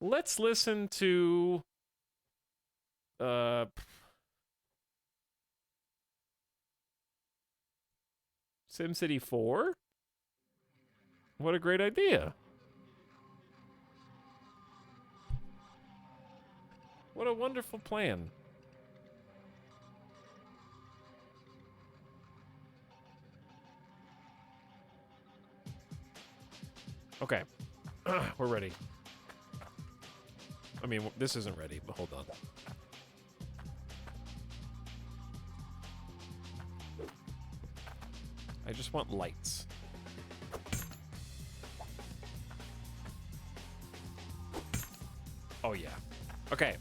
let's listen to... SimCity 4? What a great idea. What a wonderful plan. Okay. We're ready. I mean, this isn't ready, but hold on. I just want lights. Oh, yeah. Okay.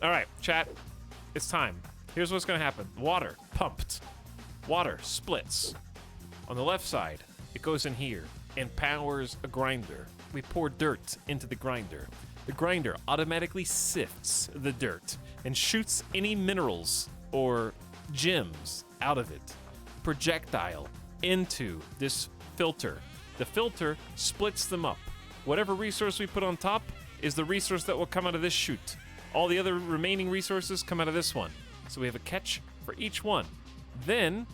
All right, chat. It's time. Here's what's going to happen. Water pumped. Water splits. On the left side, it goes in here and powers a grinder. We pour dirt into the grinder. The grinder automatically sifts the dirt and shoots any minerals or gems out of it. Projectile into this filter. The filter splits them up. Whatever resource we put on top is the resource that will come out of this chute. All the other remaining resources come out of this one. So we have a catch for each one. Then,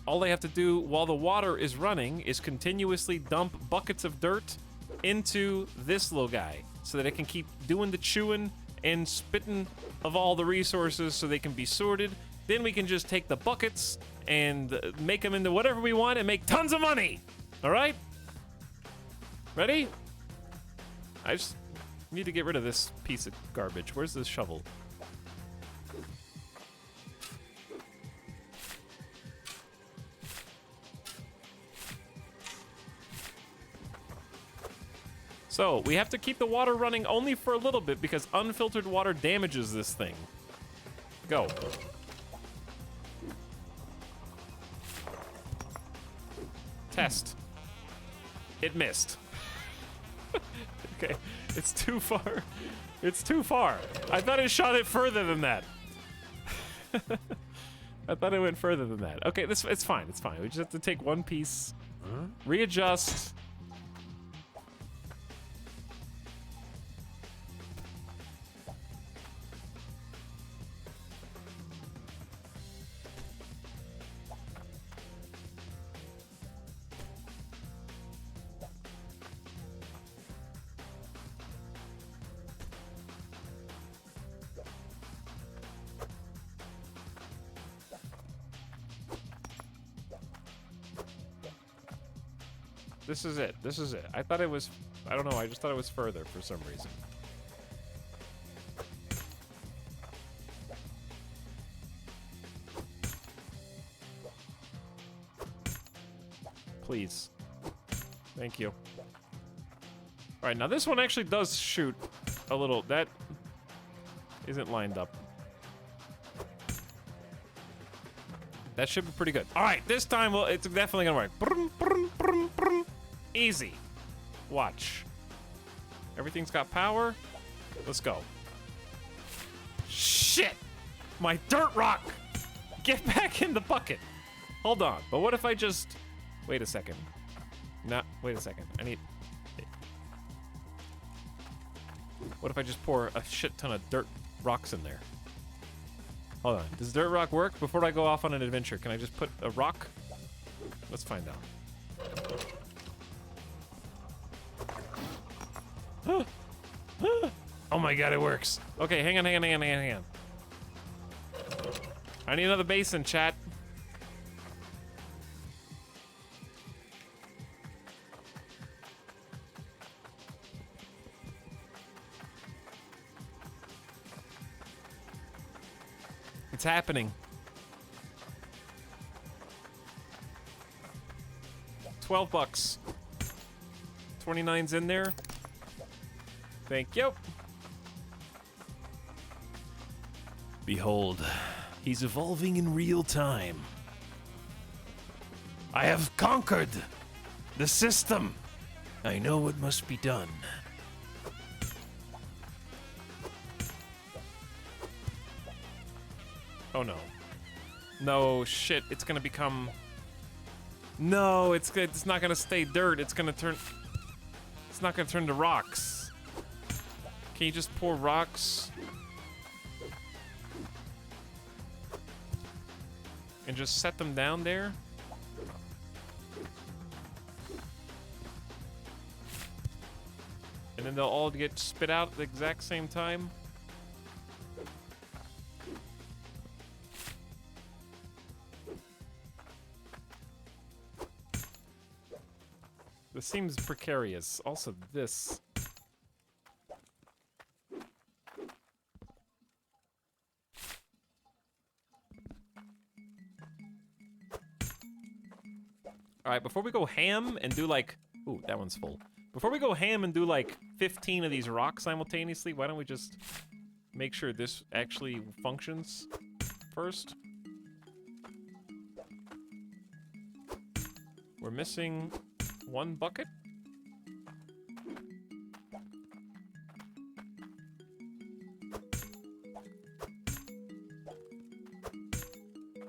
all they have to do while the water is running is continuously dump buckets of dirt into this little guy so that it can keep doing the chewing and spitting of all the resources so they can be sorted. Then we can just take the buckets and make them into whatever we want and make tons of money. All right? Ready? I just need to get rid of this piece of garbage. Where's this shovel? So, we have to keep the water running only for a little bit because unfiltered water damages this thing. Go. Test. It missed. Okay, it's too far. It's too far. I thought it shot it further than that. I thought it went further than that. Okay, it's fine, it's fine. We just have to take one piece, readjust. This is it. This is it. I thought it was... I don't know. I just thought it was further for some reason. Please. Thank you. Alright, now this one actually does shoot a little... That isn't lined up. That should be pretty good. Alright, this time, well, it's definitely gonna work. Brum, brum, brum, brum. Easy. Watch. Everything's got power. Let's go. Shit! My dirt rock! Get back in the bucket! Hold on, but what if I just... Wait a second. No, wait a second. I need... What if I just pour a shit ton of dirt rocks in there? Hold on. Does dirt rock work? Before I go off on an adventure, can I just put a rock? Let's find out. Oh my god, it works. Okay, hang on. I need another basin, chat. It's happening. 12 bucks. 29's in there. Thank you. Behold, he's evolving in real time. I have conquered the system. I know what must be done. Oh no. No, shit, it's gonna become... No, it's not gonna stay dirt, it's gonna turn... It's not gonna turn to rocks. Can you just pour rocks? And just set them down there? And then they'll all get spit out at the exact same time? This seems precarious. Also, this. Alright, before we go ham and do like... Ooh, that one's full. Before we go ham and do like 15 of these rocks simultaneously, why don't we just make sure this actually functions first? We're missing one bucket?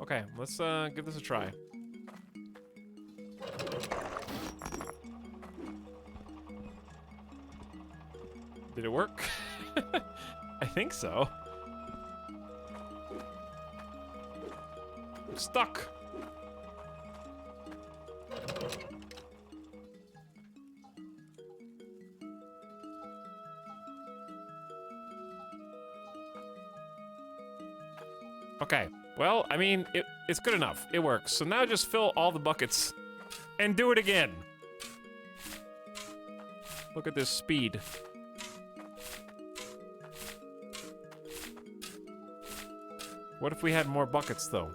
Okay, let's give this a try. Did it work? I think so. I'm stuck. Okay. Well, I mean, it's good enough. It works. So now just fill all the buckets and do it again. Look at this speed. What if we had more buckets, though?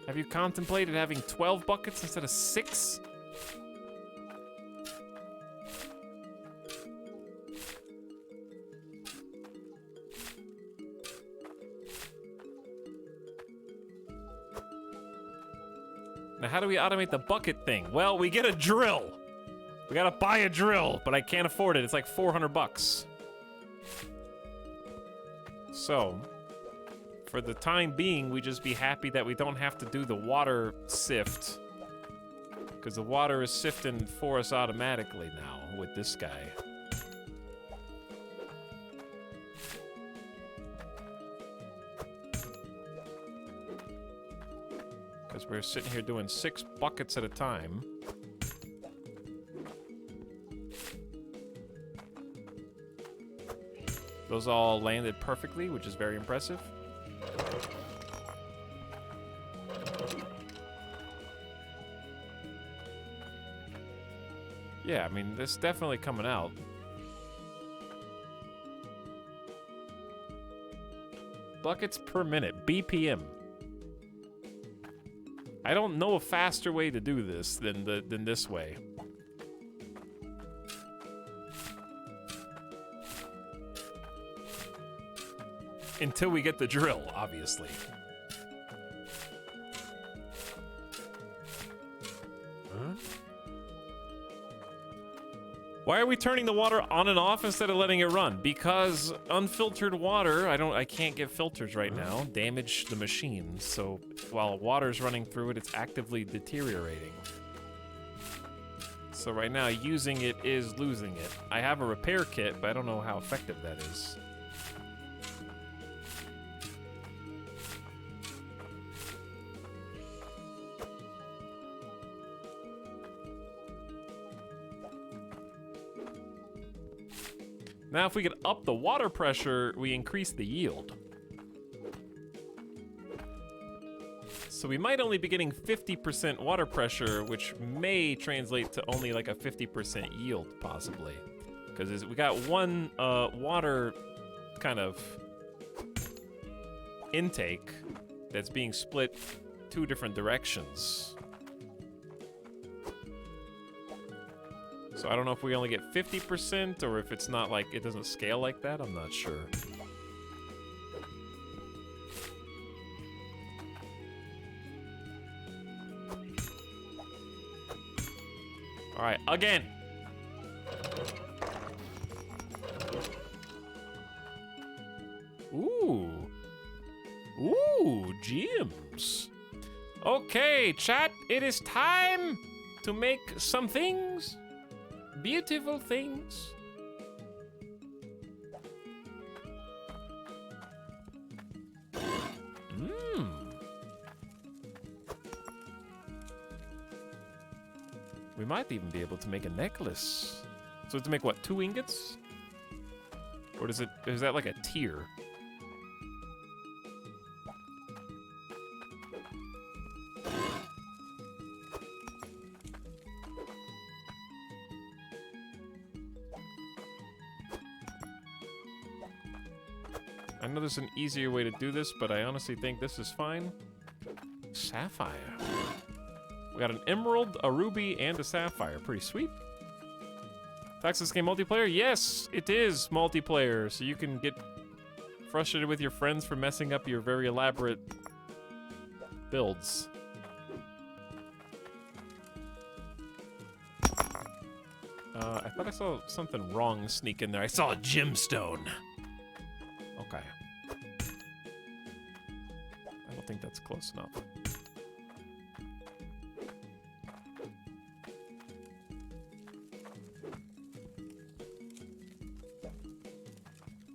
Have you contemplated having 12 buckets instead of 6? Now, how do we automate the bucket thing? Well, we get a drill. We gotta buy a drill, but I can't afford it. It's like 400 bucks. So, for the time being, we just be happy that we don't have to do the water sift. Because the water is sifting for us automatically now with this guy. Because we're sitting here doing 6 buckets at a time. Those all landed perfectly, which is very impressive. Yeah, I mean, this is definitely coming out. Buckets per minute, BPM. I don't know a faster way to do this than this way. Until we get the drill, obviously. Huh? Why are we turning the water on and off instead of letting it run? Because unfiltered water, I can't get filters right now. Damage the machine. So while water's running through it, it's actively deteriorating. So right now, using it is losing it. I have a repair kit, but I don't know how effective that is. Now, if we could up the water pressure, we increase the yield. So we might only be getting 50% water pressure, which may translate to only like a 50% yield, possibly. Because we got one water kind of intake that's being split 2 different directions. So I don't know if we only get 50% or if it's not like, it doesn't scale like that. I'm not sure. All right, again. Ooh. Ooh, gems. Okay, chat, it is time to make some things. Beautiful things. We might even be able to make a necklace. So to make what, 2 ingots? Or is that like a tier? I know there's an easier way to do this, but I honestly think this is fine. Sapphire. We got an emerald, a ruby, and a sapphire. Pretty sweet. Is this game multiplayer? Yes, it is multiplayer, so you can get frustrated with your friends for messing up your very elaborate builds. I thought I saw something wrong sneak in there. I saw a gemstone. Okay. I don't think that's close enough.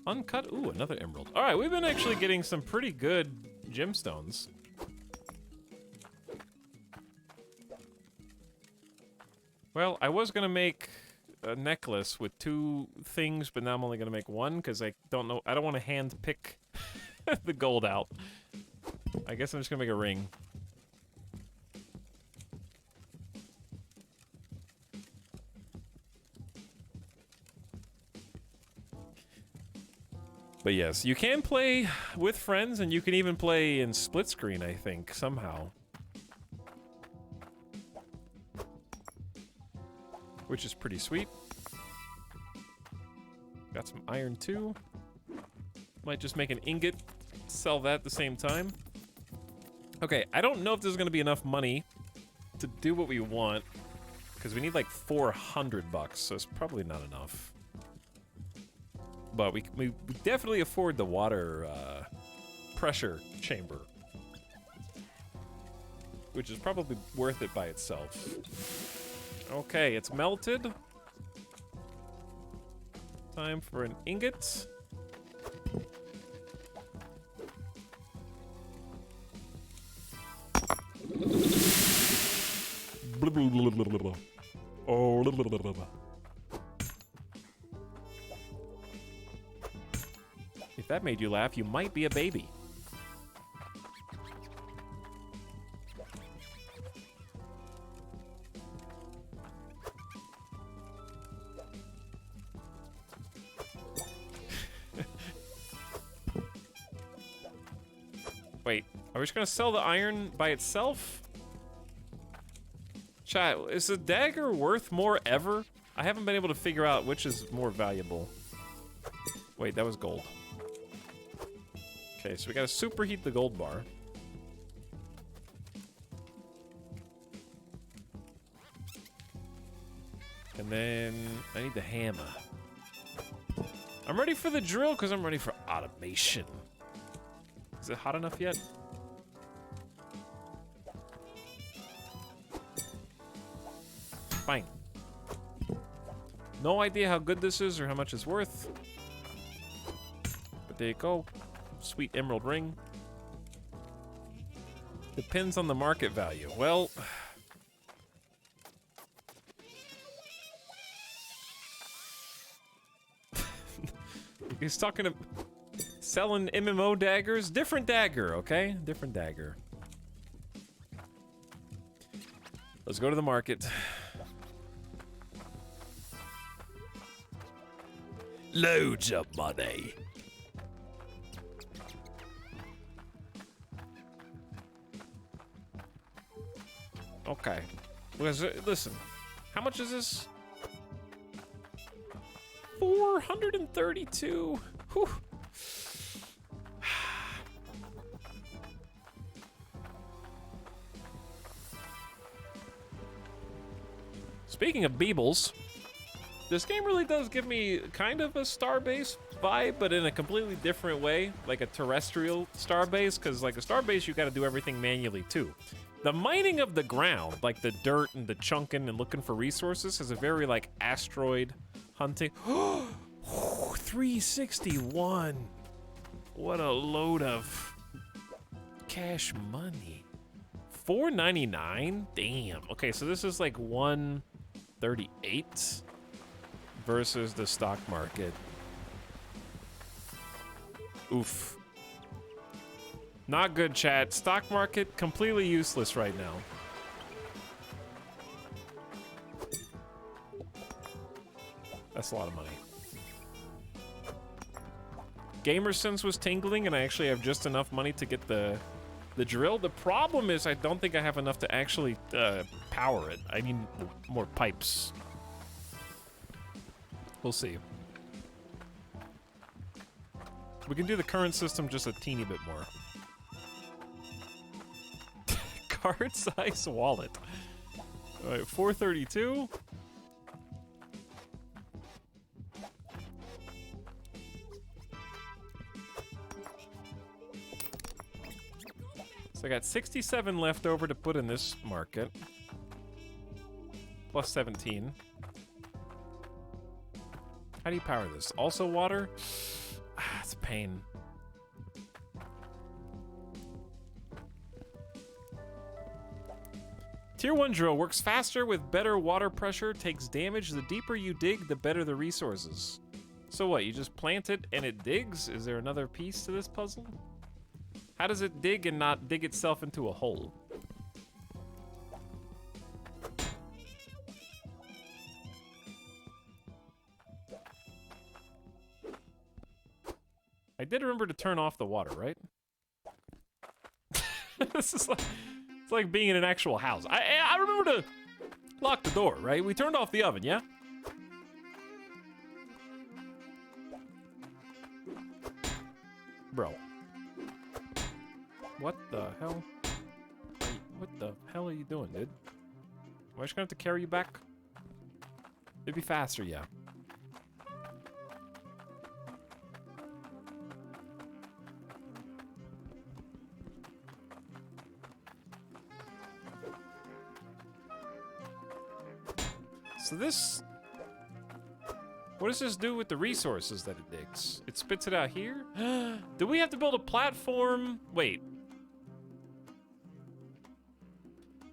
Uncut. Ooh, another emerald. All right, we've been actually getting some pretty good gemstones. Well, I was gonna make a necklace with 2 things, but now I'm only gonna make 1 because I don't know. I don't want to hand pick the gold out. I guess I'm just gonna make a ring. But yes, you can play with friends, and you can even play in split screen, I think, somehow. Which is pretty sweet. Got some iron too. Might just make an ingot, sell that at the same time. Okay, I don't know if there's gonna be enough money to do what we want, because we need like 400 bucks, so it's probably not enough. But we definitely afford the water pressure chamber, which is probably worth it by itself. Okay, it's melted. Time for an ingot. Oh. If that made you laugh, you might be a baby. Wait, are we just gonna sell the iron by itself? Chat, is the dagger worth more ever? I haven't been able to figure out which is more valuable. Wait, that was gold. Okay, so we gotta superheat the gold bar. And then I need the hammer. I'm ready for the drill because I'm ready for automation. Is it hot enough yet? Fine. No idea how good this is or how much it's worth. But there you go. Sweet emerald ring. Depends on the market value. Well, he's talking to selling MMO daggers. Different dagger, okay? Different dagger. Let's go to the market. Loads of money. Okay. Listen, how much is this? 432. Whew. Speaking of Beebles, this game really does give me kind of a Starbase vibe, but in a completely different way, like a terrestrial Starbase, because like a Starbase, you got to do everything manually too. The mining of the ground, like the dirt and the chunking and looking for resources, is a very like asteroid hunting. 361. What a load of cash money. 499? Damn. Okay, so this is like 138 versus the stock market. Oof. Not good, chat. Stock market, completely useless right now. That's a lot of money. GamerSense was tingling, and I actually have just enough money to get the drill. The problem is I don't think I have enough to actually power it. I need more pipes. We'll see. We can do the current system just a teeny bit more. Card size wallet. All right, 432. So I got 67 left over to put in this market. Plus 17. How do you power this? Also water? Ah, it's a pain. Tier 1 drill works faster with better water pressure, takes damage. The deeper you dig, the better the resources. So what, you just plant it and it digs? Is there another piece to this puzzle? How does it dig and not dig itself into a hole? I did remember to turn off the water, right? This is like, it's like being in an actual house. I remember to lock the door, right? We turned off the oven, yeah? Bro. What the hell? What the hell are you doing, dude? Am I just gonna have to carry you back? It'd be faster, yeah. So this... What does this do with the resources that it digs? It spits it out here? Do we have to build a platform? Wait.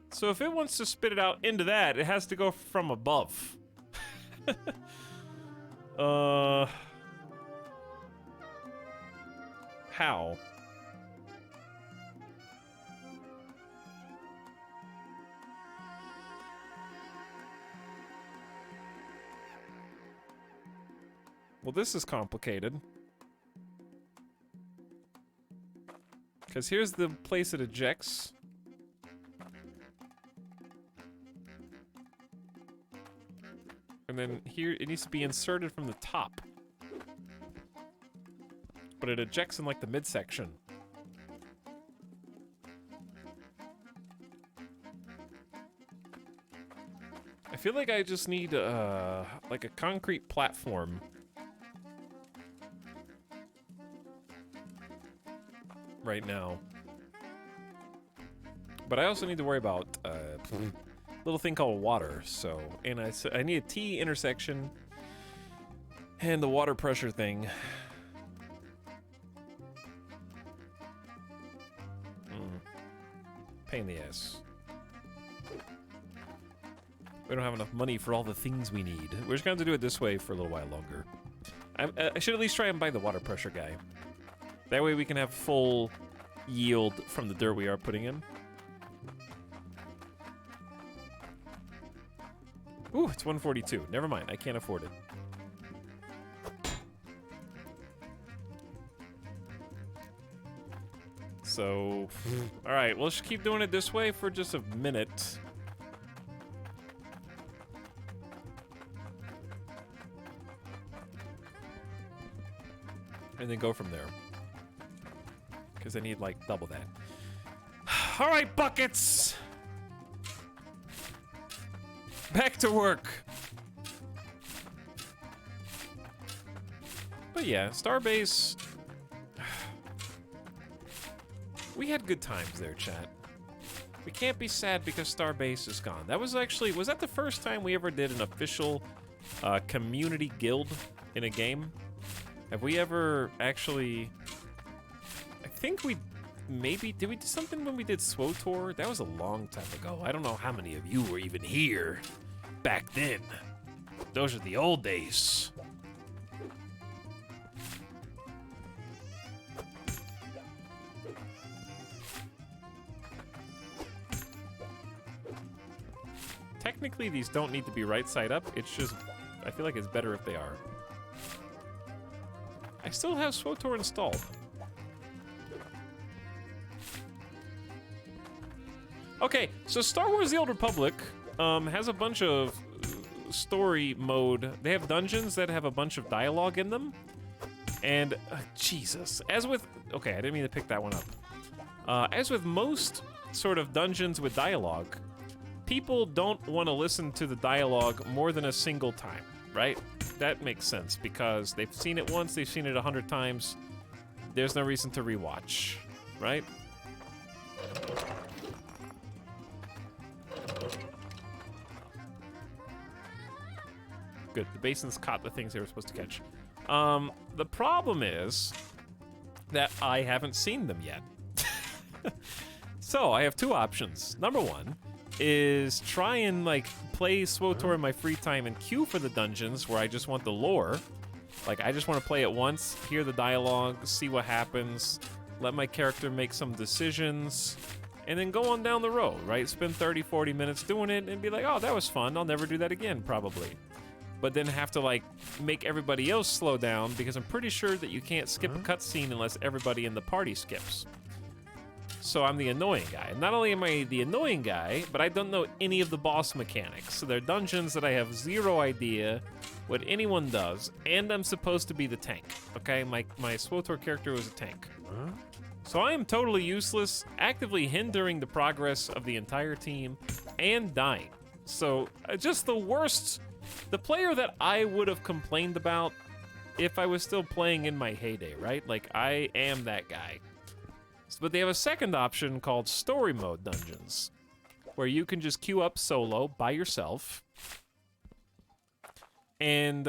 So if it wants to spit it out into that, it has to go from above. How? Well, this is complicated. Because here's the place it ejects. And then here, it needs to be inserted from the top. But it ejects in like the midsection. I feel like I just need like a concrete platform. Right now. But I also need to worry about a little thing called water, so... And I need a T intersection and the water pressure thing. Pain in the ass. We don't have enough money for all the things we need. We're just gonna have to do it this way for a little while longer. I should at least try and buy the water pressure guy. That way we can have full yield from the dirt we are putting in. Ooh, it's 142. Never mind, I can't afford it. So, all right, we'll just keep doing it this way for just a minute. And then go from there. Because I need, like, double that. All right, buckets! Back to work. But yeah, Starbase... We had good times there, chat. We can't be sad because Starbase is gone. That was actually... Was that the first time we ever did an official community guild in a game? Have we ever actually... I think we maybe... Did we do something when we did SWOTOR? That was a long time ago. I don't know how many of you were even here back then. Those are the old days. Technically, these don't need to be right side up. It's just... I feel like it's better if they are. I still have SWOTOR installed. Okay, so Star Wars The Old Republic has a bunch of story mode. They have dungeons that have a bunch of dialogue in them. And, Jesus. As with... Okay, I didn't mean to pick that one up. As with most sort of dungeons with dialogue, people don't want to listen to the dialogue more than a single time, right? That makes sense, because they've seen it once, they've seen it 100 times. There's no reason to rewatch, right? Good, the basins caught the things they were supposed to catch. The problem is that I haven't seen them yet. So, I have two options. Number one, is try and like play SWTOR in my free time and queue for the dungeons where I just want the lore. Like I just want to play it once, hear the dialogue, see what happens, let my character make some decisions, and then go on down the road, right? Spend 30, 40 minutes doing it and be like, oh, that was fun. I'll never do that again, probably. But then have to like make everybody else slow down because I'm pretty sure that you can't skip a cutscene unless everybody in the party skips. So I'm the annoying guy. And not only am I the annoying guy, but I don't know any of the boss mechanics. So there are dungeons that I have zero idea what anyone does, and I'm supposed to be the tank. Okay, my SWTOR character was a tank. So I am totally useless, actively hindering the progress of the entire team, and dying. So just the worst, the player that I would have complained about if I was still playing in my heyday, right? Like I am that guy. But they have a second option called story mode dungeons, where you can just queue up solo by yourself, and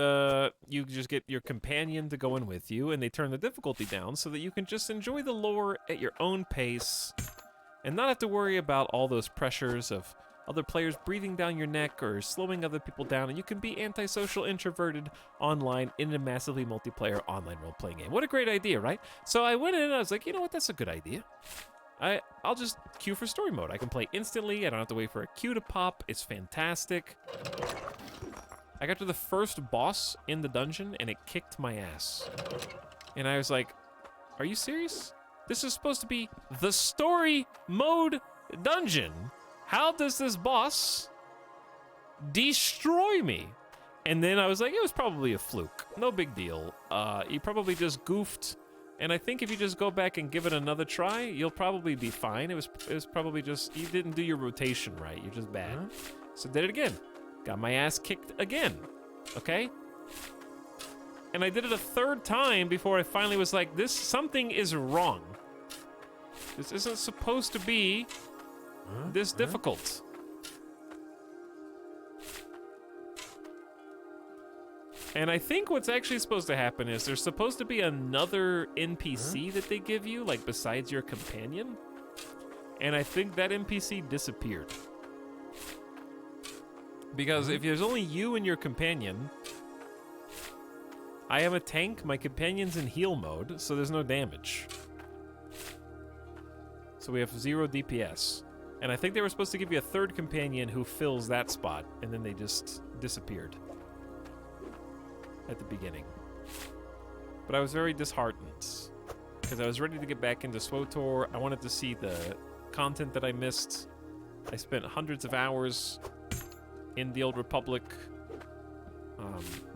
you just get your companion to go in with you, and they turn the difficulty down so that you can just enjoy the lore at your own pace and not have to worry about all those pressures of other players breathing down your neck or slowing other people down, and you can be antisocial, introverted online in a massively multiplayer online role-playing game. What a great idea, right? So I went in and I was like, you know what, that's a good idea. I'll just queue for story mode. I can play instantly. I don't have to wait for a queue to pop. It's fantastic. I got to the first boss in the dungeon, and it kicked my ass. And I was like, are you serious? This is supposed to be the story mode dungeon. How does this boss destroy me? And then I was like, it was probably a fluke. No big deal. He probably just goofed. And I think if you just go back and give it another try, you'll probably be fine. It was probably just, you didn't do your rotation right. You're just bad. So did it again. Got my ass kicked again. Okay? And I did it a third time before I finally was like, something is wrong. This isn't supposed to be this difficult. And I think what's actually supposed to happen is there's supposed to be another NPC that they give you, like besides your companion. And I think that NPC disappeared. Because if there's only you and your companion, I am a tank, my companion's in heal mode, so there's no damage. So we have 0 DPS. And I think they were supposed to give you a third companion who fills that spot, and then they just disappeared at the beginning. But I was very disheartened, because I was ready to get back into SWTOR. I wanted to see the content that I missed. I spent hundreds of hours in the Old Republic.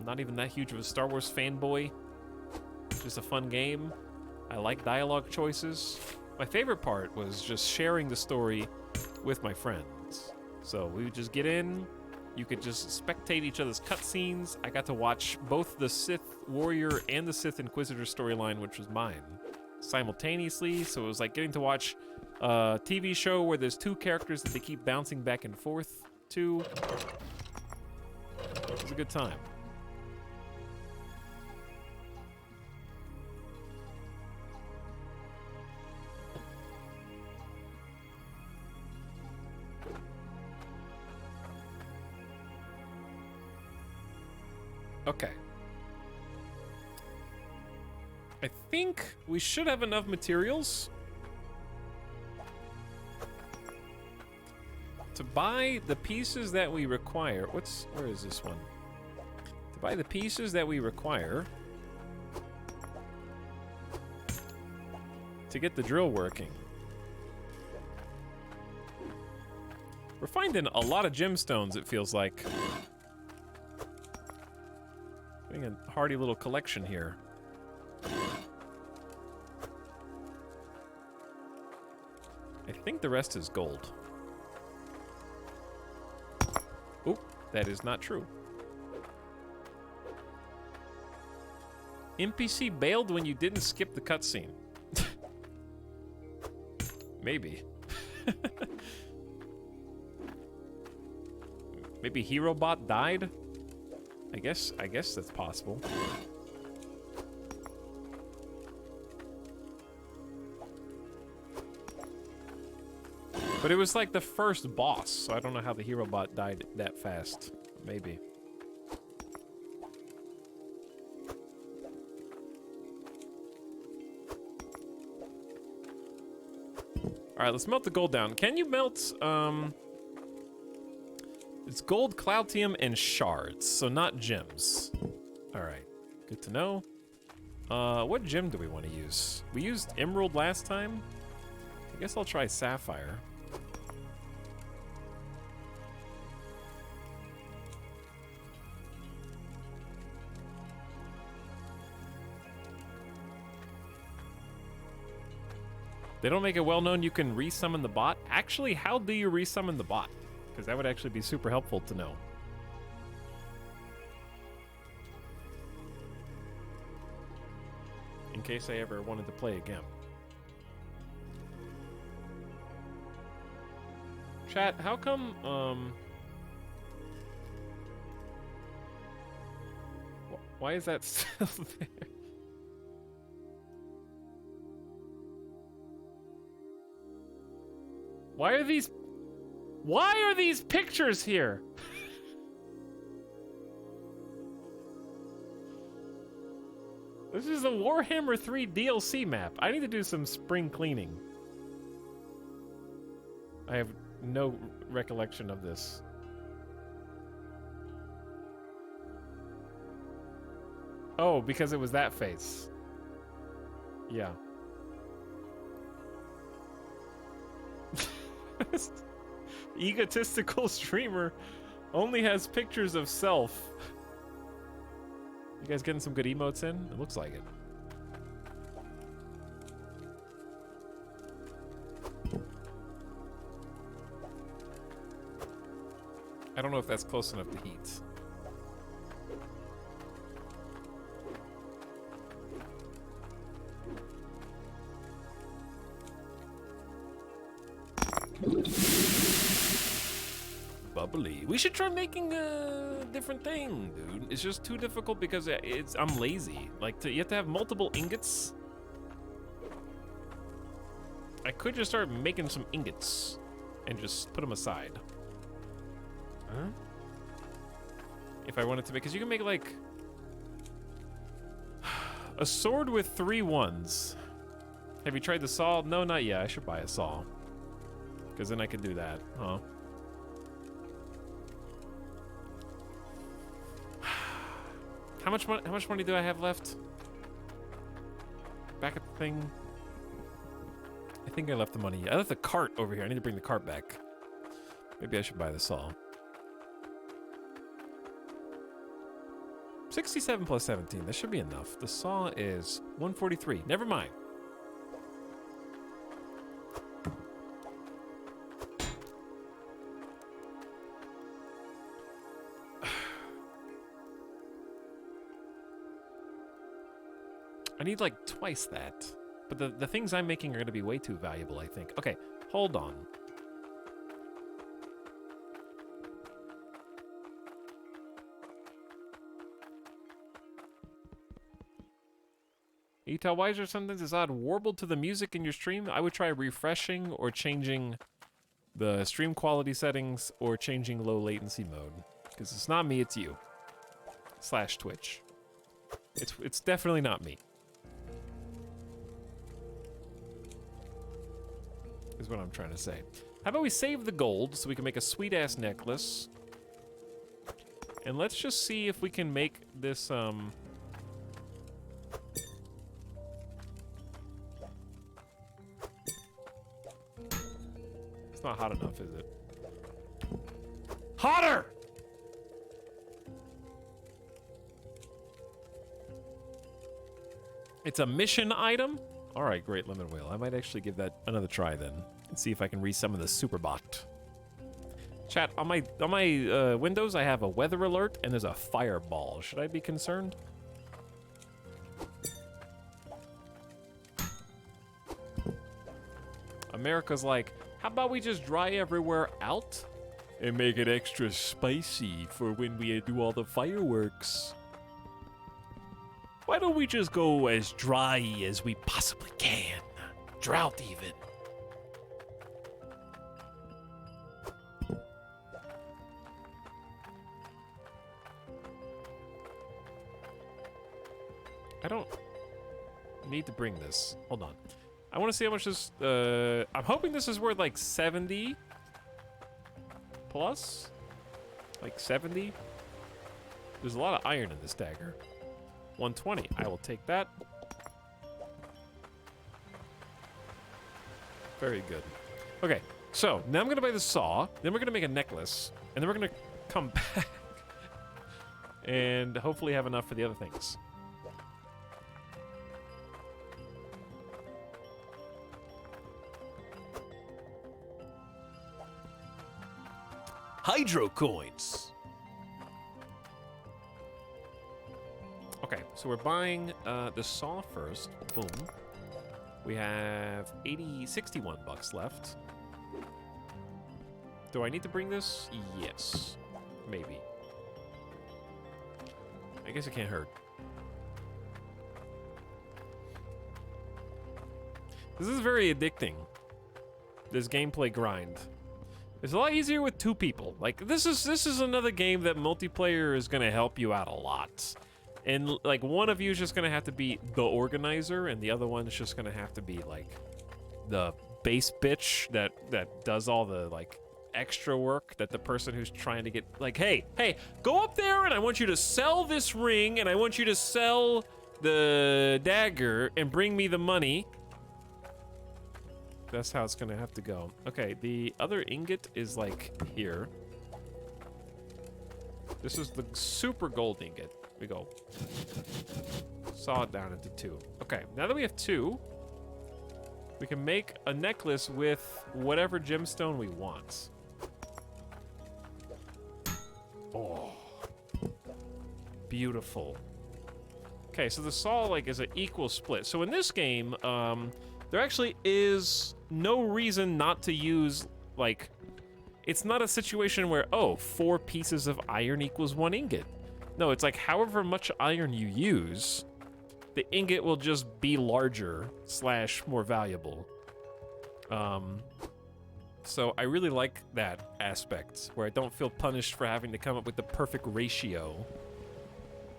Not even that huge of a Star Wars fanboy. Just a fun game. I like dialogue choices. My favorite part was just sharing the story with my friends. So we would just get in, you could just spectate each other's cutscenes. I got to watch both the Sith Warrior and the Sith Inquisitor storyline, which was mine, simultaneously. So it was like getting to watch a TV show where there's two characters that they keep bouncing back and forth to. It was a good time. Okay. I think we should have enough materials to buy the pieces that we require. Where is this one? To buy the pieces that we require to get the drill working. We're finding a lot of gemstones, it feels like. Doing a hearty little collection here. I think the rest is gold. Oh, that is not true. NPC bailed when you didn't skip the cutscene. Maybe. Maybe HeroBot died? I guess that's possible. But it was like the first boss, so I don't know how the hero bot died that fast. Maybe. Alright, let's melt the gold down. Can you melt, it's gold, cloutium, and shards, so not gems. Alright, good to know. What gem do we want to use? We used emerald last time. I guess I'll try sapphire. They don't make it well known you can resummon the bot. Actually, how do you resummon the bot? Because that would actually be super helpful to know. In case I ever wanted to play again. Chat, how come, why is that still there? Why are these pictures here? This is a Warhammer 3 DLC map. I need to do some spring cleaning. I have no recollection of this. Oh, because it was that face. Yeah. Egotistical streamer only has pictures of self. You guys getting some good emotes in? It looks like it. I don't know if that's close enough to heat. Bubbly. We should try making a different thing, dude. It's just too difficult because I'm lazy. Like, you have to have multiple ingots. I could just start making some ingots and just put them aside. Huh? If I wanted to make, because you can make like a sword with 3 ones. Have you tried the saw? No, not yet. I should buy a saw. Because then I could do that, huh? How much money do I have left? Back at the thing. I think I left the money. I left the cart over here. I need to bring the cart back. Maybe I should buy the saw. 67 plus 17. That should be enough. The saw is 143. Never mind. I need like twice that. But the things I'm making are going to be way too valuable, I think. Okay, hold on. Etal, why is there sometimes this odd warbled to the music in your stream? I would try refreshing or changing the stream quality settings or changing low latency mode. Because it's not me, it's you. / Twitch. It's definitely not me. Is what I'm trying to say. How about we save the gold so we can make a sweet ass necklace? And let's just see if we can make this It's not hot enough, is it? Hotter! It's a mission item? Alright, great, lemon whale. I might actually give that another try then. And see if I can resummon the super bot. Chat, on my Windows, I have a weather alert and there's a fireball. Should I be concerned? America's like, how about we just dry everywhere out? And make it extra spicy for when we do all the fireworks. Why don't we just go as dry as we possibly can? Drought even. I don't need to bring this. Hold on. I want to see how much this, I'm hoping this is worth like 70 plus. Like 70. There's a lot of iron in this dagger. 120. I will take that. Very good. Okay, so now I'm going to buy the saw. Then we're going to make a necklace. And then we're going to come back. And hopefully have enough for the other things. Hydro coins. Okay, so we're buying the saw first. Boom. We have 61 bucks left. Do I need to bring this? Yes. Maybe. I guess it can't hurt. This is very addicting. This gameplay grind. It's a lot easier with 2 people. Like this is another game that multiplayer is gonna help you out a lot. And like one of you is just gonna have to be the organizer, and the other one is just gonna have to be like the base bitch that does all the like extra work that the person who's trying to get like, hey, go up there and I want you to sell this ring and I want you to sell the dagger and bring me the money. That's how it's gonna have to go. Okay, the other ingot is like here. This is the super gold ingot. We go. Saw it down into 2. Okay, now that we have 2, we can make a necklace with whatever gemstone we want. Oh, beautiful. Okay, so the saw like is an equal split. So in this game, there actually is no reason not to use like. It's not a situation where 4 pieces of iron equals 1 ingot. No, it's like however much iron you use, the ingot will just be larger / more valuable. So I really like that aspect where I don't feel punished for having to come up with the perfect ratio.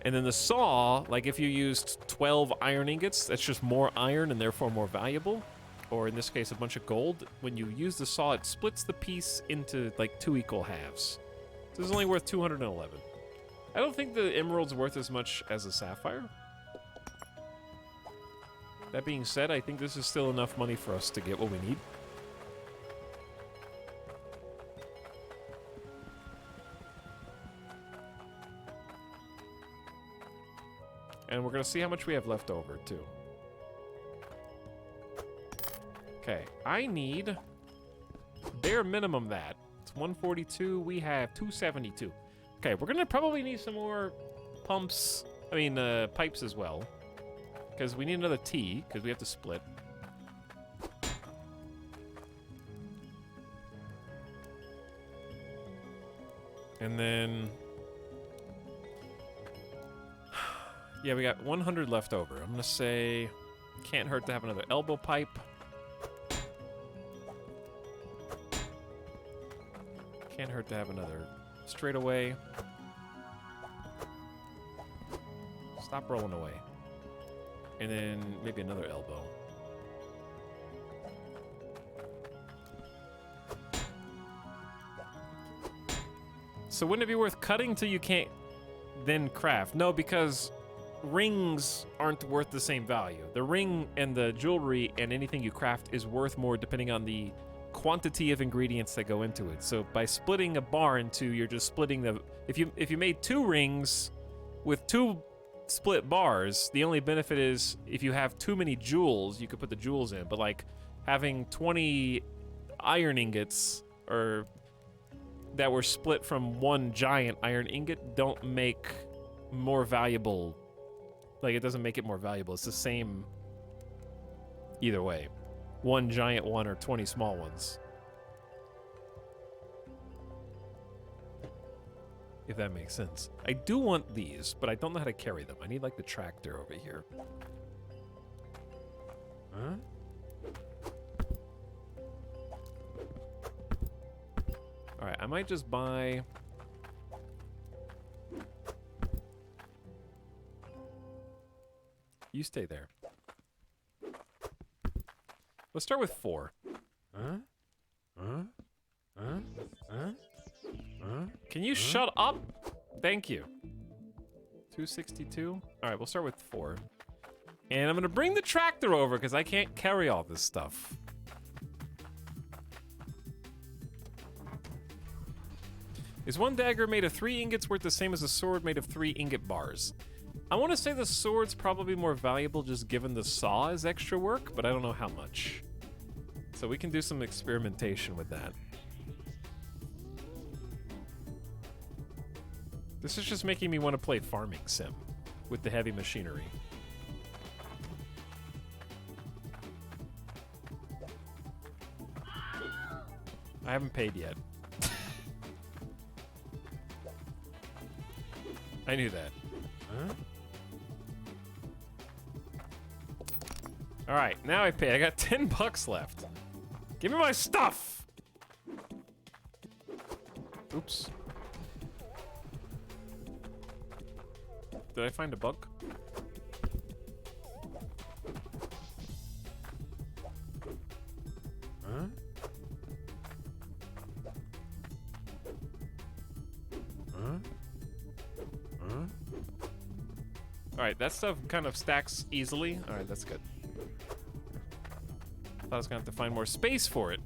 And then the saw, like if you used 12 iron ingots, that's just more iron and therefore more valuable. Or in this case, a bunch of gold. When you use the saw, it splits the piece into like 2 equal halves. So this is only worth 211. I don't think the emerald's worth as much as a sapphire. That being said, I think this is still enough money for us to get what we need. And we're gonna see how much we have left over, too. Okay, I need bare minimum that. It's 142, we have 272. Okay, we're gonna probably need some more pumps, pipes as well. Because we need another T, because we have to split. And then... yeah, we got 100 left over. I'm gonna say... can't hurt to have another elbow pipe. Can't hurt to have another straightaway. Stop rolling away. And then maybe another elbow. So wouldn't it be worth cutting till you can't then craft? No, because rings aren't worth the same value. The ring and the jewelry and anything you craft is worth more depending on the quantity of ingredients that go into it. So by splitting a bar in 2, you're just splitting the... If you made 2 rings with 2 split bars, the only benefit is if you have too many jewels, you could put the jewels in. But like having 20 iron ingots or that were split from 1 giant iron ingot don't make more valuable. Like it doesn't make it more valuable. It's the same either way. 1 giant one or 20 small ones. If that makes sense. I do want these, but I don't know how to carry them. I need like the tractor over here. Huh? Alright, I might just buy... You stay there. Let's start with 4. Can you shut up? Thank you. 262. All right, we'll start with 4. And I'm gonna bring the tractor over because I can't carry all this stuff. Is 1 dagger made of 3 ingots worth the same as a sword made of 3 ingot bars? I want to say the sword's probably more valuable just given the saw is extra work, but I don't know how much. So we can do some experimentation with that. This is just making me want to play Farming Sim with the heavy machinery. I haven't paid yet. I knew that. All right, now I pay. I got 10 bucks left. Give me my stuff. Oops. Did I find a bug? Alright, that stuff kind of stacks easily. Alright, that's good. Thought I was gonna have to find more space for it.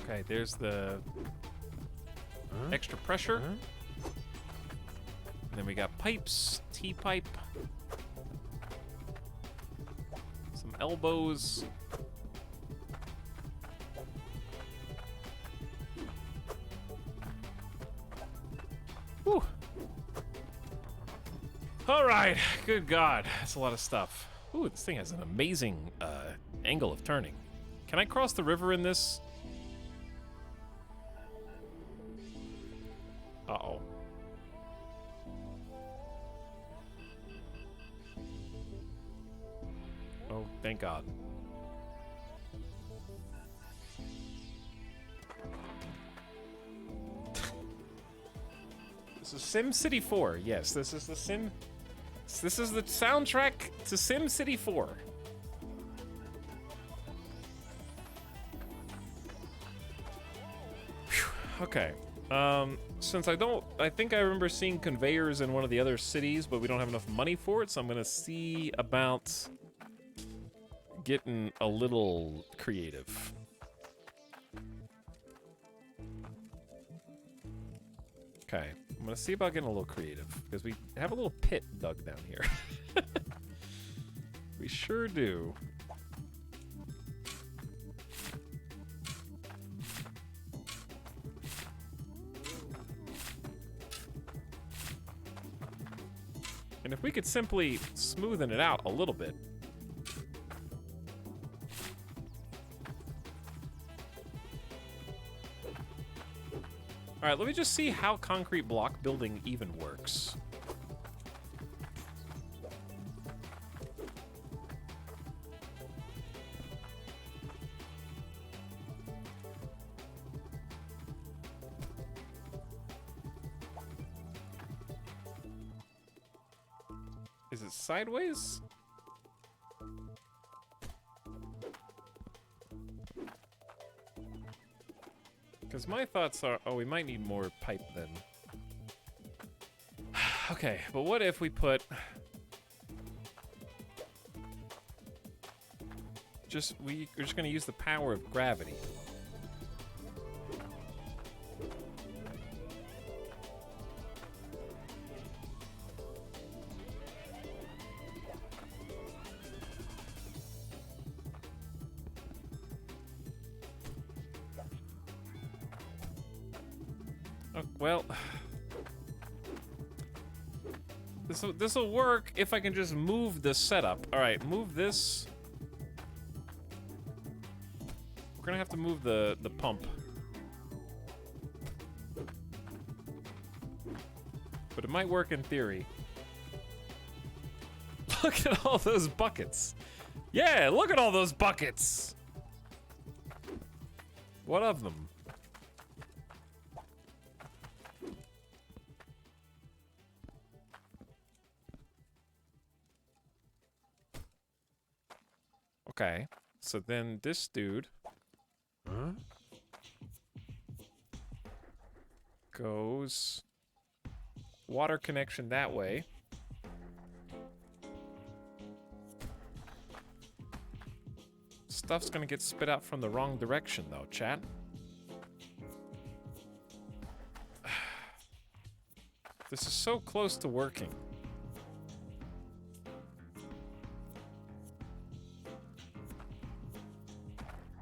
Okay, there's the extra pressure. And then we got pipes, T-pipe. Some elbows. Whew. All right, good God, that's a lot of stuff. Ooh, this thing has an amazing angle of turning. Can I cross the river in this? Uh-oh. Oh, thank God. This is SimCity 4. Yes, this is the This is the soundtrack to SimCity 4. Whew, okay. Since I think I remember seeing conveyors in one of the other cities, but we don't have enough money for it, so I'm gonna see about getting a little creative. Okay, I'm gonna see about getting a little creative, because we have a little pit dug down here. We sure do. And if we could simply smoothen it out a little bit. All right, let me just see how concrete block building even works. Is it sideways? Because my thoughts are, oh, we might need more pipe then. Okay, but what if we put... we're just gonna use the power of gravity. Well, this will work if I can just move the setup. All right, move this. We're gonna have to move the pump. But it might work in theory. Look at all those buckets. Yeah, look at all those buckets. What of them? Okay. So then this dude Huh? goes water connection that way. Stuff's gonna get spit out from the wrong direction though, chat. This is so close to working.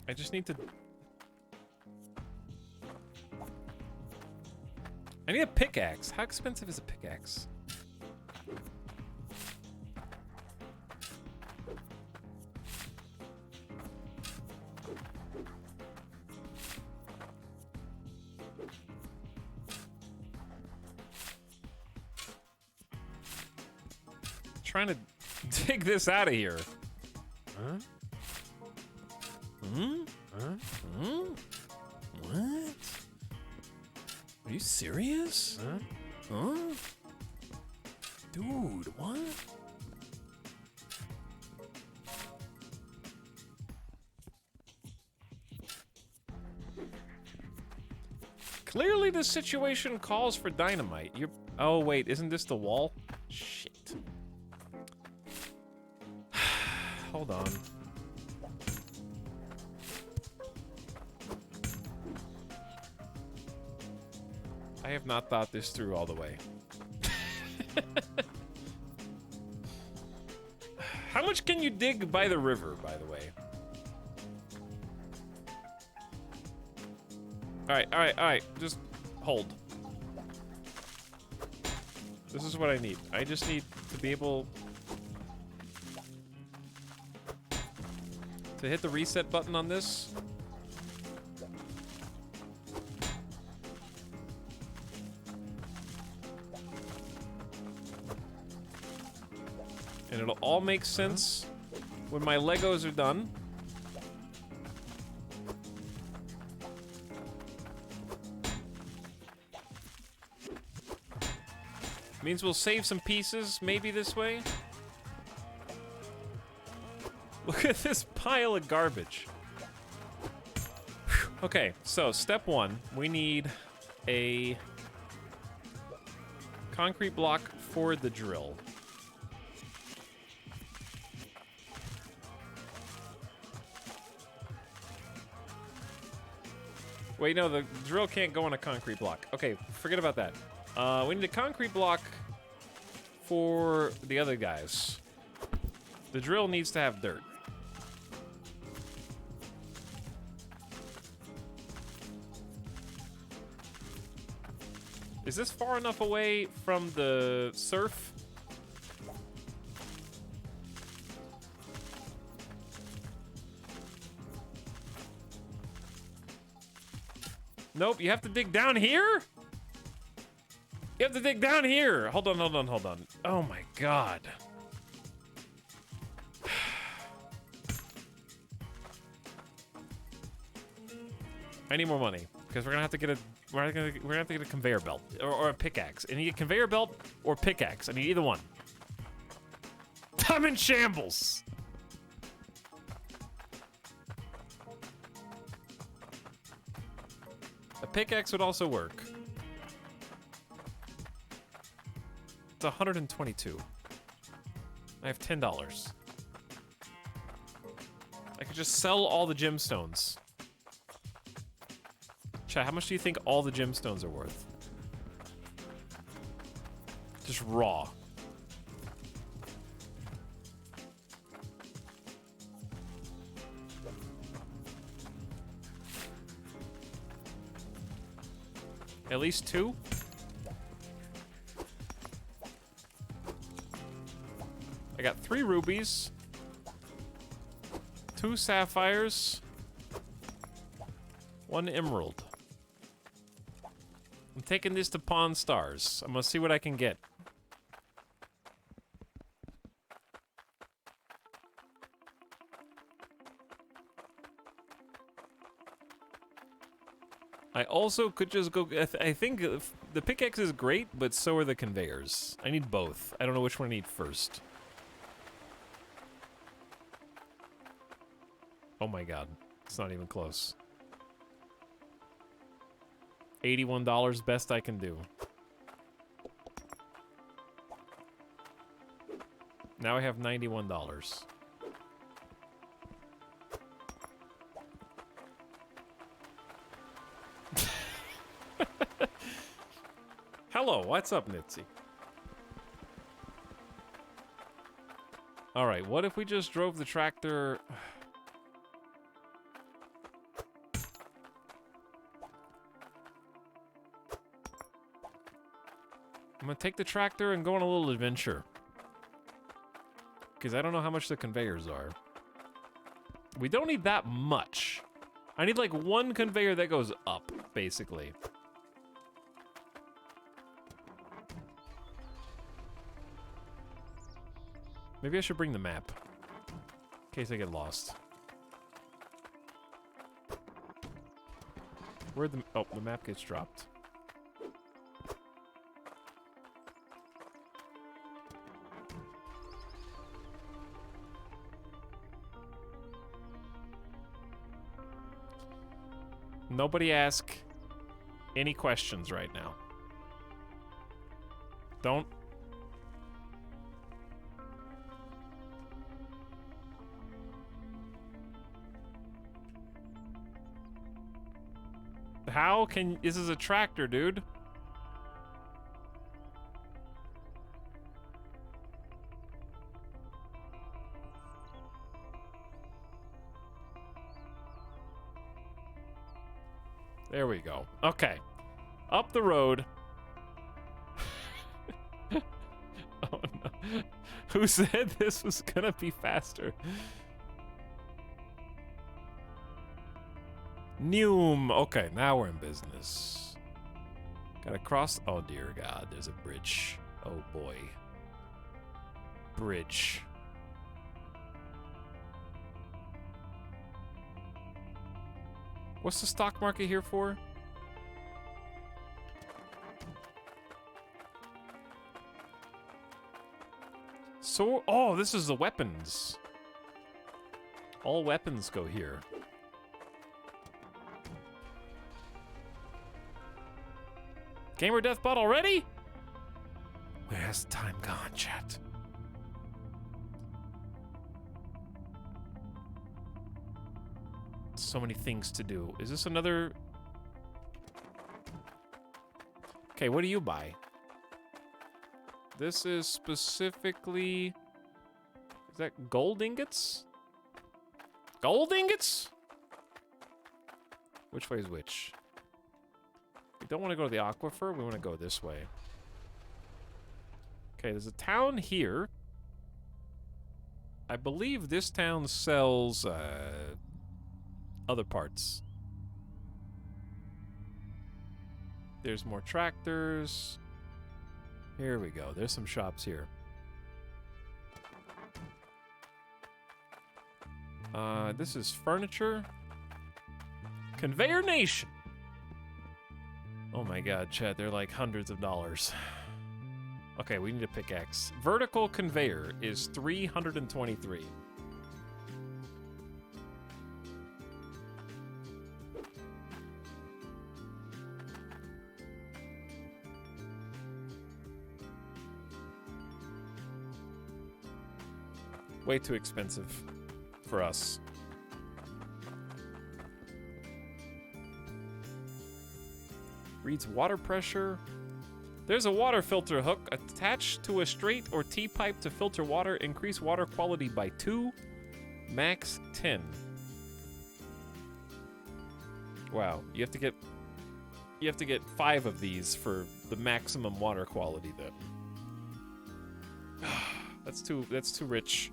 I just need to... I need a pickaxe. How expensive is a pickaxe? Trying to dig this out of here. Huh? Hmm? Huh? Hmm? What? Are you serious? Huh? Huh? Dude, what? Clearly the situation calls for dynamite. You're... Oh, wait, isn't this the wall? Shit. Hold on. I have not thought this through all the way. How much can you dig by the river, by the way? Alright. Just hold. This is what I need. I just need to be able to hit the reset button on this. And it'll all make sense when my Legos are done. Means we'll save some pieces, maybe this way. Look at this pile of garbage. Whew. Okay, so step one, we need a concrete block for the drill. Wait, no, the drill can't go on a concrete block. Okay, forget about that. We need a concrete block for the other guys. The drill needs to have dirt. Is this far enough away from the surf? Nope, you have to dig down here? You have to dig down here. Hold on. Oh my god. I need more money because we're gonna have to get a conveyor belt or a pickaxe. I need a conveyor belt or pickaxe. I need either one. I'm in shambles. A pickaxe would also work. It's 122. I have $10. I could just sell all the gemstones. Chat, how much do you think all the gemstones are worth? Just raw. At least 2? I got 3 rubies, 2 sapphires, 1 emerald. I'm taking this to Pawn Stars. I'm gonna see what I can get. I also could just go... I think the pickaxe is great, but so are the conveyors. I need both. I don't know which one I need first. Oh my god. It's not even close. $81, best I can do. Now I have $91. Hello, what's up, Nitzy? Alright, what if we just drove the tractor... I'm gonna take the tractor and go on a little adventure. Because I don't know how much the conveyors are. We don't need that much. I need like one conveyor that goes up, basically. Maybe I should bring the map. In case I get lost. Where'd the... Oh, the map gets dropped. Nobody ask any questions right now. Don't. How can... This is a tractor, dude. There we go. Okay. Up the road. Oh no. Who said this was gonna be faster? Noom. Okay, now we're in business. Gotta cross. Oh dear God, there's a bridge. Oh boy. Bridge. What's the stock market here for? So, oh, this is the weapons. All weapons go here. Gamer death bot already? Where has the time gone, chat? So many things to do. Is this another... Okay, what do you buy? This is specifically... Is that gold ingots? Gold ingots? Which way is which? We don't want to go to the aquifer. We want to go this way. Okay, there's a town here. I believe this town sells other parts. There's more tractors. Here we go. There's some shops here. This is furniture. Conveyor Nation. Oh my god, chat, they're like hundreds of dollars. Okay, we need a pickaxe. Vertical conveyor is 323. Way too expensive for us. Reads water pressure. There's a water filter hook attached to a straight or T-pipe to filter water. Increase water quality by 2, max 10. Wow, you have to get 5 of these for the maximum water quality then. That's too rich.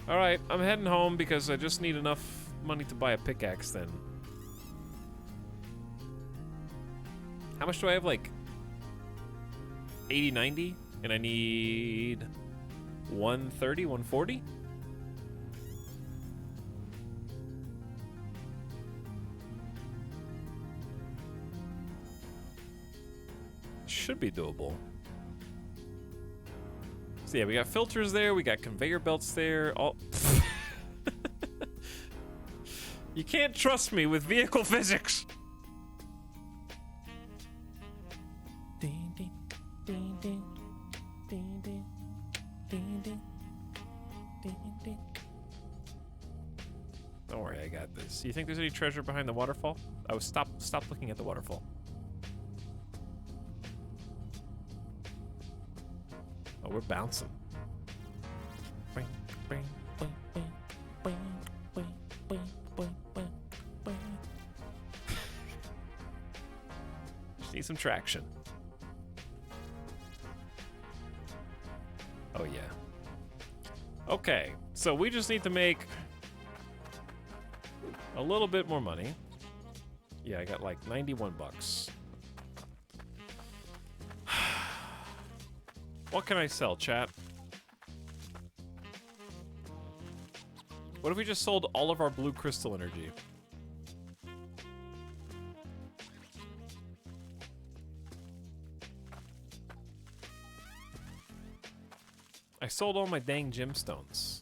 Alright, I'm heading home because I just need enough money to buy a pickaxe then. How much do I have? Like 80, 90? And I need 130, 140? should be doable. So yeah, we got filters there, we got conveyor belts there. All you can't trust me with vehicle physics. Ding, ding, ding, ding, ding, ding, ding, ding, ding, ding. Don't worry, I got this. You think there's any treasure behind the waterfall? Oh, stop looking at the waterfall. Oh, we're bouncing. Bing, bing, bing, bing, bing, bing, bing, bing, bing, bing. Just need some traction. Oh, yeah. Okay, so we just need to make a little bit more money. Yeah, I got like 91 bucks. What can I sell, chat? What if we just sold all of our blue crystal energy? I sold all my dang gemstones.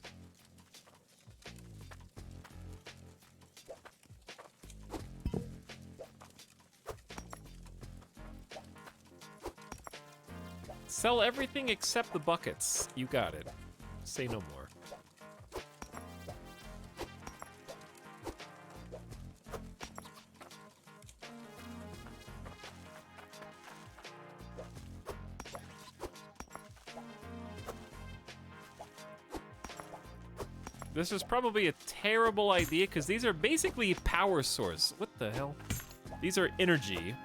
Sell everything except the buckets. You got it. Say no more. This is probably a terrible idea because these are basically power source. What the hell? These are energy.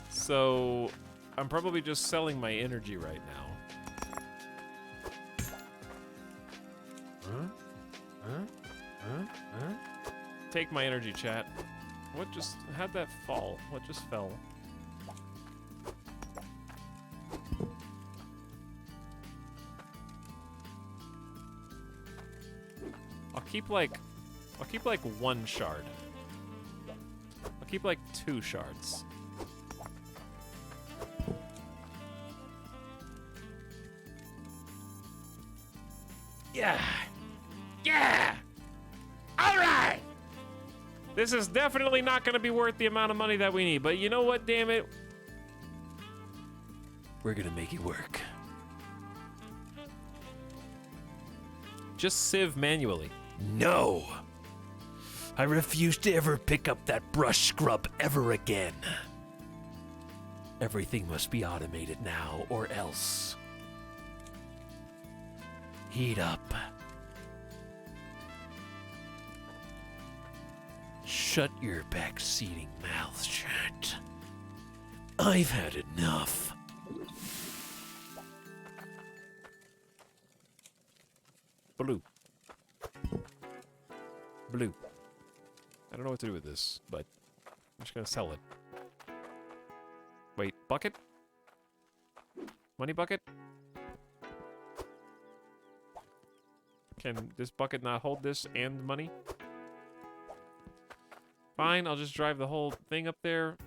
So I'm probably just selling my energy right now. Take my energy, chat. What just, how'd that fall? What just fell? I'll keep like one shard. I'll keep like 2 shards. Yeah! Yeah! Alright! This is definitely not gonna be worth the amount of money that we need, but you know what, damn it? We're gonna make it work. Just sieve manually. No! I refuse to ever pick up that brush scrub ever again. Everything must be automated now, or else. Heat up. Shut your backseating mouths, chat. I've had enough. Blue. Blue. I don't know what to do with this, but I'm just gonna sell it. Wait, bucket? Money bucket? Can this bucket not hold this and money? Fine, I'll just drive the whole thing up there.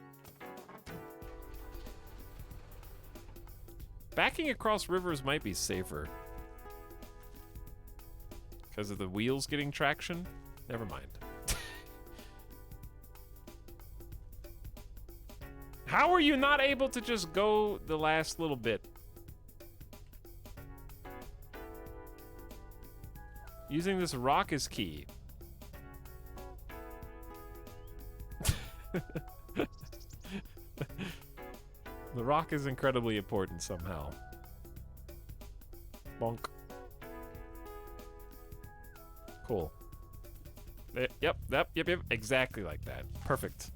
Backing across rivers might be safer. Because of the wheels getting traction? Never mind. How are you not able to just go the last little bit? Using this rock is key. The rock is incredibly important somehow. Bonk. Cool. Yep, exactly like that. Perfect.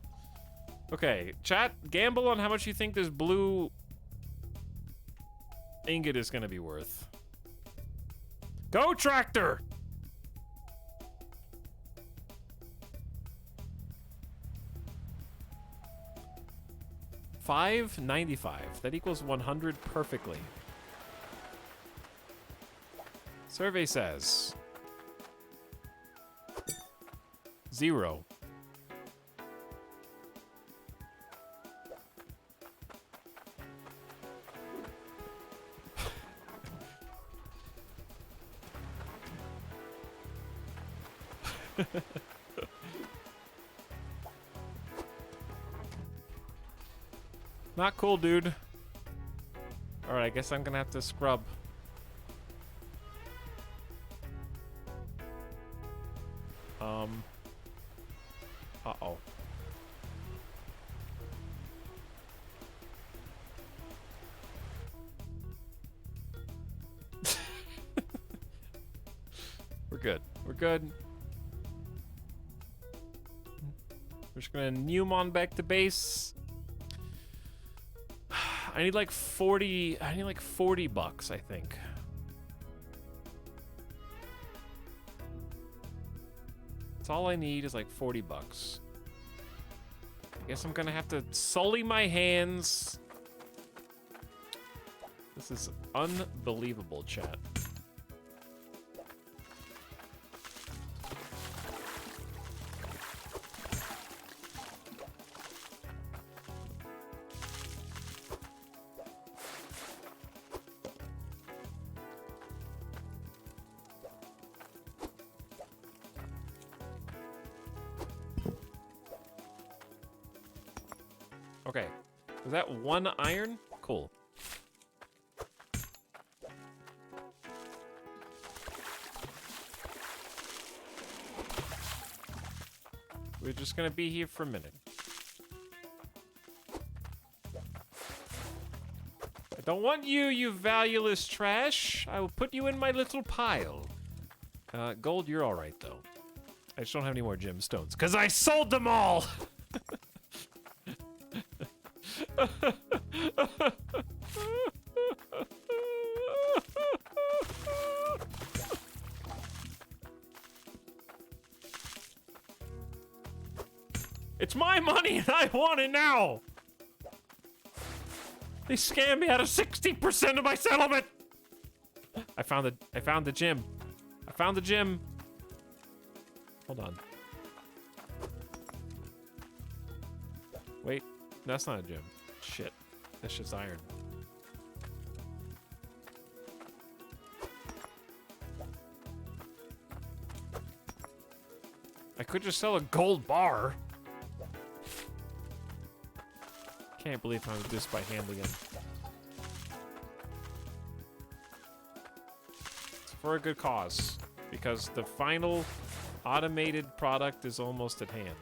Okay, chat, gamble on how much you think this blue ingot is gonna be worth. Go, tractor! $5.95. That equals 100 perfectly. Survey says 0. Not cool, dude. Alright, I guess I'm gonna have to scrub. Uh-oh. We're good. We're good. We're just gonna Newmon back to base. I need like 40. I need like 40 bucks, I think. That's all I need is like 40 bucks. I guess I'm gonna have to sully my hands. This is unbelievable, chat. Okay. Was that one iron? Cool. We're just gonna be here for a minute. I don't want you, you valueless trash. I will put you in my little pile. Gold, you're alright, though. I just don't have any more gemstones, because I sold them all! It's my money and I want it now! They scammed me out of 60% of my settlement! I found the gym. I found the gym. Hold on. Wait, that's not a gym. Shit. That's just iron. I could just sell a gold bar. Can't believe I did this by hand again. It's for a good cause, because the final automated product is almost at hand.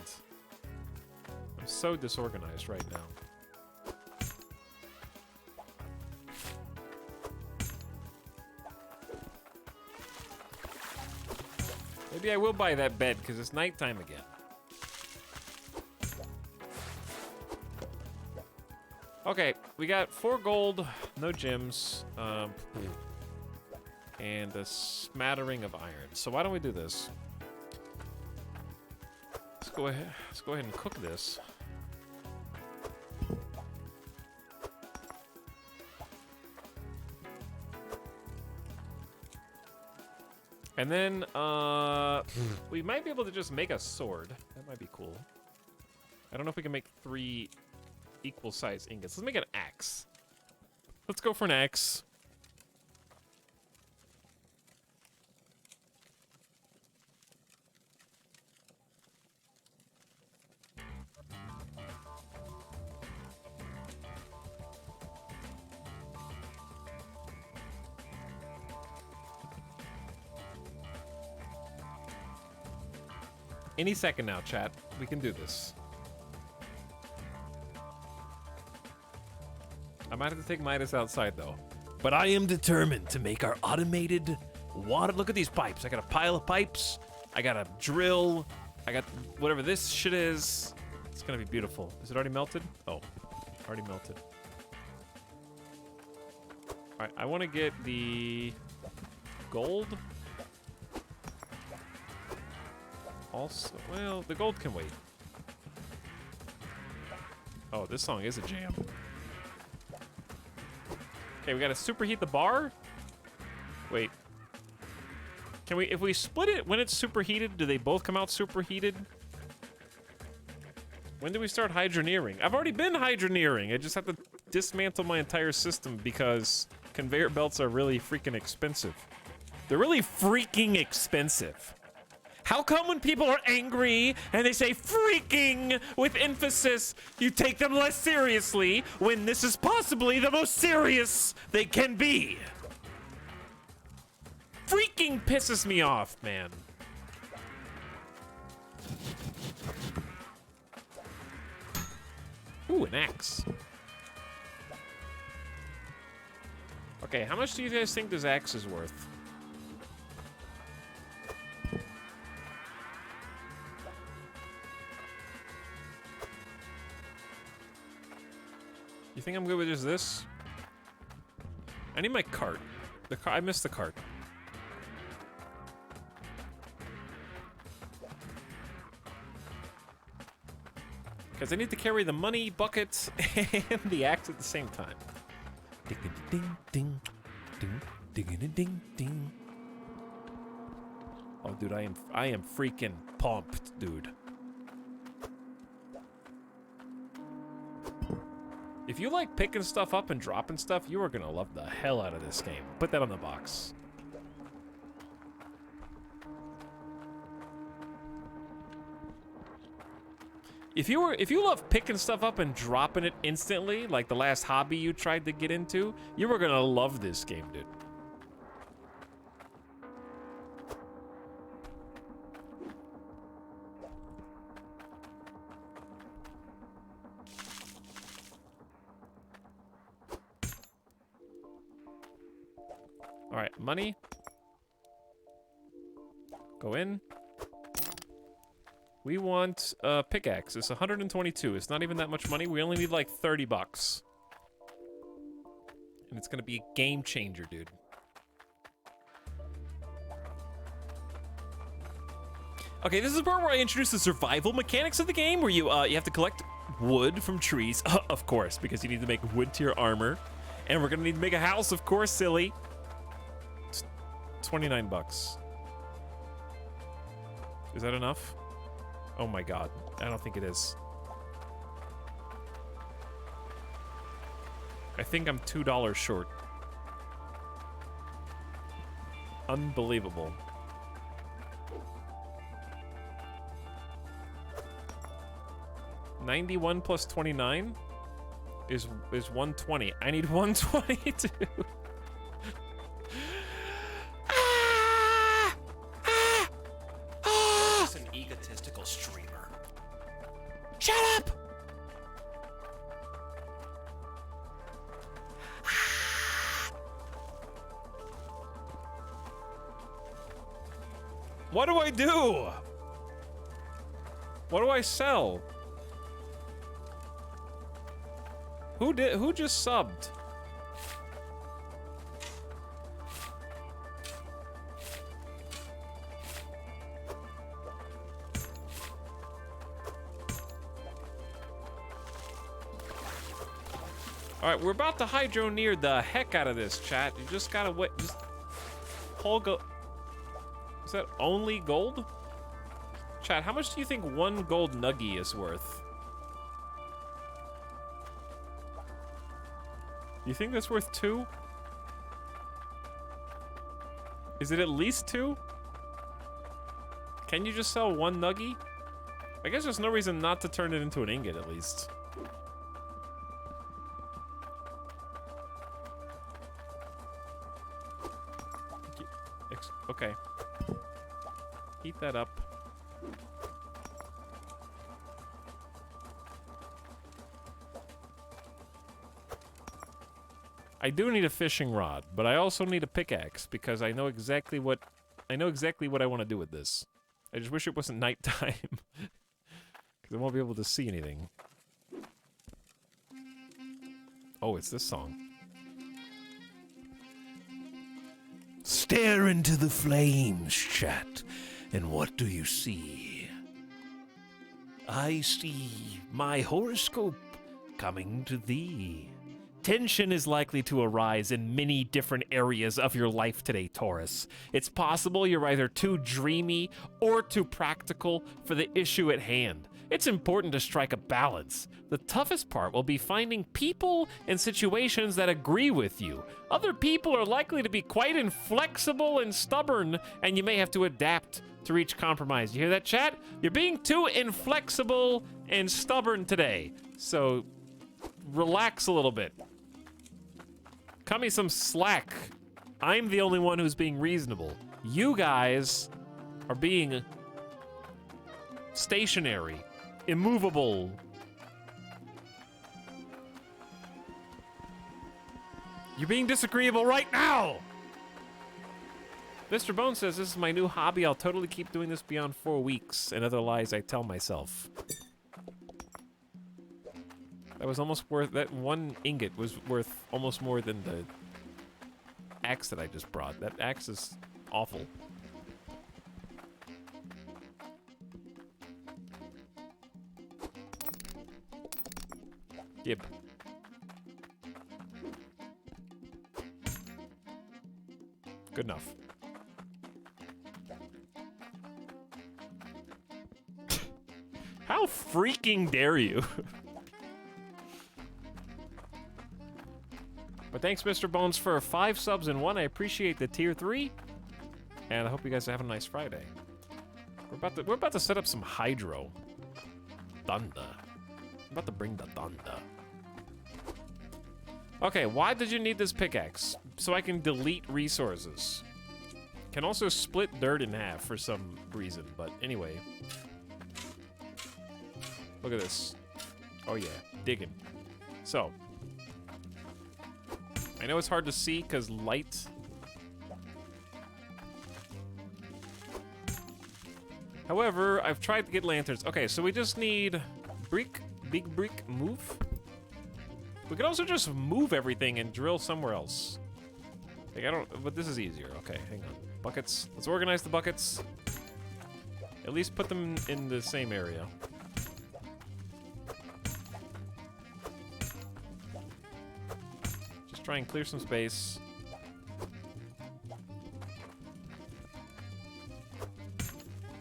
I'm so disorganized right now. Maybe I will buy that bed, because it's nighttime again. Okay, we got 4 gold, no gems, and a smattering of iron. So why don't we do this? Let's go ahead and cook this. And then, we might be able to just make a sword. That might be cool. I don't know if we can make 3 equal size ingots. Let's make an axe. Let's go for an axe. Any second now, chat. We can do this. I might have to take Midas outside, though. But I am determined to make our automated water. Look at these pipes. I got a pile of pipes. I got a drill. I got whatever this shit is. It's gonna be beautiful. Is it already melted? Oh, already melted. All right, I want to get the gold. Also, well, the gold can wait. Oh, this song is a jam. Okay, we gotta superheat the bar? Wait. Can we, if we split it when it's superheated, do they both come out superheated? When do we start hydroneering? I've already been hydroneering. I just have to dismantle my entire system because conveyor belts are really freaking expensive. They're really freaking expensive. How come when people are angry and they say freaking with emphasis, you take them less seriously when this is possibly the most serious they can be? Freaking pisses me off, man. Ooh, an axe. Okay, how much do you guys think this axe is worth? You think I'm good with just this? I need my cart. I missed the cart. Because I need to carry the money bucket and the axe at the same time. Ding ding ding ding ding ding ding ding. Oh, dude, I am freaking pumped, dude. If you like picking stuff up and dropping stuff, you are gonna love the hell out of this game. Put that on the box. If you love picking stuff up and dropping it instantly, like the last hobby you tried to get into, you are gonna love this game, dude. All right, money. Go in. We want a pickaxe. It's 122. It's not even that much money. We only need like 30 bucks. And it's gonna be a game changer, dude. Okay, this is the part where I introduce the survival mechanics of the game, where you have to collect wood from trees, of course, because you need to make wood to your armor. And we're gonna need to make a house, of course, silly. It's 29 bucks. Is that enough? Oh my god, I don't think it is. I think I'm $2 short. Unbelievable. $91 plus 29 is 120. I need 122. An egotistical streamer. Shut up! What do I do? What do I sell? Who just subbed? All right, we're about to hydro near the heck out of this, chat. You just gotta wait. Just whole go. Is that only gold? Chat, how much do you think one gold nugget is worth? You think that's worth 2? Is it at least 2? Can you just sell one nugget? I guess there's no reason not to turn it into an ingot at least. Okay. Heat that up. I do need a fishing rod, but I also need a pickaxe because I know exactly what I want to do with this. I just wish it wasn't nighttime because I won't be able to see anything. Oh, it's this song. Stare into the flames, chat, and what do you see? I see my horoscope coming to thee. Tension is likely to arise in many different areas of your life today, Taurus. It's possible you're either too dreamy or too practical for the issue at hand. it's important to strike a balance. The toughest part will be finding people and situations that agree with you. Other people are likely to be quite inflexible and stubborn, and you may have to adapt to reach compromise. You hear that, chat? You're being too inflexible and stubborn today. So relax a little bit. Cut me some slack. I'm the only one who's being reasonable. You guys are being stationary, immovable. You're being disagreeable right now! Mr. Bone says, this is my new hobby. I'll totally keep doing this beyond 4 weeks, and other lies I tell myself. That was almost worth, that one ingot was worth almost more than the axe that I just brought. That axe is awful. Gib. Good enough. How freaking dare you? But thanks, Mr. Bones, for 5 subs and 1. I appreciate the tier 3. And I hope you guys are having a nice Friday. We're about to set up some hydro. Thunder. I'm about to bring the thunder. Okay, why did you need this pickaxe? So I can delete resources. Can also split dirt in half for some reason, but anyway. Look at this. Oh yeah, digging. So. I know it's hard to see because light. However, I've tried to get lanterns. Okay, so we just need brick, big brick, move. We could also just move everything and drill somewhere else. Like, I don't, but this is easier. Okay, hang on. Buckets. Let's organize the buckets. At least put them in the same area. Just try and clear some space.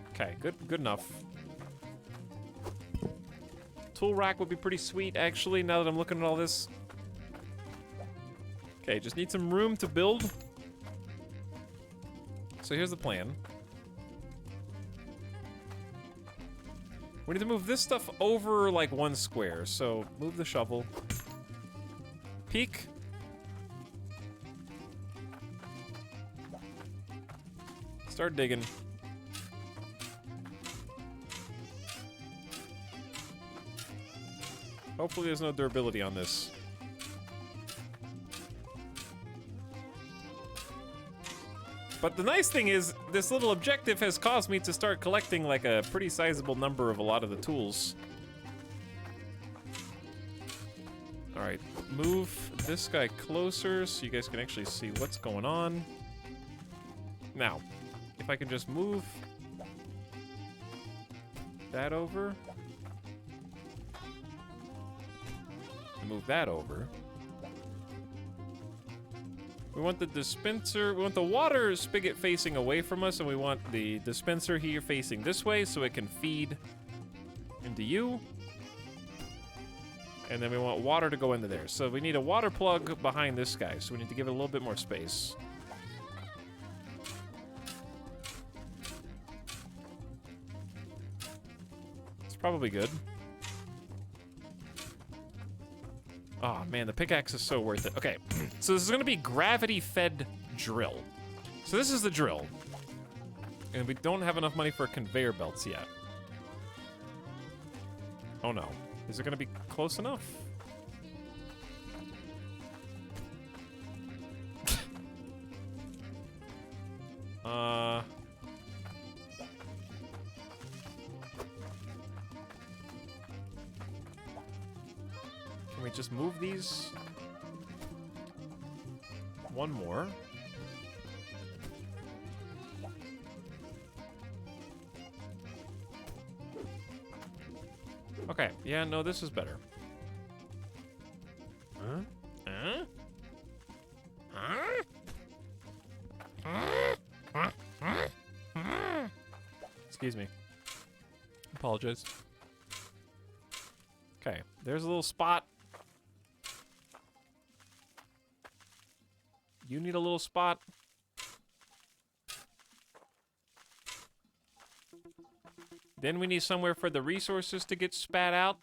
Okay, good enough. Tool rack would be pretty sweet, actually, now that I'm looking at all this. Okay, just need some room to build. So here's the plan. We need to move this stuff over, like, 1 square. So, move the shovel. Peek. Start digging. Hopefully there's no durability on this. But the nice thing is, this little objective has caused me to start collecting like a pretty sizable number of a lot of the tools. Alright, move this guy closer so you guys can actually see what's going on. Now, if I can just move that over. Move that over. We want the dispenser, we want the water spigot facing away from us, and we want the dispenser here facing this way so it can feed into you. And then we want water to go into there. So we need a water plug behind this guy, so we need to give it a little bit more space. It's probably good. Oh man, the pickaxe is so worth it. Okay, so this is gonna be gravity-fed drill. So this is the drill. And we don't have enough money for conveyor belts yet. Oh no. Is it gonna be close enough? Can we just move these? One more. Okay, yeah, no, this is better. Huh? Huh? Excuse me. Apologize. There's a little spot. You need a little spot. Then we need somewhere for the resources to get spat out.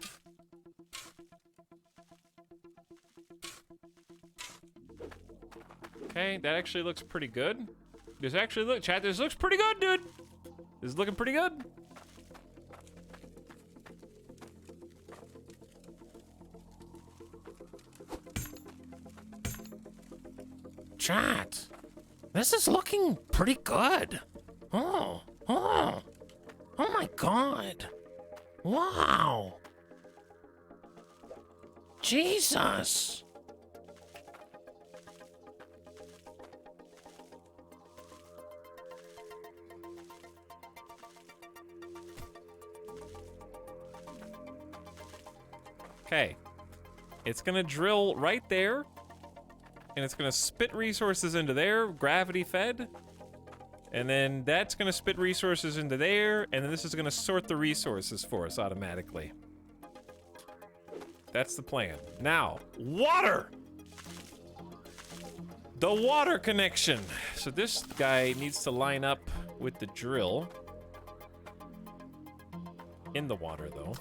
Okay, that actually looks pretty good. This actually look, chat, this looks pretty good, dude. This is looking pretty good. Chat, this is looking pretty good. Oh my god. Wow. Jesus. Okay. It's gonna drill right there. And it's gonna spit resources into there, gravity fed. And then that's gonna spit resources into there, and then this is gonna sort the resources for us automatically. That's the plan. Now, water! The water connection. So this guy needs to line up with the drill. In the water, though.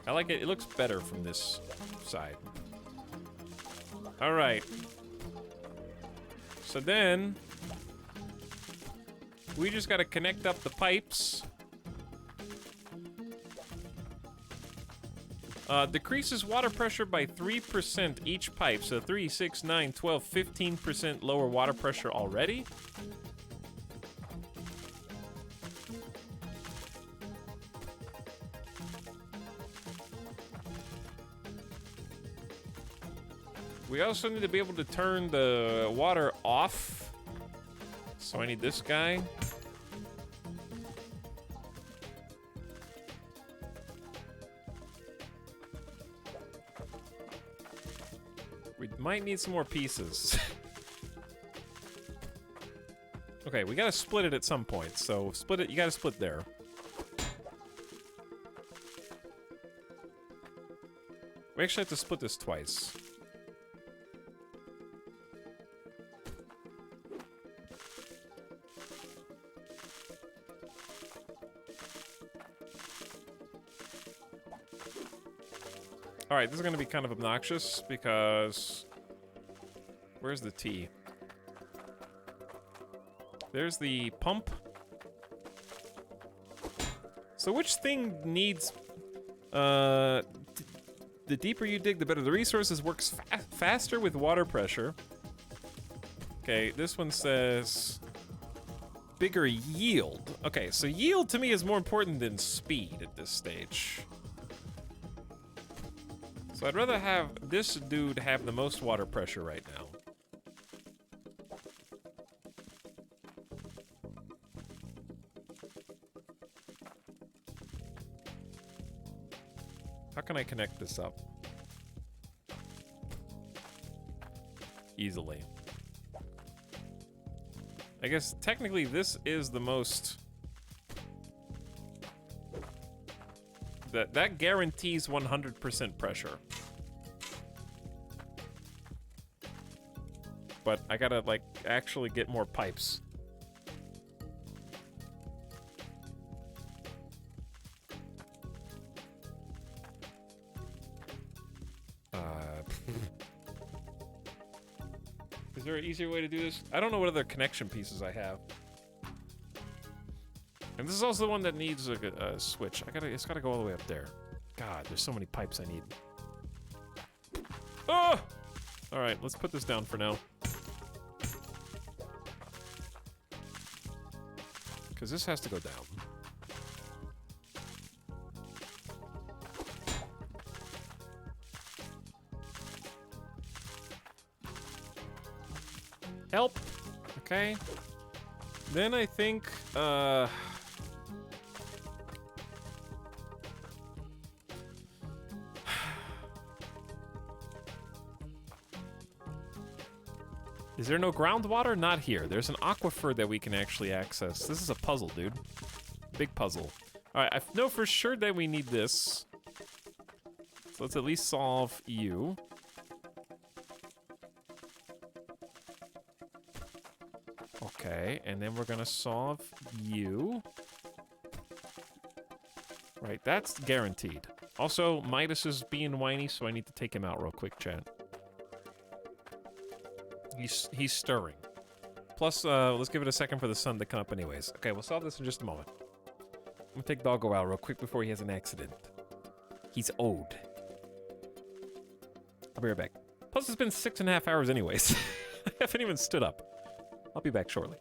I like it. It looks better from this side. All right. So then we just got to connect up the pipes. Decreases water pressure by 3% each pipe. So 3, 6, 9, 12, 15% lower water pressure already. We also need to be able to turn the water off. So I need this guy. We might need some more pieces. Okay, we gotta split it at some point. So split it, you gotta split there. We actually have to split this twice. All right, this is going to be kind of obnoxious because... Where's the T? There's the pump. So which thing needs... the deeper you dig, the better. The resources works faster with water pressure. Okay, this one says... Bigger yield. Okay, so yield to me is more important than speed at this stage. So I'd rather have this dude have the most water pressure right now. How can I connect this up? Easily. I guess technically this is the most... That guarantees 100% pressure. But I gotta, like, actually get more pipes. Is there an easier way to do this? I don't know what other connection pieces I have. And this is also the one that needs a switch. It's gotta go all the way up there. God, there's so many pipes I need. Oh! Alright, let's put this down for now. Because this has to go down. Help! Okay. Then I think, Is there no groundwater? Not here. There's an aquifer that we can actually access. This is a puzzle, dude. Big puzzle. All right, I know for sure that we need this. So let's at least solve you. Okay, and then we're gonna solve you. Right, that's guaranteed. Also, Midas is being whiny, so I need to take him out real quick, chat. He's stirring. Plus, let's give it a second for the sun to come up anyways. Okay, we'll solve this in just a moment. I'm gonna take Doggo out real quick before he has an accident. He's old. I'll be right back. Plus, it's been 6.5 hours anyways. I haven't even stood up. I'll be back shortly.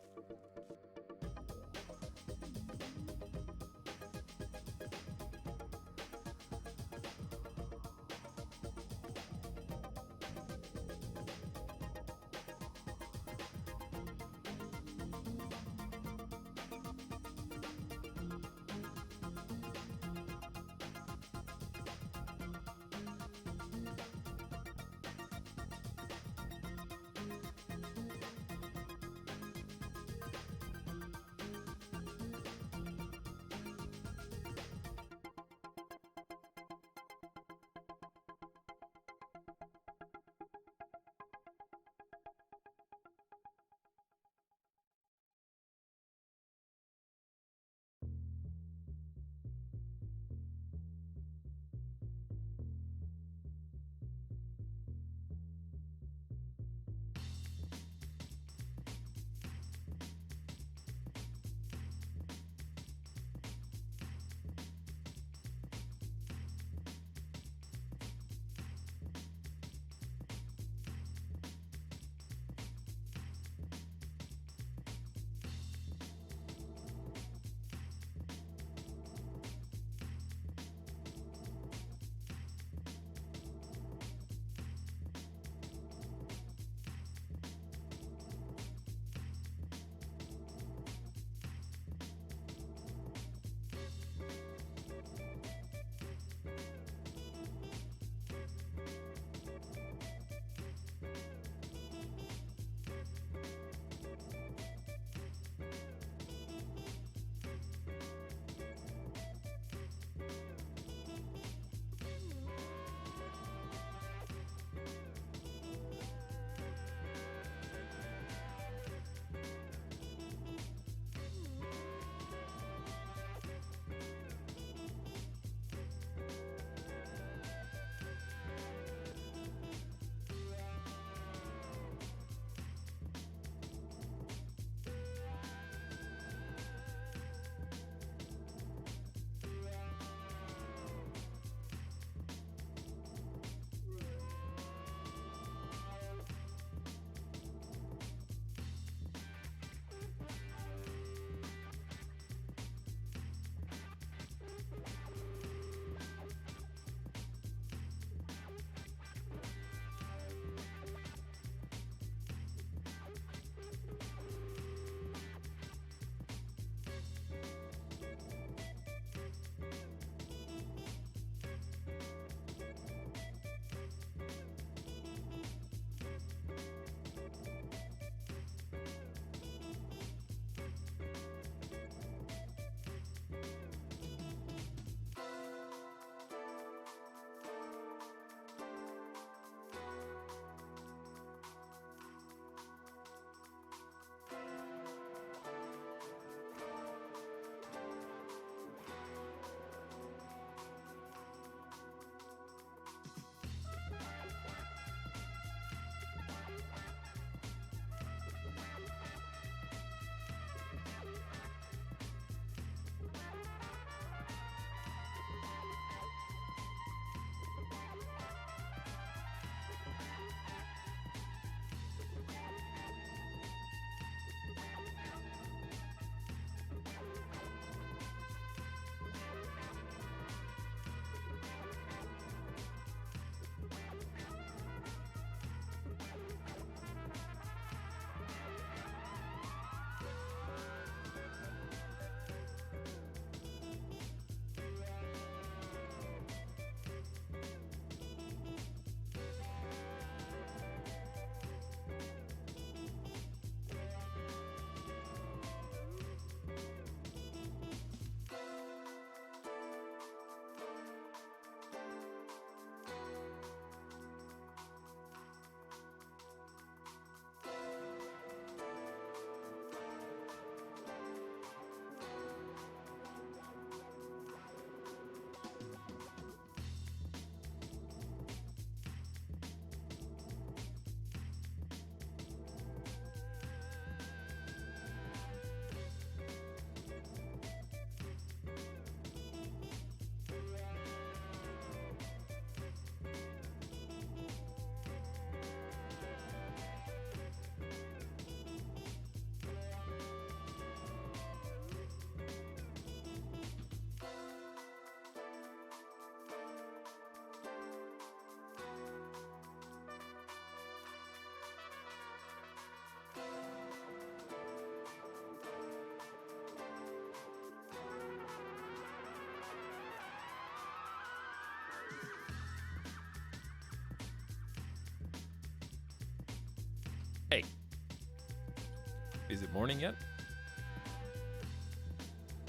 Is it morning yet?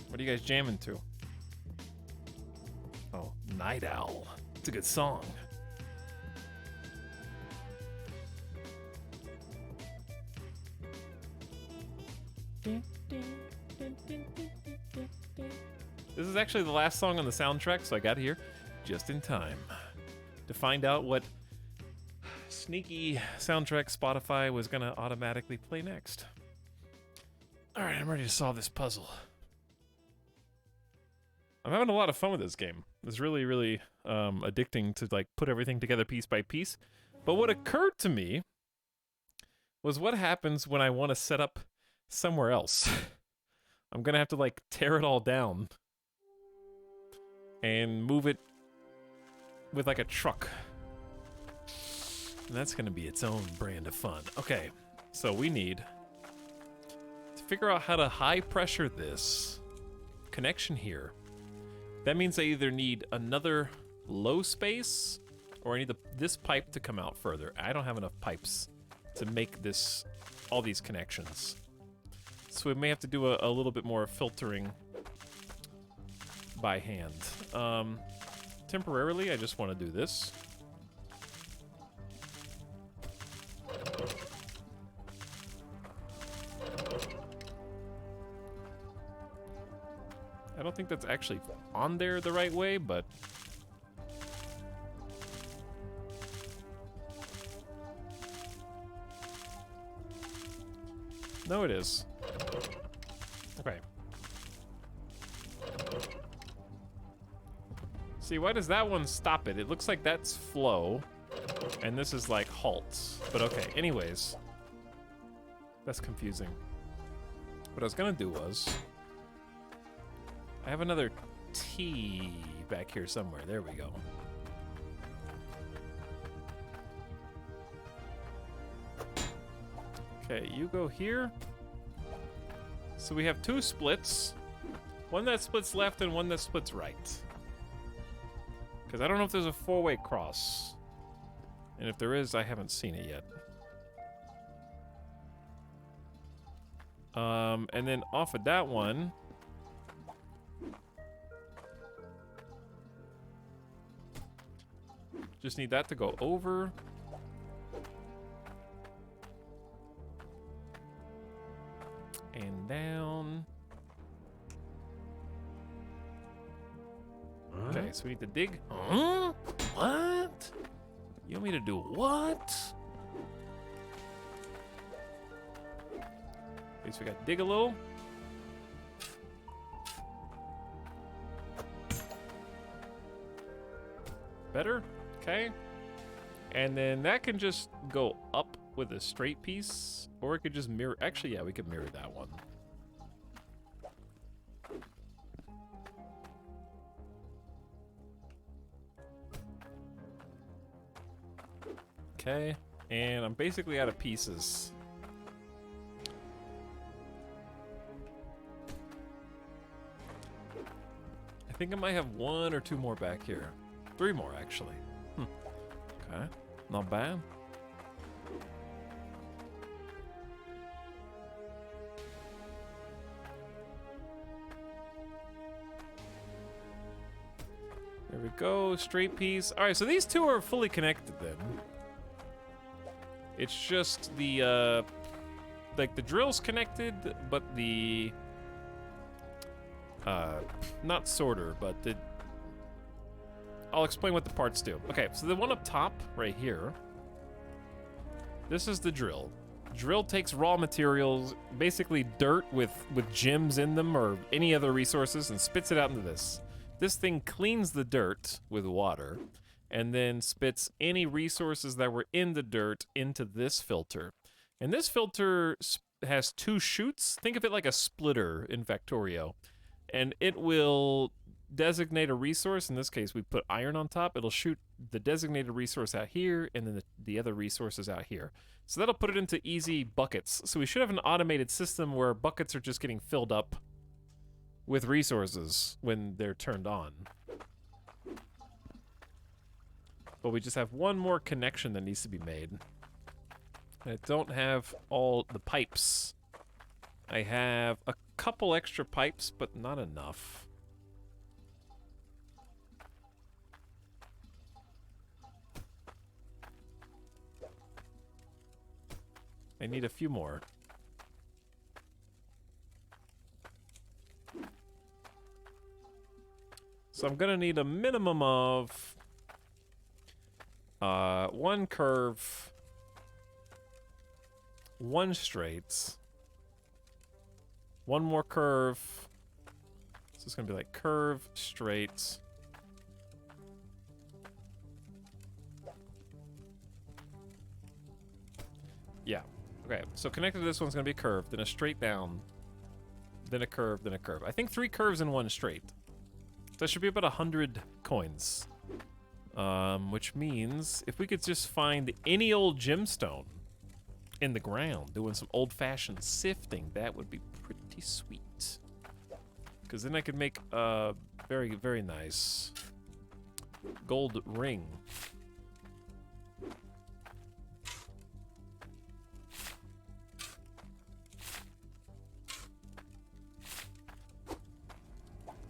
What are you guys jamming to? Oh, Night Owl. It's a good song. This is actually the last song on the soundtrack, so I got here just in time to find out what sneaky soundtrack Spotify was gonna automatically play next. All right, I'm ready to solve this puzzle. I'm having a lot of fun with this game. It's really, really addicting to like put everything together piece by piece. But what occurred to me was what happens when I want to set up somewhere else. I'm gonna have to like tear it all down and move it with like a truck. And that's gonna be its own brand of fun. Okay, so we need to figure out how to high pressure this connection here. That means I either need another low space or I need this pipe to come out further. I don't have enough pipes to make all these connections. So we may have to do a little bit more filtering by hand. Temporarily, I just want to do this. I don't think that's actually on there the right way, but... No, it is. Okay. See, why does that one stop it? It looks like that's flow, and this is like halt. But okay, anyways. That's confusing. What I was gonna do was... I have another T back here somewhere. There we go. Okay, you go here. So we have two splits. One that splits left and one that splits right. Because I don't know if there's a four-way cross. And if there is, I haven't seen it yet. And then off of that one... Just need that to go over. And down. Okay, so we need to dig. Huh? What? You want me to do what? Okay, so we got to dig a little. Better? Okay. And then that can just go up with a straight piece, or it could just mirror. Actually, yeah, we could mirror that one. Okay. And I'm basically out of pieces. I think I might have one or two more back here. 3 more, actually. Okay, not bad. There we go, straight piece. All right, so these two are fully connected then. It's just the, like the drill's connected, but the, not sorter, but the, I'll explain what the parts do. Okay, so the one up top, right here, this is the drill. Drill takes raw materials, basically dirt with gems in them or any other resources, and spits it out into this. This thing cleans the dirt with water, and then spits any resources that were in the dirt into this filter. And this filter has 2 chutes. Think of it like a splitter in Factorio. And it will designate a resource. In this case, we put iron on top. It'll shoot the designated resource out here, and then the other resources out here. So that'll put it into easy buckets. So we should have an automated system where buckets are just getting filled up with resources when they're turned on. But we just have one more connection that needs to be made. I don't have all the pipes I have a couple extra pipes, but not enough. I need a few more. So I'm gonna need a minimum of one curve, one straight, one more curve. So it's gonna be like curve, straight. Yeah. Okay, so connected to this one's gonna be curved, then a straight down, then a curve, then a curve. I think 3 curves and 1 straight. That should be about 100 coins. Which means if we could just find any old gemstone in the ground doing some old-fashioned sifting, that would be pretty sweet. Because then I could make a very, very nice gold ring.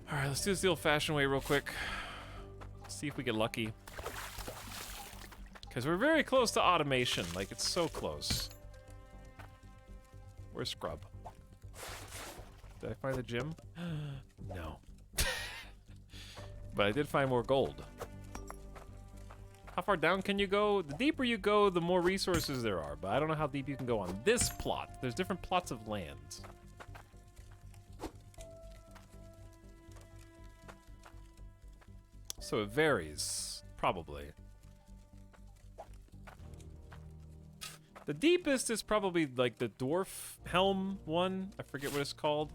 Alright, let's do this the old-fashioned way real quick. See if we get lucky. Because we're very close to automation. Like, it's so close. Where's Scrub? Did I find the gym? No. But I did find more gold. How far down can you go? The deeper you go, the more resources there are. But I don't know how deep you can go on this plot. There's different plots of land. So it varies, probably. The deepest is probably like the dwarf helm one. I forget what it's called.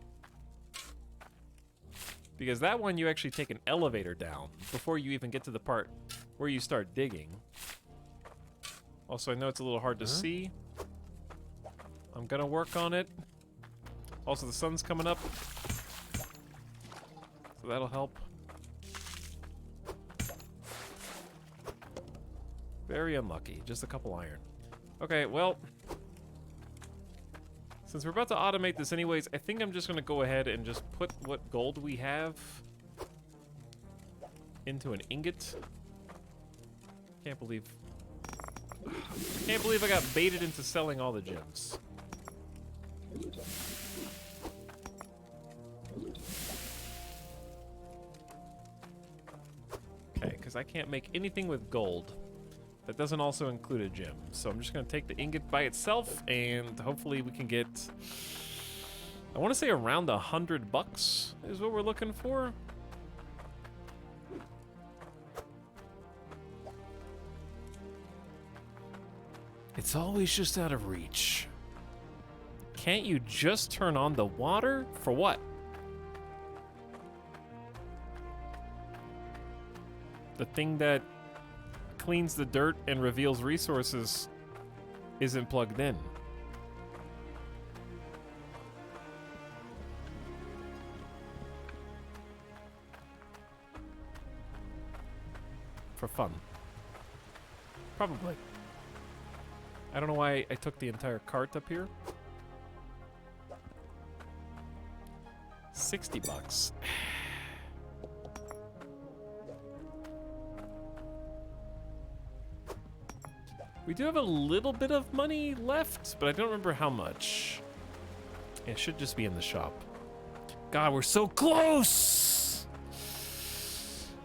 Because that one you actually take an elevator down before you even get to the part where you start digging. Also, I know it's a little hard to see. I'm gonna work on it. Also, the sun's coming up, so that'll help. Very unlucky. Just a couple iron. Okay, well, since we're about to automate this anyways, I think I'm just going to go ahead and just put what gold we have into an ingot. Can't believe I got baited into selling all the gems. Okay, because I can't make anything with gold. That doesn't also include a gem. So I'm just going to take the ingot by itself, and hopefully we can get, I want to say around $100 is what we're looking for. It's always just out of reach. Can't you just turn on the water? For what? The thing that cleans the dirt and reveals resources isn't plugged in. For fun. Probably. I don't know why I took the entire cart up here. $60. We do have a little bit of money left, but I don't remember how much. It should just be in the shop. God, we're so close!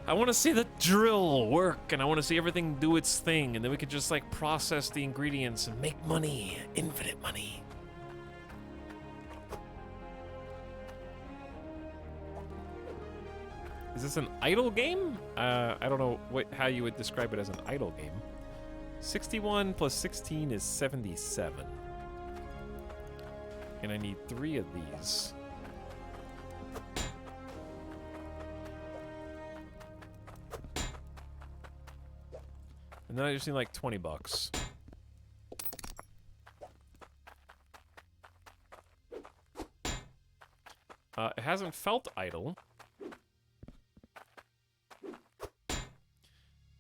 I want to see the drill work, and I want to see everything do its thing, and then we can just, like, process the ingredients and make money. Infinite money. Is this an idle game? I don't know how you would describe it as an idle game. 61 plus 16 is 77. And I need 3 of these. And then I just need like $20. It hasn't felt idle.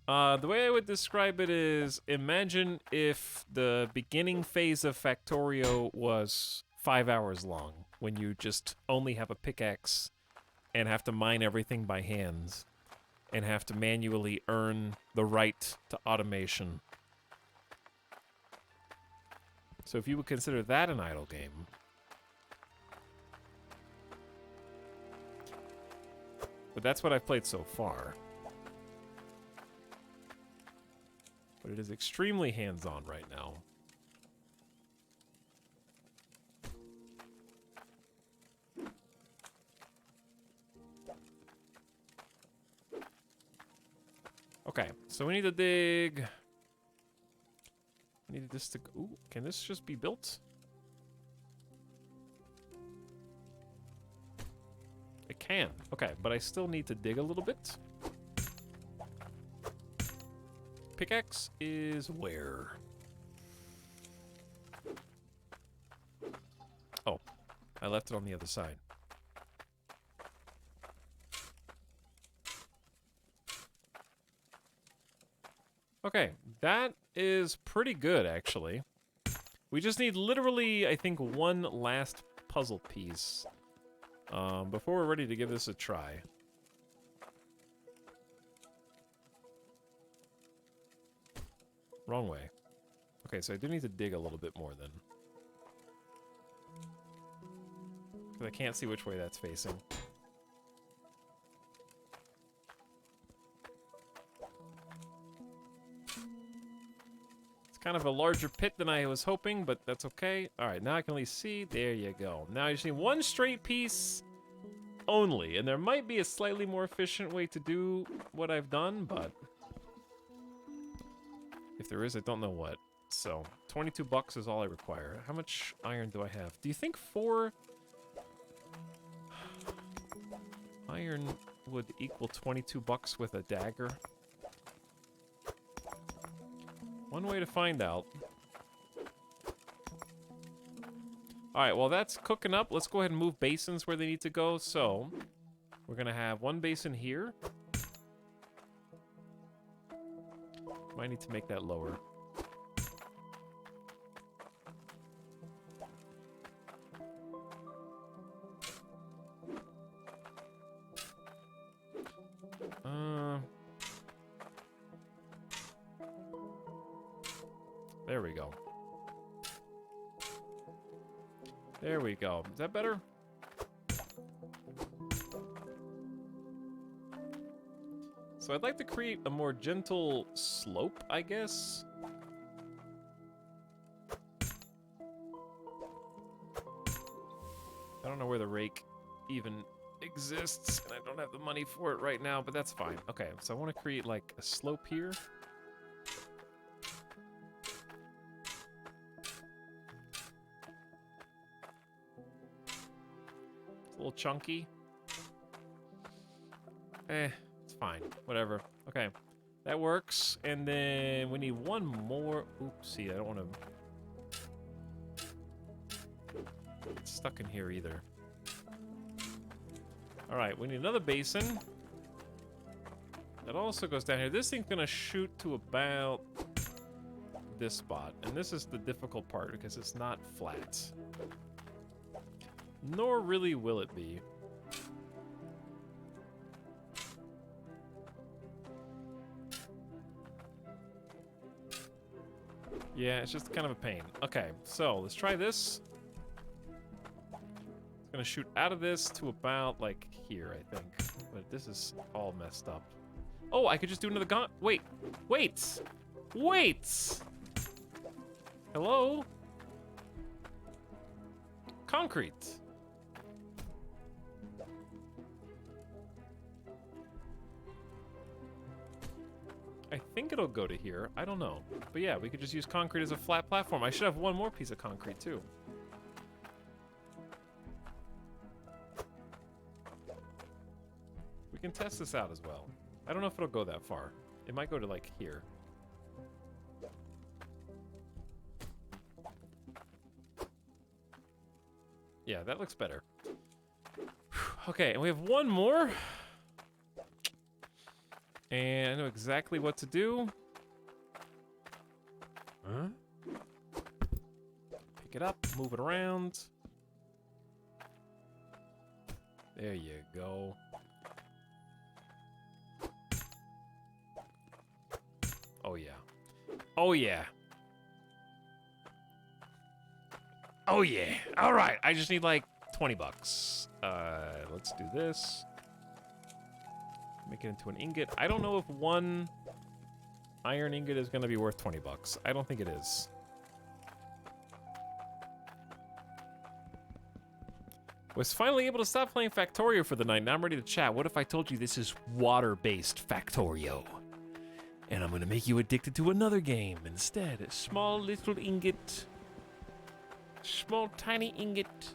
The way I would describe it is, imagine if the beginning phase of Factorio was 5 hours long when you just only have a pickaxe and have to mine everything by hands and have to manually earn the right to automation. So if you would consider that an idle game, but that's what I've played so far. But it is extremely hands-on right now. Okay, so we need to dig. We need this to. Ooh, can this just be built? It can. Okay, but I still need to dig a little bit. Pickaxe is where? Oh, I left it on the other side. Okay, that is pretty good, actually. We just need literally, I think, one last puzzle piece before we're ready to give this a try. Wrong way. Okay, so I do need to dig a little bit more then. Because I can't see which way that's facing. It's kind of a larger pit than I was hoping, but that's okay. Alright, now I can at least see. There you go. Now you just need one straight piece only. And there might be a slightly more efficient way to do what I've done, but if there is, I don't know what. So, 22 bucks is all I require. How much iron do I have? Do you think 4 iron would equal 22 bucks with a dagger? One way to find out. Alright, well that's cooking up. Let's go ahead and move basins where they need to go. So, we're going to have one basin here. Might need to make that lower. There we go. There we go. Is that better? So I'd like to create a more gentle slope, I guess. I don't know where the rake even exists, and I don't have the money for it right now, but that's fine. Okay, so I want to create like a slope here. It's a little chunky. It's fine. Whatever. Okay. That works. And then we need one more. Oopsie, I don't want to get stuck in here either. Alright, we need another basin. That also goes down here. This thing's going to shoot to about this spot. And this is the difficult part because it's not flat. Nor really will it be. Yeah, it's just kind of a pain. Okay, so let's try this. It's gonna shoot out of this to about like here, I think. But this is all messed up. Oh, I could just do another gun. Wait, wait, wait. Hello? Concrete. I think it'll go to here. I don't know. But yeah, we could just use concrete as a flat platform. I should have one more piece of concrete, too. We can test this out as well. I don't know if it'll go that far. It might go to, like, here. Yeah, that looks better. Okay, and we have one more. And I know exactly what to do. Huh? Pick it up, move it around. There you go. Oh, yeah. Oh, yeah. Oh, yeah. All right. I just need like 20 bucks. Let's do this. Make it into an ingot. I don't know if one iron ingot is going to be worth 20 bucks. I don't think it is. Was finally able to stop playing Factorio for the night. Now I'm ready to chat. What if I told you this is water-based Factorio? And I'm going to make you addicted to another game instead. A small little ingot. Small tiny ingot.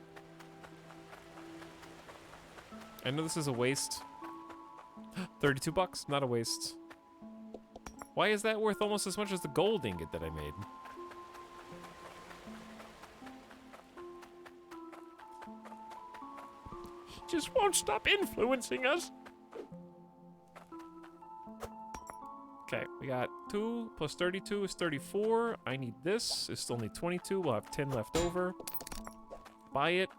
I know this is a waste. 32 bucks, not a waste. Why is that worth almost as much as the gold ingot that I made? He just won't stop influencing us. Okay, we got 2 plus 32 is 34. I need this. I still need 22. We'll have 10 left over. Buy it.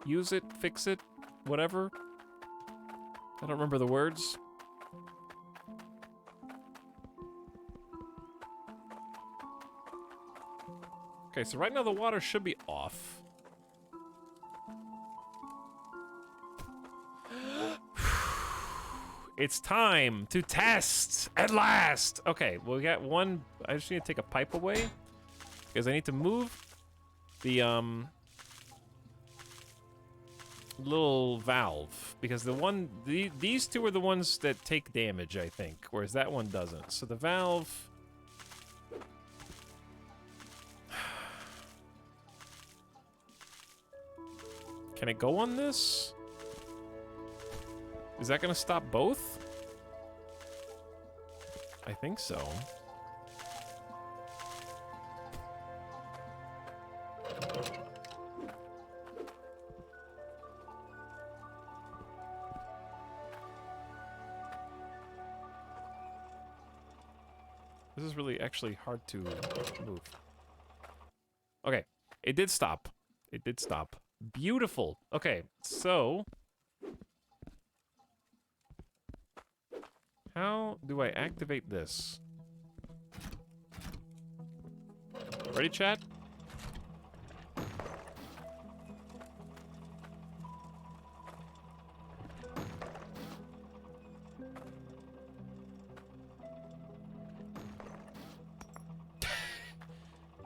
Use it. Fix it. Whatever. I don't remember the words. Okay, so right now the water should be off. It's time to test at last. Okay, well, we got one. I just need to take a pipe away because I need to move the little valve because these two are the ones that take damage, I think, whereas that one doesn't. So the valve. Can it go on this? Is that gonna stop both? I think so. This is really actually hard to move. Okay, it did stop. It did stop. Beautiful. Okay, so how do I activate this? Ready, chat?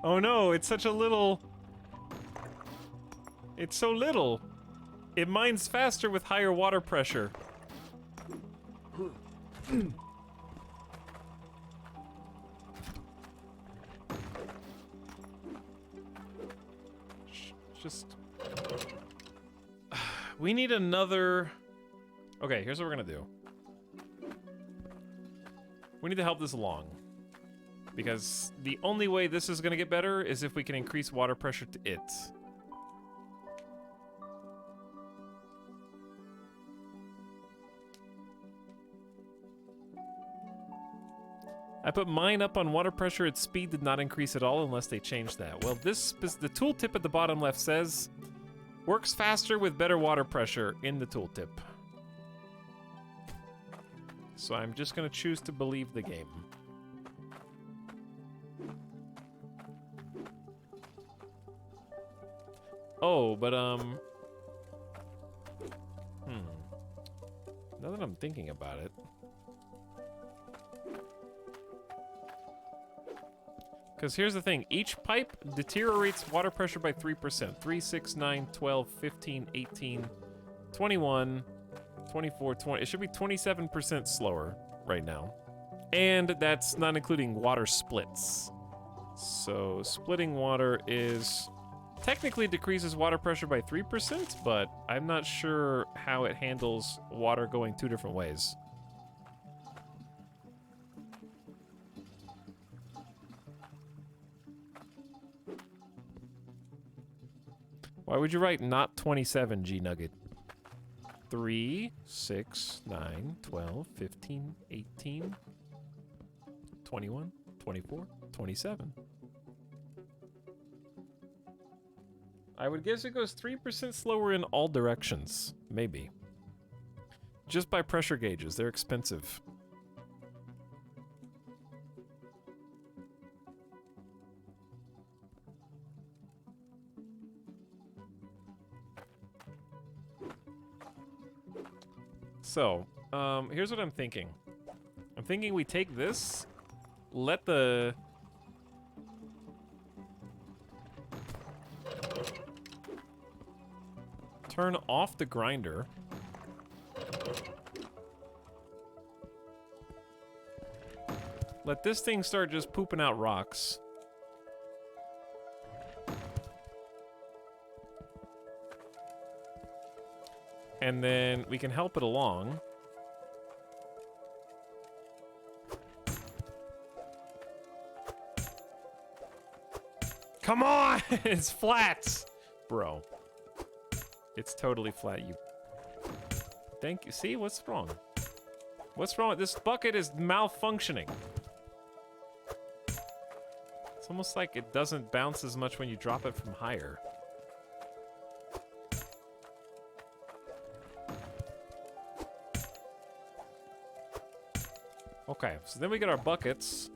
Oh no, it's such a little... It's so little. It mines faster with higher water pressure. Just... We need another... Okay, here's what we're gonna do. We need to help this along. Because the only way this is gonna get better is if we can increase water pressure to it. I put mine up on water pressure. Its speed did not increase at all unless they changed that. Well, the tooltip at the bottom left says, works faster with better water pressure in the tooltip. So I'm just gonna choose to believe the game. Oh, but now that I'm thinking about it. Because here's the thing, each pipe deteriorates water pressure by 3%. 3, 6, 9, 12, 15, 18, 21, 24, 20. It should be 27% slower right now. And that's not including water splits. So splitting water is... technically decreases water pressure by 3%, but I'm not sure how it handles water going 2 different ways. Why would you write not 27, G-Nugget? 3, 6, 9, 12, 15, 18, 21, 24, 27. I would guess it goes 3% slower in all directions. Maybe. Just buy pressure gauges. They're expensive. So, here's what I'm thinking. I'm thinking we take this, let the... turn off the grinder. Let this thing start just pooping out rocks. And then we can help it along. Come on! It's flat! Bro. It's totally flat, you... Thank you. See? What's wrong? What's wrong? This bucket is malfunctioning. It's almost like it doesn't bounce as much when you drop it from higher. Okay, so then we get our buckets.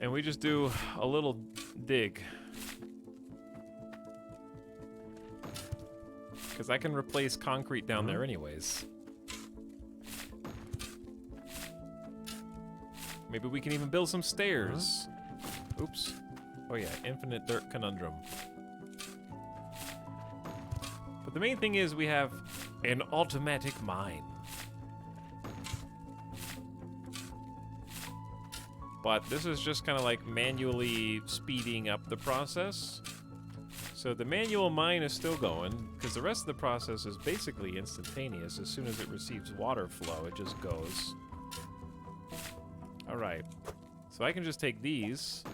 And we just do a little dig. Because I can replace concrete down there anyways. Maybe we can even build some stairs. Oops. Oh yeah, infinite dirt conundrum. But the main thing is we have an automatic mine. But this is just kind of like manually speeding up the process. So the manual mine is still going, because the rest of the process is basically instantaneous. As soon as it receives water flow, it just goes. Alright. So I can just take these,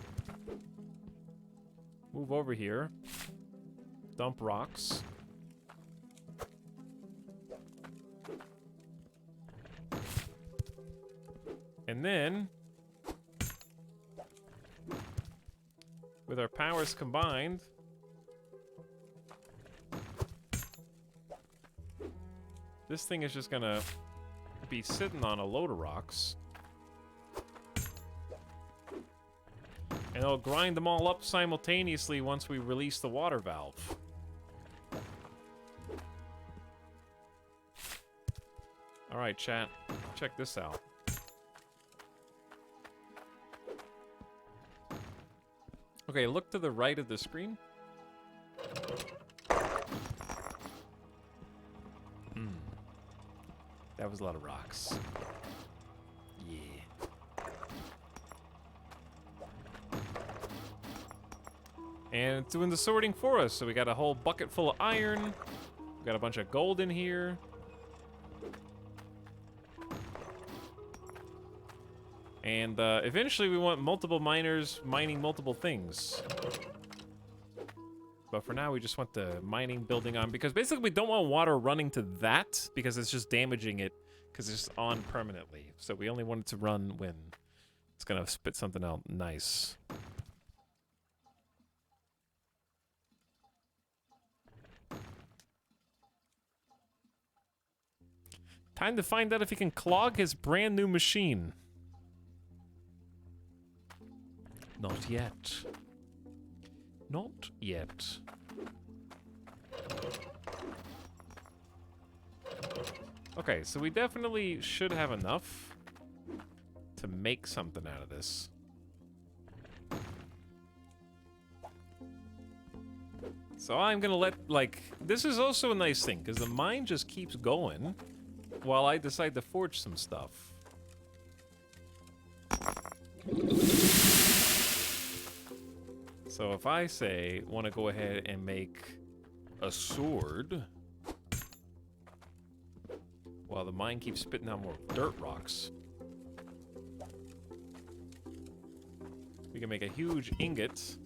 move over here, dump rocks. And then, with our powers combined, this thing is just gonna be sitting on a load of rocks. And it'll grind them all up simultaneously once we release the water valve. Alright, chat. Check this out. Okay, look to the right of the screen. That was a lot of rocks. Yeah. And it's doing the sorting for us. So we got a whole bucket full of iron. We got a bunch of gold in here. And eventually we want multiple miners mining multiple things. But for now, we just want the mining building on, because basically we don't want water running to that, because it's just damaging it, because it's on permanently. So we only want it to run when it's going to spit something out nice. Time to find out if he can clog his brand new machine. Not yet. Not yet. Okay, so we definitely should have enough to make something out of this. So I'm gonna let, like, this is also a nice thing, because the mine just keeps going while I decide to forge some stuff. So if I say, want to go ahead and make a sword, while the mine keeps spitting out more dirt rocks, we can make a huge ingot.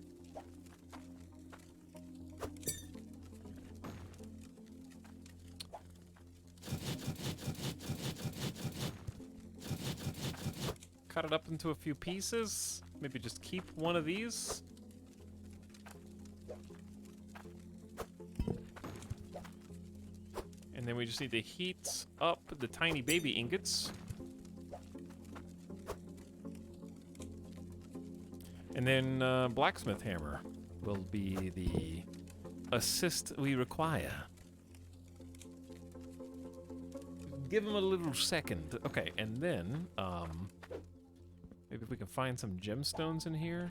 Cut it up into a few pieces. Maybe just keep one of these. And then we just need to heat up the tiny baby ingots. And then blacksmith hammer will be the assist we require. Give him a little second. Okay, and then maybe if we can find some gemstones in here.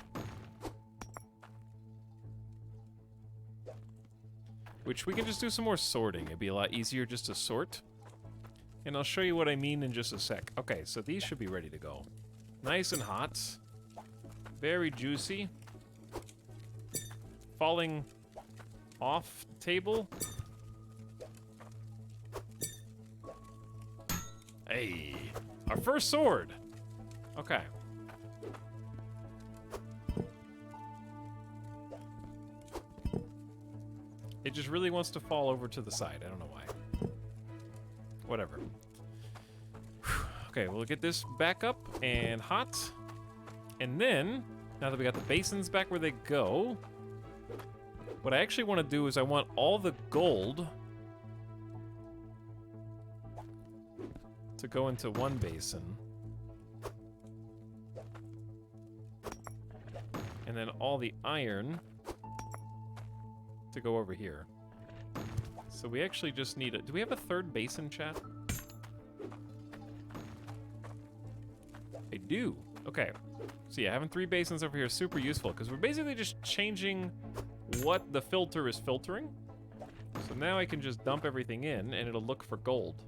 Which we can just do some more sorting. It'd be a lot easier just to sort. And I'll show you what I mean in just a sec. Okay, so these should be ready to go. Nice and hot. Very juicy. Falling off the table. Hey, our first sword. Okay. It just really wants to fall over to the side. I don't know why. Whatever. Okay, we'll get this back up and hot. And then, now that we got the basins back where they go, what I actually want to do is I want all the gold to go into one basin. And then all the iron to go over here. So we actually just need a... Do we have a third basin, chat? I do. Okay. So yeah, having 3 basins over here is super useful because we're basically just changing what the filter is filtering. So now I can just dump everything in and it'll look for gold.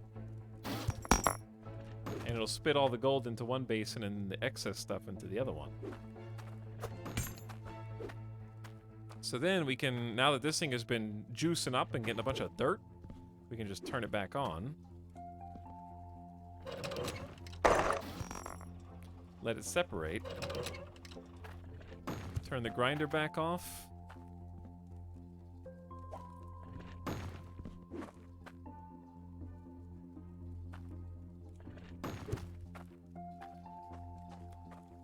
And it'll spit all the gold into one basin and the excess stuff into the other one. So then we can, now that this thing has been juicing up and getting a bunch of dirt, we can just turn it back on. Let it separate. Turn the grinder back off.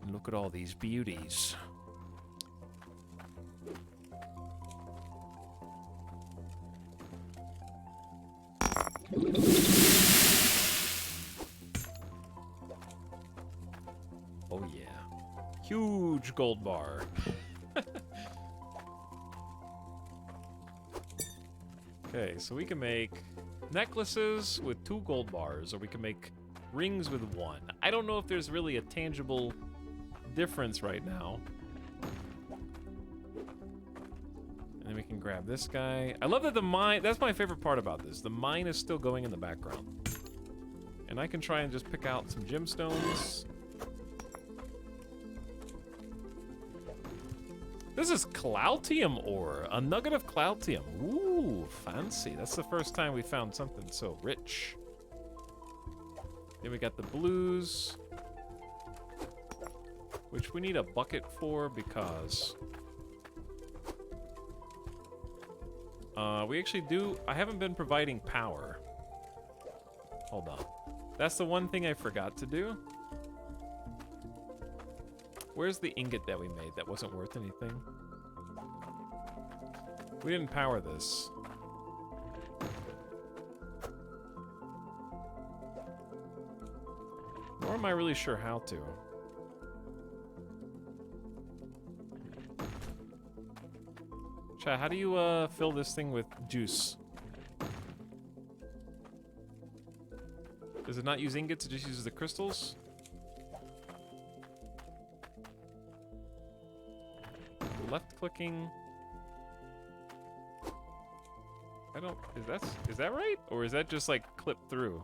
And look at all these beauties. Oh yeah. Huge gold bar. Okay, so we can make necklaces with 2 gold bars, or we can make rings with 1. I don't know if there's really a tangible difference right now. And then we can grab this guy. I love that the mine, that's my favorite part about this. The mine is still going in the background. And I can try and just pick out some gemstones. This is Cloutium ore, a nugget of Cloutium. Ooh, fancy. That's the first time we found something so rich. Then we got the blues, which we need a bucket for because we actually do. I haven't been providing power. Hold on. That's the one thing I forgot to do. Where's the ingot that we made that wasn't worth anything? We didn't power this. Nor am I really sure how to. Chat, how do you fill this thing with juice? Does it not use ingots, it just uses the crystals? Left clicking. I don't, is that right? Or is that just like clipped through?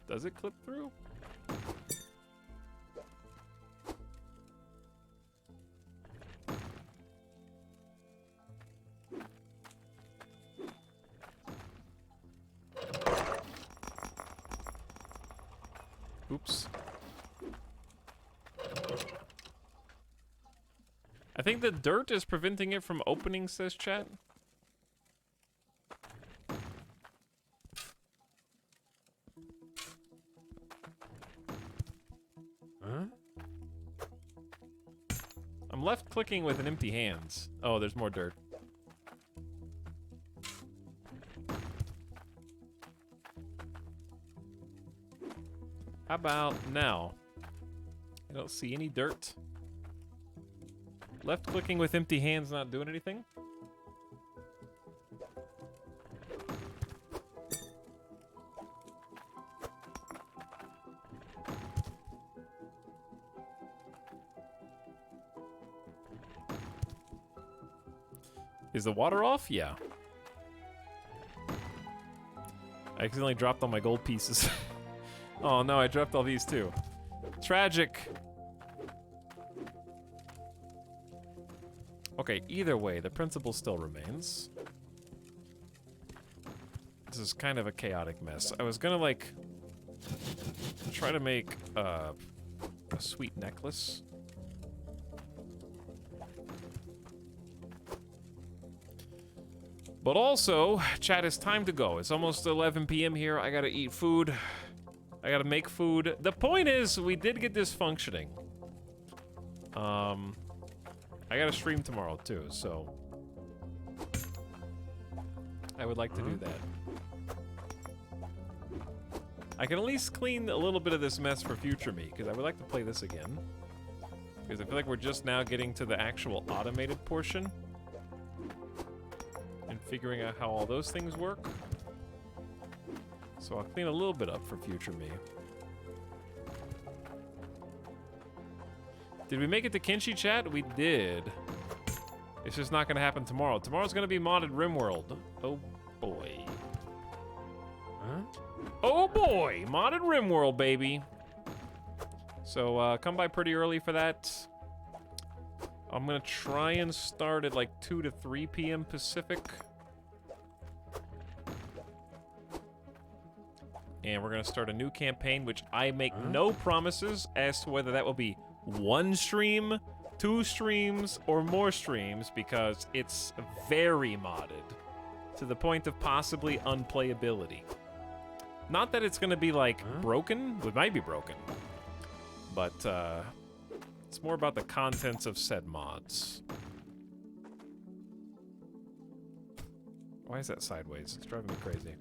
Does it clip through? Oops. I think the dirt is preventing it from opening, says chat. Huh? I'm left clicking with an empty hands. Oh, there's more dirt. How about now? I don't see any dirt. Left clicking with empty hands not doing anything? Is the water off? Yeah. I accidentally dropped all my gold pieces. Oh no, I dropped all these too. Tragic. Okay, either way, the principle still remains. This is kind of a chaotic mess. I was gonna, like, try to make a sweet necklace. But also, chat, it's time to go. It's almost 11 p.m. here. I gotta eat food. I gotta make food. The point is, we did get this functioning. I gotta stream tomorrow too, so I would like to do that. I can at least clean a little bit of this mess for future me, because I would like to play this again. Because I feel like we're just now getting to the actual automated portion and figuring out how all those things work. So I'll clean a little bit up for future me. Did we make it to Kinshi, chat? We did. It's just not gonna happen tomorrow. Tomorrow's gonna be modded RimWorld. Oh boy. Huh? Oh boy! Modded RimWorld, baby. So come by pretty early for that. I'm gonna try and start at like 2 to 3 p.m. Pacific. And we're gonna start a new campaign, which I make no promises as to whether that will be 1 stream, 2 streams, or more streams, because it's very modded to the point of possibly unplayability. Not that it's gonna be like broken, it might be broken, but it's more about the contents of said mods. Why is that sideways? It's driving me crazy.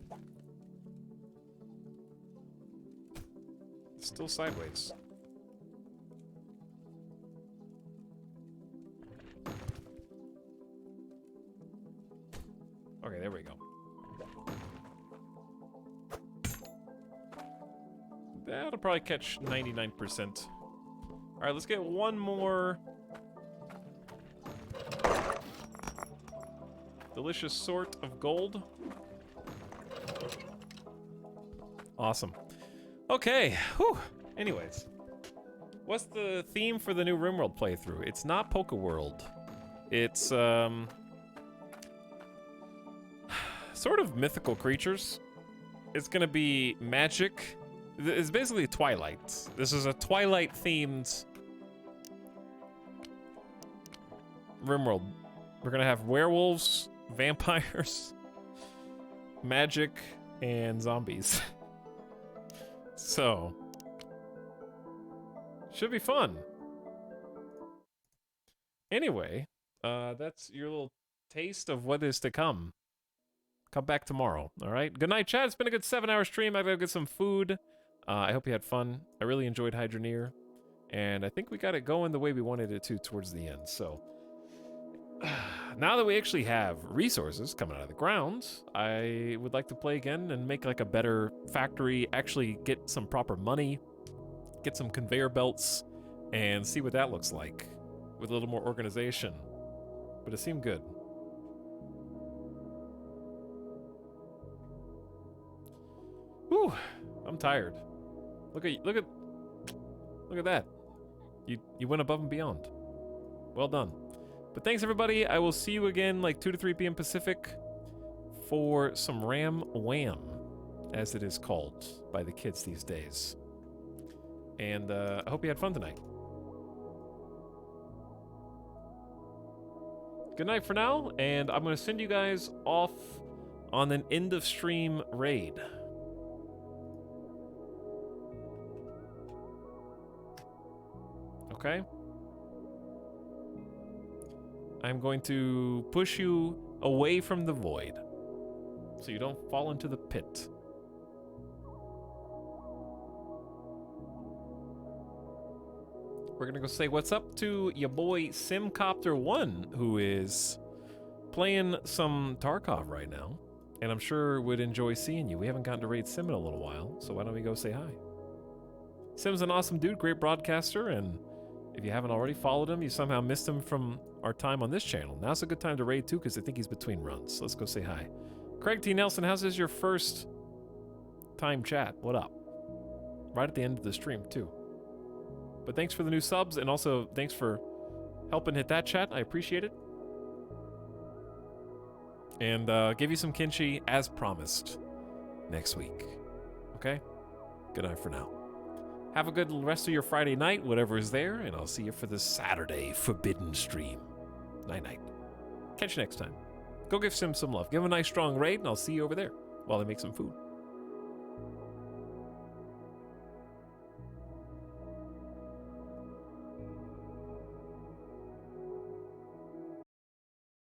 It's still sideways. Okay, there we go. That'll probably catch 99%. All right, let's get one more delicious sort of gold. Awesome. Okay, whew. Anyways, what's the theme for the new RimWorld playthrough? It's not Poke World. It's sort of mythical creatures. It's gonna be magic. It's basically Twilight. This is a Twilight-themed RimWorld. We're gonna have werewolves, vampires, magic, and zombies. So, should be fun. Anyway, that's your little taste of what is to come. Come back tomorrow, all right? Good night, chat. It's been a good 7-hour stream. I gotta get some food. I hope you had fun. I really enjoyed Hydroneer, and I think we got it going the way we wanted it to towards the end. So, now that we actually have resources coming out of the ground, I would like to play again and make like a better factory, actually get some proper money, get some conveyor belts, and see what that looks like with a little more organization. But it seemed good. Whew, I'm tired. Look at that. You went above and beyond. Well done. But thanks, everybody. I will see you again like 2 to 3 p.m. Pacific for some Ram Wham, as it is called by the kids these days. And I hope you had fun tonight. Good night for now, and I'm going to send you guys off on an end-of-stream raid. Okay? I'm going to push you away from the void so you don't fall into the pit. We're gonna go say what's up to your boy Simcopter1, who is playing some Tarkov right now, and I'm sure would enjoy seeing you. We haven't gotten to raid Sim in a little while, so why don't we go say hi? Sim's an awesome dude, great broadcaster, and if you haven't already followed him, you somehow missed him from our time on this channel. Now's a good time to raid too, because I think he's between runs. So let's go say hi. Craig T. Nelson, how's this your first time chat? What up? Right at the end of the stream too. But thanks for the new subs, and also thanks for helping hit that chat. I appreciate it. And give you some kimchi as promised next week. Okay? Good night for now. Have a good rest of your Friday night, whatever is there, and I'll see you for this Saturday Forbidden stream. Night-night. Catch you next time. Go give Sim some love. Give him a nice strong raid, and I'll see you over there while I make some food.